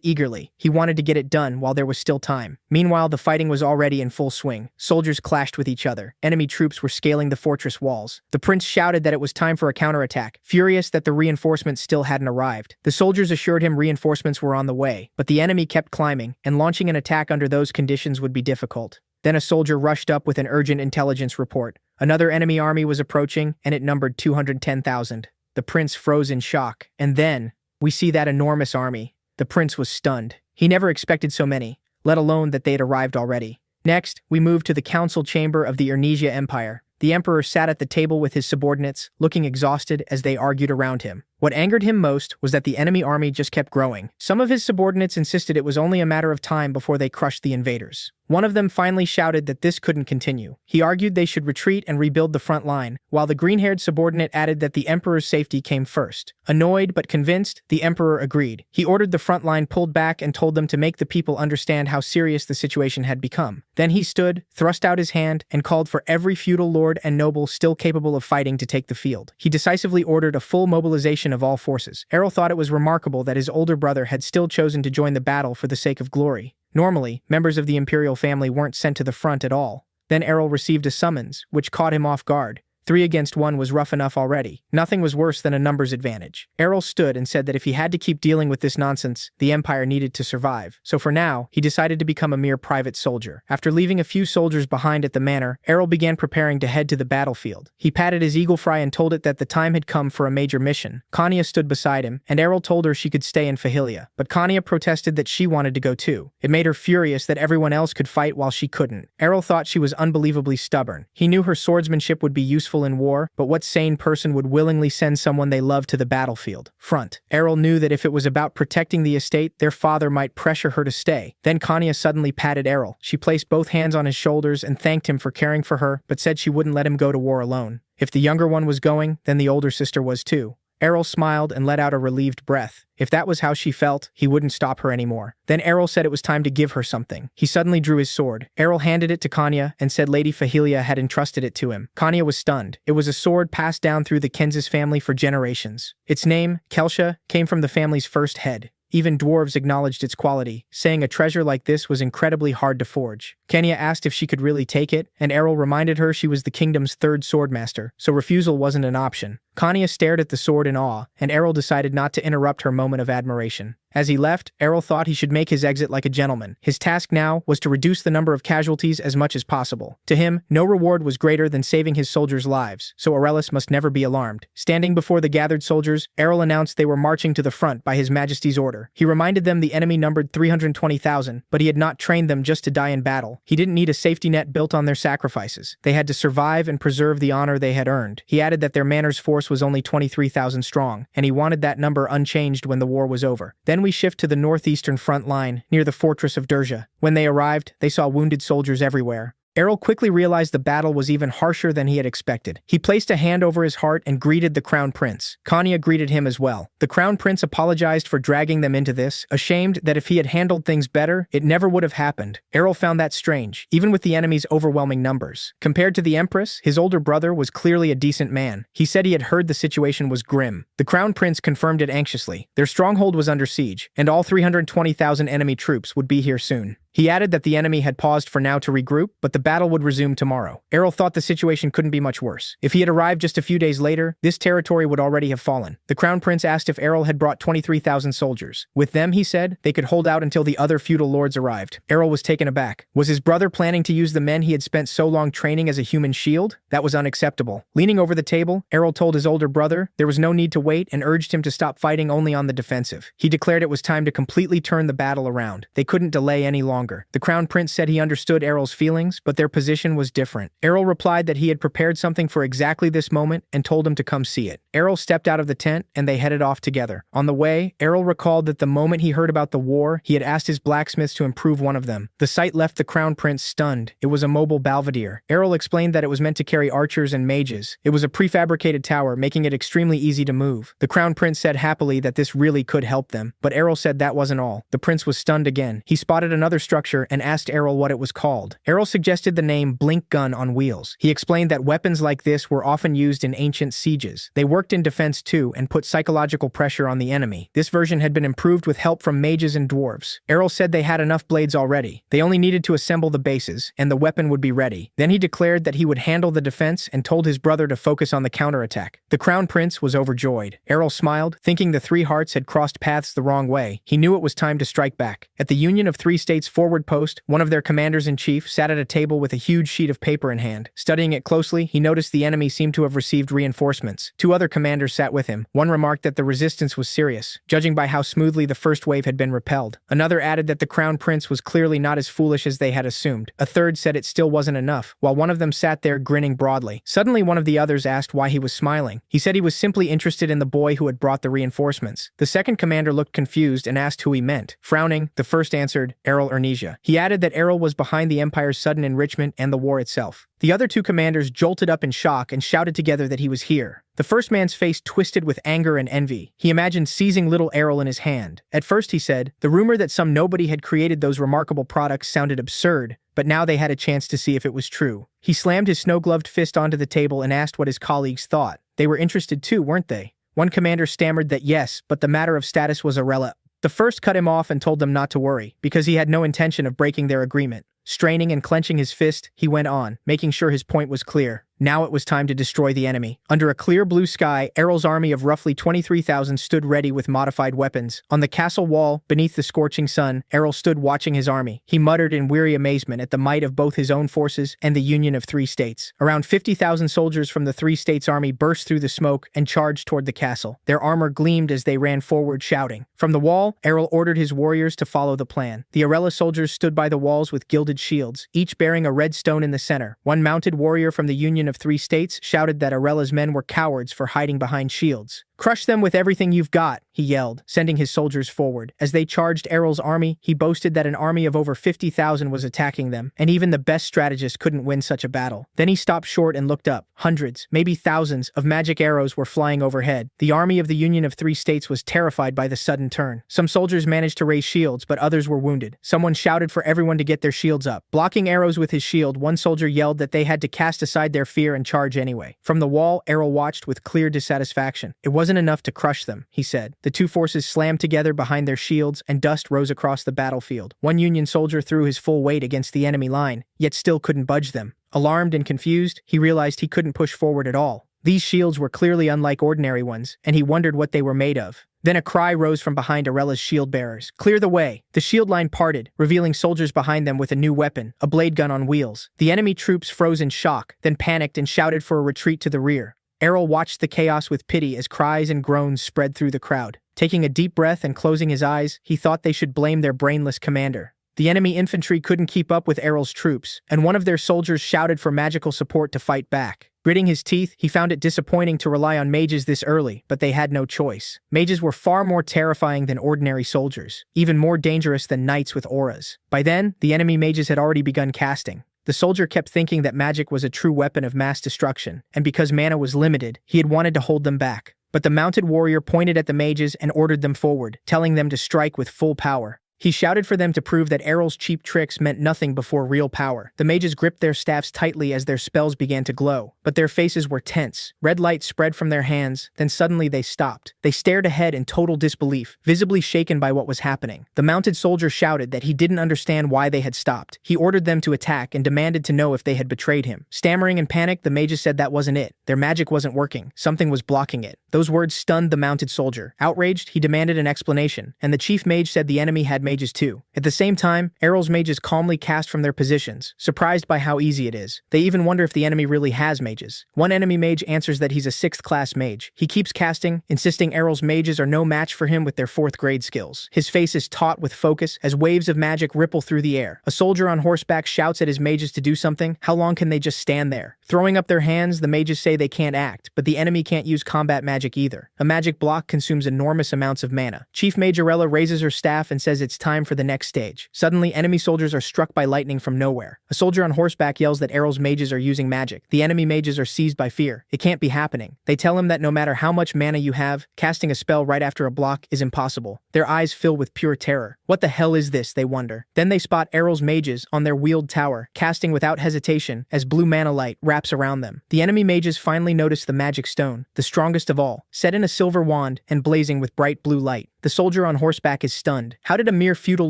Speaker 1: eagerly. He wanted to get it done while there was still time. Meanwhile, the fighting was already in full swing. Soldiers clashed with each other. Enemy troops were scaling the fortress walls. The prince shouted that it was time for a counterattack, furious that the reinforcements still hadn't arrived. The soldiers assured him reinforcements were on the way, but the enemy kept climbing, and launching an attack under those conditions would be difficult. Then a soldier rushed up with an urgent intelligence report. Another enemy army was approaching, and it numbered 210,000. The prince froze in shock. And then, we see that enormous army. The prince was stunned. He never expected so many, let alone that they had arrived already. Next, we move to the council chamber of the Ernesia Empire. The emperor sat at the table with his subordinates, looking exhausted as they argued around him. What angered him most was that the enemy army just kept growing. Some of his subordinates insisted it was only a matter of time before they crushed the invaders. One of them finally shouted that this couldn't continue. He argued they should retreat and rebuild the front line, while the green-haired subordinate added that the emperor's safety came first. Annoyed but convinced, the emperor agreed. He ordered the front line pulled back and told them to make the people understand how serious the situation had become. Then he stood, thrust out his hand, and called for every feudal lord and noble still capable of fighting to take the field. He decisively ordered a full mobilization of all forces. Errol thought it was remarkable that his older brother had still chosen to join the battle for the sake of glory. Normally, members of the imperial family weren't sent to the front at all. Then Errol received a summons, which caught him off guard. 3 against 1 was rough enough already. Nothing was worse than a numbers advantage. Errol stood and said that if he had to keep dealing with this nonsense, the empire needed to survive. So for now, he decided to become a mere private soldier. After leaving a few soldiers behind at the manor, Errol began preparing to head to the battlefield. He patted his eagle fry and told it that the time had come for a major mission. Kanya stood beside him, and Errol told her she could stay in Fahilia. But Kanya protested that she wanted to go too. It made her furious that everyone else could fight while she couldn't. Errol thought she was unbelievably stubborn. He knew her swordsmanship would be useful in war, but what sane person would willingly send someone they loved to the battlefield? Front. Errol knew that if it was about protecting the estate, their father might pressure her to stay. Then Kanya suddenly patted Errol. She placed both hands on his shoulders and thanked him for caring for her, but said she wouldn't let him go to war alone. If the younger one was going, then the older sister was too. Errol smiled and let out a relieved breath. If that was how she felt, he wouldn't stop her anymore. Then Errol said it was time to give her something. He suddenly drew his sword. Errol handed it to Kanya and said Lady Fahilia had entrusted it to him. Kanya was stunned. It was a sword passed down through the Kensis family for generations. Its name, Kelsha, came from the family's first head. Even dwarves acknowledged its quality, saying a treasure like this was incredibly hard to forge. Kenya asked if she could really take it, and Errol reminded her she was the kingdom's 3rd swordmaster, so refusal wasn't an option. Kanya stared at the sword in awe, and Errol decided not to interrupt her moment of admiration. As he left, Errol thought he should make his exit like a gentleman. His task now was to reduce the number of casualties as much as possible. To him, no reward was greater than saving his soldiers' lives, so Aurelius must never be alarmed. Standing before the gathered soldiers, Errol announced they were marching to the front by His Majesty's order. He reminded them the enemy numbered 320,000, but he had not trained them just to die in battle. He didn't need a safety net built on their sacrifices. They had to survive and preserve the honor they had earned. He added that their Manor's force was only 23,000 strong, and he wanted that number unchanged when the war was over. Then we shift to the northeastern front line, near the fortress of Derja. When they arrived, they saw wounded soldiers everywhere. Errol quickly realized the battle was even harsher than he had expected. He placed a hand over his heart and greeted the Crown Prince. Kanya greeted him as well. The Crown Prince apologized for dragging them into this, ashamed that if he had handled things better, it never would have happened. Errol found that strange, even with the enemy's overwhelming numbers. Compared to the Empress, his older brother was clearly a decent man. He said he had heard the situation was grim. The Crown Prince confirmed it anxiously. Their stronghold was under siege, and all 320,000 enemy troops would be here soon. He added that the enemy had paused for now to regroup, but the battle would resume tomorrow. Errol thought the situation couldn't be much worse. If he had arrived just a few days later, this territory would already have fallen. The Crown Prince asked if Errol had brought 23,000 soldiers. With them, he said, they could hold out until the other feudal lords arrived. Errol was taken aback. Was his brother planning to use the men he had spent so long training as a human shield? That was unacceptable. Leaning over the table, Errol told his older brother there was no need to wait and urged him to stop fighting only on the defensive. He declared it was time to completely turn the battle around. They couldn't delay any longer. The Crown Prince said he understood Errol's feelings, but their position was different. Errol replied that he had prepared something for exactly this moment and told him to come see it. Errol stepped out of the tent and they headed off together. On the way, Errol recalled that the moment he heard about the war, he had asked his blacksmiths to improve one of them. The sight left the Crown Prince stunned. It was a mobile belvedere. Errol explained that it was meant to carry archers and mages. It was a prefabricated tower, making it extremely easy to move. The Crown Prince said happily that this really could help them, but Errol said that wasn't all. The prince was stunned again. He spotted another structure and asked Errol what it was called. Errol suggested the name Blink Gun on Wheels. He explained that weapons like this were often used in ancient sieges. They worked in defense too and put psychological pressure on the enemy. This version had been improved with help from mages and dwarves. Errol said they had enough blades already. They only needed to assemble the bases, and the weapon would be ready. Then he declared that he would handle the defense and told his brother to focus on the counterattack. The Crown Prince was overjoyed. Errol smiled, thinking the three hearts had crossed paths the wrong way. He knew it was time to strike back. At the Union of Three States forward post, one of their commanders-in-chief sat at a table with a huge sheet of paper in hand. Studying it closely, he noticed the enemy seemed to have received reinforcements. Two other commanders sat with him. One remarked that the resistance was serious, judging by how smoothly the first wave had been repelled. Another added that the Crown Prince was clearly not as foolish as they had assumed. A third said it still wasn't enough, while one of them sat there grinning broadly. Suddenly, one of the others asked why he was smiling. He said he was simply interested in the boy who had brought the reinforcements. The second commander looked confused and asked who he meant. Frowning, the first answered, Errol Ernesia. He added that Errol was behind the Empire's sudden enrichment and the war itself. The other two commanders jolted up in shock and shouted together that he was here. The first man's face twisted with anger and envy. He imagined seizing little Errol in his hand. At first, he said, the rumor that some nobody had created those remarkable products sounded absurd, but now they had a chance to see if it was true. He slammed his snow-gloved fist onto the table and asked what his colleagues thought. They were interested too, weren't they? One commander stammered that yes, but the matter of status was irrelevant. The first cut him off and told them not to worry, because he had no intention of breaking their agreement. Straining and clenching his fist, he went on, making sure his point was clear. Now it was time to destroy the enemy. Under a clear blue sky, Errol's army of roughly 23,000 stood ready with modified weapons. On the castle wall, beneath the scorching sun, Errol stood watching his army. He muttered in weary amazement at the might of both his own forces and the Union of Three States. Around 50,000 soldiers from the Three States army burst through the smoke and charged toward the castle. Their armor gleamed as they ran forward, shouting. From the wall, Errol ordered his warriors to follow the plan. The Arella soldiers stood by the walls with gilded shields, each bearing a red stone in the center. One mounted warrior from the Union of Three States shouted that Arella's men were cowards for hiding behind shields. Crush them with everything you've got, he yelled, sending his soldiers forward. As they charged Errol's army, he boasted that an army of over 50,000 was attacking them, and even the best strategists couldn't win such a battle. Then he stopped short and looked up. Hundreds, maybe thousands, of magic arrows were flying overhead. The army of the Union of Three States was terrified by the sudden turn. Some soldiers managed to raise shields, but others were wounded. Someone shouted for everyone to get their shields up. Blocking arrows with his shield, one soldier yelled that they had to cast aside their fear and charge anyway. From the wall, Errol watched with clear dissatisfaction. It wasn't enough to crush them, he said. The two forces slammed together behind their shields, and dust rose across the battlefield. One Union soldier threw his full weight against the enemy line, yet still couldn't budge them. Alarmed and confused, he realized he couldn't push forward at all. These shields were clearly unlike ordinary ones, and he wondered what they were made of. Then a cry rose from behind Arella's shield bearers. "Clear the way!" The shield line parted, revealing soldiers behind them with a new weapon, a blade gun on wheels. The enemy troops froze in shock, then panicked and shouted for a retreat to the rear. Errol watched the chaos with pity as cries and groans spread through the crowd. Taking a deep breath and closing his eyes, he thought they should blame their brainless commander. The enemy infantry couldn't keep up with Errol's troops, and one of their soldiers shouted for magical support to fight back. Gritting his teeth, he found it disappointing to rely on mages this early, but they had no choice. Mages were far more terrifying than ordinary soldiers, even more dangerous than knights with auras. By then, the enemy mages had already begun casting. The soldier kept thinking that magic was a true weapon of mass destruction, and because mana was limited, he had wanted to hold them back. But the mounted warrior pointed at the mages and ordered them forward, telling them to strike with full power. He shouted for them to prove that Errol's cheap tricks meant nothing before real power. The mages gripped their staffs tightly as their spells began to glow, but their faces were tense. Red light spread from their hands, then suddenly they stopped. They stared ahead in total disbelief, visibly shaken by what was happening. The mounted soldier shouted that he didn't understand why they had stopped. He ordered them to attack and demanded to know if they had betrayed him. Stammering in panic, the mages said that wasn't it. Their magic wasn't working. Something was blocking it. Those words stunned the mounted soldier. Outraged, he demanded an explanation, and the chief mage said the enemy had mages too. At the same time, Errol's mages calmly cast from their positions, surprised by how easy it is. They even wonder if the enemy really has mages. One enemy mage answers that he's a 6th class mage. He keeps casting, insisting Errol's mages are no match for him with their 4th grade skills. His face is taut with focus as waves of magic ripple through the air. A soldier on horseback shouts at his mages to do something. How long can they just stand there? Throwing up their hands, the mages say they can't act, but the enemy can't use combat magic either. A magic block consumes enormous amounts of mana. Chief Mage Arella raises her staff and says it's time for the next stage. Suddenly, enemy soldiers are struck by lightning from nowhere. A soldier on horseback yells that Errol's mages are using magic. The enemy mages are seized by fear. It can't be happening. They tell him that no matter how much mana you have, casting a spell right after a block is impossible. Their eyes fill with pure terror. What the hell is this, they wonder. Then they spot Errol's mages on their wheeled tower, casting without hesitation as blue mana light wraps around them. The enemy mages finally notice the magic stone, the strongest of all, set in a silver wand and blazing with bright blue light. The soldier on horseback is stunned. How did a mere feudal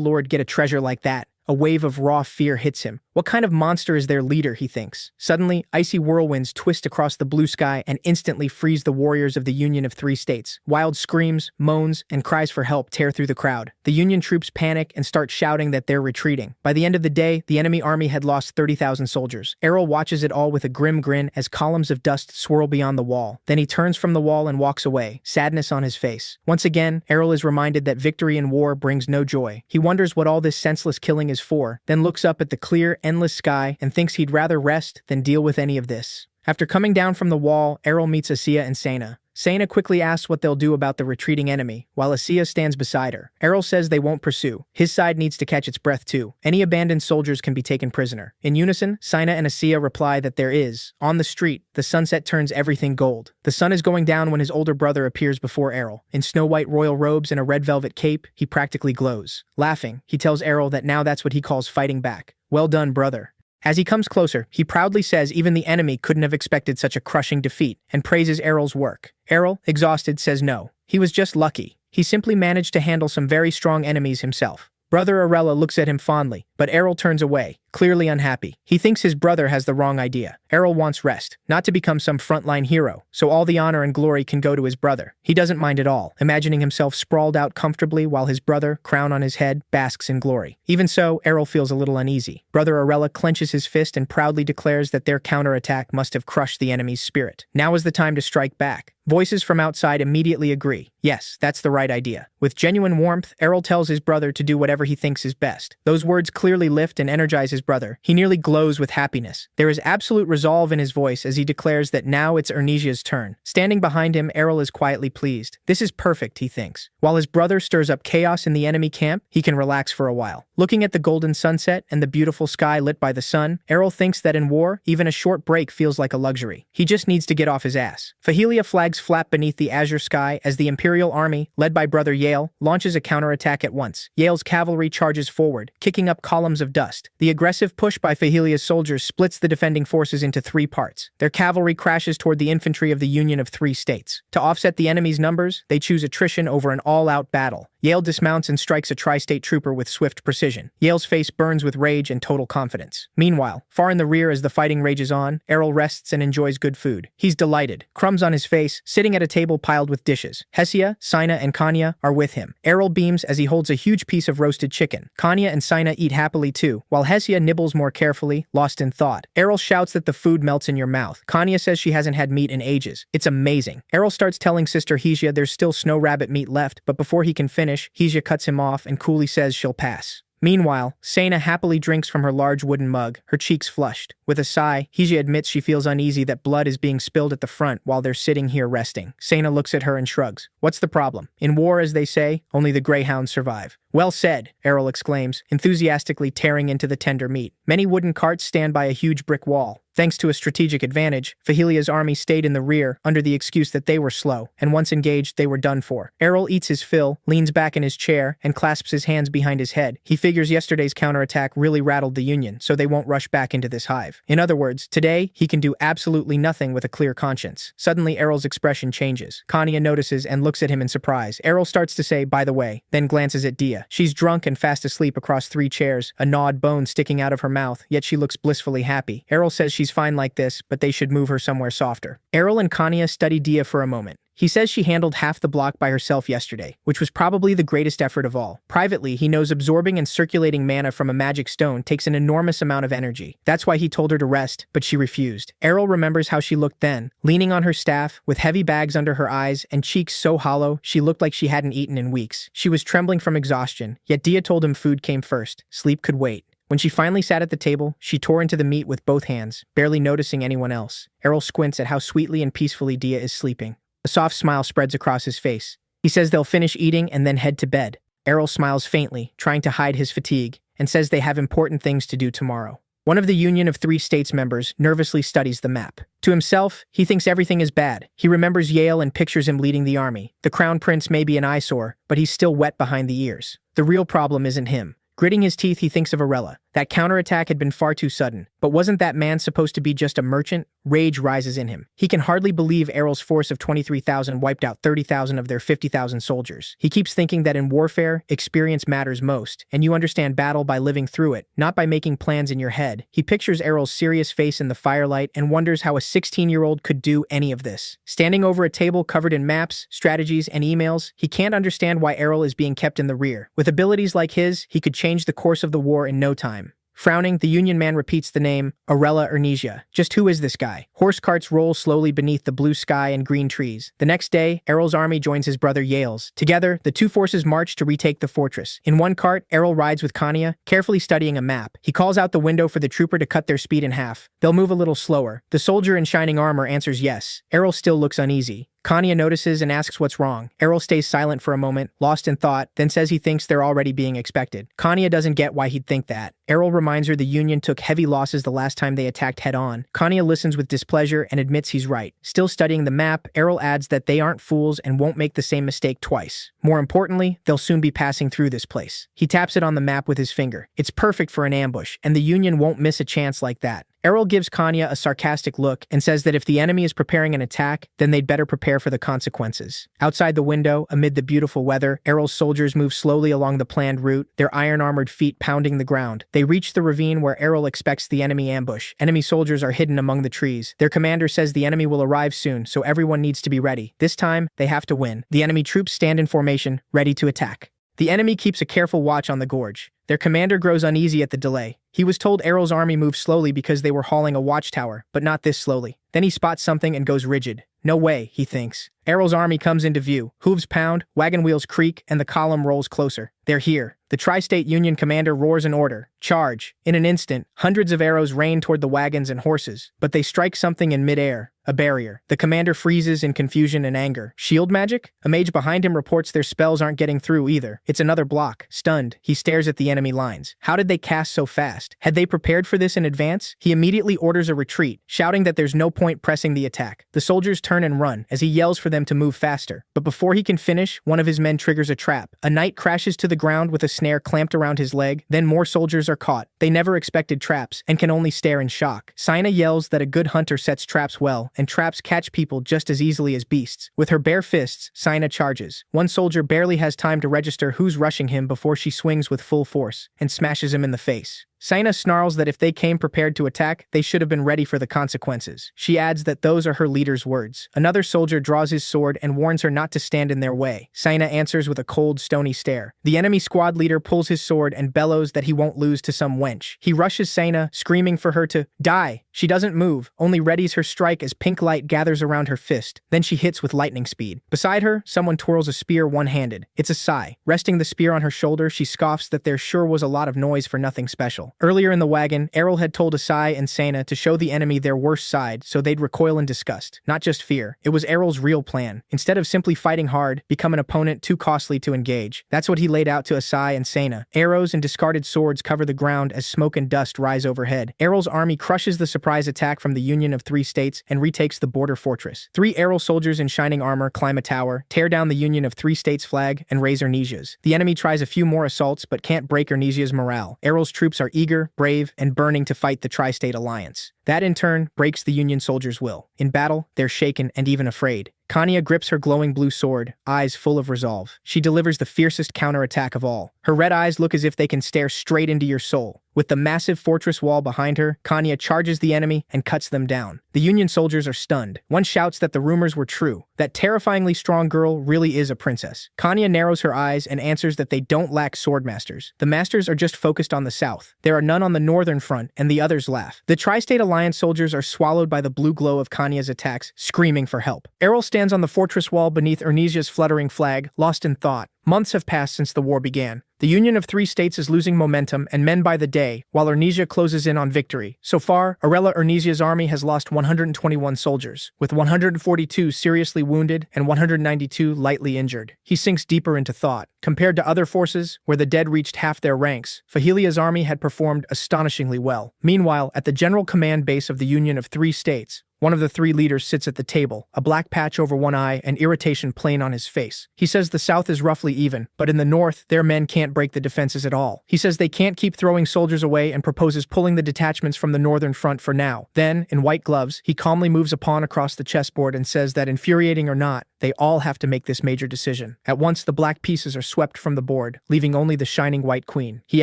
Speaker 1: lord get a treasure like that? A wave of raw fear hits him. What kind of monster is their leader, he thinks. Suddenly, icy whirlwinds twist across the blue sky and instantly freeze the warriors of the Union of 3 States. Wild screams, moans, and cries for help tear through the crowd. The Union troops panic and start shouting that they're retreating. By the end of the day, the enemy army had lost 30,000 soldiers. Errol watches it all with a grim grin as columns of dust swirl beyond the wall. Then he turns from the wall and walks away, sadness on his face. Once again, Errol is reminded that victory in war brings no joy. He wonders what all this senseless killing is for, then looks up at the clear, endless sky and thinks he'd rather rest than deal with any of this. After coming down from the wall, Errol meets Asiya and Sena. Sena quickly asks what they'll do about the retreating enemy, while Asiya stands beside her. Errol says they won't pursue. His side needs to catch its breath too. Any abandoned soldiers can be taken prisoner. In unison, Sena and Asiya reply that there is. On the street, the sunset turns everything gold. The sun is going down when his older brother appears before Errol. In snow-white royal robes and a red velvet cape, he practically glows. Laughing, he tells Errol that now that's what he calls fighting back. Well done, brother. As he comes closer, he proudly says even the enemy couldn't have expected such a crushing defeat, and praises Errol's work. Errol, exhausted, says no. He was just lucky. He simply managed to handle some very strong enemies himself. Brother Arella looks at him fondly, but Errol turns away, clearly unhappy. He thinks his brother has the wrong idea. Errol wants rest, not to become some frontline hero, so all the honor and glory can go to his brother. He doesn't mind at all, imagining himself sprawled out comfortably while his brother, crown on his head, basks in glory. Even so, Errol feels a little uneasy. Brother Arella clenches his fist and proudly declares that their counterattack must have crushed the enemy's spirit. Now is the time to strike back. Voices from outside immediately agree. Yes, that's the right idea. With genuine warmth, Errol tells his brother to do whatever he thinks is best. Those words clearly lift and energize his brother. He nearly glows with happiness. There is absolute resolve in his voice as he declares that now it's Ernesia's turn. Standing behind him, Errol is quietly pleased. This is perfect, he thinks. While his brother stirs up chaos in the enemy camp, he can relax for a while. Looking at the golden sunset and the beautiful sky lit by the sun, Errol thinks that in war, even a short break feels like a luxury. He just needs to get off his ass. Fahelia flags flap beneath the azure sky as the Imperial Army, led by Brother Yale, launches a counterattack at once. Yale's cavalry charges forward, kicking up columns of dust. The aggressive push by Fahelia's soldiers splits the defending forces into 3 parts. Their cavalry crashes toward the infantry of the Union of 3 States. To offset the enemy's numbers, they choose attrition over an all-out battle. Yale dismounts and strikes a tri-state trooper with swift precision. Yale's face burns with rage and total confidence. Meanwhile, far in the rear as the fighting rages on, Errol rests and enjoys good food. He's delighted, crumbs on his face, sitting at a table piled with dishes. Hesia, Sina, and Kanya are with him. Errol beams as he holds a huge piece of roasted chicken. Kanya and Sina eat happily too, while Hesia nibbles more carefully, lost in thought. Errol shouts that the food melts in your mouth. Kanya says she hasn't had meat in ages. It's amazing. Errol starts telling Sister Hesia there's still snow rabbit meat left, but before he can finish, Hesia cuts him off and coolly says she'll pass. Meanwhile, Sena happily drinks from her large wooden mug, her cheeks flushed. With a sigh, Hesia admits she feels uneasy that blood is being spilled at the front while they're sitting here resting. Sena looks at her and shrugs. What's the problem? In war, as they say, only the greyhounds survive. Well said, Errol exclaims, enthusiastically tearing into the tender meat. Many wooden carts stand by a huge brick wall. Thanks to a strategic advantage, Fahilia's army stayed in the rear under the excuse that they were slow, and once engaged, they were done for. Errol eats his fill, leans back in his chair, and clasps his hands behind his head. He figures yesterday's counterattack really rattled the Union, so they won't rush back into this hive. In other words, today, he can do absolutely nothing with a clear conscience. Suddenly, Errol's expression changes. Kanya notices and looks at him in surprise. Errol starts to say, by the way, then glances at Dia. She's drunk and fast asleep across 3 chairs, a gnawed bone sticking out of her mouth, yet she looks blissfully happy. Errol says she's fine like this, but they should move her somewhere softer. Errol and Kanya study Dia for a moment. He says she handled half the block by herself yesterday, which was probably the greatest effort of all. Privately, he knows absorbing and circulating mana from a magic stone takes an enormous amount of energy. That's why he told her to rest, but she refused. Errol remembers how she looked then, leaning on her staff, with heavy bags under her eyes and cheeks so hollow she looked like she hadn't eaten in weeks. She was trembling from exhaustion, yet Dia told him food came first. Sleep could wait. When she finally sat at the table, she tore into the meat with both hands, barely noticing anyone else. Errol squints at how sweetly and peacefully Dia is sleeping. A soft smile spreads across his face. He says they'll finish eating and then head to bed. Errol smiles faintly, trying to hide his fatigue, and says they have important things to do tomorrow. One of the Union of 3 States members nervously studies the map. To himself, he thinks everything is bad. He remembers Yale and pictures him leading the army. The Crown Prince may be an eyesore, but he's still wet behind the ears. The real problem isn't him. Gritting his teeth, he thinks of Arella. That counterattack had been far too sudden. But wasn't that man supposed to be just a merchant? Rage rises in him. He can hardly believe Errol's force of 23,000 wiped out 30,000 of their 50,000 soldiers. He keeps thinking that in warfare, experience matters most, and you understand battle by living through it, not by making plans in your head. He pictures Errol's serious face in the firelight and wonders how a 16-year-old could do any of this. Standing over a table covered in maps, strategies, and emails, he can't understand why Errol is being kept in the rear. With abilities like his, he could change the course of the war in no time. Frowning, the Union man repeats the name, Arella Ernesia. Just who is this guy? Horse carts roll slowly beneath the blue sky and green trees. The next day, Errol's army joins his brother Yale's. Together, the 2 forces march to retake the fortress. In one cart, Errol rides with Kanya, carefully studying a map. He calls out the window for the trooper to cut their speed in half. They'll move a little slower. The soldier in shining armor answers yes. Errol still looks uneasy. Kanya notices and asks what's wrong. Errol stays silent for a moment, lost in thought, then says he thinks they're already being expected. Kanya doesn't get why he'd think that. Errol reminds her the Union took heavy losses the last time they attacked head-on. Kanya listens with displeasure and admits he's right. Still studying the map, Errol adds that they aren't fools and won't make the same mistake twice. More importantly, they'll soon be passing through this place. He taps it on the map with his finger. It's perfect for an ambush, and the Union won't miss a chance like that. Errol gives Kanya a sarcastic look and says that if the enemy is preparing an attack, then they'd better prepare for the consequences. Outside the window, amid the beautiful weather, Errol's soldiers move slowly along the planned route, their iron-armored feet pounding the ground. They reach the ravine where Errol expects the enemy ambush. Enemy soldiers are hidden among the trees. Their commander says the enemy will arrive soon, so everyone needs to be ready. This time, they have to win. The enemy troops stand in formation, ready to attack. The enemy keeps a careful watch on the gorge. Their commander grows uneasy at the delay. He was told Errol's army moved slowly because they were hauling a watchtower, but not this slowly. Then he spots something and goes rigid. No way, he thinks. Errol's army comes into view. Hooves pound, wagon wheels creak, and the column rolls closer. They're here. The Tri-State Union commander roars an order. Charge. In an instant, hundreds of arrows rain toward the wagons and horses, but they strike something in midair. A barrier. The commander freezes in confusion and anger. Shield magic? A mage behind him reports their spells aren't getting through either. It's another block. Stunned, he stares at the enemy lines. How did they cast so fast? Had they prepared for this in advance? He immediately orders a retreat, shouting that there's no point pressing the attack. The soldiers turn and run. As he yells for them to move faster. But before he can finish, one of his men triggers a trap. A knight crashes to the ground with a snare clamped around his leg, then more soldiers are caught. They never expected traps, and can only stare in shock. Saina yells that a good hunter sets traps well, and traps catch people just as easily as beasts. With her bare fists, Saina charges. One soldier barely has time to register who's rushing him before she swings with full force, and smashes him in the face. Saina snarls that if they came prepared to attack, they should have been ready for the consequences. She adds that those are her leader's words. Another soldier draws his sword and warns her not to stand in their way. Saina answers with a cold, stony stare. The enemy squad leader pulls his sword and bellows that he won't lose to some wench. He rushes Saina, screaming for her to die. She doesn't move, only readies her strike as pink light gathers around her fist. Then she hits with lightning speed. Beside her, someone twirls a spear one-handed. It's a Sai. Resting the spear on her shoulder, she scoffs that there sure was a lot of noise for nothing special. Earlier in the wagon, Errol had told Asai and Saina to show the enemy their worst side so they'd recoil in disgust, not just fear. It was Errol's real plan. Instead of simply fighting hard, become an opponent too costly to engage. That's what he laid out to Asai and Saina. Arrows and discarded swords cover the ground as smoke and dust rise overhead. Errol's army crushes the surprise attack from the Union of Three States and retakes the border fortress. 3 Errol soldiers in shining armor climb a tower, tear down the Union of Three States flag, and raise Ornesia's. The enemy tries a few more assaults but can't break Ornesia's morale. Errol's troops are eager, brave, and burning to fight the Tri-State Alliance. That in turn breaks the Union soldiers' will. In battle, they're shaken and even afraid. Kanya grips her glowing blue sword, eyes full of resolve. She delivers the fiercest counterattack of all. Her red eyes look as if they can stare straight into your soul. With the massive fortress wall behind her, Kanya charges the enemy and cuts them down. The Union soldiers are stunned. One shouts that the rumors were true. That terrifyingly strong girl really is a princess. Kanya narrows her eyes and answers that they don't lack sword masters. The masters are just focused on the south. There are none on the northern front, and the others laugh. The Tri-State Alliance soldiers are swallowed by the blue glow of Kanya's attacks, screaming for help. Errol stands on the fortress wall beneath Ornesia's fluttering flag, lost in thought. Months have passed since the war began. The Union of Three States is losing momentum and men by the day, while Ornesia closes in on victory. So far, Arella Ornesia's army has lost 121 soldiers, with 142 seriously wounded and 192 lightly injured. He sinks deeper into thought. Compared to other forces, where the dead reached half their ranks, Fahilia's army had performed astonishingly well. Meanwhile, at the General Command base of the Union of Three States, one of the 3 leaders sits at the table, a black patch over one eye and irritation plain on his face. He says the south is roughly even, but in the north, their men can't break the defenses at all. He says they can't keep throwing soldiers away and proposes pulling the detachments from the northern front for now. Then, in white gloves, he calmly moves a pawn across the chessboard and says that infuriating or not, they all have to make this major decision. At once, the black pieces are swept from the board, leaving only the shining white queen. He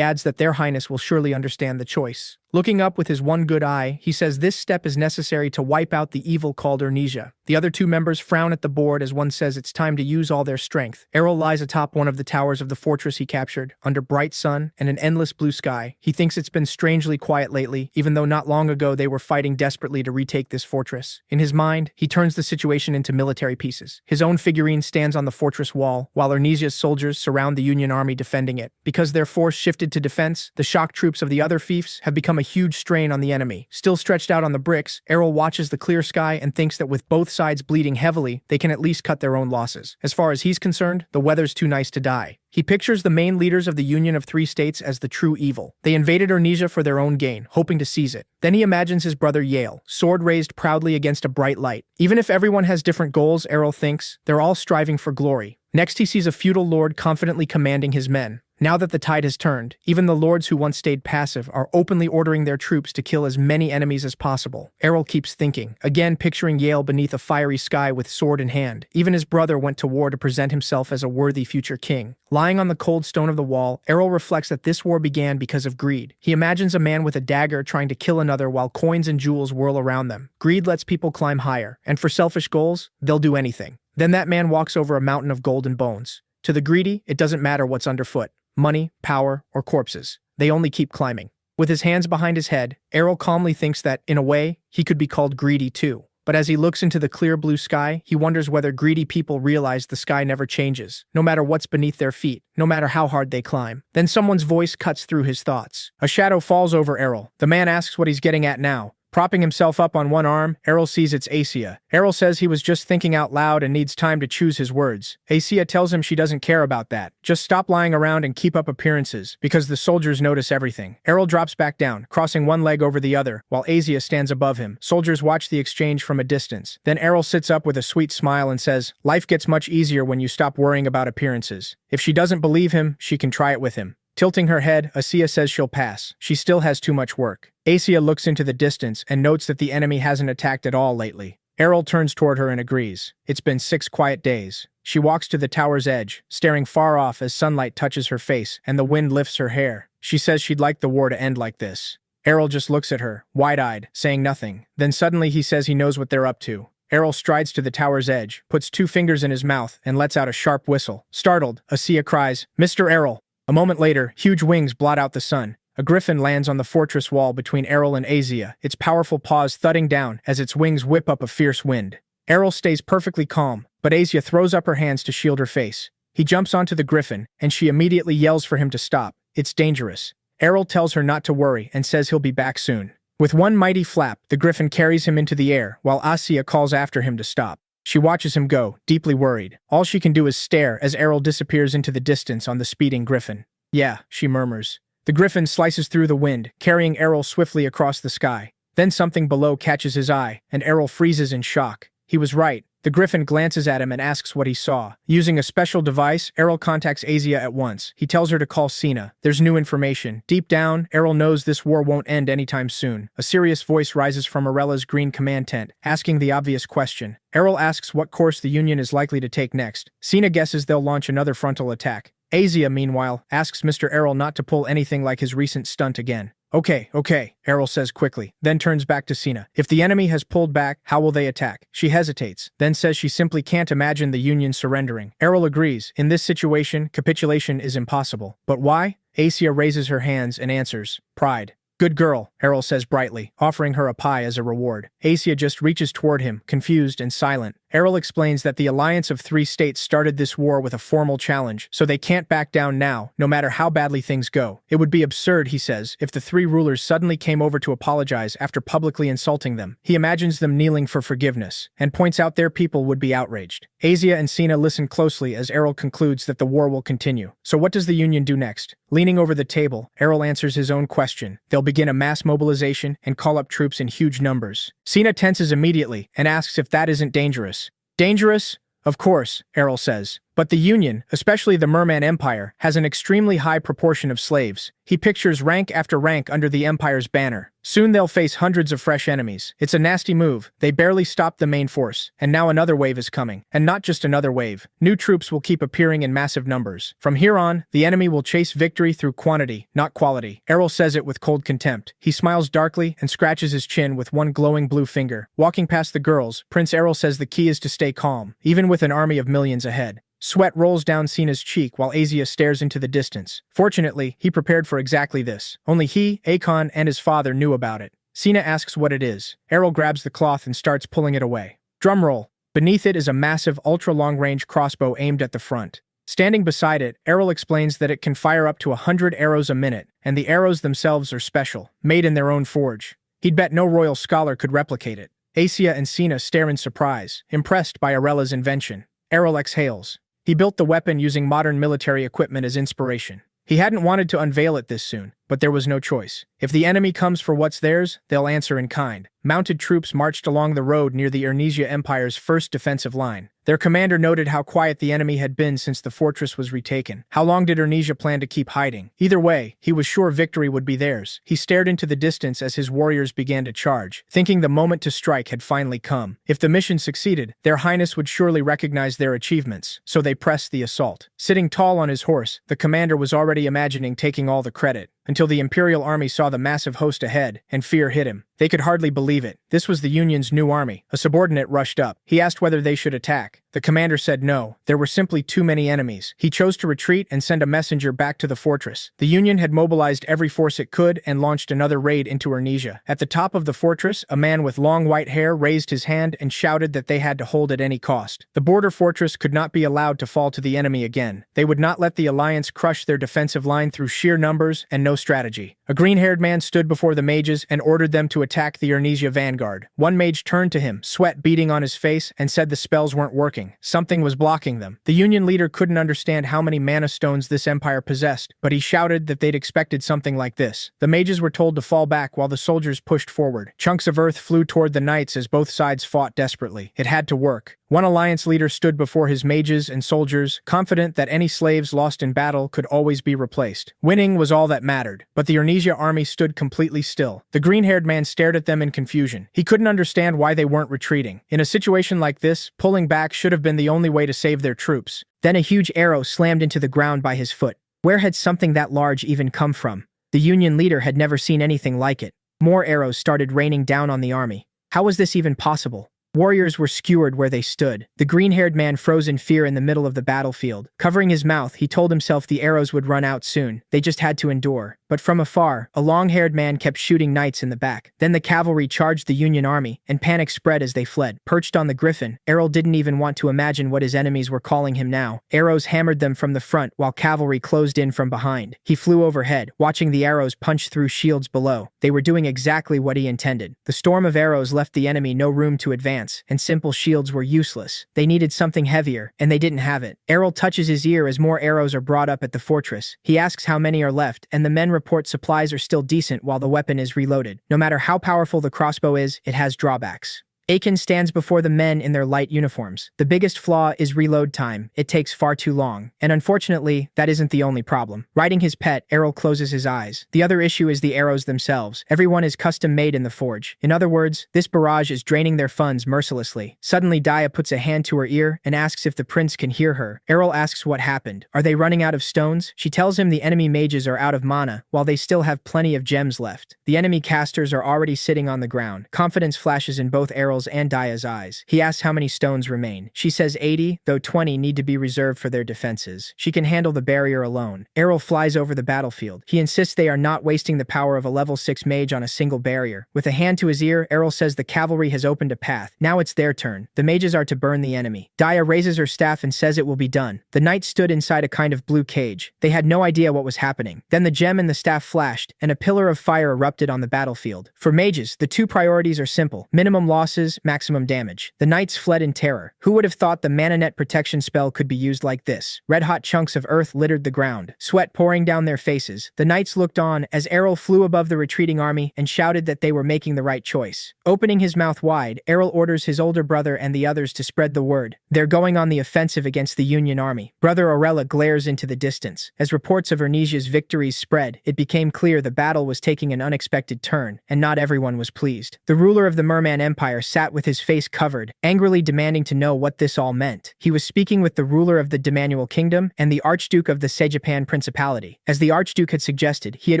Speaker 1: adds that their highness will surely understand the choice. Looking up with his one good eye, he says this step is necessary to wipe out the evil called Ornesia. The other 2 members frown at the board as one says it's time to use all their strength. Errol lies atop one of the towers of the fortress he captured, under bright sun and an endless blue sky. He thinks it's been strangely quiet lately, even though not long ago they were fighting desperately to retake this fortress. In his mind, he turns the situation into military pieces. His own figurine stands on the fortress wall, while Ornesia's soldiers surround the Union army defending it. Because their force shifted to defense, the shock troops of the other fiefs have become a huge strain on the enemy. Still stretched out on the bricks, Errol watches the clear sky and thinks that with both sides bleeding heavily, they can at least cut their own losses. As far as he's concerned, the weather's too nice to die. He pictures the main leaders of the Union of Three States as the true evil. They invaded Ornesia for their own gain, hoping to seize it. Then he imagines his brother Yale, sword raised proudly against a bright light. Even if everyone has different goals, Errol thinks, they're all striving for glory. Next he sees a feudal lord confidently commanding his men. Now that the tide has turned, even the lords who once stayed passive are openly ordering their troops to kill as many enemies as possible. Errol keeps thinking, again picturing Yale beneath a fiery sky with sword in hand. Even his brother went to war to present himself as a worthy future king. Lying on the cold stone of the wall, Errol reflects that this war began because of greed. He imagines a man with a dagger trying to kill another while coins and jewels whirl around them. Greed lets people climb higher, and for selfish goals, they'll do anything. Then that man walks over a mountain of gold and bones. To the greedy, it doesn't matter what's underfoot. Money, power, or corpses. They only keep climbing. With his hands behind his head, Errol calmly thinks that, in a way, he could be called greedy too. But as he looks into the clear blue sky, he wonders whether greedy people realize the sky never changes, no matter what's beneath their feet, no matter how hard they climb. Then someone's voice cuts through his thoughts. A shadow falls over Errol. The man asks what he's getting at now. Propping himself up on one arm, Errol sees it's Asia. Errol says he was just thinking out loud and needs time to choose his words. Asia tells him she doesn't care about that. Just stop lying around and keep up appearances, because the soldiers notice everything. Errol drops back down, crossing one leg over the other, while Asia stands above him. Soldiers watch the exchange from a distance. Then Errol sits up with a sweet smile and says, "Life gets much easier when you stop worrying about appearances." If she doesn't believe him, she can try it with him. Tilting her head, Asia says she'll pass. She still has too much work. Asia looks into the distance and notes that the enemy hasn't attacked at all lately. Errol turns toward her and agrees. It's been 6 quiet days. She walks to the tower's edge, staring far off as sunlight touches her face and the wind lifts her hair. She says she'd like the war to end like this. Errol just looks at her, wide-eyed, saying nothing. Then suddenly he says he knows what they're up to. Errol strides to the tower's edge, puts 2 fingers in his mouth, and lets out a sharp whistle. Startled, Asia cries, "Mr. Errol!" A moment later, huge wings blot out the sun. A griffin lands on the fortress wall between Errol and Asia, its powerful paws thudding down as its wings whip up a fierce wind. Errol stays perfectly calm, but Asia throws up her hands to shield her face. He jumps onto the griffin, and she immediately yells for him to stop. It's dangerous. Errol tells her not to worry and says he'll be back soon. With one mighty flap, the griffin carries him into the air, while Asia calls after him to stop. She watches him go, deeply worried. All she can do is stare as Errol disappears into the distance on the speeding griffin. "Yeah," she murmurs. The griffin slices through the wind, carrying Errol swiftly across the sky. Then something below catches his eye, and Errol freezes in shock. He was right. The griffin glances at him and asks what he saw. Using a special device, Errol contacts Asia at once. He tells her to call Sina. There's new information. Deep down, Errol knows this war won't end anytime soon. A serious voice rises from Arella's green command tent, asking the obvious question. Errol asks what course the Union is likely to take next. Sina guesses they'll launch another frontal attack. Asia, meanwhile, asks Mr. Errol not to pull anything like his recent stunt again. Okay, Errol says quickly, then turns back to Sina. If the enemy has pulled back, how will they attack? She hesitates, then says she simply can't imagine the Union surrendering. Errol agrees. In this situation, capitulation is impossible. But why? Asia raises her hands and answers, "Pride." "Good girl," Errol says brightly, offering her a pie as a reward. Asia just reaches toward him, confused and silent. Errol explains that the alliance of 3 states started this war with a formal challenge, so they can't back down now, no matter how badly things go. It would be absurd, he says, if the 3 rulers suddenly came over to apologize after publicly insulting them. He imagines them kneeling for forgiveness, and points out their people would be outraged. Asia and Sina listen closely as Errol concludes that the war will continue. So what does the Union do next? Leaning over the table, Errol answers his own question. They'll begin a mass mobilization and call up troops in huge numbers. Sina tenses immediately and asks if that isn't dangerous. Dangerous? Of course, Errol says. But the Union, especially the Merman Empire, has an extremely high proportion of slaves. He pictures rank after rank under the Empire's banner. Soon they'll face hundreds of fresh enemies. It's a nasty move. They barely stopped the main force, and now another wave is coming. And not just another wave. New troops will keep appearing in massive numbers. From here on, the enemy will chase victory through quantity, not quality. Errol says it with cold contempt. He smiles darkly and scratches his chin with one glowing blue finger. Walking past the girls, Prince Errol says the key is to stay calm, even with an army of millions ahead. Sweat rolls down Sina's cheek while Asia stares into the distance. Fortunately, he prepared for exactly this. Only he, Akon, and his father knew about it. Sina asks what it is. Errol grabs the cloth and starts pulling it away. Drumroll. Beneath it is a massive ultra-long-range crossbow aimed at the front. Standing beside it, Errol explains that it can fire up to 100 arrows a minute, and the arrows themselves are special, made in their own forge. He'd bet no royal scholar could replicate it. Asia and Sina stare in surprise, impressed by Arella's invention. Errol exhales. He built the weapon using modern military equipment as inspiration. He hadn't wanted to unveil it this soon, but there was no choice. If the enemy comes for what's theirs, they'll answer in kind. Mounted troops marched along the road near the Ernesia Empire's first defensive line. Their commander noted how quiet the enemy had been since the fortress was retaken. How long did Ernesia plan to keep hiding? Either way, he was sure victory would be theirs. He stared into the distance as his warriors began to charge, thinking the moment to strike had finally come. If the mission succeeded, their highness would surely recognize their achievements, so they pressed the assault. Sitting tall on his horse, the commander was already imagining taking all the credit, until the Imperial army saw the massive host ahead, and fear hit him. They could hardly believe it. This was the Union's new army. A subordinate rushed up. He asked whether they should attack. The commander said no. There were simply too many enemies. He chose to retreat and send a messenger back to the fortress. The Union had mobilized every force it could and launched another raid into Ernesia. At the top of the fortress, a man with long white hair raised his hand and shouted that they had to hold at any cost. The border fortress could not be allowed to fall to the enemy again. They would not let the alliance crush their defensive line through sheer numbers and no strategy. A green-haired man stood before the mages and ordered them to attack the Urnesia vanguard. One mage turned to him, sweat beading on his face, and said the spells weren't working. Something was blocking them. The Union leader couldn't understand how many mana stones this empire possessed, but he shouted that they'd expected something like this. The mages were told to fall back while the soldiers pushed forward. Chunks of earth flew toward the knights as both sides fought desperately. It had to work. One alliance leader stood before his mages and soldiers, confident that any slaves lost in battle could always be replaced. Winning was all that mattered, but the Urnesia army stood completely still. The green-haired man stared at them in confusion. He couldn't understand why they weren't retreating. In a situation like this, pulling back should have been the only way to save their troops. Then a huge arrow slammed into the ground by his foot. Where had something that large even come from? The Union leader had never seen anything like it. More arrows started raining down on the army. How was this even possible? Warriors were skewered where they stood. The green-haired man froze in fear in the middle of the battlefield. Covering his mouth, he told himself the arrows would run out soon. They just had to endure. But from afar, a long-haired man kept shooting knights in the back. Then the cavalry charged the Union army, and panic spread as they fled. Perched on the griffin, Errol didn't even want to imagine what his enemies were calling him now. Arrows hammered them from the front, while cavalry closed in from behind. He flew overhead, watching the arrows punch through shields below. They were doing exactly what he intended. The storm of arrows left the enemy no room to advance, and simple shields were useless. They needed something heavier, and they didn't have it. Errol touches his ear as more arrows are brought up at the fortress. He asks how many are left, and the men report supplies are still decent while the weapon is reloaded. No matter how powerful the crossbow is, it has drawbacks. Aiken stands before the men in their light uniforms. The biggest flaw is reload time. It takes far too long. And unfortunately, that isn't the only problem. Riding his pet, Errol closes his eyes. The other issue is the arrows themselves. Everyone is custom made in the forge. In other words, this barrage is draining their funds mercilessly. Suddenly, Daya puts a hand to her ear and asks if the prince can hear her. Errol asks what happened. Are they running out of stones? She tells him the enemy mages are out of mana, while they still have plenty of gems left. The enemy casters are already sitting on the ground. Confidence flashes in both Errol's and Daya's eyes. He asks how many stones remain. She says 80, though 20 need to be reserved for their defenses. She can handle the barrier alone. Errol flies over the battlefield. He insists they are not wasting the power of a level 6 mage on a single barrier. With a hand to his ear, Errol says the cavalry has opened a path. Now it's their turn. The mages are to burn the enemy. Daya raises her staff and says it will be done. The knights stood inside a kind of blue cage. They had no idea what was happening. Then the gem and the staff flashed, and a pillar of fire erupted on the battlefield. For mages, the two priorities are simple: minimum losses, maximum damage. The knights fled in terror. Who would have thought the mana net protection spell could be used like this? Red-hot chunks of earth littered the ground, sweat pouring down their faces. The knights looked on as Errol flew above the retreating army and shouted that they were making the right choice. Opening his mouth wide, Errol orders his older brother and the others to spread the word. They're going on the offensive against the Union army. Brother Orella glares into the distance. As reports of Ernesia's victories spread, it became clear the battle was taking an unexpected turn, and not everyone was pleased. The ruler of the Merman Empire sat with his face covered, angrily demanding to know what this all meant. He was speaking with the ruler of the Demanuel Kingdom and the Archduke of the Sejapan Principality. As the Archduke had suggested, he had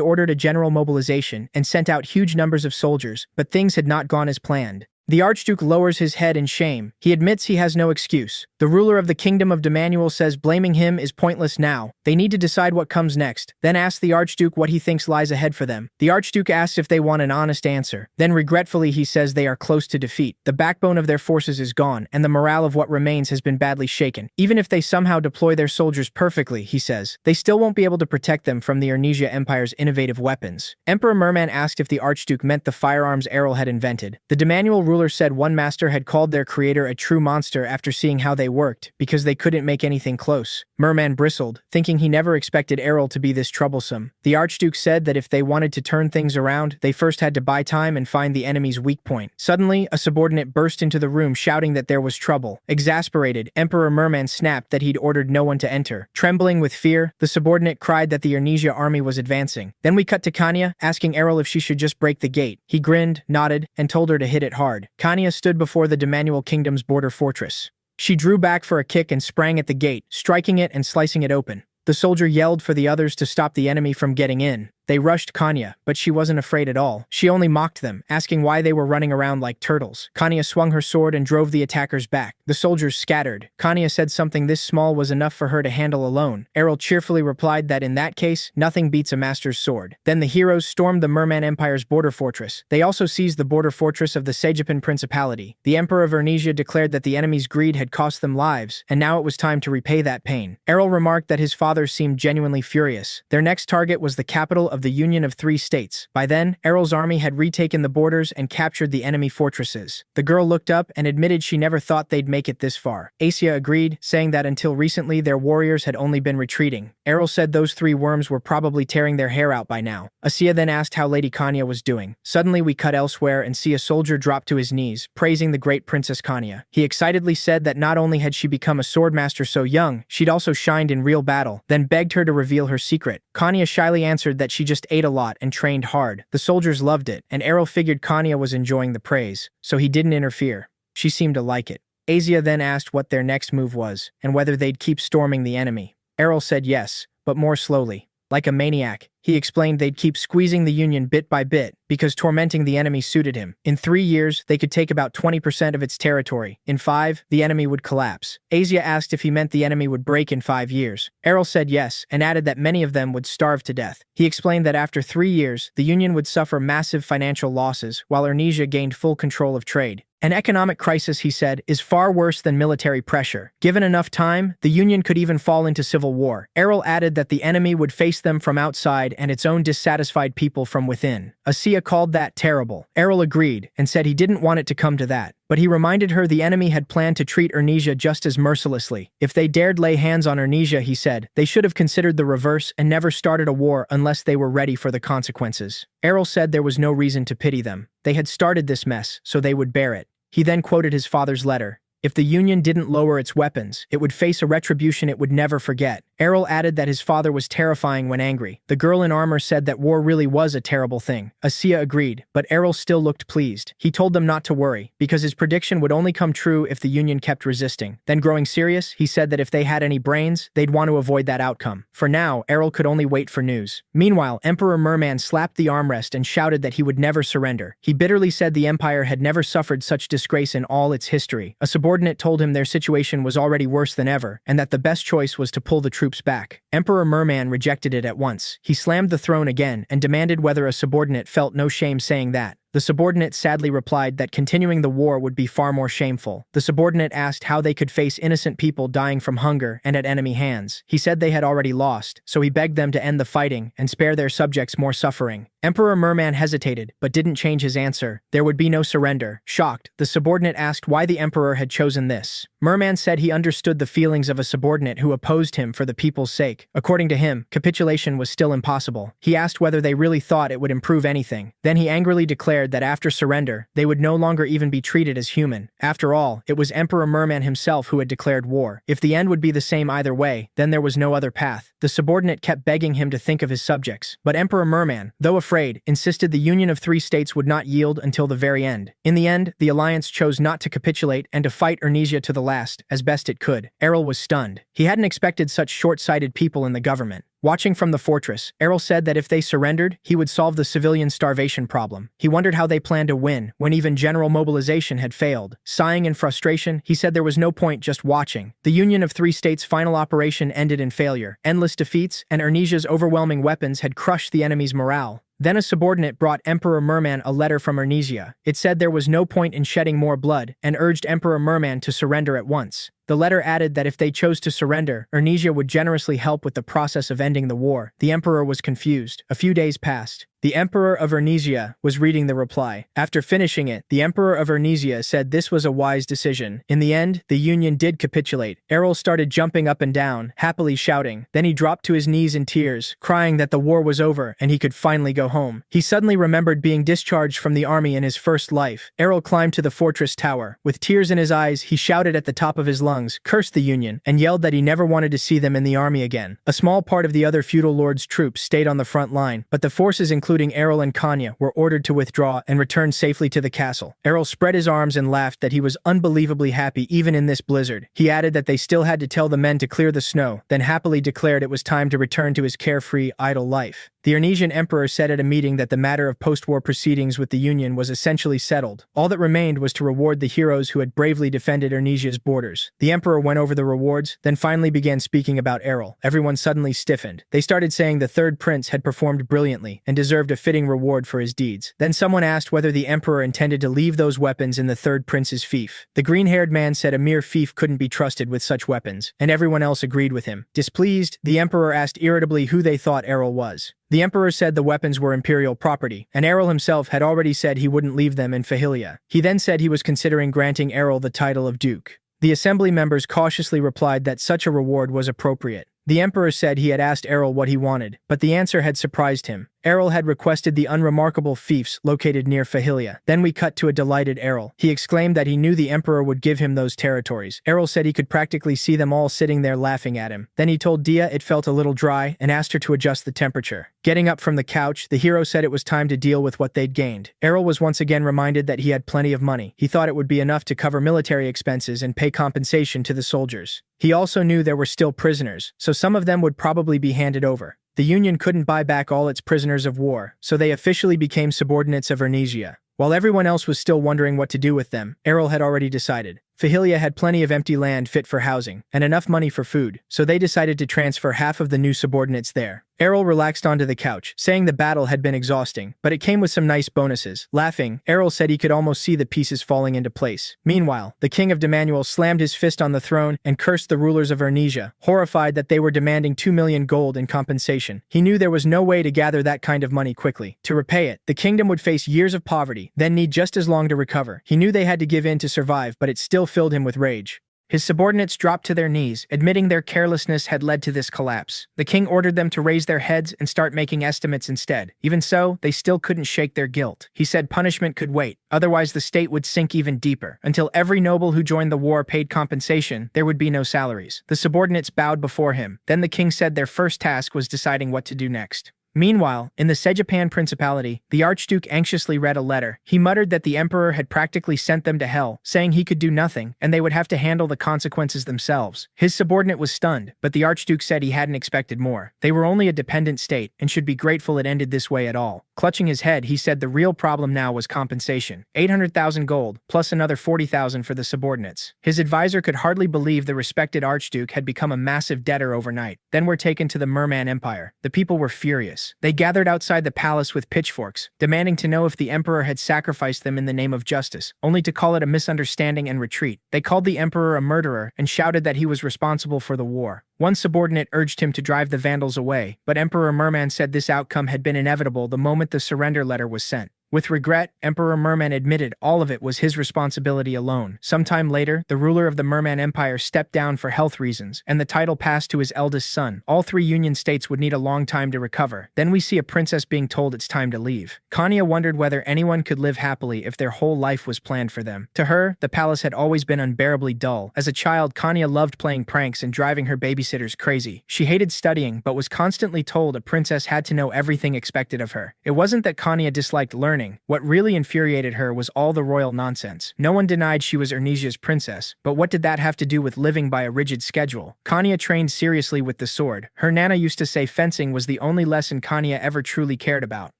Speaker 1: ordered a general mobilization and sent out huge numbers of soldiers, but things had not gone as planned. The Archduke lowers his head in shame. He admits he has no excuse. The ruler of the Kingdom of Demanuel says blaming him is pointless now. They need to decide what comes next. Then asks the Archduke what he thinks lies ahead for them. The Archduke asks if they want an honest answer. Then regretfully he says they are close to defeat. The backbone of their forces is gone, and the morale of what remains has been badly shaken. Even if they somehow deploy their soldiers perfectly, he says, they still won't be able to protect them from the Urnesia Empire's innovative weapons. Emperor Merman asked if the Archduke meant the firearms Errol had invented. The Demanuel ruler said one master had called their creator a true monster after seeing how they worked, because they couldn't make anything close. Merman bristled, thinking he never expected Errol to be this troublesome. The Archduke said that if they wanted to turn things around, they first had to buy time and find the enemy's weak point. Suddenly, a subordinate burst into the room shouting that there was trouble. Exasperated, Emperor Merman snapped that he'd ordered no one to enter. Trembling with fear, the subordinate cried that the Urnesia army was advancing. Then we cut to Kanya, asking Errol if she should just break the gate. He grinned, nodded, and told her to hit it hard. Kanya stood before the Demanuel Kingdom's border fortress. She drew back for a kick and sprang at the gate, striking it and slicing it open. The soldier yelled for the others to stop the enemy from getting in. They rushed Kanya, but she wasn't afraid at all. She only mocked them, asking why they were running around like turtles. Kanya swung her sword and drove the attackers back. The soldiers scattered. Kanya said something this small was enough for her to handle alone. Errol cheerfully replied that in that case, nothing beats a master's sword. Then the heroes stormed the Merman Empire's border fortress. They also seized the border fortress of the Sejapan Principality. The Emperor of Urnesia declared that the enemy's greed had cost them lives, and now it was time to repay that pain. Errol remarked that his father seemed genuinely furious. Their next target was the capital of of the Union of Three States. By then, Errol's army had retaken the borders and captured the enemy fortresses. The girl looked up and admitted she never thought they'd make it this far. Asia agreed, saying that until recently their warriors had only been retreating. Errol said those three worms were probably tearing their hair out by now. Asia then asked how Lady Kanya was doing. Suddenly we cut elsewhere and see a soldier drop to his knees, praising the great Princess Kanya. He excitedly said that not only had she become a swordmaster so young, she'd also shined in real battle, then begged her to reveal her secret. Kanya shyly answered that she just ate a lot and trained hard. The soldiers loved it, and Errol figured Kanya was enjoying the praise, so he didn't interfere. She seemed to like it. Asia then asked what their next move was, and whether they'd keep storming the enemy. Errol said yes, but more slowly. Like a maniac, he explained they'd keep squeezing the Union bit by bit because tormenting the enemy suited him. In 3 years, they could take about 20% of its territory. In 5, the enemy would collapse. Asia asked if he meant the enemy would break in 5 years. Errol said yes, and added that many of them would starve to death. He explained that after 3 years, the Union would suffer massive financial losses, while Ernesia gained full control of trade. An economic crisis, he said, is far worse than military pressure. Given enough time, the Union could even fall into civil war. Errol added that the enemy would face them from outside and its own dissatisfied people from within. Asia called that terrible. Errol agreed and said he didn't want it to come to that. But he reminded her the enemy had planned to treat Ernesia just as mercilessly. If they dared lay hands on Ernesia, he said, they should have considered the reverse and never started a war unless they were ready for the consequences. Errol said there was no reason to pity them. They had started this mess, so they would bear it. He then quoted his father's letter. If the Union didn't lower its weapons, it would face a retribution it would never forget. Errol added that his father was terrifying when angry. The girl in armor said that war really was a terrible thing. Asia agreed, but Errol still looked pleased. He told them not to worry, because his prediction would only come true if the Union kept resisting. Then growing serious, he said that if they had any brains, they'd want to avoid that outcome. For now, Errol could only wait for news. Meanwhile, Emperor Merman slapped the armrest and shouted that he would never surrender. He bitterly said the Empire had never suffered such disgrace in all its history. A subordinate told him their situation was already worse than ever, and that the best choice was to pull the troops back. Emperor Merman rejected it at once. He slammed the throne again and demanded whether a subordinate felt no shame saying that. The subordinate sadly replied that continuing the war would be far more shameful. The subordinate asked how they could face innocent people dying from hunger and at enemy hands. He said they had already lost, so he begged them to end the fighting and spare their subjects more suffering. Emperor Merman hesitated, but didn't change his answer. There would be no surrender. Shocked, the subordinate asked why the emperor had chosen this. Merman said he understood the feelings of a subordinate who opposed him for the people's sake. According to him, capitulation was still impossible. He asked whether they really thought it would improve anything. Then he angrily declared that after surrender, they would no longer even be treated as human. After all, it was Emperor Merman himself who had declared war. If the end would be the same either way, then there was no other path. The subordinate kept begging him to think of his subjects. But Emperor Merman, though afraid, insisted the Union of Three States would not yield until the very end. In the end, the alliance chose not to capitulate and to fight Ernesia to the last, as best it could. Errol was stunned. He hadn't expected such short-sighted people in the government. Watching from the fortress, Errol said that if they surrendered, he would solve the civilian starvation problem. He wondered how they planned to win, when even general mobilization had failed. Sighing in frustration, he said there was no point just watching. The Union of Three States' final operation ended in failure. Endless defeats and Ernesia's overwhelming weapons had crushed the enemy's morale. Then a subordinate brought Emperor Merman a letter from Ernesia. It said there was no point in shedding more blood, and urged Emperor Merman to surrender at once. The letter added that if they chose to surrender, Ernesia would generously help with the process of ending the war. The emperor was confused. A few days passed. The Emperor of Ernesia was reading the reply. After finishing it, the Emperor of Ernesia said this was a wise decision. In the end, the Union did capitulate. Errol started jumping up and down, happily shouting. Then he dropped to his knees in tears, crying that the war was over and he could finally go home. He suddenly remembered being discharged from the army in his first life. Errol climbed to the fortress tower. With tears in his eyes, he shouted at the top of his lungs, cursed the Union, and yelled that he never wanted to see them in the army again. A small part of the other feudal lords' troops stayed on the front line, but the forces including Errol and Kanya were ordered to withdraw and return safely to the castle. Errol spread his arms and laughed that he was unbelievably happy even in this blizzard. He added that they still had to tell the men to clear the snow, then happily declared it was time to return to his carefree, idle life. The Ernesian emperor said at a meeting that the matter of post-war proceedings with the Union was essentially settled. All that remained was to reward the heroes who had bravely defended Ernesia's borders. The emperor went over the rewards, then finally began speaking about Errol. Everyone suddenly stiffened. They started saying the third prince had performed brilliantly and deserved deserved a fitting reward for his deeds. Then someone asked whether the emperor intended to leave those weapons in the third prince's fief. The green-haired man said a mere fief couldn't be trusted with such weapons, and everyone else agreed with him. Displeased, the emperor asked irritably who they thought Errol was. The emperor said the weapons were imperial property, and Errol himself had already said he wouldn't leave them in Fahilia. He then said he was considering granting Errol the title of duke. The assembly members cautiously replied that such a reward was appropriate. The emperor said he had asked Errol what he wanted, but the answer had surprised him. Errol had requested the unremarkable fiefs located near Fahilia. Then we cut to a delighted Errol. He exclaimed that he knew the emperor would give him those territories. Errol said he could practically see them all sitting there laughing at him. Then he told Dia it felt a little dry and asked her to adjust the temperature. Getting up from the couch, the hero said it was time to deal with what they'd gained. Errol was once again reminded that he had plenty of money. He thought it would be enough to cover military expenses and pay compensation to the soldiers. He also knew there were still prisoners, so some of them would probably be handed over. The Union couldn't buy back all its prisoners of war, so they officially became subordinates of Ernesia. While everyone else was still wondering what to do with them, Errol had already decided. Fahilia had plenty of empty land fit for housing, and enough money for food, so they decided to transfer half of the new subordinates there. Errol relaxed onto the couch, saying the battle had been exhausting, but it came with some nice bonuses. Laughing, Errol said he could almost see the pieces falling into place. Meanwhile, the king of Demanuel slammed his fist on the throne and cursed the rulers of Ernesia, horrified that they were demanding 2 million gold in compensation. He knew there was no way to gather that kind of money quickly. To repay it, the kingdom would face years of poverty, then need just as long to recover. He knew they had to give in to survive, but it still filled him with rage. His subordinates dropped to their knees, admitting their carelessness had led to this collapse. The king ordered them to raise their heads and start making estimates instead. Even so, they still couldn't shake their guilt. He said punishment could wait, otherwise the state would sink even deeper. Until every noble who joined the war paid compensation, there would be no salaries. The subordinates bowed before him. Then the king said their first task was deciding what to do next. Meanwhile, in the Sejapan Principality, the Archduke anxiously read a letter. He muttered that the emperor had practically sent them to hell, saying he could do nothing, and they would have to handle the consequences themselves. His subordinate was stunned, but the Archduke said he hadn't expected more. They were only a dependent state, and should be grateful it ended this way at all. Clutching his head, he said the real problem now was compensation. 800,000 gold, plus another 40,000 for the subordinates. His advisor could hardly believe the respected Archduke had become a massive debtor overnight. Then we're taken to the Merman Empire. The people were furious. They gathered outside the palace with pitchforks, demanding to know if the emperor had sacrificed them in the name of justice, only to call it a misunderstanding and retreat. They called the emperor a murderer and shouted that he was responsible for the war. One subordinate urged him to drive the Vandals away, but Emperor Merman said this outcome had been inevitable the moment the surrender letter was sent. With regret, Emperor Merman admitted all of it was his responsibility alone. Sometime later, the ruler of the Merman Empire stepped down for health reasons, and the title passed to his eldest son. All 3 Union states would need a long time to recover. Then we see a princess being told it's time to leave. Kanya wondered whether anyone could live happily if their whole life was planned for them. To her, the palace had always been unbearably dull. As a child, Kanya loved playing pranks and driving her babysitters crazy. She hated studying, but was constantly told a princess had to know everything expected of her. It wasn't that Kanya disliked learning. What really infuriated her was all the royal nonsense. No one denied she was Ernesia's princess, but what did that have to do with living by a rigid schedule? Kanya trained seriously with the sword. Her nana used to say fencing was the only lesson Kanya ever truly cared about.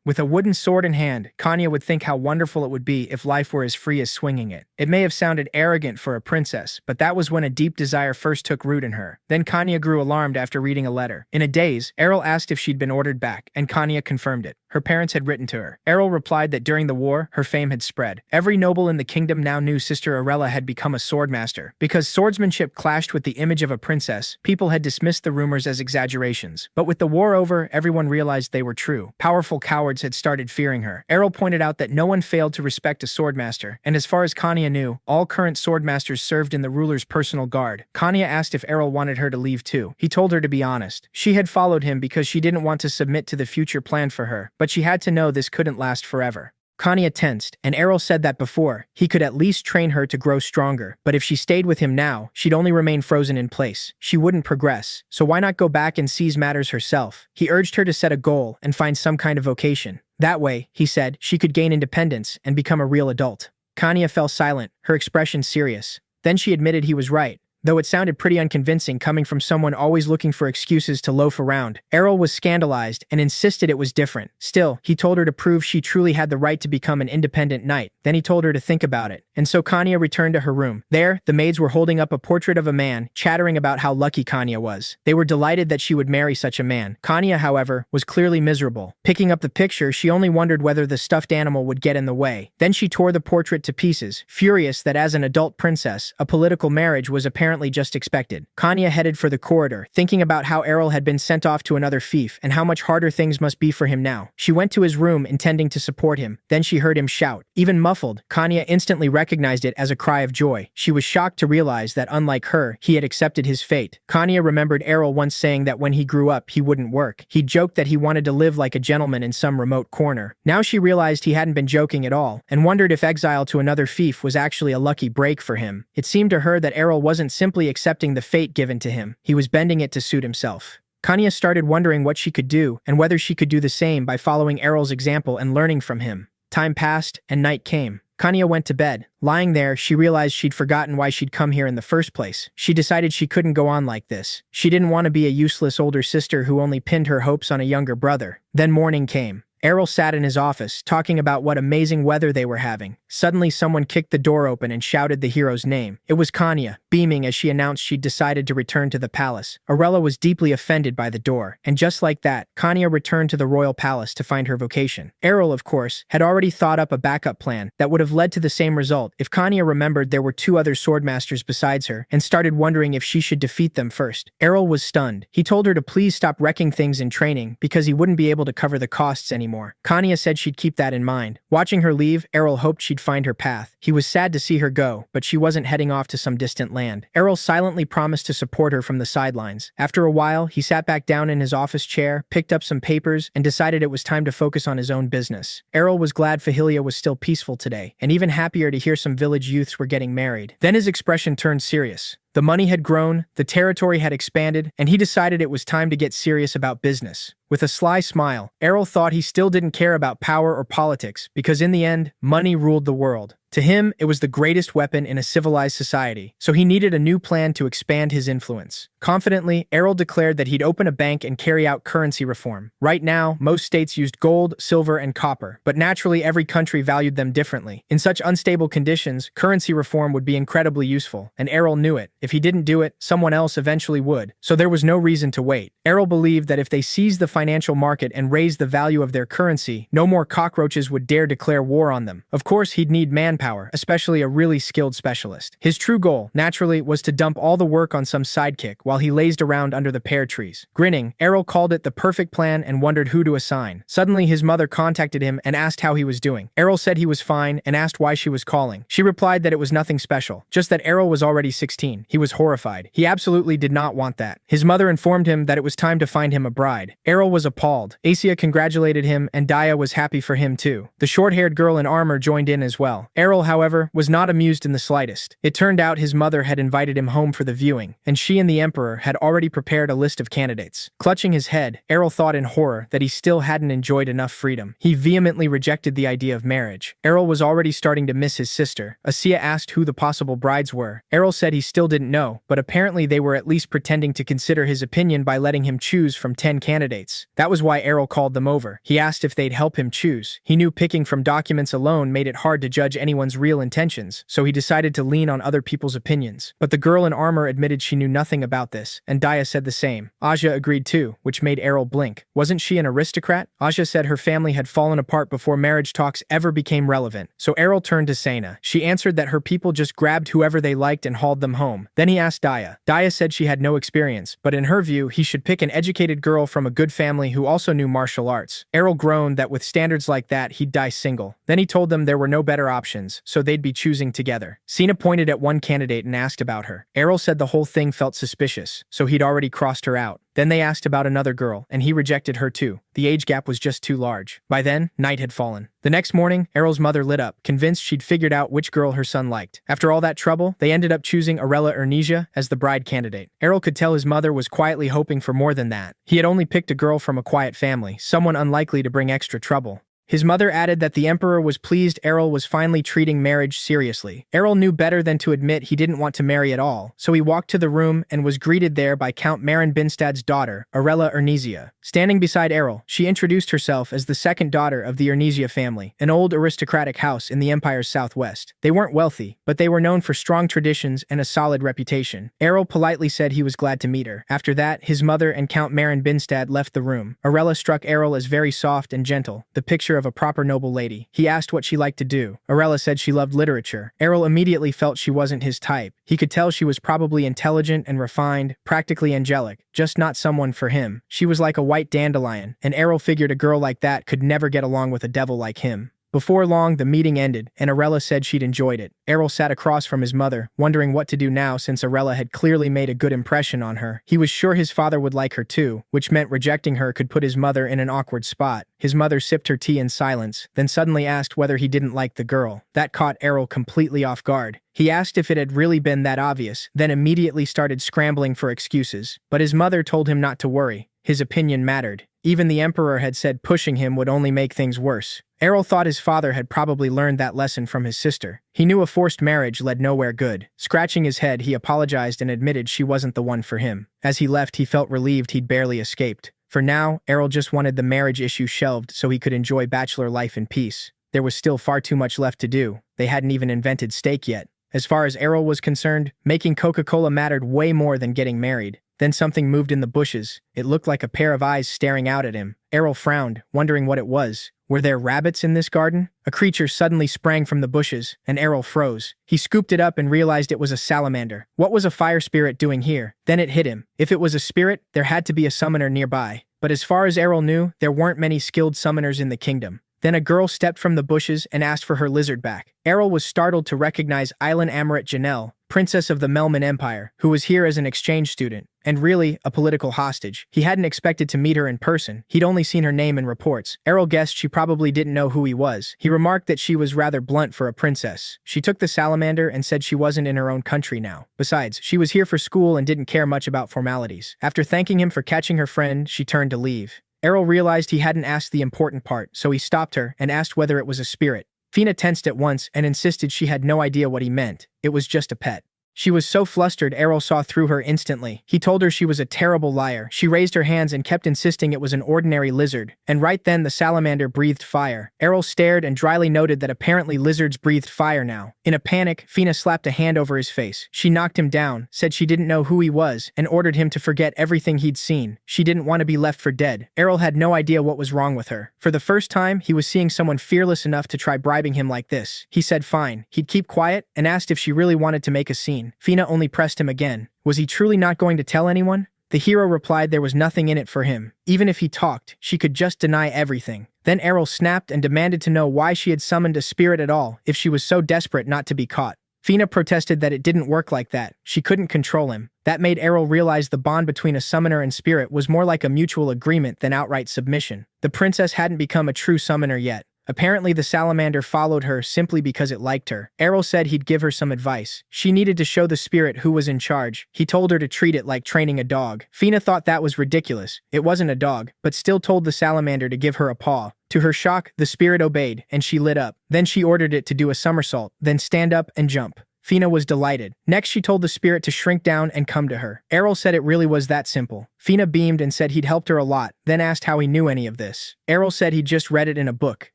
Speaker 1: With a wooden sword in hand, Kanya would think how wonderful it would be if life were as free as swinging it. It may have sounded arrogant for a princess, but that was when a deep desire first took root in her. Then Kanya grew alarmed after reading a letter. In a daze, Errol asked if she'd been ordered back, and Kanya confirmed it. Her parents had written to her. Errol replied that during the war, her fame had spread. Every noble in the kingdom now knew Sister Arella had become a swordmaster. Because swordsmanship clashed with the image of a princess, people had dismissed the rumors as exaggerations. But with the war over, everyone realized they were true. Powerful cowards had started fearing her. Errol pointed out that no one failed to respect a swordmaster, and as far as Kanya knew, all current swordmasters served in the ruler's personal guard. Kanya asked if Errol wanted her to leave too. He told her to be honest. She had followed him because she didn't want to submit to the future planned for her, but she had to know this couldn't last forever. Kanya tensed, and Errol said that before, he could at least train her to grow stronger, but if she stayed with him now, she'd only remain frozen in place. She wouldn't progress, so why not go back and seize matters herself? He urged her to set a goal and find some kind of vocation. That way, he said, she could gain independence and become a real adult. Kanya fell silent, her expression serious. Then she admitted he was right. though it sounded pretty unconvincing coming from someone always looking for excuses to loaf around. Errol was scandalized and insisted it was different. Still, he told her to prove she truly had the right to become an independent knight. Then he told her to think about it. And so Kanya returned to her room. There, the maids were holding up a portrait of a man, chattering about how lucky Kanya was. They were delighted that she would marry such a man. Kanya, however, was clearly miserable. Picking up the picture, she only wondered whether the stuffed animal would get in the way. Then she tore the portrait to pieces, furious that as an adult princess, a political marriage was apparently just expected. Kanya headed for the corridor, thinking about how Errol had been sent off to another fief and how much harder things must be for him now. She went to his room intending to support him. Then she heard him shout. Even muffled, Kanya instantly recognized it as a cry of joy. She was shocked to realize that unlike her, he had accepted his fate. Kanya remembered Errol once saying that when he grew up, he wouldn't work. He joked that he wanted to live like a gentleman in some remote corner. Now she realized he hadn't been joking at all, and wondered if exile to another fief was actually a lucky break for him. It seemed to her that Errol wasn't simply accepting the fate given to him. He was bending it to suit himself. Kanya started wondering what she could do, and whether she could do the same by following Errol's example and learning from him. Time passed, and night came. Kanya went to bed. Lying there, she realized she'd forgotten why she'd come here in the first place. She decided she couldn't go on like this. She didn't want to be a useless older sister who only pinned her hopes on a younger brother. Then morning came. Errol sat in his office, talking about what amazing weather they were having. Suddenly, someone kicked the door open and shouted the hero's name. It was Kanya, beaming as she announced she'd decided to return to the palace. Arella was deeply offended by the door, and just like that, Kanya returned to the royal palace to find her vocation. Errol, of course, had already thought up a backup plan that would have led to the same result if Kanya remembered there were two other swordmasters besides her and started wondering if she should defeat them first. Errol was stunned. He told her to please stop wrecking things in training because he wouldn't be able to cover the costs anymore. Kanya said she'd keep that in mind. Watching her leave, Errol hoped she'd find her path. He was sad to see her go, but she wasn't heading off to some distant land. Errol silently promised to support her from the sidelines. After a while, he sat back down in his office chair, picked up some papers, and decided it was time to focus on his own business. Errol was glad Fahilia was still peaceful today, and even happier to hear some village youths were getting married. Then his expression turned serious. The money had grown, the territory had expanded, and he decided it was time to get serious about business. With a sly smile, Errol thought he still didn't care about power or politics because in the end, money ruled the world. To him, it was the greatest weapon in a civilized society, so he needed a new plan to expand his influence. Confidently, Errol declared that he'd open a bank and carry out currency reform. Right now, most states used gold, silver, and copper, but naturally every country valued them differently. In such unstable conditions, currency reform would be incredibly useful, and Errol knew it. If he didn't do it, someone else eventually would, so there was no reason to wait. Errol believed that if they seized the financial market and raised the value of their currency, no more cockroaches would dare declare war on them. Of course, he'd need manpower, especially a really skilled specialist. His true goal, naturally, was to dump all the work on some sidekick while he lazed around under the pear trees. Grinning, Errol called it the perfect plan and wondered who to assign. Suddenly, his mother contacted him and asked how he was doing. Errol said he was fine and asked why she was calling. She replied that it was nothing special, just that Errol was already 16. He was horrified. He absolutely did not want that. His mother informed him that it was time to find him a bride. Errol was appalled. Asia congratulated him and Daya was happy for him too. The short-haired girl in armor joined in as well. Errol, however, was not amused in the slightest. It turned out his mother had invited him home for the viewing, and she and the Emperor had already prepared a list of candidates. Clutching his head, Errol thought in horror that he still hadn't enjoyed enough freedom. He vehemently rejected the idea of marriage. Errol was already starting to miss his sister. Asia asked who the possible brides were. Errol said he still didn't know, but apparently they were at least pretending to consider his opinion by letting him choose from 10 candidates. That was why Errol called them over. He asked if they'd help him choose. He knew picking from documents alone made it hard to judge anyone's real intentions, so he decided to lean on other people's opinions. But the girl in armor admitted she knew nothing about this, and Daya said the same. Aja agreed too, which made Errol blink. Wasn't she an aristocrat? Aja said her family had fallen apart before marriage talks ever became relevant, so Errol turned to Sena. She answered that her people just grabbed whoever they liked and hauled them home. Then he asked Daya. Daya said she had no experience, but in her view, he should pick an educated girl from a good family who also knew martial arts. Errol groaned that with standards like that, he'd die single. Then he told them there were no better options, so they'd be choosing together. Sena pointed at one candidate and asked about her. Errol said the whole thing felt suspicious, so he'd already crossed her out. Then they asked about another girl, and he rejected her too. The age gap was just too large. By then, night had fallen. The next morning, Errol's mother lit up, convinced she'd figured out which girl her son liked. After all that trouble, they ended up choosing Arella Ernisia as the bride candidate. Errol could tell his mother was quietly hoping for more than that. He had only picked a girl from a quiet family, someone unlikely to bring extra trouble. His mother added that the emperor was pleased Errol was finally treating marriage seriously. Errol knew better than to admit he didn't want to marry at all, so he walked to the room and was greeted there by Count Marin Binstad's daughter, Arella Ernezia. Standing beside Errol, she introduced herself as the second daughter of the Ernezia family, an old aristocratic house in the empire's southwest. They weren't wealthy, but they were known for strong traditions and a solid reputation. Errol politely said he was glad to meet her. After that, his mother and Count Marin Binstad left the room. Arella struck Errol as very soft and gentle, the picture of a proper noble lady. He asked what she liked to do. Arella said she loved literature. Errol immediately felt she wasn't his type. He could tell she was probably intelligent and refined, practically angelic, just not someone for him. She was like a white dandelion, and Errol figured a girl like that could never get along with a devil like him. Before long, the meeting ended, and Arella said she'd enjoyed it. Errol sat across from his mother, wondering what to do now since Arella had clearly made a good impression on her. He was sure his father would like her too, which meant rejecting her could put his mother in an awkward spot. His mother sipped her tea in silence, then suddenly asked whether he didn't like the girl. That caught Errol completely off guard. He asked if it had really been that obvious, then immediately started scrambling for excuses. But his mother told him not to worry. His opinion mattered. Even the emperor had said pushing him would only make things worse. Errol thought his father had probably learned that lesson from his sister. He knew a forced marriage led nowhere good. Scratching his head, he apologized and admitted she wasn't the one for him. As he left, he felt relieved he'd barely escaped. For now, Errol just wanted the marriage issue shelved so he could enjoy bachelor life in peace. There was still far too much left to do. They hadn't even invented steak yet. As far as Errol was concerned, making Coca-Cola mattered way more than getting married. Then something moved in the bushes. It looked like a pair of eyes staring out at him. Errol frowned, wondering what it was. Were there rabbits in this garden? A creature suddenly sprang from the bushes, and Errol froze. He scooped it up and realized it was a salamander. What was a fire spirit doing here? Then it hit him. If it was a spirit, there had to be a summoner nearby. But as far as Errol knew, there weren't many skilled summoners in the kingdom. Then a girl stepped from the bushes and asked for her lizard back. Errol was startled to recognize Island Amaret Janelle, princess of the Melman Empire, who was here as an exchange student, and really, a political hostage. He hadn't expected to meet her in person. He'd only seen her name in reports. Errol guessed she probably didn't know who he was. He remarked that she was rather blunt for a princess. She took the salamander and said she wasn't in her own country now. Besides, she was here for school and didn't care much about formalities. After thanking him for catching her friend, she turned to leave. Errol realized he hadn't asked the important part, so he stopped her and asked whether it was a spirit. Fina tensed at once and insisted she had no idea what he meant. It was just a pet. She was so flustered Errol saw through her instantly. He told her she was a terrible liar. She raised her hands and kept insisting it was an ordinary lizard. And right then the salamander breathed fire. Errol stared and dryly noted that apparently lizards breathed fire now. In a panic, Fina slapped a hand over his face. She knocked him down, said she didn't know who he was, and ordered him to forget everything he'd seen. She didn't want to be left for dead. Errol had no idea what was wrong with her. For the first time, he was seeing someone fearless enough to try bribing him like this. He said fine. He'd keep quiet and asked if she really wanted to make a scene. Fina only pressed him again. Was he truly not going to tell anyone? The hero replied there was nothing in it for him. Even if he talked, she could just deny everything. Then Errol snapped and demanded to know why she had summoned a spirit at all, if she was so desperate not to be caught. Fina protested that it didn't work like that. She couldn't control him. That made Errol realize the bond between a summoner and spirit was more like a mutual agreement than outright submission. The princess hadn't become a true summoner yet. Apparently the salamander followed her simply because it liked her. Errol said he'd give her some advice. She needed to show the spirit who was in charge. He told her to treat it like training a dog. Fina thought that was ridiculous. It wasn't a dog, but still told the salamander to give her a paw. To her shock, the spirit obeyed, and she lit up. Then she ordered it to do a somersault, then stand up and jump. Fina was delighted. Next, she told the spirit to shrink down and come to her. Errol said it really was that simple. Fina beamed and said he'd helped her a lot, then asked how he knew any of this. Errol said he'd just read it in a book,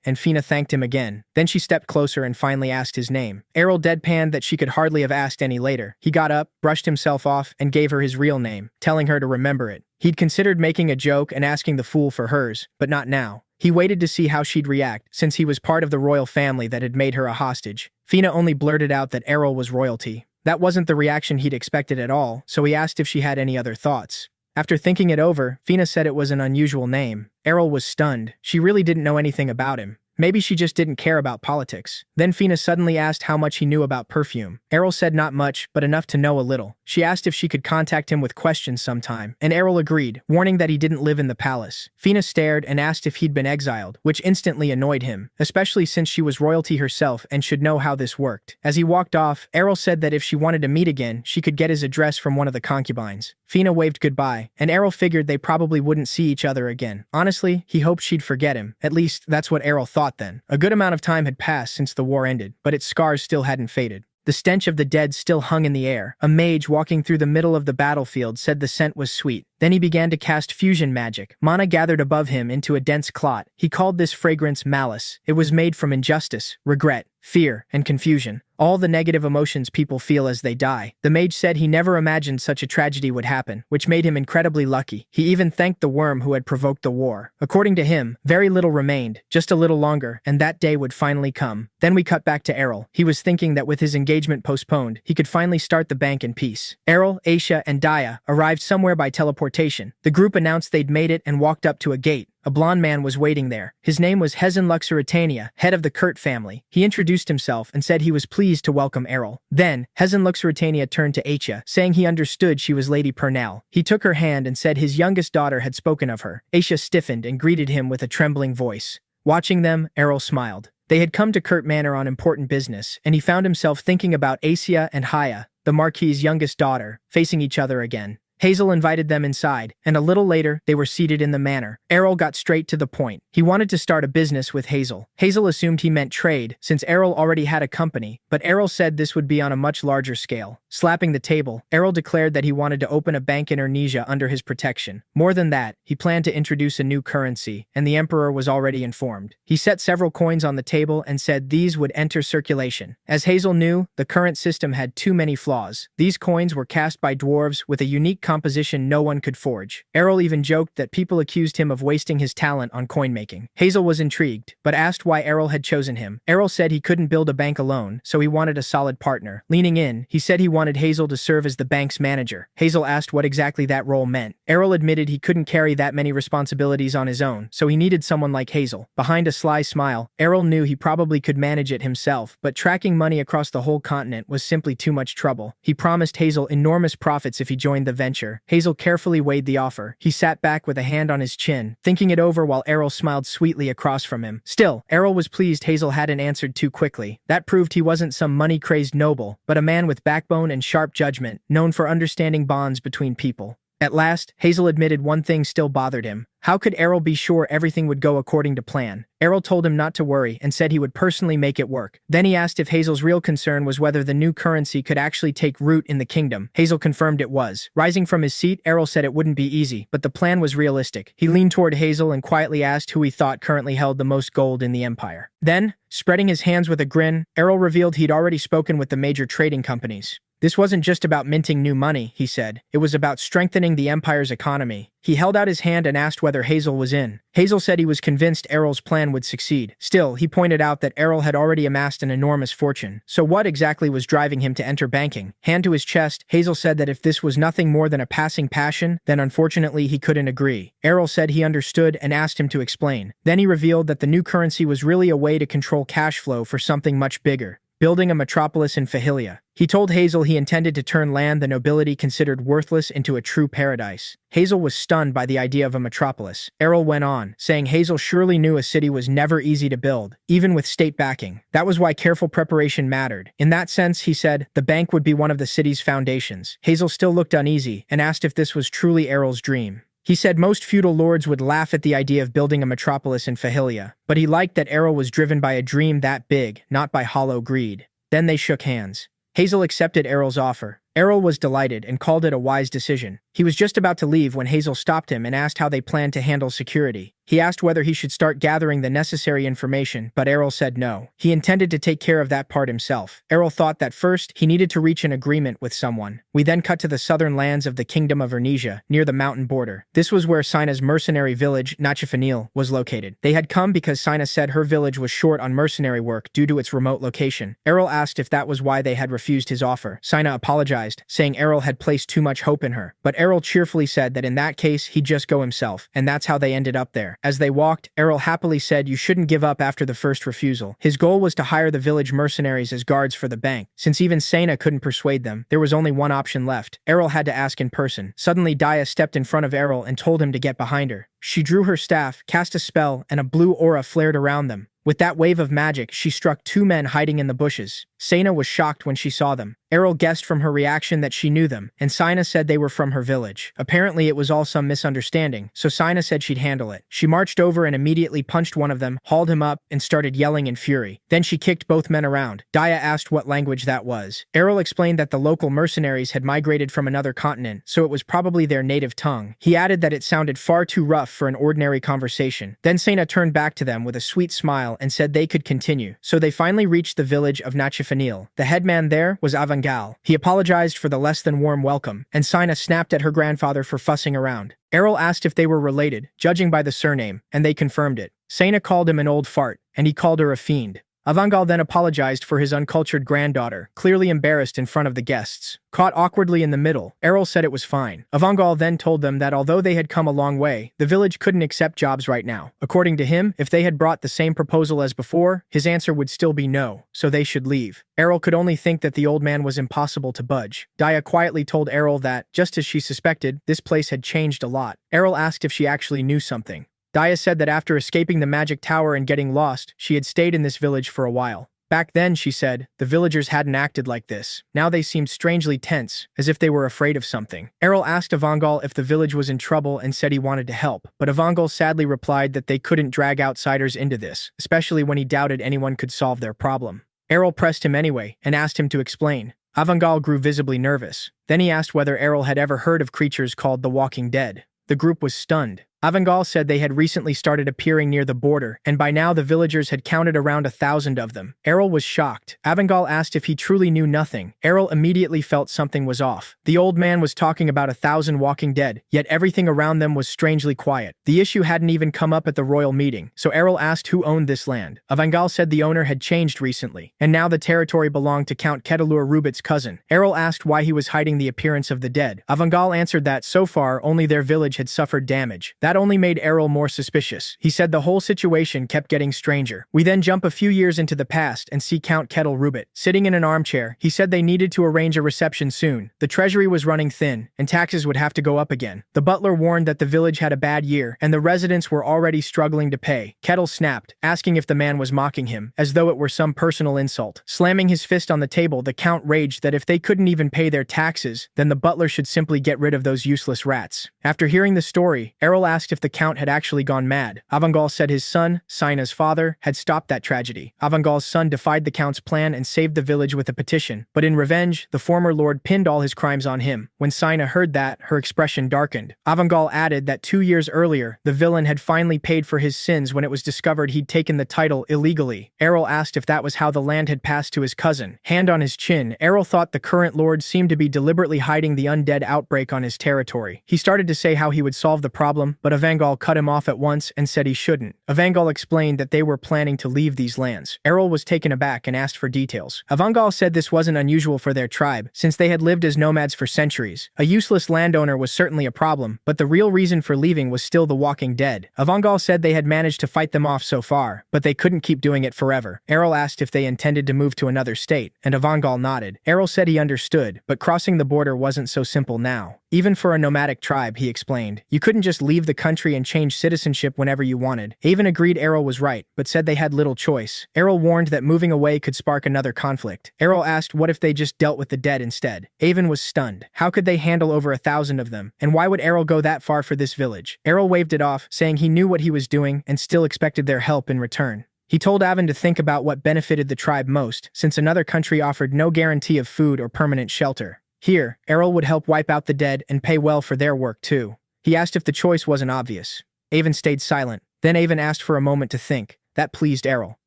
Speaker 1: and Fina thanked him again. Then she stepped closer and finally asked his name. Errol deadpanned that she could hardly have asked any later. He got up, brushed himself off, and gave her his real name, telling her to remember it. He'd considered making a joke and asking the fool for hers, but not now. He waited to see how she'd react, since he was part of the royal family that had made her a hostage. Fina only blurted out that Errol was royalty. That wasn't the reaction he'd expected at all, so he asked if she had any other thoughts. After thinking it over, Fina said it was an unusual name. Errol was stunned. She really didn't know anything about him. Maybe she just didn't care about politics. Then Fina suddenly asked how much he knew about perfume. Errol said not much, but enough to know a little. She asked if she could contact him with questions sometime, and Errol agreed, warning that he didn't live in the palace. Fina stared and asked if he'd been exiled, which instantly annoyed him, especially since she was royalty herself and should know how this worked. As he walked off, Errol said that if she wanted to meet again, she could get his address from one of the concubines. Fina waved goodbye, and Errol figured they probably wouldn't see each other again. Honestly, he hoped she'd forget him. At least, that's what Errol thought thought then. A good amount of time had passed since the war ended, but its scars still hadn't faded. The stench of the dead still hung in the air. A mage walking through the middle of the battlefield said the scent was sweet. Then he began to cast fusion magic. Mana gathered above him into a dense clot. He called this fragrance malice. It was made from injustice, regret, fear, and confusion. All the negative emotions people feel as they die. The mage said he never imagined such a tragedy would happen, which made him incredibly lucky. He even thanked the worm who had provoked the war. According to him, very little remained, just a little longer, and that day would finally come. Then we cut back to Errol. He was thinking that with his engagement postponed, he could finally start the bank in peace. Errol, Aisha, and Daya arrived somewhere by teleportation. The group announced they'd made it and walked up to a gate. A blond man was waiting there. His name was Hezin Luxuritania, head of the Kurt family. He introduced himself and said he was pleased to welcome Errol. Then, Hezin Luxuritania turned to Aisha, saying he understood she was Lady Purnell. He took her hand and said his youngest daughter had spoken of her. Aisha stiffened and greeted him with a trembling voice. Watching them, Errol smiled. They had come to Kurt Manor on important business, and he found himself thinking about Asia and Haya, the Marquis's youngest daughter, facing each other again. Hazel invited them inside, and a little later, they were seated in the manor. Errol got straight to the point. He wanted to start a business with Hazel. Hazel assumed he meant trade, since Errol already had a company, but Errol said this would be on a much larger scale. Slapping the table, Errol declared that he wanted to open a bank in Ernesia under his protection. More than that, he planned to introduce a new currency, and the Emperor was already informed. He set several coins on the table and said these would enter circulation. As Hazel knew, the current system had too many flaws. These coins were cast by dwarves with a unique composition no one could forge. Errol even joked that people accused him of wasting his talent on coin making. Hazel was intrigued, but asked why Errol had chosen him. Errol said he couldn't build a bank alone, so he wanted a solid partner. Leaning in, he said he wanted Hazel to serve as the bank's manager. Hazel asked what exactly that role meant. Errol admitted he couldn't carry that many responsibilities on his own, so he needed someone like Hazel. Behind a sly smile, Errol knew he probably could manage it himself, but tracking money across the whole continent was simply too much trouble. He promised Hazel enormous profits if he joined the venture. Hazel carefully weighed the offer. He sat back with a hand on his chin, thinking it over while Errol smiled sweetly across from him. Still, Errol was pleased Hazel hadn't answered too quickly. That proved he wasn't some money-crazed noble, but a man with backbone and sharp judgment, known for understanding bonds between people. At last, Hazel admitted one thing still bothered him. How could Errol be sure everything would go according to plan? Errol told him not to worry and said he would personally make it work. Then he asked if Hazel's real concern was whether the new currency could actually take root in the kingdom. Hazel confirmed it was. Rising from his seat, Errol said it wouldn't be easy, but the plan was realistic. He leaned toward Hazel and quietly asked who he thought currently held the most gold in the empire. Then, spreading his hands with a grin, Errol revealed he'd already spoken with the major trading companies. This wasn't just about minting new money, he said. It was about strengthening the empire's economy. He held out his hand and asked whether Hazel was in. Hazel said he was convinced Errol's plan would succeed. Still, he pointed out that Errol had already amassed an enormous fortune. So what exactly was driving him to enter banking? Hand to his chest, Hazel said that if this was nothing more than a passing passion, then unfortunately he couldn't agree. Errol said he understood and asked him to explain. Then he revealed that the new currency was really a way to control cash flow for something much bigger. Building a metropolis in Fahilia. He told Hazel he intended to turn land the nobility considered worthless into a true paradise. Hazel was stunned by the idea of a metropolis. Errol went on, saying Hazel surely knew a city was never easy to build, even with state backing. That was why careful preparation mattered. In that sense, he said, the bank would be one of the city's foundations. Hazel still looked uneasy and asked if this was truly Errol's dream. He said most feudal lords would laugh at the idea of building a metropolis in Fahilia, but he liked that Errol was driven by a dream that big, not by hollow greed. Then they shook hands. Hazel accepted Errol's offer. Errol was delighted and called it a wise decision. He was just about to leave when Hazel stopped him and asked how they planned to handle security. He asked whether he should start gathering the necessary information, but Errol said no. He intended to take care of that part himself. Errol thought that first, he needed to reach an agreement with someone. We then cut to the southern lands of the Kingdom of Ernesia, near the mountain border. This was where Sina's mercenary village, Nachifanil, was located. They had come because Sina said her village was short on mercenary work due to its remote location. Errol asked if that was why they had refused his offer. Sina apologized, saying Errol had placed too much hope in her. But Errol cheerfully said that in that case, he'd just go himself, and that's how they ended up there. As they walked, Errol happily said you shouldn't give up after the first refusal. His goal was to hire the village mercenaries as guards for the bank. Since even Sina couldn't persuade them, there was only one option left. Errol had to ask in person. Suddenly, Daya stepped in front of Errol and told him to get behind her. She drew her staff, cast a spell, and a blue aura flared around them. With that wave of magic, she struck two men hiding in the bushes. Sena was shocked when she saw them. Errol guessed from her reaction that she knew them, and Sina said they were from her village. Apparently it was all some misunderstanding, so Sina said she'd handle it. She marched over and immediately punched one of them, hauled him up, and started yelling in fury. Then she kicked both men around. Daya asked what language that was. Errol explained that the local mercenaries had migrated from another continent, so it was probably their native tongue. He added that it sounded far too rough for an ordinary conversation. Then Sena turned back to them with a sweet smile and said they could continue. So they finally reached the village of Nachifanil. The headman there was Avangal. He apologized for the less than warm welcome, and Sina snapped at her grandfather for fussing around. Errol asked if they were related, judging by the surname, and they confirmed it. Sena called him an old fart, and he called her a fiend. Avangal then apologized for his uncultured granddaughter, clearly embarrassed in front of the guests. Caught awkwardly in the middle, Errol said it was fine. Avangal then told them that although they had come a long way, the village couldn't accept jobs right now. According to him, if they had brought the same proposal as before, his answer would still be no, so they should leave. Errol could only think that the old man was impossible to budge. Daya quietly told Errol that, just as she suspected, this place had changed a lot. Errol asked if she actually knew something. Daya said that after escaping the magic tower and getting lost, she had stayed in this village for a while. Back then, she said, the villagers hadn't acted like this. Now they seemed strangely tense, as if they were afraid of something. Errol asked Avangal if the village was in trouble and said he wanted to help, but Avangal sadly replied that they couldn't drag outsiders into this, especially when he doubted anyone could solve their problem. Errol pressed him anyway and asked him to explain. Avangal grew visibly nervous. Then he asked whether Errol had ever heard of creatures called the Walking Dead. The group was stunned. Avangal said they had recently started appearing near the border, and by now the villagers had counted around 1,000 of them. Errol was shocked. Avangal asked if he truly knew nothing. Errol immediately felt something was off. The old man was talking about 1,000 walking dead, yet everything around them was strangely quiet. The issue hadn't even come up at the royal meeting, so Errol asked who owned this land. Avangal said the owner had changed recently, and now the territory belonged to Count Ketelur Rubit's cousin. Errol asked why he was hiding the appearance of the dead. Avangal answered that, so far, only their village had suffered damage. That only made Errol more suspicious. He said the whole situation kept getting stranger. We then jump a few years into the past and see Count Ketel Rubit sitting in an armchair. He said they needed to arrange a reception soon. The treasury was running thin, and taxes would have to go up again. The butler warned that the village had a bad year, and the residents were already struggling to pay. Ketel snapped, asking if the man was mocking him, as though it were some personal insult. Slamming his fist on the table, the count raged that if they couldn't even pay their taxes, then the butler should simply get rid of those useless rats. After hearing the story, Errol asked if the count had actually gone mad. Avangal said his son, Sina's father, had stopped that tragedy. Avangal's son defied the count's plan and saved the village with a petition, but in revenge, the former lord pinned all his crimes on him. When Sina heard that, her expression darkened. Avangal added that 2 years earlier, the villain had finally paid for his sins when it was discovered he'd taken the title illegally. Errol asked if that was how the land had passed to his cousin. Hand on his chin, Errol thought the current lord seemed to be deliberately hiding the undead outbreak on his territory. He started to say how he would solve the problem, but Avangal cut him off at once and said he shouldn't. Avangal explained that they were planning to leave these lands. Errol was taken aback and asked for details. Avangal said this wasn't unusual for their tribe, since they had lived as nomads for centuries. A useless landowner was certainly a problem, but the real reason for leaving was still the Walking Dead. Avangal said they had managed to fight them off so far, but they couldn't keep doing it forever. Errol asked if they intended to move to another state, and Avangal nodded. Errol said he understood, but crossing the border wasn't so simple now. Even for a nomadic tribe, he explained, you couldn't just leave the country and change citizenship whenever you wanted. Avon agreed Errol was right, but said they had little choice. Errol warned that moving away could spark another conflict. Errol asked what if they just dealt with the dead instead. Avon was stunned. How could they handle over 1,000 of them? And why would Errol go that far for this village? Errol waved it off, saying he knew what he was doing and still expected their help in return. He told Avon to think about what benefited the tribe most, since another country offered no guarantee of food or permanent shelter. Here, Errol would help wipe out the dead and pay well for their work too. He asked if the choice wasn't obvious. Avon stayed silent. Then Avon asked for a moment to think. That pleased Errol.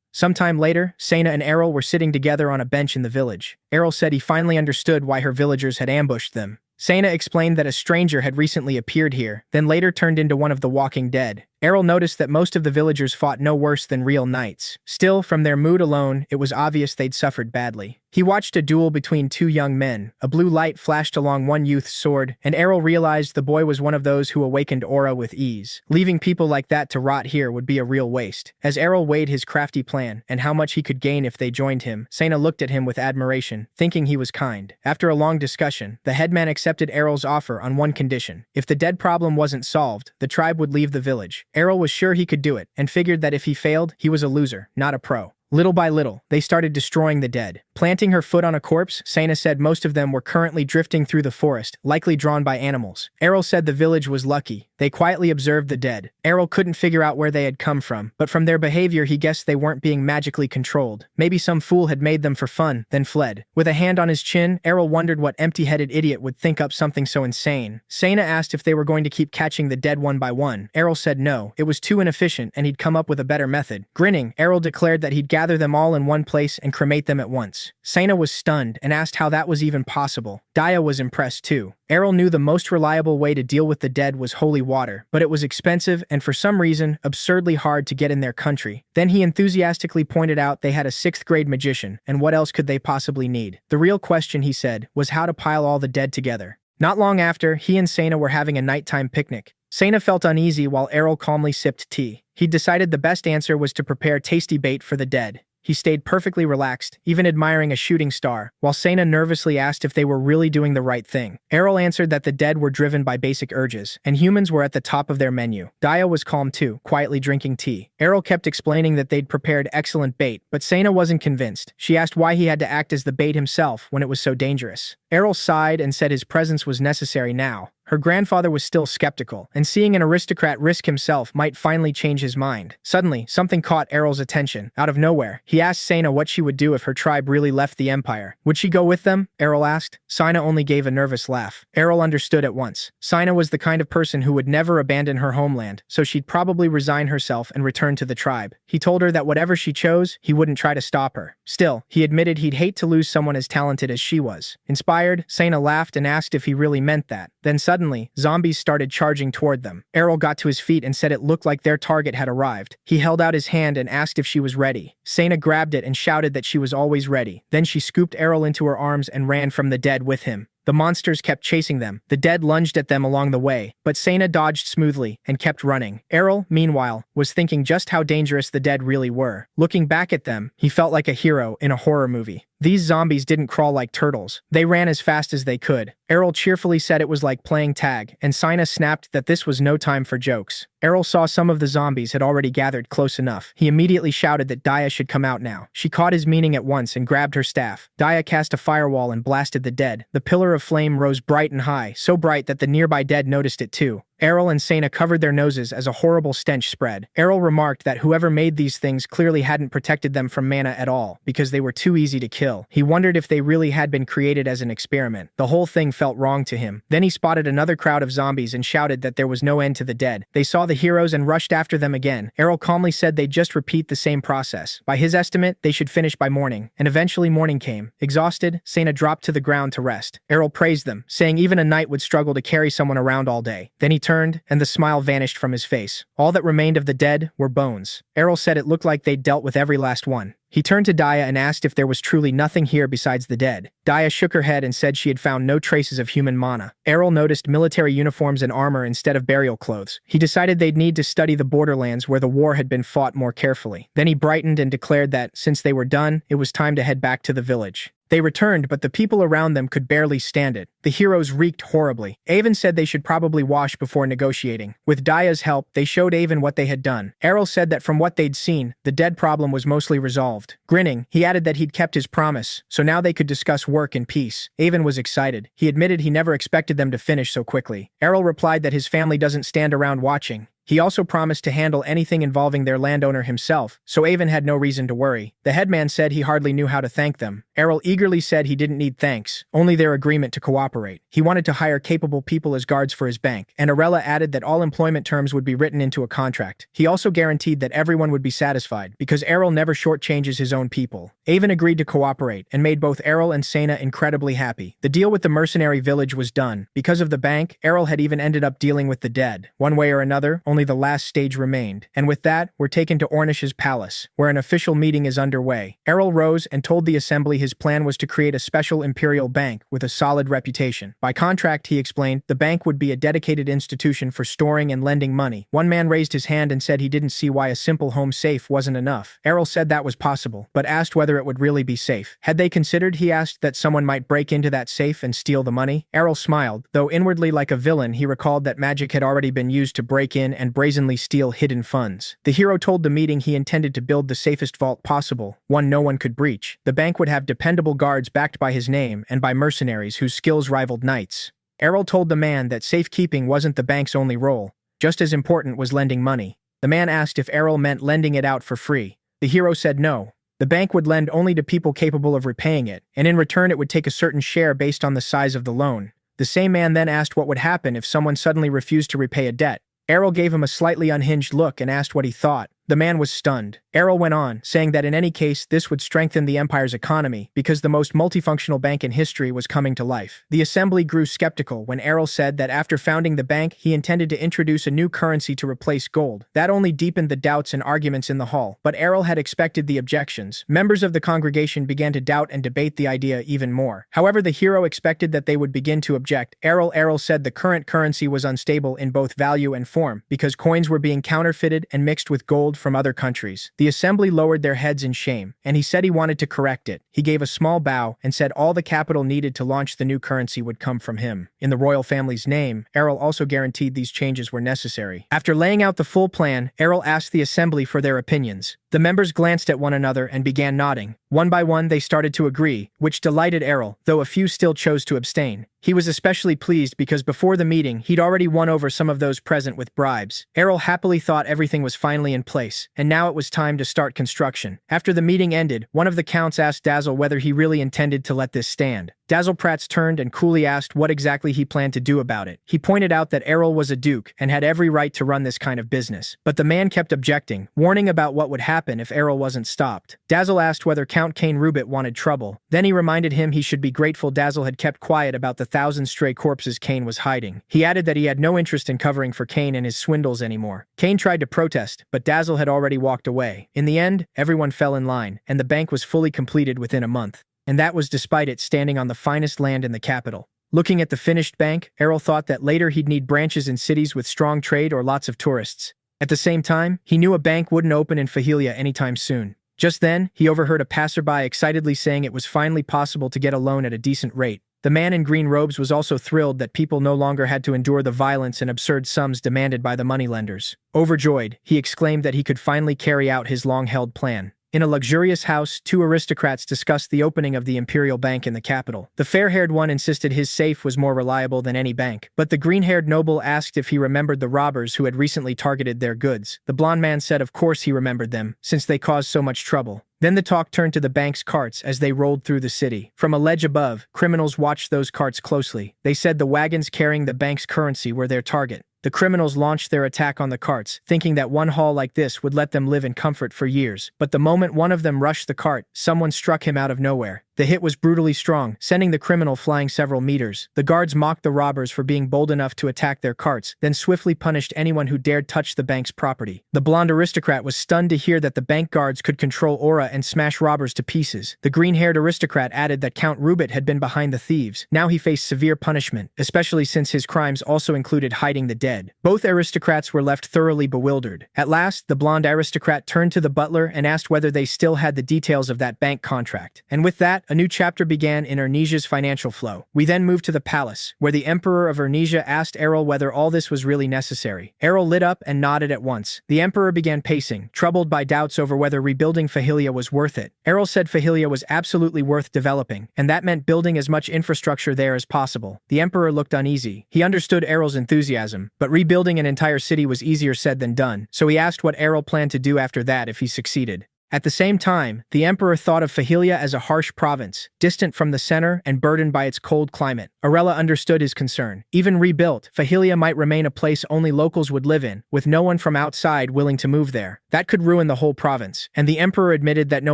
Speaker 1: Sometime later, Sena and Errol were sitting together on a bench in the village. Errol said he finally understood why her villagers had ambushed them. Sena explained that a stranger had recently appeared here, then later turned into one of the Walking Dead. Errol noticed that most of the villagers fought no worse than real knights. Still, from their mood alone, it was obvious they'd suffered badly. He watched a duel between two young men. A blue light flashed along one youth's sword, and Errol realized the boy was one of those who awakened aura with ease. Leaving people like that to rot here would be a real waste. As Errol weighed his crafty plan and how much he could gain if they joined him, Sena looked at him with admiration, thinking he was kind. After a long discussion, the headman accepted Errol's offer on one condition. If the dead problem wasn't solved, the tribe would leave the village. Errol was sure he could do it, and figured that if he failed, he was a loser, not a pro. Little by little, they started destroying the dead. Planting her foot on a corpse, Sena said most of them were currently drifting through the forest, likely drawn by animals. Errol said the village was lucky. They quietly observed the dead. Errol couldn't figure out where they had come from, but from their behavior he guessed they weren't being magically controlled. Maybe some fool had made them for fun, then fled. With a hand on his chin, Errol wondered what empty-headed idiot would think up something so insane. Sena asked if they were going to keep catching the dead one by one. Errol said no, it was too inefficient and he'd come up with a better method. Grinning, Errol declared that he'd gather them all in one place and cremate them at once. Sena was stunned and asked how that was even possible. Daya was impressed too. Errol knew the most reliable way to deal with the dead was holy water, but it was expensive and for some reason, absurdly hard to get in their country. Then he enthusiastically pointed out they had a 6th-grade magician, and what else could they possibly need? The real question, he said, was how to pile all the dead together. Not long after, he and Sena were having a nighttime picnic. Sena felt uneasy while Errol calmly sipped tea. He decided the best answer was to prepare tasty bait for the dead. He stayed perfectly relaxed, even admiring a shooting star, while Sena nervously asked if they were really doing the right thing. Errol answered that the dead were driven by basic urges, and humans were at the top of their menu. Daya was calm too, quietly drinking tea. Errol kept explaining that they'd prepared excellent bait, but Sena wasn't convinced. She asked why he had to act as the bait himself when it was so dangerous. Errol sighed and said his presence was necessary now. Her grandfather was still skeptical, and seeing an aristocrat risk himself might finally change his mind. Suddenly, something caught Errol's attention. Out of nowhere, he asked Sena what she would do if her tribe really left the empire. Would she go with them? Errol asked. Sena only gave a nervous laugh. Errol understood at once. Sena was the kind of person who would never abandon her homeland, so she'd probably resign herself and return to the tribe. He told her that whatever she chose, he wouldn't try to stop her. Still, he admitted he'd hate to lose someone as talented as she was. Inspired, Sena laughed and asked if he really meant that. Then suddenly, zombies started charging toward them. Errol got to his feet and said it looked like their target had arrived. He held out his hand and asked if she was ready. Sena grabbed it and shouted that she was always ready. Then she scooped Errol into her arms and ran from the dead with him. The monsters kept chasing them. The dead lunged at them along the way, but Sena dodged smoothly and kept running. Errol, meanwhile, was thinking just how dangerous the dead really were. Looking back at them, he felt like a hero in a horror movie. These zombies didn't crawl like turtles. They ran as fast as they could. Errol cheerfully said it was like playing tag, and Sena snapped that this was no time for jokes. Errol saw some of the zombies had already gathered close enough. He immediately shouted that Daya should come out now. She caught his meaning at once and grabbed her staff. Daya cast a firewall and blasted the dead. The pillar of flame rose bright and high, so bright that the nearby dead noticed it too. Errol and Sena covered their noses as a horrible stench spread. Errol remarked that whoever made these things clearly hadn't protected them from mana at all, because they were too easy to kill. He wondered if they really had been created as an experiment. The whole thing felt wrong to him. Then he spotted another crowd of zombies and shouted that there was no end to the dead. They saw the heroes and rushed after them again. Errol calmly said they'd just repeat the same process. By his estimate, they should finish by morning. And eventually morning came. Exhausted, Sena dropped to the ground to rest. Errol praised them, saying even a knight would struggle to carry someone around all day. Then he turned, and the smile vanished from his face. All that remained of the dead were bones. Errol said it looked like they'd dealt with every last one. He turned to Daya and asked if there was truly nothing here besides the dead. Daya shook her head and said she had found no traces of human mana. Errol noticed military uniforms and armor instead of burial clothes. He decided they'd need to study the borderlands where the war had been fought more carefully. Then he brightened and declared that, since they were done, it was time to head back to the village. They returned, but the people around them could barely stand it. The heroes reeked horribly. Avon said they should probably wash before negotiating. With Daya's help, they showed Avon what they had done. Errol said that from what they'd seen, the dead problem was mostly resolved. Grinning, he added that he'd kept his promise, so now they could discuss work in peace. Avon was excited. He admitted he never expected them to finish so quickly. Errol replied that his family doesn't stand around watching. He also promised to handle anything involving their landowner himself, so Avon had no reason to worry. The headman said he hardly knew how to thank them. Errol eagerly said he didn't need thanks, only their agreement to cooperate. He wanted to hire capable people as guards for his bank, and Arella added that all employment terms would be written into a contract. He also guaranteed that everyone would be satisfied, because Errol never shortchanges his own people. Avon agreed to cooperate, and made both Errol and Sena incredibly happy. The deal with the mercenary village was done. Because of the bank, Errol had even ended up dealing with the dead. One way or another, only the last stage remained. And with that, we're taken to Ornish's palace, where an official meeting is underway. Errol rose and told the assembly his plan was to create a special imperial bank with a solid reputation. By contract, he explained, the bank would be a dedicated institution for storing and lending money. One man raised his hand and said he didn't see why a simple home safe wasn't enough. Errol said that was possible, but asked whether it would really be safe. Had they considered, he asked, that someone might break into that safe and steal the money? Errol smiled, though inwardly like a villain he recalled that magic had already been used to break in and and brazenly steal hidden funds. The hero told the meeting he intended to build the safest vault possible, one no one could breach. The bank would have dependable guards backed by his name and by mercenaries whose skills rivaled knights. Errol told the man that safekeeping wasn't the bank's only role. Just as important was lending money. The man asked if Errol meant lending it out for free. The hero said no. The bank would lend only to people capable of repaying it, and in return it would take a certain share based on the size of the loan. The same man then asked what would happen if someone suddenly refused to repay a debt. Errol gave him a slightly unhinged look and asked what he thought. The man was stunned. Errol went on, saying that in any case this would strengthen the empire's economy because the most multifunctional bank in history was coming to life. The assembly grew skeptical when Errol said that after founding the bank he intended to introduce a new currency to replace gold. That only deepened the doubts and arguments in the hall, but Errol had expected the objections. Members of the congregation began to doubt and debate the idea even more. However, the hero expected that they would begin to object. Errol said the current currency was unstable in both value and form because coins were being counterfeited and mixed with gold from other countries. The assembly lowered their heads in shame, and he said he wanted to correct it. He gave a small bow and said all the capital needed to launch the new currency would come from him. In the royal family's name, Errol also guaranteed these changes were necessary. After laying out the full plan, Errol asked the assembly for their opinions. The members glanced at one another and began nodding. One by one they started to agree, which delighted Errol, though a few still chose to abstain. He was especially pleased because before the meeting he'd already won over some of those present with bribes. Errol happily thought everything was finally in place, and now it was time to start construction. After the meeting ended, one of the counts asked Dazzle whether he really intended to let this stand. Dazzle Prats turned and coolly asked what exactly he planned to do about it. He pointed out that Errol was a duke and had every right to run this kind of business. But the man kept objecting, warning about what would happen if Errol wasn't stopped. Dazzle asked whether Count Cain Rubit wanted trouble. Then he reminded him he should be grateful Dazzle had kept quiet about the 1,000 stray corpses Cain was hiding. He added that he had no interest in covering for Cain and his swindles anymore. Cain tried to protest, but Dazzle had already walked away. In the end, everyone fell in line, and the bank was fully completed within a month. And that was despite it standing on the finest land in the capital. Looking at the finished bank, Errol thought that later he'd need branches in cities with strong trade or lots of tourists. At the same time, he knew a bank wouldn't open in Fahilia anytime soon. Just then, he overheard a passerby excitedly saying it was finally possible to get a loan at a decent rate. The man in green robes was also thrilled that people no longer had to endure the violence and absurd sums demanded by the moneylenders. Overjoyed, he exclaimed that he could finally carry out his long-held plan. In a luxurious house, two aristocrats discussed the opening of the imperial bank in the capital. The fair-haired one insisted his safe was more reliable than any bank, but the green-haired noble asked if he remembered the robbers who had recently targeted their goods. The blonde man said of course he remembered them, since they caused so much trouble. Then the talk turned to the bank's carts as they rolled through the city. From a ledge above, criminals watched those carts closely. They said the wagons carrying the bank's currency were their target. The criminals launched their attack on the carts, thinking that one haul like this would let them live in comfort for years. But the moment one of them rushed the cart, someone struck him out of nowhere. The hit was brutally strong, sending the criminal flying several meters. The guards mocked the robbers for being bold enough to attack their carts, then swiftly punished anyone who dared touch the bank's property. The blonde aristocrat was stunned to hear that the bank guards could control aura and smash robbers to pieces. The green-haired aristocrat added that Count Rubit had been behind the thieves. Now he faced severe punishment, especially since his crimes also included hiding the dead. Both aristocrats were left thoroughly bewildered. At last, the blonde aristocrat turned to the butler and asked whether they still had the details of that bank contract. And with that, a new chapter began in Ernesia's financial flow. We then moved to the palace, where the Emperor of Ernesia asked Errol whether all this was really necessary. Errol lit up and nodded at once. The Emperor began pacing, troubled by doubts over whether rebuilding Fahilia was worth it. Errol said Fahilia was absolutely worth developing, and that meant building as much infrastructure there as possible. The Emperor looked uneasy. He understood Errol's enthusiasm, but rebuilding an entire city was easier said than done, so he asked what Errol planned to do after that if he succeeded. At the same time, the Emperor thought of Fahilia as a harsh province, distant from the center and burdened by its cold climate. Arella understood his concern. Even rebuilt, Fahilia might remain a place only locals would live in, with no one from outside willing to move there. That could ruin the whole province, and the Emperor admitted that no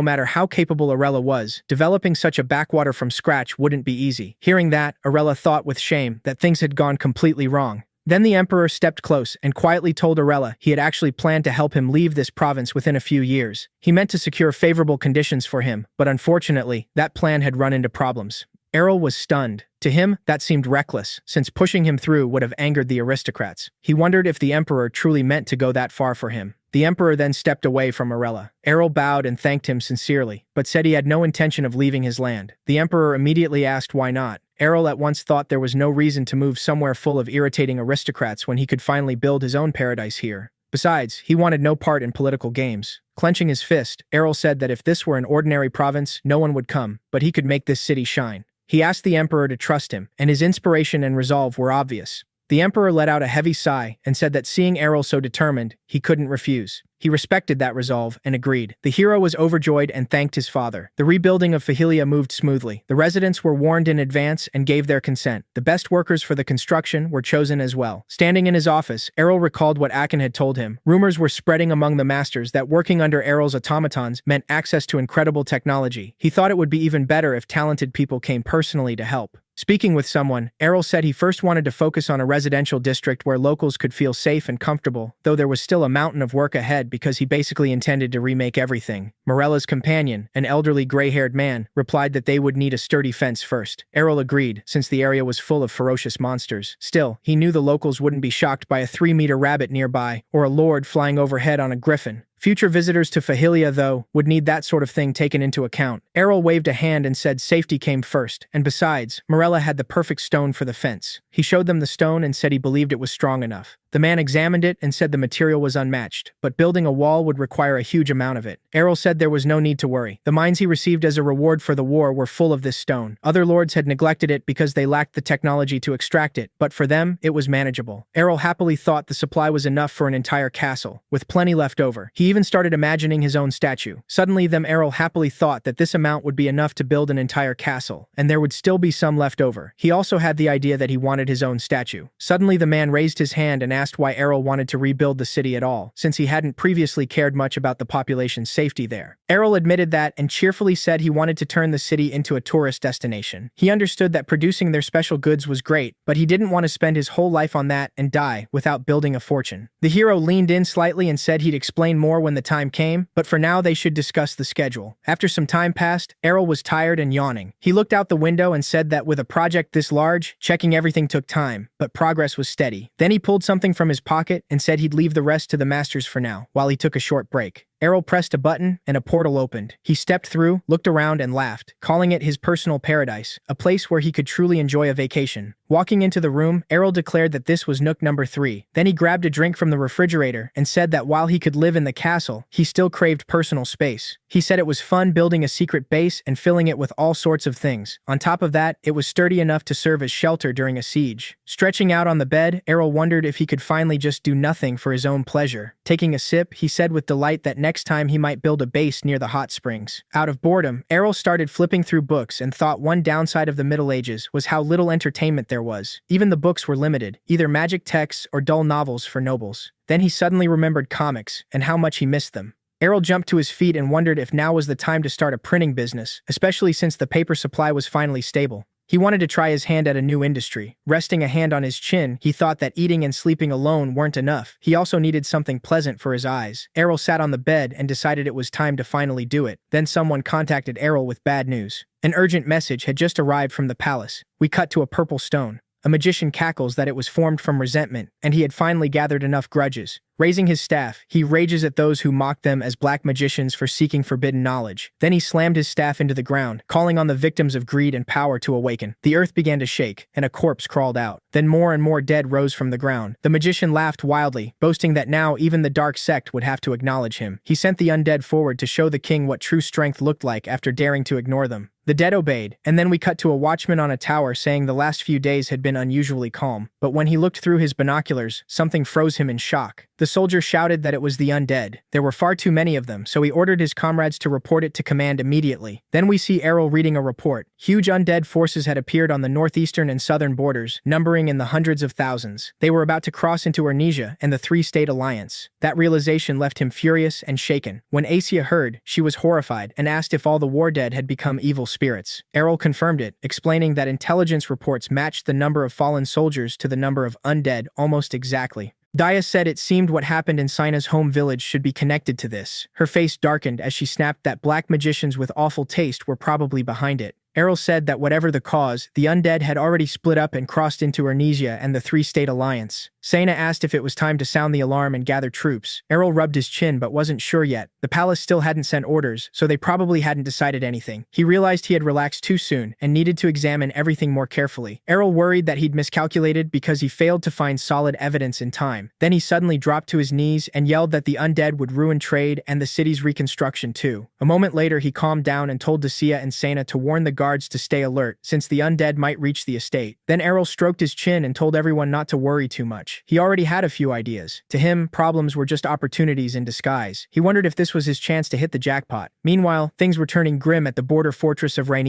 Speaker 1: matter how capable Arella was, developing such a backwater from scratch wouldn't be easy. Hearing that, Arella thought with shame that things had gone completely wrong. Then the Emperor stepped close and quietly told Arella he had actually planned to help him leave this province within a few years. He meant to secure favorable conditions for him, but unfortunately, that plan had run into problems. Errol was stunned. To him, that seemed reckless, since pushing him through would have angered the aristocrats. He wondered if the Emperor truly meant to go that far for him. The Emperor then stepped away from Arella. Errol bowed and thanked him sincerely, but said he had no intention of leaving his land. The Emperor immediately asked why not. Errol at once thought there was no reason to move somewhere full of irritating aristocrats when he could finally build his own paradise here. Besides, he wanted no part in political games. Clenching his fist, Errol said that if this were an ordinary province, no one would come, but he could make this city shine. He asked the emperor to trust him, and his inspiration and resolve were obvious. The emperor let out a heavy sigh and said that seeing Errol so determined, he couldn't refuse. He respected that resolve and agreed. The hero was overjoyed and thanked his father. The rebuilding of Fahilia moved smoothly. The residents were warned in advance and gave their consent. The best workers for the construction were chosen as well. Standing in his office, Errol recalled what Akin had told him. Rumors were spreading among the masters that working under Errol's automatons meant access to incredible technology. He thought it would be even better if talented people came personally to help. Speaking with someone, Errol said he first wanted to focus on a residential district where locals could feel safe and comfortable, though there was still a mountain of work ahead because he basically intended to remake everything. Morella's companion, an elderly gray-haired man, replied that they would need a sturdy fence first. Errol agreed, since the area was full of ferocious monsters. Still, he knew the locals wouldn't be shocked by a 3-meter rabbit nearby, or a lord flying overhead on a griffin. Future visitors to Fahilia, though, would need that sort of thing taken into account. Errol waved a hand and said safety came first, and besides, Morella had the perfect stone for the fence. He showed them the stone and said he believed it was strong enough. The man examined it and said the material was unmatched, but building a wall would require a huge amount of it. Errol said there was no need to worry. The mines he received as a reward for the war were full of this stone. Other lords had neglected it because they lacked the technology to extract it, but for them, it was manageable. Errol happily thought the supply was enough for an entire castle, with plenty left over. He even started imagining his own statue. Suddenly, Errol happily thought that this amount would be enough to build an entire castle, and there would still be some left over. He also had the idea that he wanted his own statue. Suddenly, the man raised his hand and asked why Errol wanted to rebuild the city at all, since he hadn't previously cared much about the population's safety there. Errol admitted that and cheerfully said he wanted to turn the city into a tourist destination. He understood that producing their special goods was great, but he didn't want to spend his whole life on that and die without building a fortune. The hero leaned in slightly and said he'd explain more when the time came, but for now they should discuss the schedule. After some time passed, Errol was tired and yawning. He looked out the window and said that with a project this large, checking everything took time, but progress was steady. Then he pulled something from his pocket and said he'd leave the rest to the masters for now, while he took a short break. Errol pressed a button, and a portal opened. He stepped through, looked around, and laughed, calling it his personal paradise, a place where he could truly enjoy a vacation. Walking into the room, Errol declared that this was Nook number 3. Then he grabbed a drink from the refrigerator and said that while he could live in the castle, he still craved personal space. He said it was fun building a secret base and filling it with all sorts of things. On top of that, it was sturdy enough to serve as shelter during a siege. Stretching out on the bed, Errol wondered if he could finally just do nothing for his own pleasure. Taking a sip, he said with delight that next time he might build a base near the hot springs. Out of boredom, Errol started flipping through books and thought one downside of the Middle Ages was how little entertainment there was. Even the books were limited, either magic texts or dull novels for nobles. Then he suddenly remembered comics and how much he missed them. Errol jumped to his feet and wondered if now was the time to start a printing business, especially since the paper supply was finally stable. He wanted to try his hand at a new industry. Resting a hand on his chin, he thought that eating and sleeping alone weren't enough. He also needed something pleasant for his eyes. Errol sat on the bed and decided it was time to finally do it. Then someone contacted Errol with bad news. An urgent message had just arrived from the palace. We cut to a purple stone. A magician cackles that it was formed from resentment, and he had finally gathered enough grudges. Raising his staff, he rages at those who mock them as black magicians for seeking forbidden knowledge. Then he slammed his staff into the ground, calling on the victims of greed and power to awaken. The earth began to shake, and a corpse crawled out. Then more and more dead rose from the ground. The magician laughed wildly, boasting that now even the dark sect would have to acknowledge him. He sent the undead forward to show the king what true strength looked like after daring to ignore them. The dead obeyed, and then we cut to a watchman on a tower saying the last few days had been unusually calm. But when he looked through his binoculars, something froze him in shock. The soldier shouted that it was the undead. There were far too many of them, so he ordered his comrades to report it to command immediately. Then we see Errol reading a report. Huge undead forces had appeared on the northeastern and southern borders, numbering in the hundreds of thousands. They were about to cross into Arnesia and the Three-State Alliance. That realization left him furious and shaken. When Asia heard, she was horrified and asked if all the war dead had become evil spirits. Errol confirmed it, explaining that intelligence reports matched the number of fallen soldiers to the number of undead almost exactly. Daya said it seemed what happened in Sina's home village should be connected to this. Her face darkened as she snapped that black magicians with awful taste were probably behind it. Errol said that whatever the cause, the undead had already split up and crossed into Ernesia and the Three-State Alliance. Sena asked if it was time to sound the alarm and gather troops. Errol rubbed his chin but wasn't sure yet. The palace still hadn't sent orders, so they probably hadn't decided anything. He realized he had relaxed too soon and needed to examine everything more carefully. Errol worried that he'd miscalculated because he failed to find solid evidence in time. Then he suddenly dropped to his knees and yelled that the undead would ruin trade and the city's reconstruction too. A moment later, he calmed down and told Dacia and Sena to warn the guards to stay alert, since the undead might reach the estate. Then Errol stroked his chin and told everyone not to worry too much. He already had a few ideas. To him, problems were just opportunities in disguise. He wondered if this was his chance to hit the jackpot. Meanwhile, things were turning grim at the border fortress of Reincarnation.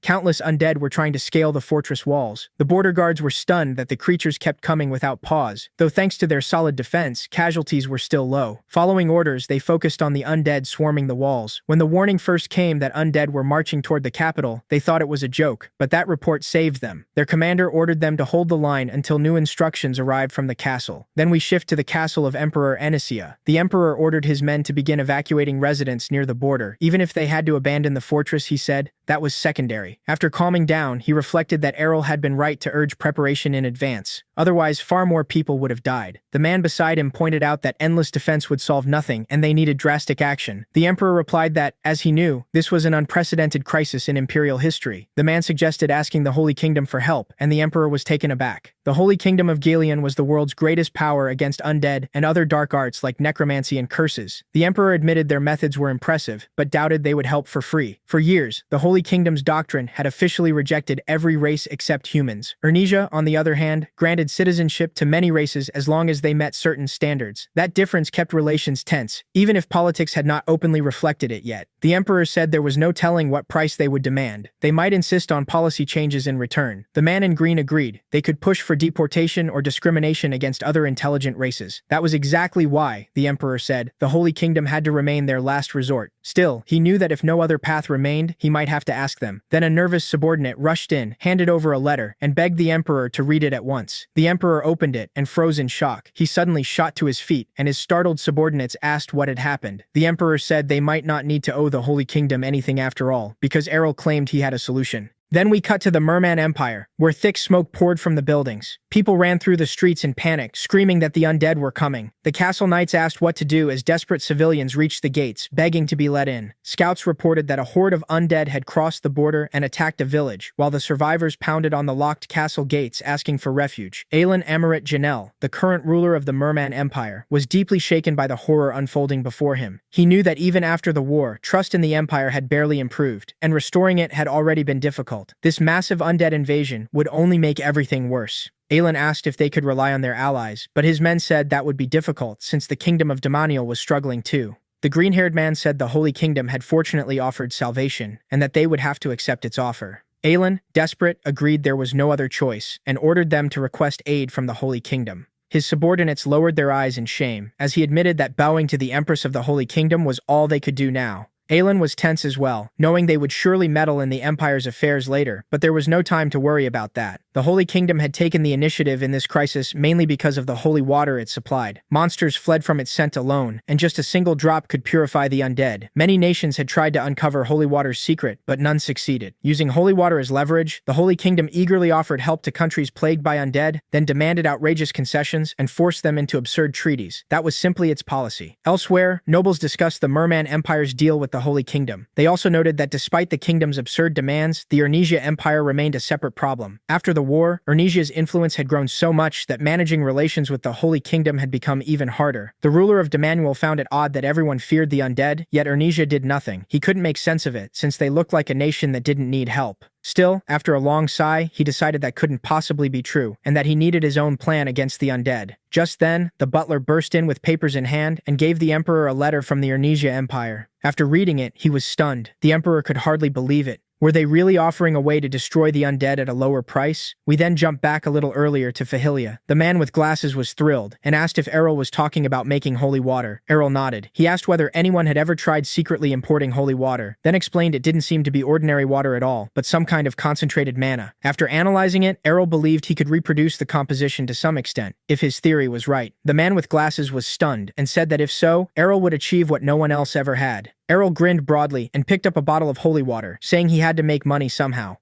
Speaker 1: Countless undead were trying to scale the fortress walls. The border guards were stunned that the creatures kept coming without pause, though thanks to their solid defense, casualties were still low. Following orders, they focused on the undead swarming the walls. When the warning first came that undead were marching toward the capital, they thought it was a joke, but that report saved them. Their commander ordered them to hold the line until new instructions arrived from the castle. Then we shift to the castle of Emperor Enesia. The emperor ordered his men to begin evacuating residents near the border. Even if they had to abandon the fortress, he said, that was secondary. After calming down, he reflected that Errol had been right to urge preparation in advance. Otherwise, far more people would have died. The man beside him pointed out that endless defense would solve nothing, and they needed drastic action. The emperor replied that, as he knew, this was an unprecedented crisis in imperial history. The man suggested asking the Holy Kingdom for help, and the emperor was taken aback. The Holy Kingdom of Galeon was the world's greatest power against undead and other dark arts like necromancy and curses. The emperor admitted their methods were impressive, but doubted they would help for free. For years, the Holy Kingdom's doctrine had officially rejected every race except humans. Ernesia, on the other hand, granted citizenship to many races as long as they met certain standards. That difference kept relations tense, even if politics had not openly reflected it yet. The emperor said there was no telling what price they would demand. They might insist on policy changes in return. The man in green agreed. They could push for deportation or discrimination against other intelligent races. That was exactly why, the emperor said, the Holy Kingdom had to remain their last resort. Still, he knew that if no other path remained, he might have to ask them. Then a nervous subordinate rushed in, handed over a letter, and begged the emperor to read it at once. The emperor opened it and froze in shock. He suddenly shot to his feet, and his startled subordinates asked what had happened. The emperor said they might not need to owe the Holy Kingdom anything after all, because Errol claimed he had a solution. Then we cut to the Merman Empire, where thick smoke poured from the buildings. People ran through the streets in panic, screaming that the undead were coming. The castle knights asked what to do as desperate civilians reached the gates, begging to be let in. Scouts reported that a horde of undead had crossed the border and attacked a village, while the survivors pounded on the locked castle gates asking for refuge. Alan Amarit Janelle, the current ruler of the Merman Empire, was deeply shaken by the horror unfolding before him. He knew that even after the war, trust in the empire had barely improved, and restoring it had already been difficult. This massive undead invasion would only make everything worse. Alan asked if they could rely on their allies, but his men said that would be difficult since the kingdom of Demaniel was struggling too. The green-haired man said the Holy Kingdom had fortunately offered salvation, and that they would have to accept its offer. Alan, desperate, agreed there was no other choice, and ordered them to request aid from the Holy Kingdom. His subordinates lowered their eyes in shame, as he admitted that bowing to the Empress of the Holy Kingdom was all they could do now. Alan was tense as well, knowing they would surely meddle in the Empire's affairs later, but there was no time to worry about that. The Holy Kingdom had taken the initiative in this crisis mainly because of the holy water it supplied. Monsters fled from its scent alone, and just a single drop could purify the undead. Many nations had tried to uncover holy water's secret, but none succeeded. Using holy water as leverage, the Holy Kingdom eagerly offered help to countries plagued by undead, then demanded outrageous concessions and forced them into absurd treaties. That was simply its policy. Elsewhere, nobles discussed the Merman Empire's deal with the Holy Kingdom. They also noted that despite the kingdom's absurd demands, the Ernesia Empire remained a separate problem. After the war, Ernesia's influence had grown so much that managing relations with the Holy Kingdom had become even harder. The ruler of Demaniel found it odd that everyone feared the undead, yet Ernesia did nothing. He couldn't make sense of it, since they looked like a nation that didn't need help. Still, after a long sigh, he decided that couldn't possibly be true, and that he needed his own plan against the undead. Just then, the butler burst in with papers in hand and gave the emperor a letter from the Ernesia Empire. After reading it, he was stunned. The emperor could hardly believe it. Were they really offering a way to destroy the undead at a lower price? We then jump back a little earlier to Fahilia. The man with glasses was thrilled, and asked if Errol was talking about making holy water. Errol nodded. He asked whether anyone had ever tried secretly importing holy water, then explained it didn't seem to be ordinary water at all, but some kind of concentrated mana. After analyzing it, Errol believed he could reproduce the composition to some extent, if his theory was right. The man with glasses was stunned, and said that if so, Errol would achieve what no one else ever had. Errol grinned broadly and picked up a bottle of holy water, saying he had to make money somehow.